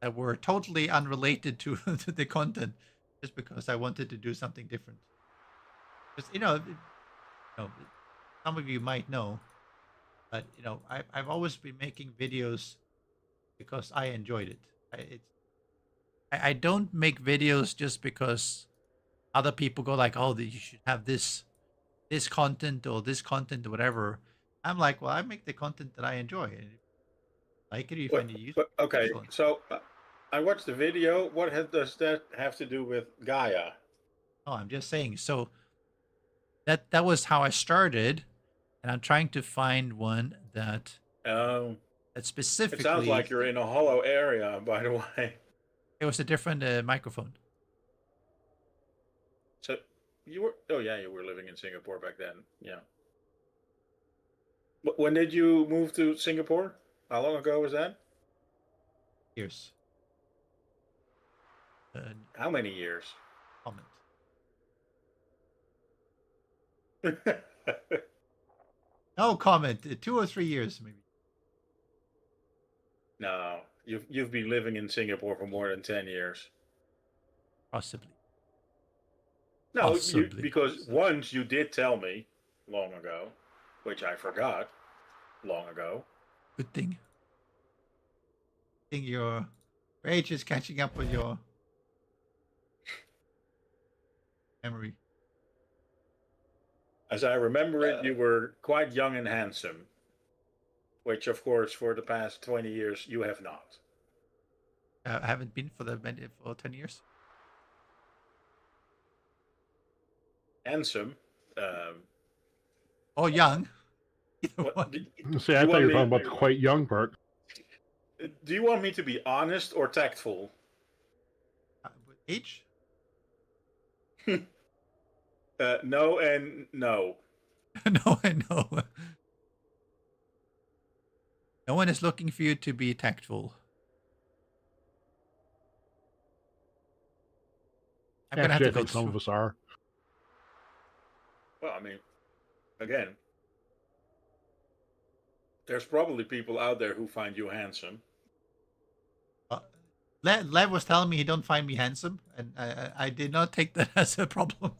that were totally unrelated to, to the content, just because I wanted to do something different. Because some of you might know, but I've always been making videos because I enjoyed it. I don't make videos just because other people go like, oh, you should have this content or this content or whatever. I'm like, well, I make the content that I enjoy. And if you like it, you find it useful. Okay, Excellent. so I watched the video. What does that have to do with Gaia? Oh, I'm just saying. So that was how I started, and I'm trying to find one that specifically. It sounds like you're in a hollow area, by the way. It was a different microphone. So you were living in Singapore back then. Yeah. When did you move to Singapore? How long ago was that? Years. How many years? Comment. No comment. 2 or 3 years, maybe. No, you've been living in Singapore for more than 10 years. Possibly. No, Possibly. because once you did tell me long ago, which I forgot long ago. Good thing. I think your age is catching up with your memory. As I remember it, you were quite young and handsome, which, of course, for the past 20 years, you have not. I haven't been for 10 years. Handsome. Or young. See, I thought you were talking about the quite young part. Do you want me to be honest or tactful? Age? No and no. No, I know. No one is looking for you to be tactful. I'm gonna have Actually, to I go think some through. of us are. Well, I mean, again, there's probably people out there who find you handsome. Lev was telling me he don't find me handsome, and I did not take that as a problem.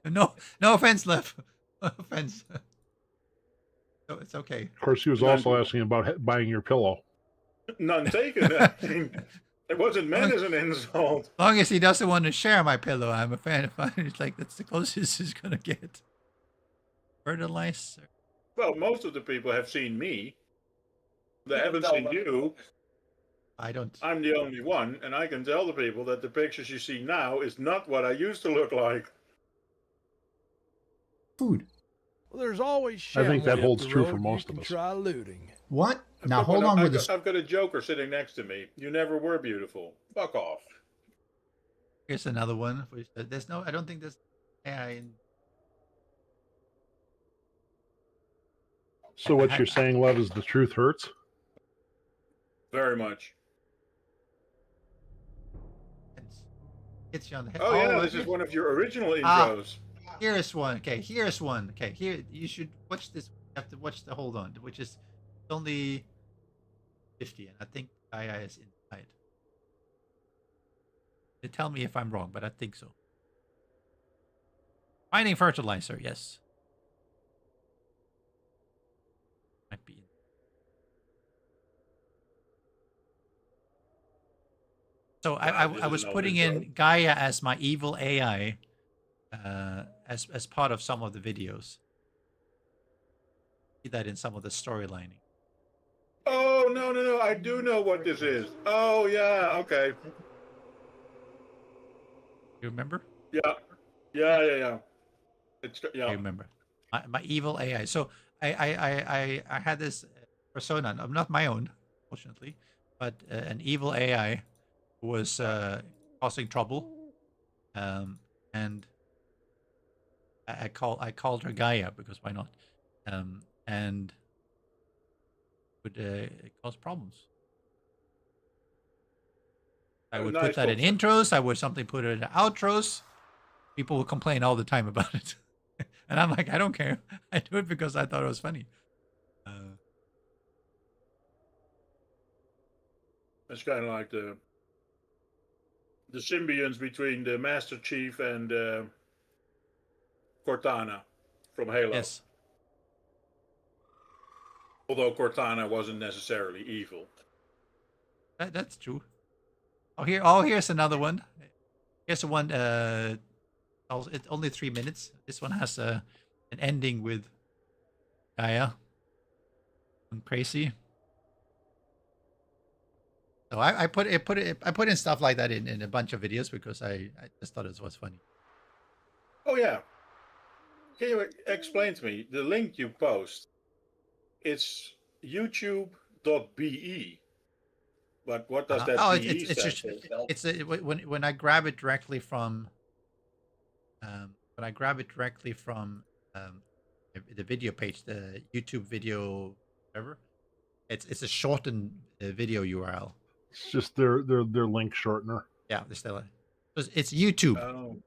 No offense, Lev. No offense. So it's okay. Of course, he was also asking about buying your pillow. None taken. I mean, it wasn't meant as an insult. As long as he doesn't want to share my pillow, I'm a fan of mine. It's like that's the closest he's gonna get. Fertilizer. Well, most of the people have seen me. They haven't seen you. I don't. I'm the only one, and I can tell the people that the pictures you see now is not what I used to look like. Food. Well, there's always I think that shambles holds up the true road for you most can of us. Try looting. What? Now But hold on with I've this. got a joker sitting next to me. You never were beautiful. Fuck off. Here's another one. There's no. I don't think there's AI in. So what you're saying, Lev, is the truth hurts? Very much. Hits you on the head. Oh, yeah, this okay. is one of your original Ah. intros. Here's one. Okay, here's one. Okay, here you should watch this. You have to watch the hold on, which is only 50, and I think AI is inside. You tell me if I'm wrong, but I think so. Finding fertilizer, yes. Might be. So I was putting in Gaia as my evil AI as part of some of the videos. See that in some of the storylining. Oh, no. I do know what this is. Oh, yeah, okay. You remember? Yeah. It's, yeah. I remember. My evil AI. So I had this persona, not my own, fortunately, but an evil AI who was causing trouble, and I called her Gaia because why not? And would cause problems. I would put that in intros. I would something put it in outros. People would complain all the time about it, and I'm like, I don't care. I do it because I thought it was funny. It's kind of like the symbionts between the Master Chief and Cortana from Halo. Yes. Although Cortana wasn't necessarily evil. That's true. Here's another one. Here's the one. It's only 3 minutes. This one has an ending with Gaia. I'm crazy. So I put in stuff like that in a bunch of videos because I just thought it was funny. Oh yeah. Can you explain to me the link you post? It's youtube.be. But what does that BE it's stand just for? when I grab it directly from the video page, the YouTube video, whatever. It's a shortened video URL. It's just their link shortener. Yeah, it's YouTube. Oh.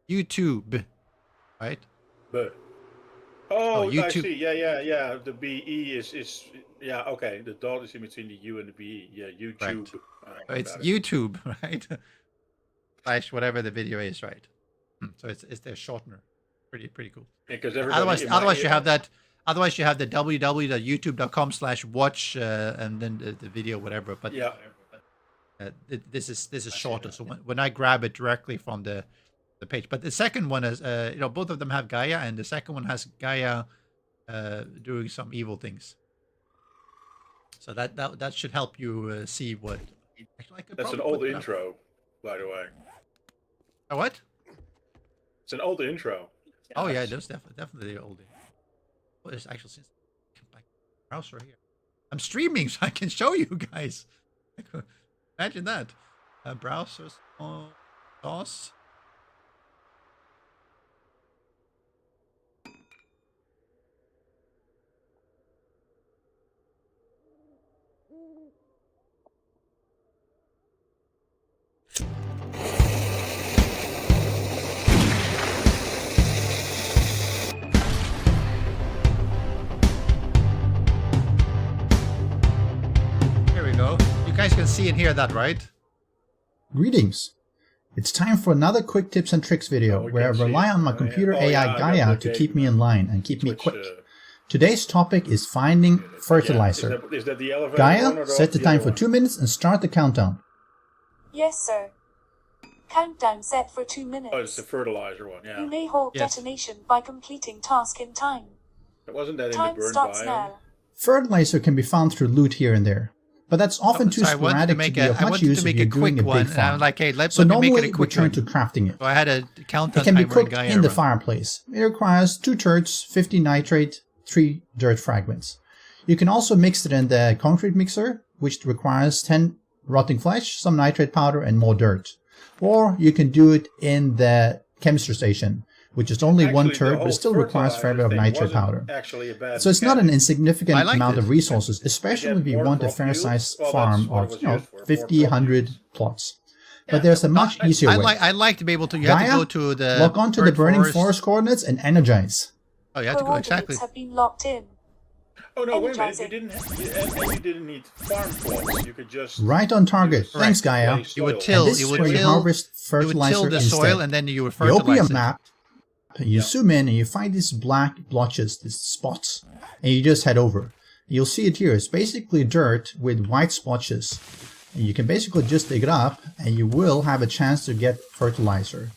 YouTube, right? But oh, I YouTube. see. Yeah. The BE is yeah. Okay, the dot is in between the U and the BE. Yeah, YouTube. So it's YouTube, right? Slash whatever the video is, right? So it's their shortener. Pretty cool. Because Otherwise you have that. Otherwise you have the www.youtube.com/watch and then the video whatever. But yeah. This is shorter. So when I grab it directly from the page, but the second one is both of them have Gaia, and the second one has Gaia doing some evil things. So that should help you see what. Actually, That's an old intro, by the way. A what? It's an old intro. Oh yeah, that's definitely old. Well, it's actually since my browser here. I'm streaming, so I can show you guys. Imagine that. Browsers on DOS. Here we go. You guys can see and hear that, right? Greetings. It's time for another quick tips and tricks video where I rely on my computer AI Gaia to keep me in line and keep me quick. Today's topic is finding fertilizer. Yeah. Is that the elevator one Gaia, or set the other time for one? 2 minutes and start the countdown. Yes, sir. Countdown set for 2 minutes. Oh, it's the fertilizer one, You yeah. may halt Yes. detonation by completing task in time. Wasn't that in the Time burn starts biome? now. Fertilizer can be found through loot here and there, but that's often too So I wanted to sporadic to make be of I much wanted use to if make you're a doing quick a one, big and farm. I'm like, hey, let So me make normally it a quick return one. to crafting it. So I had a countdown It can be timer in cooked Gaia in the run. fireplace. It requires 2 turds, 50 nitrate, 3 dirt fragments. You can also mix it in the concrete mixer, which requires 10 rotting flesh, some nitrate powder, and more dirt. Or you can do it in the chemistry station, which is only Actually, 1 the turd, whole but still requires fair bit of fertilizer thing nitrate wasn't powder. actually a bad So it's not an mechanic. insignificant I liked amount it. of resources, especially if you more want a crop fair yield. sized Well, that's farm what it of was you know, used for, more 50, crop 100 yields. plots. Yeah. But there's a much easier way. I like to be able to. You have to Gaia, go to the log on to the burnt burning forest coordinates and energize. Oh, you have to go exactly. Coordinates have been locked in. Oh no, wait a minute. You Energizing. didn't need farm plots. You could just Right on target. use Thanks, Gaia. clay You would soil. till. And this You is would where you till. harvest You would fertilizer till the instead. soil, and then you would You open your fertilize it. map, you zoom in, and you find these black blotches, these spots, and you just head over. You'll see it here. It's basically dirt with white splotches. And you can basically just dig it up, and you will have a chance to get fertilizer.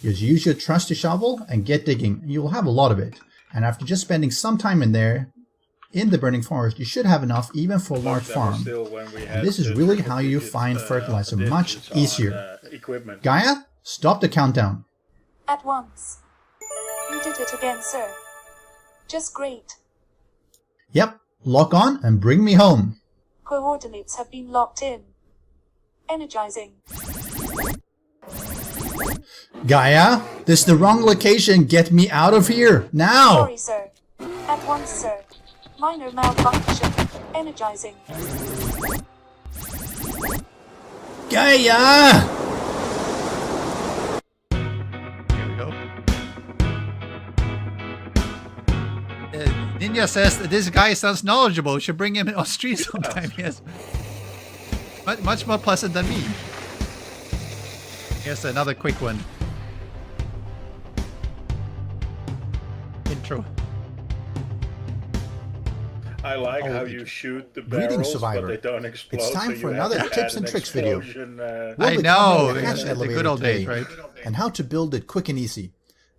You just use your trusty shovel and get digging, and you will have a lot of it. And after just spending some time in there, in the burning forest, you should have enough even for a large That was farm. still when we And had this is the really how you digits, find fertilizer much digits on, easier. Equipment. Gaia, stop the countdown. At once. You did it again, sir. Just great. Yep, lock on and bring me home. Coordinates have been locked in. Energizing. Gaia, this is the wrong location. Get me out of here now. Sorry, sir. At once, sir. Minor malfunction. Energizing. Gaia! Here we go. Ninja says that this guy sounds knowledgeable. We should bring him on stream sometime. Yes. Much more pleasant than me. Here's another quick one. Intro. I like Oh, how you shoot the Greetings, barrels, survivor. but they don't explode. It's time so for you have another to tips add and an tricks video. explosion, We'll I be know. covering the hatch The elevator good old days, today, right? and how to build it quick and easy.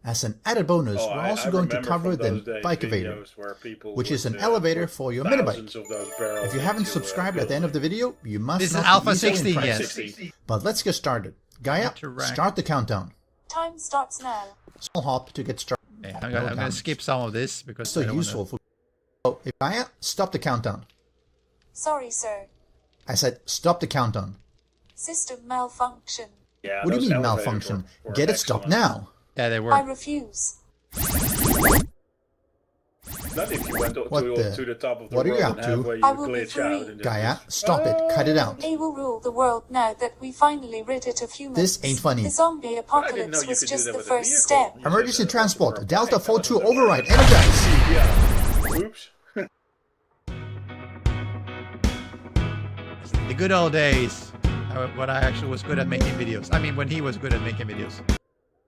As an added bonus, Oh, we're I also going to remember cover from those the days bike elevator, videos where people which is would, an elevator put for your minibike. thousands of those barrels If you haven't into, subscribed at the end of the video, you must This is not be Alpha easily 16, impressed. yes. But let's get started. Gaia, Interact. start the countdown. Time starts now. Small hop to get started. Okay, I'm gonna skip some of this because So I don't useful for. So, Gaia, stop the countdown. Sorry, sir. I said stop the countdown. System malfunction. Yeah, What do you those mean elevators malfunction? were Get it stopped excellent. now. Yeah, they I were. refuse. Not if you went to What the- the top of the what are you world up and to? halfway I you will be glitch free. out. And Gaia, just- stop it. Cut it out. They will rule the world now that we finally rid it of humans. This ain't funny. The zombie I didn't know apocalypse you was could do just that the with a first vehicle. step. You said Emergency that transport. were Delta bikes. 42 override. Energize. Yeah. Oops. The good old days. When I actually was good at making videos. I mean, when he was good at making videos.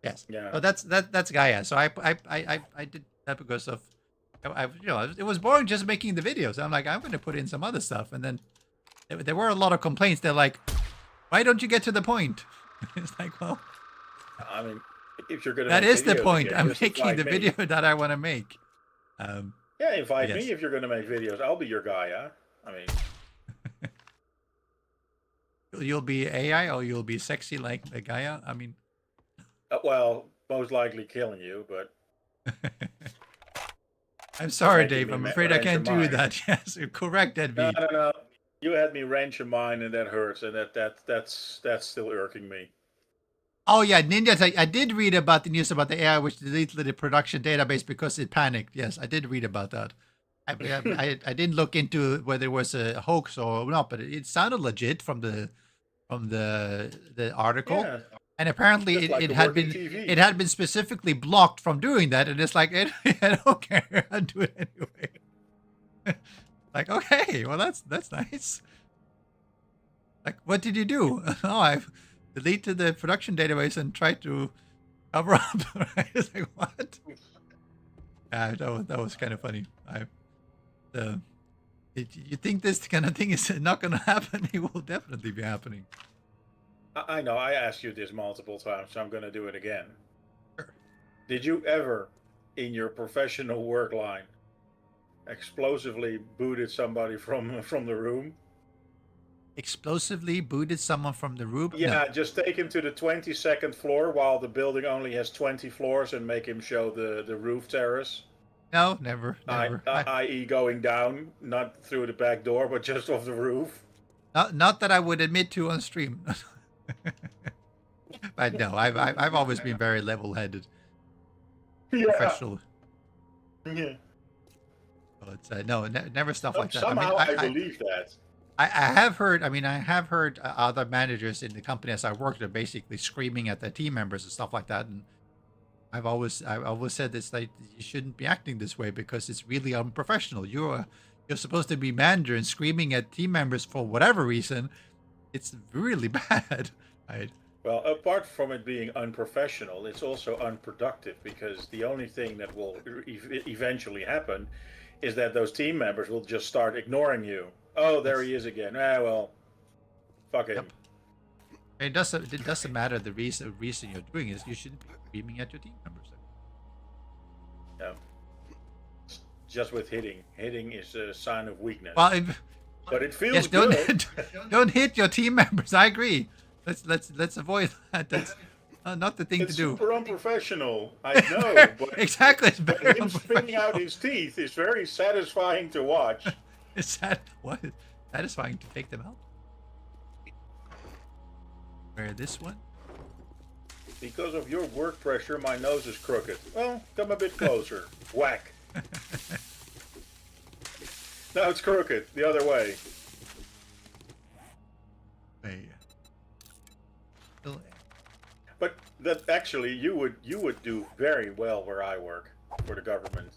Yes. Yeah. So that's Gaia. So I did that because of it was boring just making the videos. I'm like, I'm going to put in some other stuff, and then there were a lot of complaints. They're like, why don't you get to the point? It's like, well, I mean, if you're gonna that make is the videos point. again, I'm just making invite the me. video that I want to make. Yeah, invite Yes. me if you're gonna make videos. I'll be your guy. Yeah. I mean, You'll be AI or you'll be sexy like the Gaia. I mean, well, most likely killing you, but I'm sorry, making Dave. me I'm afraid I range can't your do mind. that. Yes, you're correct, Ed V. no. You had me wrench your mind, and that hurts, and that's still irking me. Oh yeah, Ninjas. I did read about the news about the AI which deleted the production database because it panicked. Yes, I did read about that. I didn't look into whether it was a hoax or not, but it sounded legit from the article. Yeah. And apparently Just like it the had working been TV. it had been specifically blocked from doing that, and it's like I don't care, I'll do it anyway. Like, okay, well that's nice. Like, what did you do? Oh, I deleted the production database and tried to cover up. Right? It's like, what? That was kind of funny. You think this kind of thing is not going to happen? It will definitely be happening. I know, I asked you this multiple times, so I'm going to do it again. Sure. Did you ever, in your professional work line, explosively booted somebody from the room? Explosively booted someone from the roof? Yeah, No. just take him to the 22nd floor while the building only has 20 floors and make him show the roof terrace. No, never. I.e. going down, not through the back door, but just off the roof. Not that I would admit to on stream. But no, I've always been very level-headed, professional. Yeah. So it's no, never stuff like that. Somehow I believe that. I have heard. I mean, I have heard other managers in the companies I worked at basically screaming at their team members and stuff like that. And I always said this, like, you shouldn't be acting this way because it's really unprofessional. You're supposed to be manager, and screaming at team members for whatever reason, it's really bad. Right? Well, apart from it being unprofessional, it's also unproductive, because the only thing that will eventually happen is that those team members will just start ignoring you. Oh, there he is again. Well, fuck him. Yep. It doesn't matter the reason you're doing it. You shouldn't be screaming at your team members. No. Just with hitting. Hitting is a sign of weakness. Well, but it feels yes, good. don't hit your team members. I agree. Let's avoid that. That's not the thing It's to do. super unprofessional. I know, but Exactly, it's but very him spitting out his teeth is very satisfying to watch. It's satisfying to take them out. Where this one? Because of your work pressure, my nose is crooked. Well, come a bit closer. Whack. Now it's crooked, the other way. Hey. But that actually, you would do very well where I work for the government.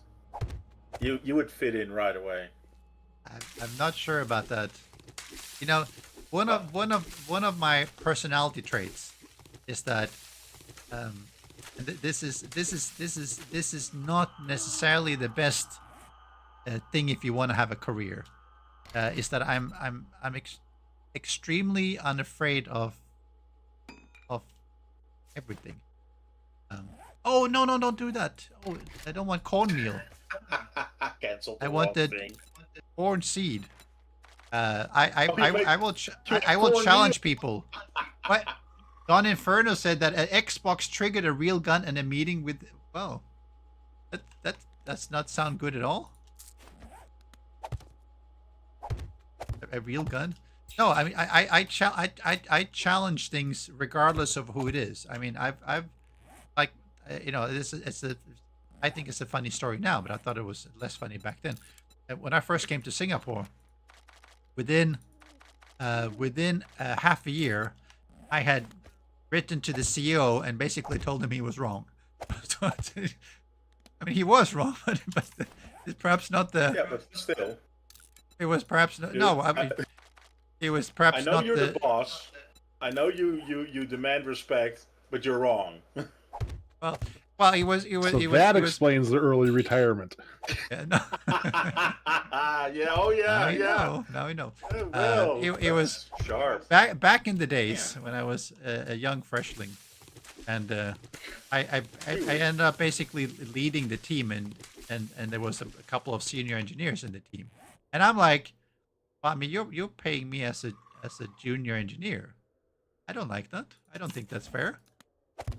You would fit in right away. I'm not sure about that. You know, one of my personality traits is that and this is not necessarily the best thing if you want to have a career. Is that I'm extremely unafraid of everything. Oh no, don't do that. Oh, I don't want cornmeal. Cancel. I wanted corn seed. I will challenge people. What? Don Inferno said that an Xbox triggered a real gun in a meeting with. Well, that does not sound good at all. A real gun? No, I mean I challenge things regardless of who it is. I mean I've like you know I think it's a funny story now, but I thought it was less funny back then. When I first came to Singapore, within half a year, I had written to the CEO and basically told him he was wrong. So, I mean, he was wrong, but it's perhaps not the. Yeah, but still. It was perhaps not, no. I mean, it was perhaps I know not you're the boss. I know you demand respect, but you're wrong. Well, he was. So that explains the early retirement. Yeah, no. Yeah. Oh yeah. Now we know. Well, It was sharp. back in the days when I was a young freshling, and I ended up basically leading the team, and there was a couple of senior engineers in the team, and I'm like, well, I mean, you're paying me as a junior engineer. I don't like that. I don't think that's fair.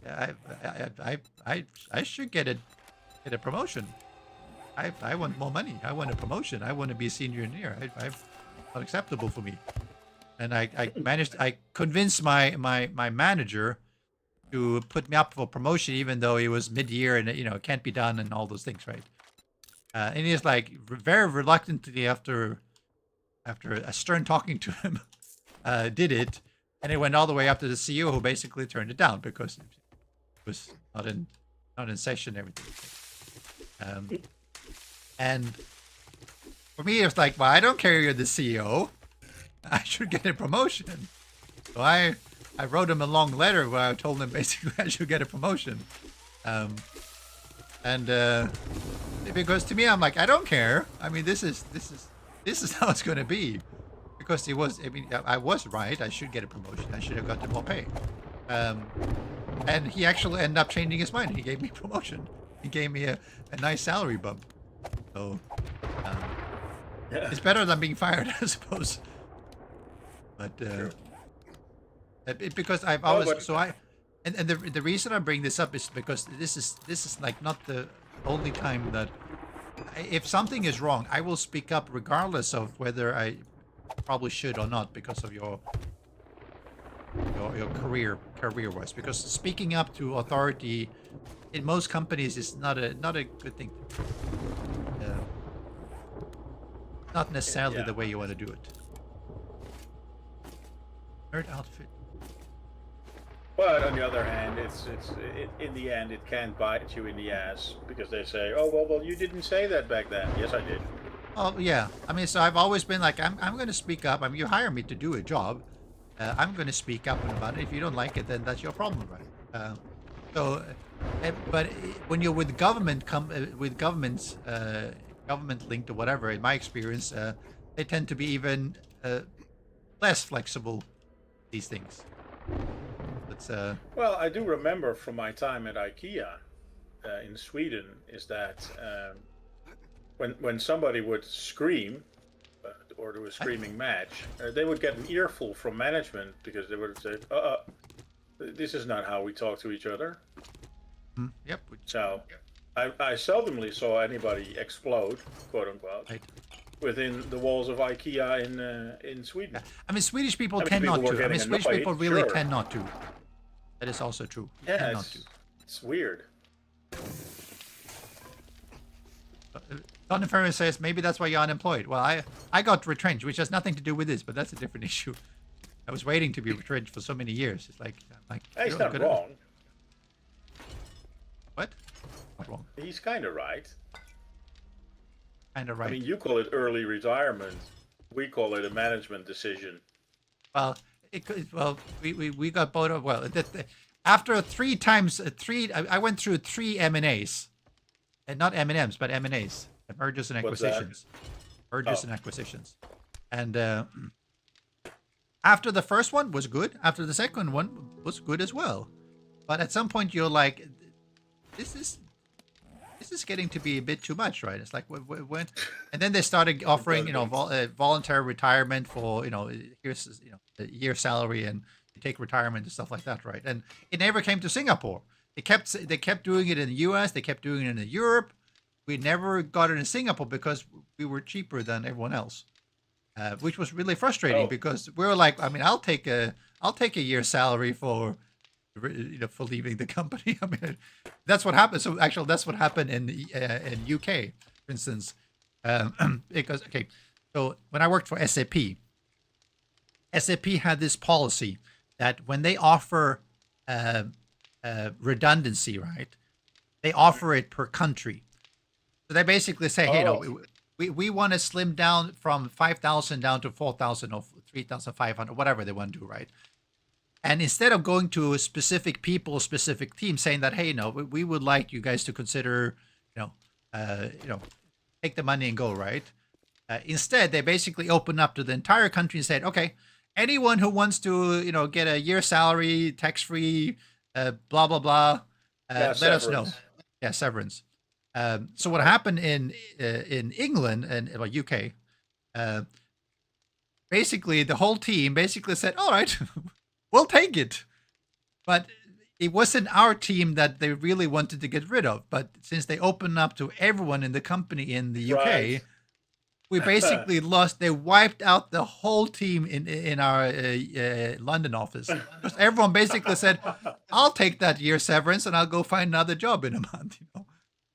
I should get a promotion. I want more money. I want a promotion. I want to be a senior engineer. I've not acceptable for me. And I convinced my manager to put me up for promotion, even though it was mid-year and it can't be done and all those things, right? And he's like very reluctantly after a stern talking to him, did it. And it went all the way up to the CEO, who basically turned it down because it was not in session and everything. And for me, it's like, well, I don't care you're the CEO. I should get a promotion. So I wrote him a long letter where I told him basically I should get a promotion. And because to me, I'm like, I don't care. I mean, this is how it's going to be, because it was. I mean, I was right. I should get a promotion. I should have gotten more pay. And he actually ended up changing his mind. He gave me promotion. He gave me a nice salary bump. So it's better than being fired, I suppose. But because I've always and the reason I bring this up is because this is like not the only time that if something is wrong, I will speak up regardless of whether I probably should or not, because of your career wise. Because speaking up to authority in most companies is not a good thing. Not necessarily the way you want to do it. Nerd outfit. But on the other hand, in the end it can bite you in the ass, because they say, oh well you didn't say that back then. Yes, I did. Oh yeah, I mean, so I've always been like, I'm going to speak up. I mean, you hire me to do a job. I'm going to speak up about it. If you don't like it, then that's your problem, right? But when you're with government, government linked or whatever, in my experience, they tend to be even less flexible. These things. It's Well, I do remember from my time at IKEA in Sweden is that when somebody would scream or do a screaming match, they would get an earful from management, because they would say, this is not how we talk to each other. Yep. So I seldomly saw anybody explode, quote unquote, Right. within the walls of IKEA in Sweden. I mean, Swedish people I mean, tend people not were to. I mean, getting Swedish annoyed, people really sure. tend not to. That is also true. Yeah, Tend not to. it's weird. Don Ferris says maybe that's why you're unemployed. Well, I got retrenched, which has nothing to do with this, but that's a different issue. I was waiting to be retrenched for so many years. It's like Hey, he's you're not good wrong. What? Not wrong. He's kind of right. Kind of right. I mean, you call it early retirement. We call it a management decision. Well, we got both of, well, after I went through 3 M&As, and not M&Ms, but M&As, mergers and What's that? acquisitions. Mergers and acquisitions. And after the first one was good, after the second one was good as well. But at some point you're like, this is getting to be a bit too much, right? It's like when and then they started offering, voluntary retirement for, here's, a year salary and you take retirement and stuff like that, right? And it never came to Singapore. They kept doing it in the US, they kept doing it in Europe. We never got it in Singapore because we were cheaper than everyone else, which was really frustrating because we were like, I mean, I'll take a year's salary for leaving the company. I mean, that's what happened. So actually, that's what happened in UK, for instance, because so when I worked for SAP had this policy that when they offer redundancy, right, they offer it per country. So they basically say, hey, we want to slim down from 5,000 down to 4,000 or 3,500, whatever they want to do, right? And instead of going to a specific people, specific team, saying that, hey, we would like you guys to consider, take the money and go, right? Instead, they basically opened up to the entire country and said, okay, anyone who wants to, get a year's salary, tax-free, blah, blah, blah, let us know. Yeah, severance. So what happened in England and UK, basically the whole team basically said, all right, we'll take it. But it wasn't our team that they really wanted to get rid of. But since they opened up to everyone in the company in the UK, Right. we basically lost. They wiped out the whole team in our London office. Because everyone basically said, I'll take that year severance and I'll go find another job in a month.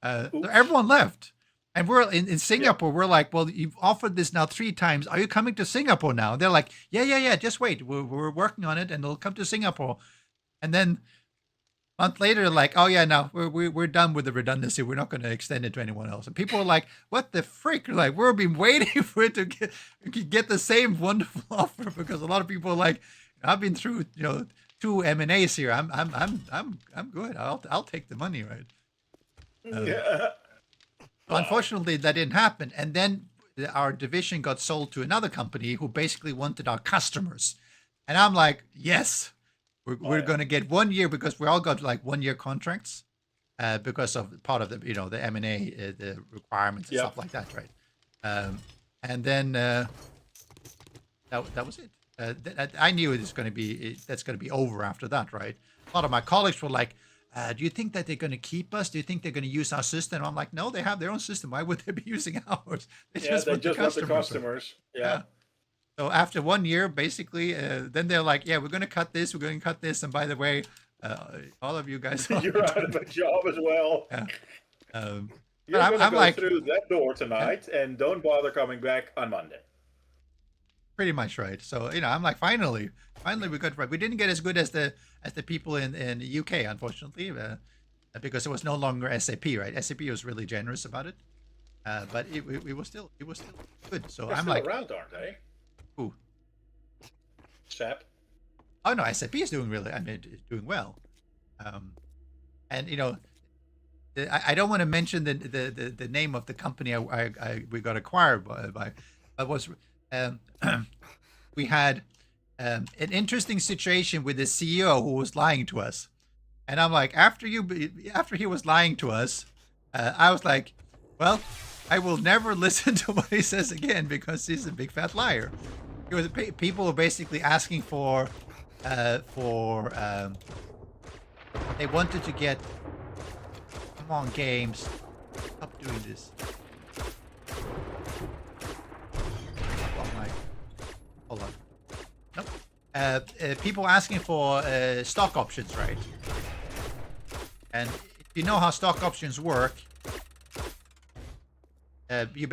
So everyone left. And we're in Singapore. We're like, well, you've offered this now 3 times. Are you coming to Singapore now? And they're like, yeah. Just wait. We're working on it, and they'll come to Singapore. And then a month later, they're like, oh yeah, no, we're done with the redundancy. We're not going to extend it to anyone else. And people are like, what the frick? Like, we've been waiting for it to get the same wonderful offer, because a lot of people are like, I've been through 2 M&As here. I'm good. I'll take the money, right? Yeah. So unfortunately, that didn't happen. And then our division got sold to another company who basically wanted our customers. And I'm like, yes, we're going to get 1 year because we all got like 1 year contracts because of part of the, the M&A, the requirements and stuff like that, right? And then that was it. I knew that's going to be over after that, right? A lot of my colleagues were like, do you think that they're going to keep us? Do you think they're going to use our system? I'm like, no, they have their own system. Why would they be using ours? They just want the customers. Yeah. So after 1 year, basically, then they're like, yeah, we're going to cut this. We're going to cut this. And by the way, all of you guys, you're out of a job as well. Yeah. You're going to go like, through that door tonight, and don't bother coming back on Monday. Pretty much right. So I'm like, finally we got right. We didn't get as good as the people in the UK, unfortunately, because it was no longer SAP, right? SAP was really generous about it, but it was still good. So They're I'm still like, around, aren't they? Who? SAP. Oh no, SAP is doing doing well, and I don't want to mention the name of the company we got acquired by, but was. We had an interesting situation with the CEO who was lying to us, and I'm like, after he was lying to us, I was like, well, I will never listen to what he says again because he's a big fat liar. People were basically asking for they wanted to get, come on games, stop doing this. Hold on. Nope. People asking for stock options, right? And if you know how stock options work, you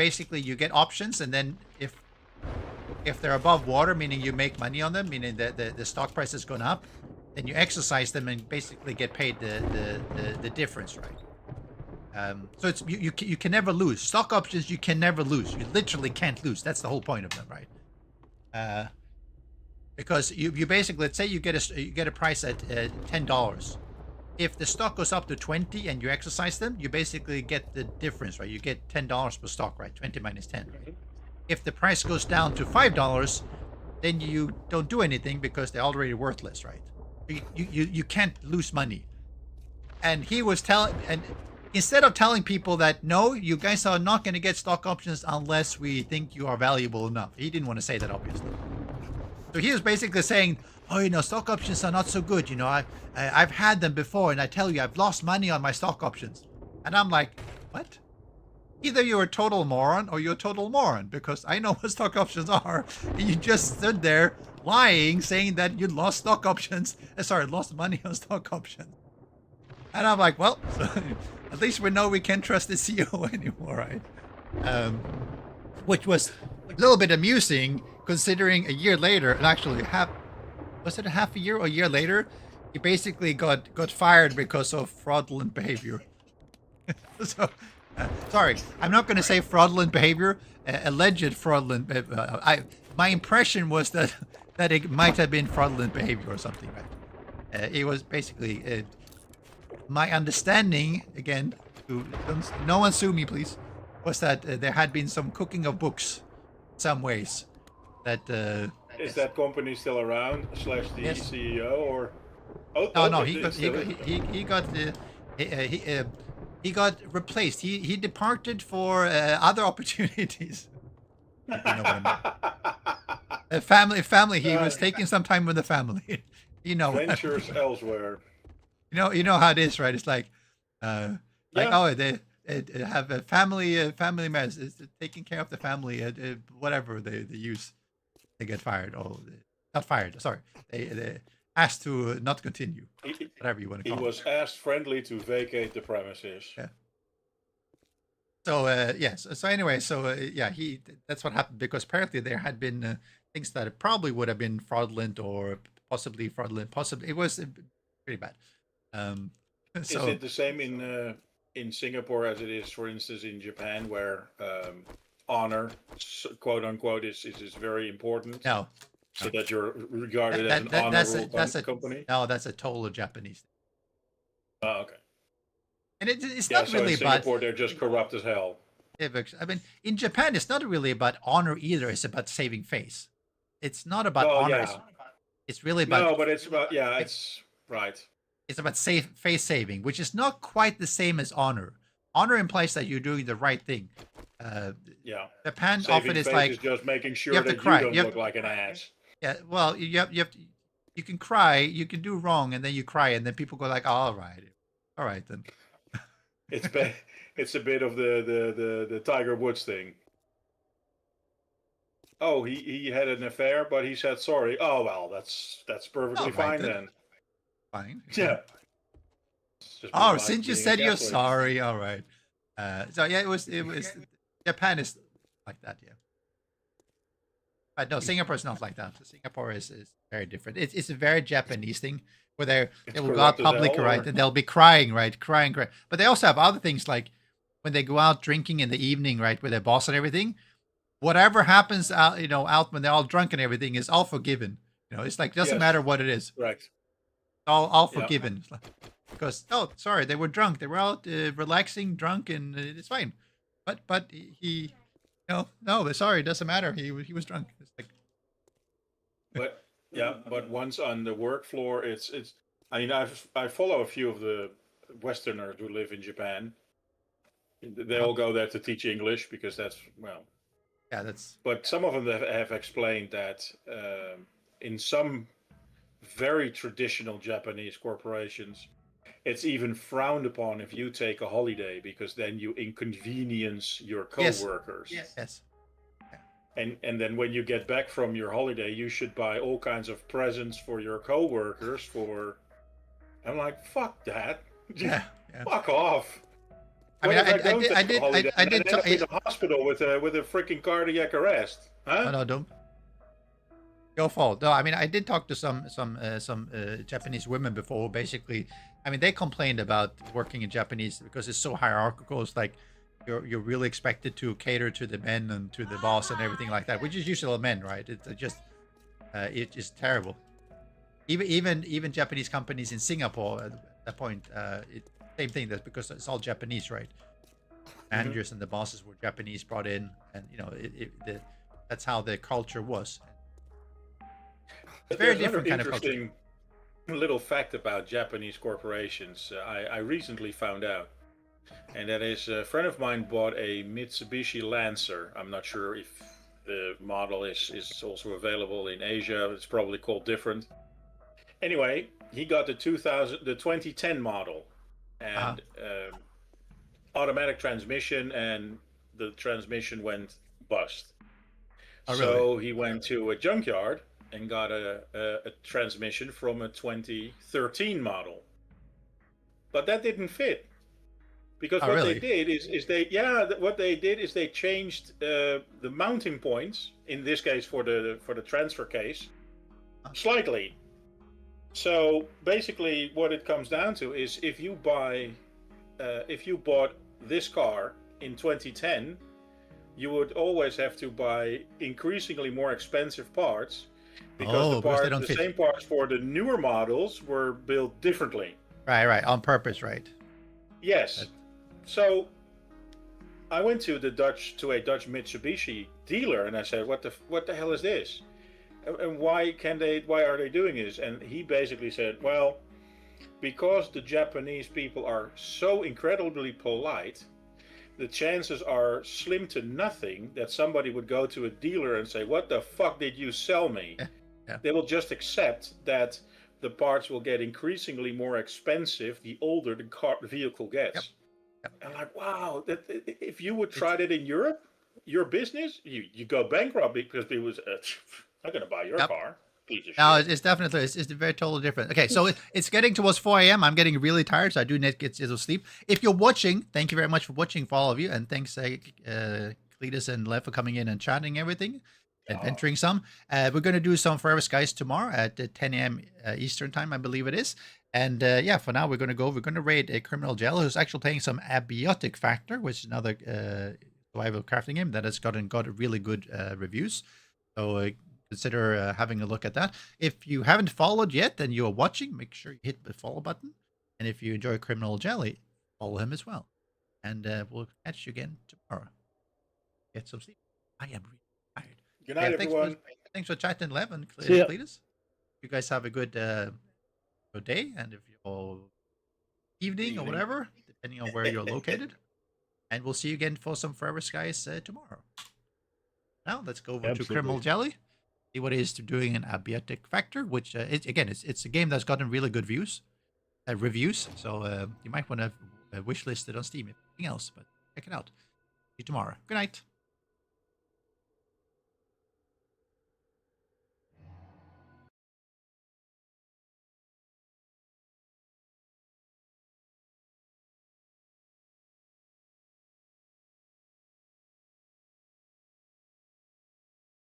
get options, and then if they're above water, meaning you make money on them, meaning that the stock price has gone up, then you exercise them and basically get paid the difference, right? So it's you can never lose. Stock options you can never lose. You literally can't lose. That's the whole point of them, right? Because you basically, let's say you get a price at $10. If the stock goes up to 20 and you exercise them, you basically get the difference, right? You get $10 per stock, right? 20 minus 10, right? If the price goes down to $5, then you don't do anything because they're already worthless, right? You can't lose money. And he was and instead of telling people that, no, you guys are not going to get stock options unless we think you are valuable enough. He didn't want to say that, obviously. So he was basically saying, oh, stock options are not so good. I've had them before, and I tell you, I've lost money on my stock options. And I'm like, what? Either you're a total moron or you're a total moron, because I know what stock options are. And you just stood there lying, saying that you lost stock options. Lost money on stock options. And I'm like, well, at least we know we can't trust the CEO anymore, right? Which was a little bit amusing, considering a year later, and actually was it a half a year or a year later, he basically got fired because of fraudulent behavior. So, sorry, I'm not going to say fraudulent behavior, alleged fraudulent. My impression was that it might have been fraudulent behavior or something, right? It was basically my understanding, again, no one sue me, please, was that there had been some cooking of books, some ways. That is that company still around / the yes. CEO or? No, he got replaced. He departed for other opportunities. You know what I mean? Family. He was taking some time with the family. Ventures elsewhere. You know how it is, right? It's like they have a family mess. It's taking care of the family. Whatever they use, they get fired. Oh, not fired. Sorry, they asked to not continue. Whatever you want to call it. He was asked friendly to vacate the premises. Yeah. So yes. So anyway, that's what happened, because apparently there had been things that probably would have been fraudulent or possibly fraudulent. Possibly it was pretty bad. Is it the same in Singapore as it is, for instance, in Japan, where honor, quote unquote, is very important? No. So that you're regarded as an honorable company? No, that's a total Japanese thing. Oh, okay. And it's not really in Singapore, they're just corrupt as hell. Yeah, but, I mean, in Japan, it's not really about honor either. It's about saving face. It's not about Well, honor. yeah. It's really about No, but it's about, yeah, it's right. it's about face saving, which is not quite the same as honor. Honor implies that you're doing the right thing. Yeah. Japan Saving often is face like is just making sure have to that cry. you don't You have look like an ass. yeah. Well, you have to, you can cry, you can do wrong, and then you cry, and then people go like, oh, all right then. It's it's a bit of the Tiger Woods thing. Oh, he had an affair, but he said sorry. Oh well, that's perfectly All right fine then. then. Fine. Yeah. It's just Oh, like since you being a said you're Catholic. sorry, all right. So yeah, it was Japan is like that, yeah. But no, Singapore is not like that. Singapore is very different. It's a very Japanese thing where they It's will go out corrupt as public, hell, right, or- and they'll be crying, right, crying. But they also have other things like when they go out drinking in the evening, right, with their boss and everything. Whatever happens out, out when they're all drunk and everything is all forgiven. It's like doesn't Yes. matter what it is. Right. It's all Yeah. forgiven. It's like, because sorry, they were drunk. They were out relaxing, drunk, and it's fine. But he, no, but sorry, it doesn't matter. He was drunk. It's like But yeah, but once on the work floor, it's. I mean, I follow a few of the Westerners who live in Japan. They all go there to teach English because that's well. yeah, that's But some of them have explained that in some very traditional Japanese corporations, it's even frowned upon if you take a holiday because then you inconvenience your Yes. coworkers. yes. And then when you get back from your holiday, you should buy all kinds of presents for your coworkers. I'm like, fuck that. Yeah. Fuck off. I mean, What if don't I take a did, holiday I and did, end up in the hospital with a freaking cardiac arrest? Huh? no, don't. Your fault. No, I mean, I did talk to some Japanese women before. Basically, I mean, they complained about working in Japanese because it's so hierarchical. It's like you're really expected to cater to the men and to the boss and everything like that, which is usually men, right? It's just it is terrible. Even Japanese companies in Singapore at that point, same thing. That's because it's all Japanese, right? Managers and the bosses were Japanese brought in, and that's how the culture was. It's very There's different kind another of culture. interesting little fact about Japanese corporations. I recently found out, and that is a friend of mine bought a Mitsubishi Lancer. I'm not sure if the model is also available in Asia. It's probably called different. Anyway, he got the 2010 model, and automatic transmission, and the transmission went bust. Oh, So really? he went to a junkyard and got a transmission from a 2013 model. But that didn't fit. Because Oh, what really? they did is they changed the mounting points, in this case for the transfer case, slightly. So basically what it comes down to is if you bought this car in 2010, you would always have to buy increasingly more expensive parts because Because they don't the fit. same parts for the newer models were built differently. Right, on purpose, right? Yes. So I went to a Dutch Mitsubishi dealer and I said, "What the hell is this? And why are they doing this?" And he basically said, "Well, because the Japanese people are so incredibly polite, the chances are slim to nothing that somebody would go to a dealer and say, 'What the fuck did you sell me?'" Yeah. They will just accept that the parts will get increasingly more expensive the older the vehicle gets. Yep. And like, wow, if you would try that in Europe, your business, you go bankrupt because people was, I'm going to buy your Yep. car. Piece of No, shit. it's definitely it's very totally different. Okay, so it's getting towards 4 a.m. I'm getting really tired, so I do need to get to sleep. If you're watching, thank you very much for watching for all of you, and thanks Cletus and Lev for coming in and chatting everything, adventuring some. We're going to do some Forever Skies tomorrow at 10 a.m. Eastern time, I believe it is. And yeah, for now we're going to raid a Criminal Jail who's actually playing some Abiotic Factor, which is another survival crafting game that has got really good reviews. So consider having a look at that. If you haven't followed yet and you're watching, make sure you hit the follow button. And if you enjoy Criminal Jelly, follow him as well. And we'll catch you again tomorrow. get some sleep. I am really tired. Good night, thanks everyone. Thanks for chatting, Lev and See ya. Cletus. You guys have a good day, and if you're evening or whatever, depending on where you're located. And we'll see you again for some Forever Skies tomorrow. Now let's go over to Criminal Jelly. See what it is to doing an abiotic factor, which it's a game that's gotten really good reviews. So you might want to wishlist it on Steam if anything else. But check it out. See you tomorrow. Good night.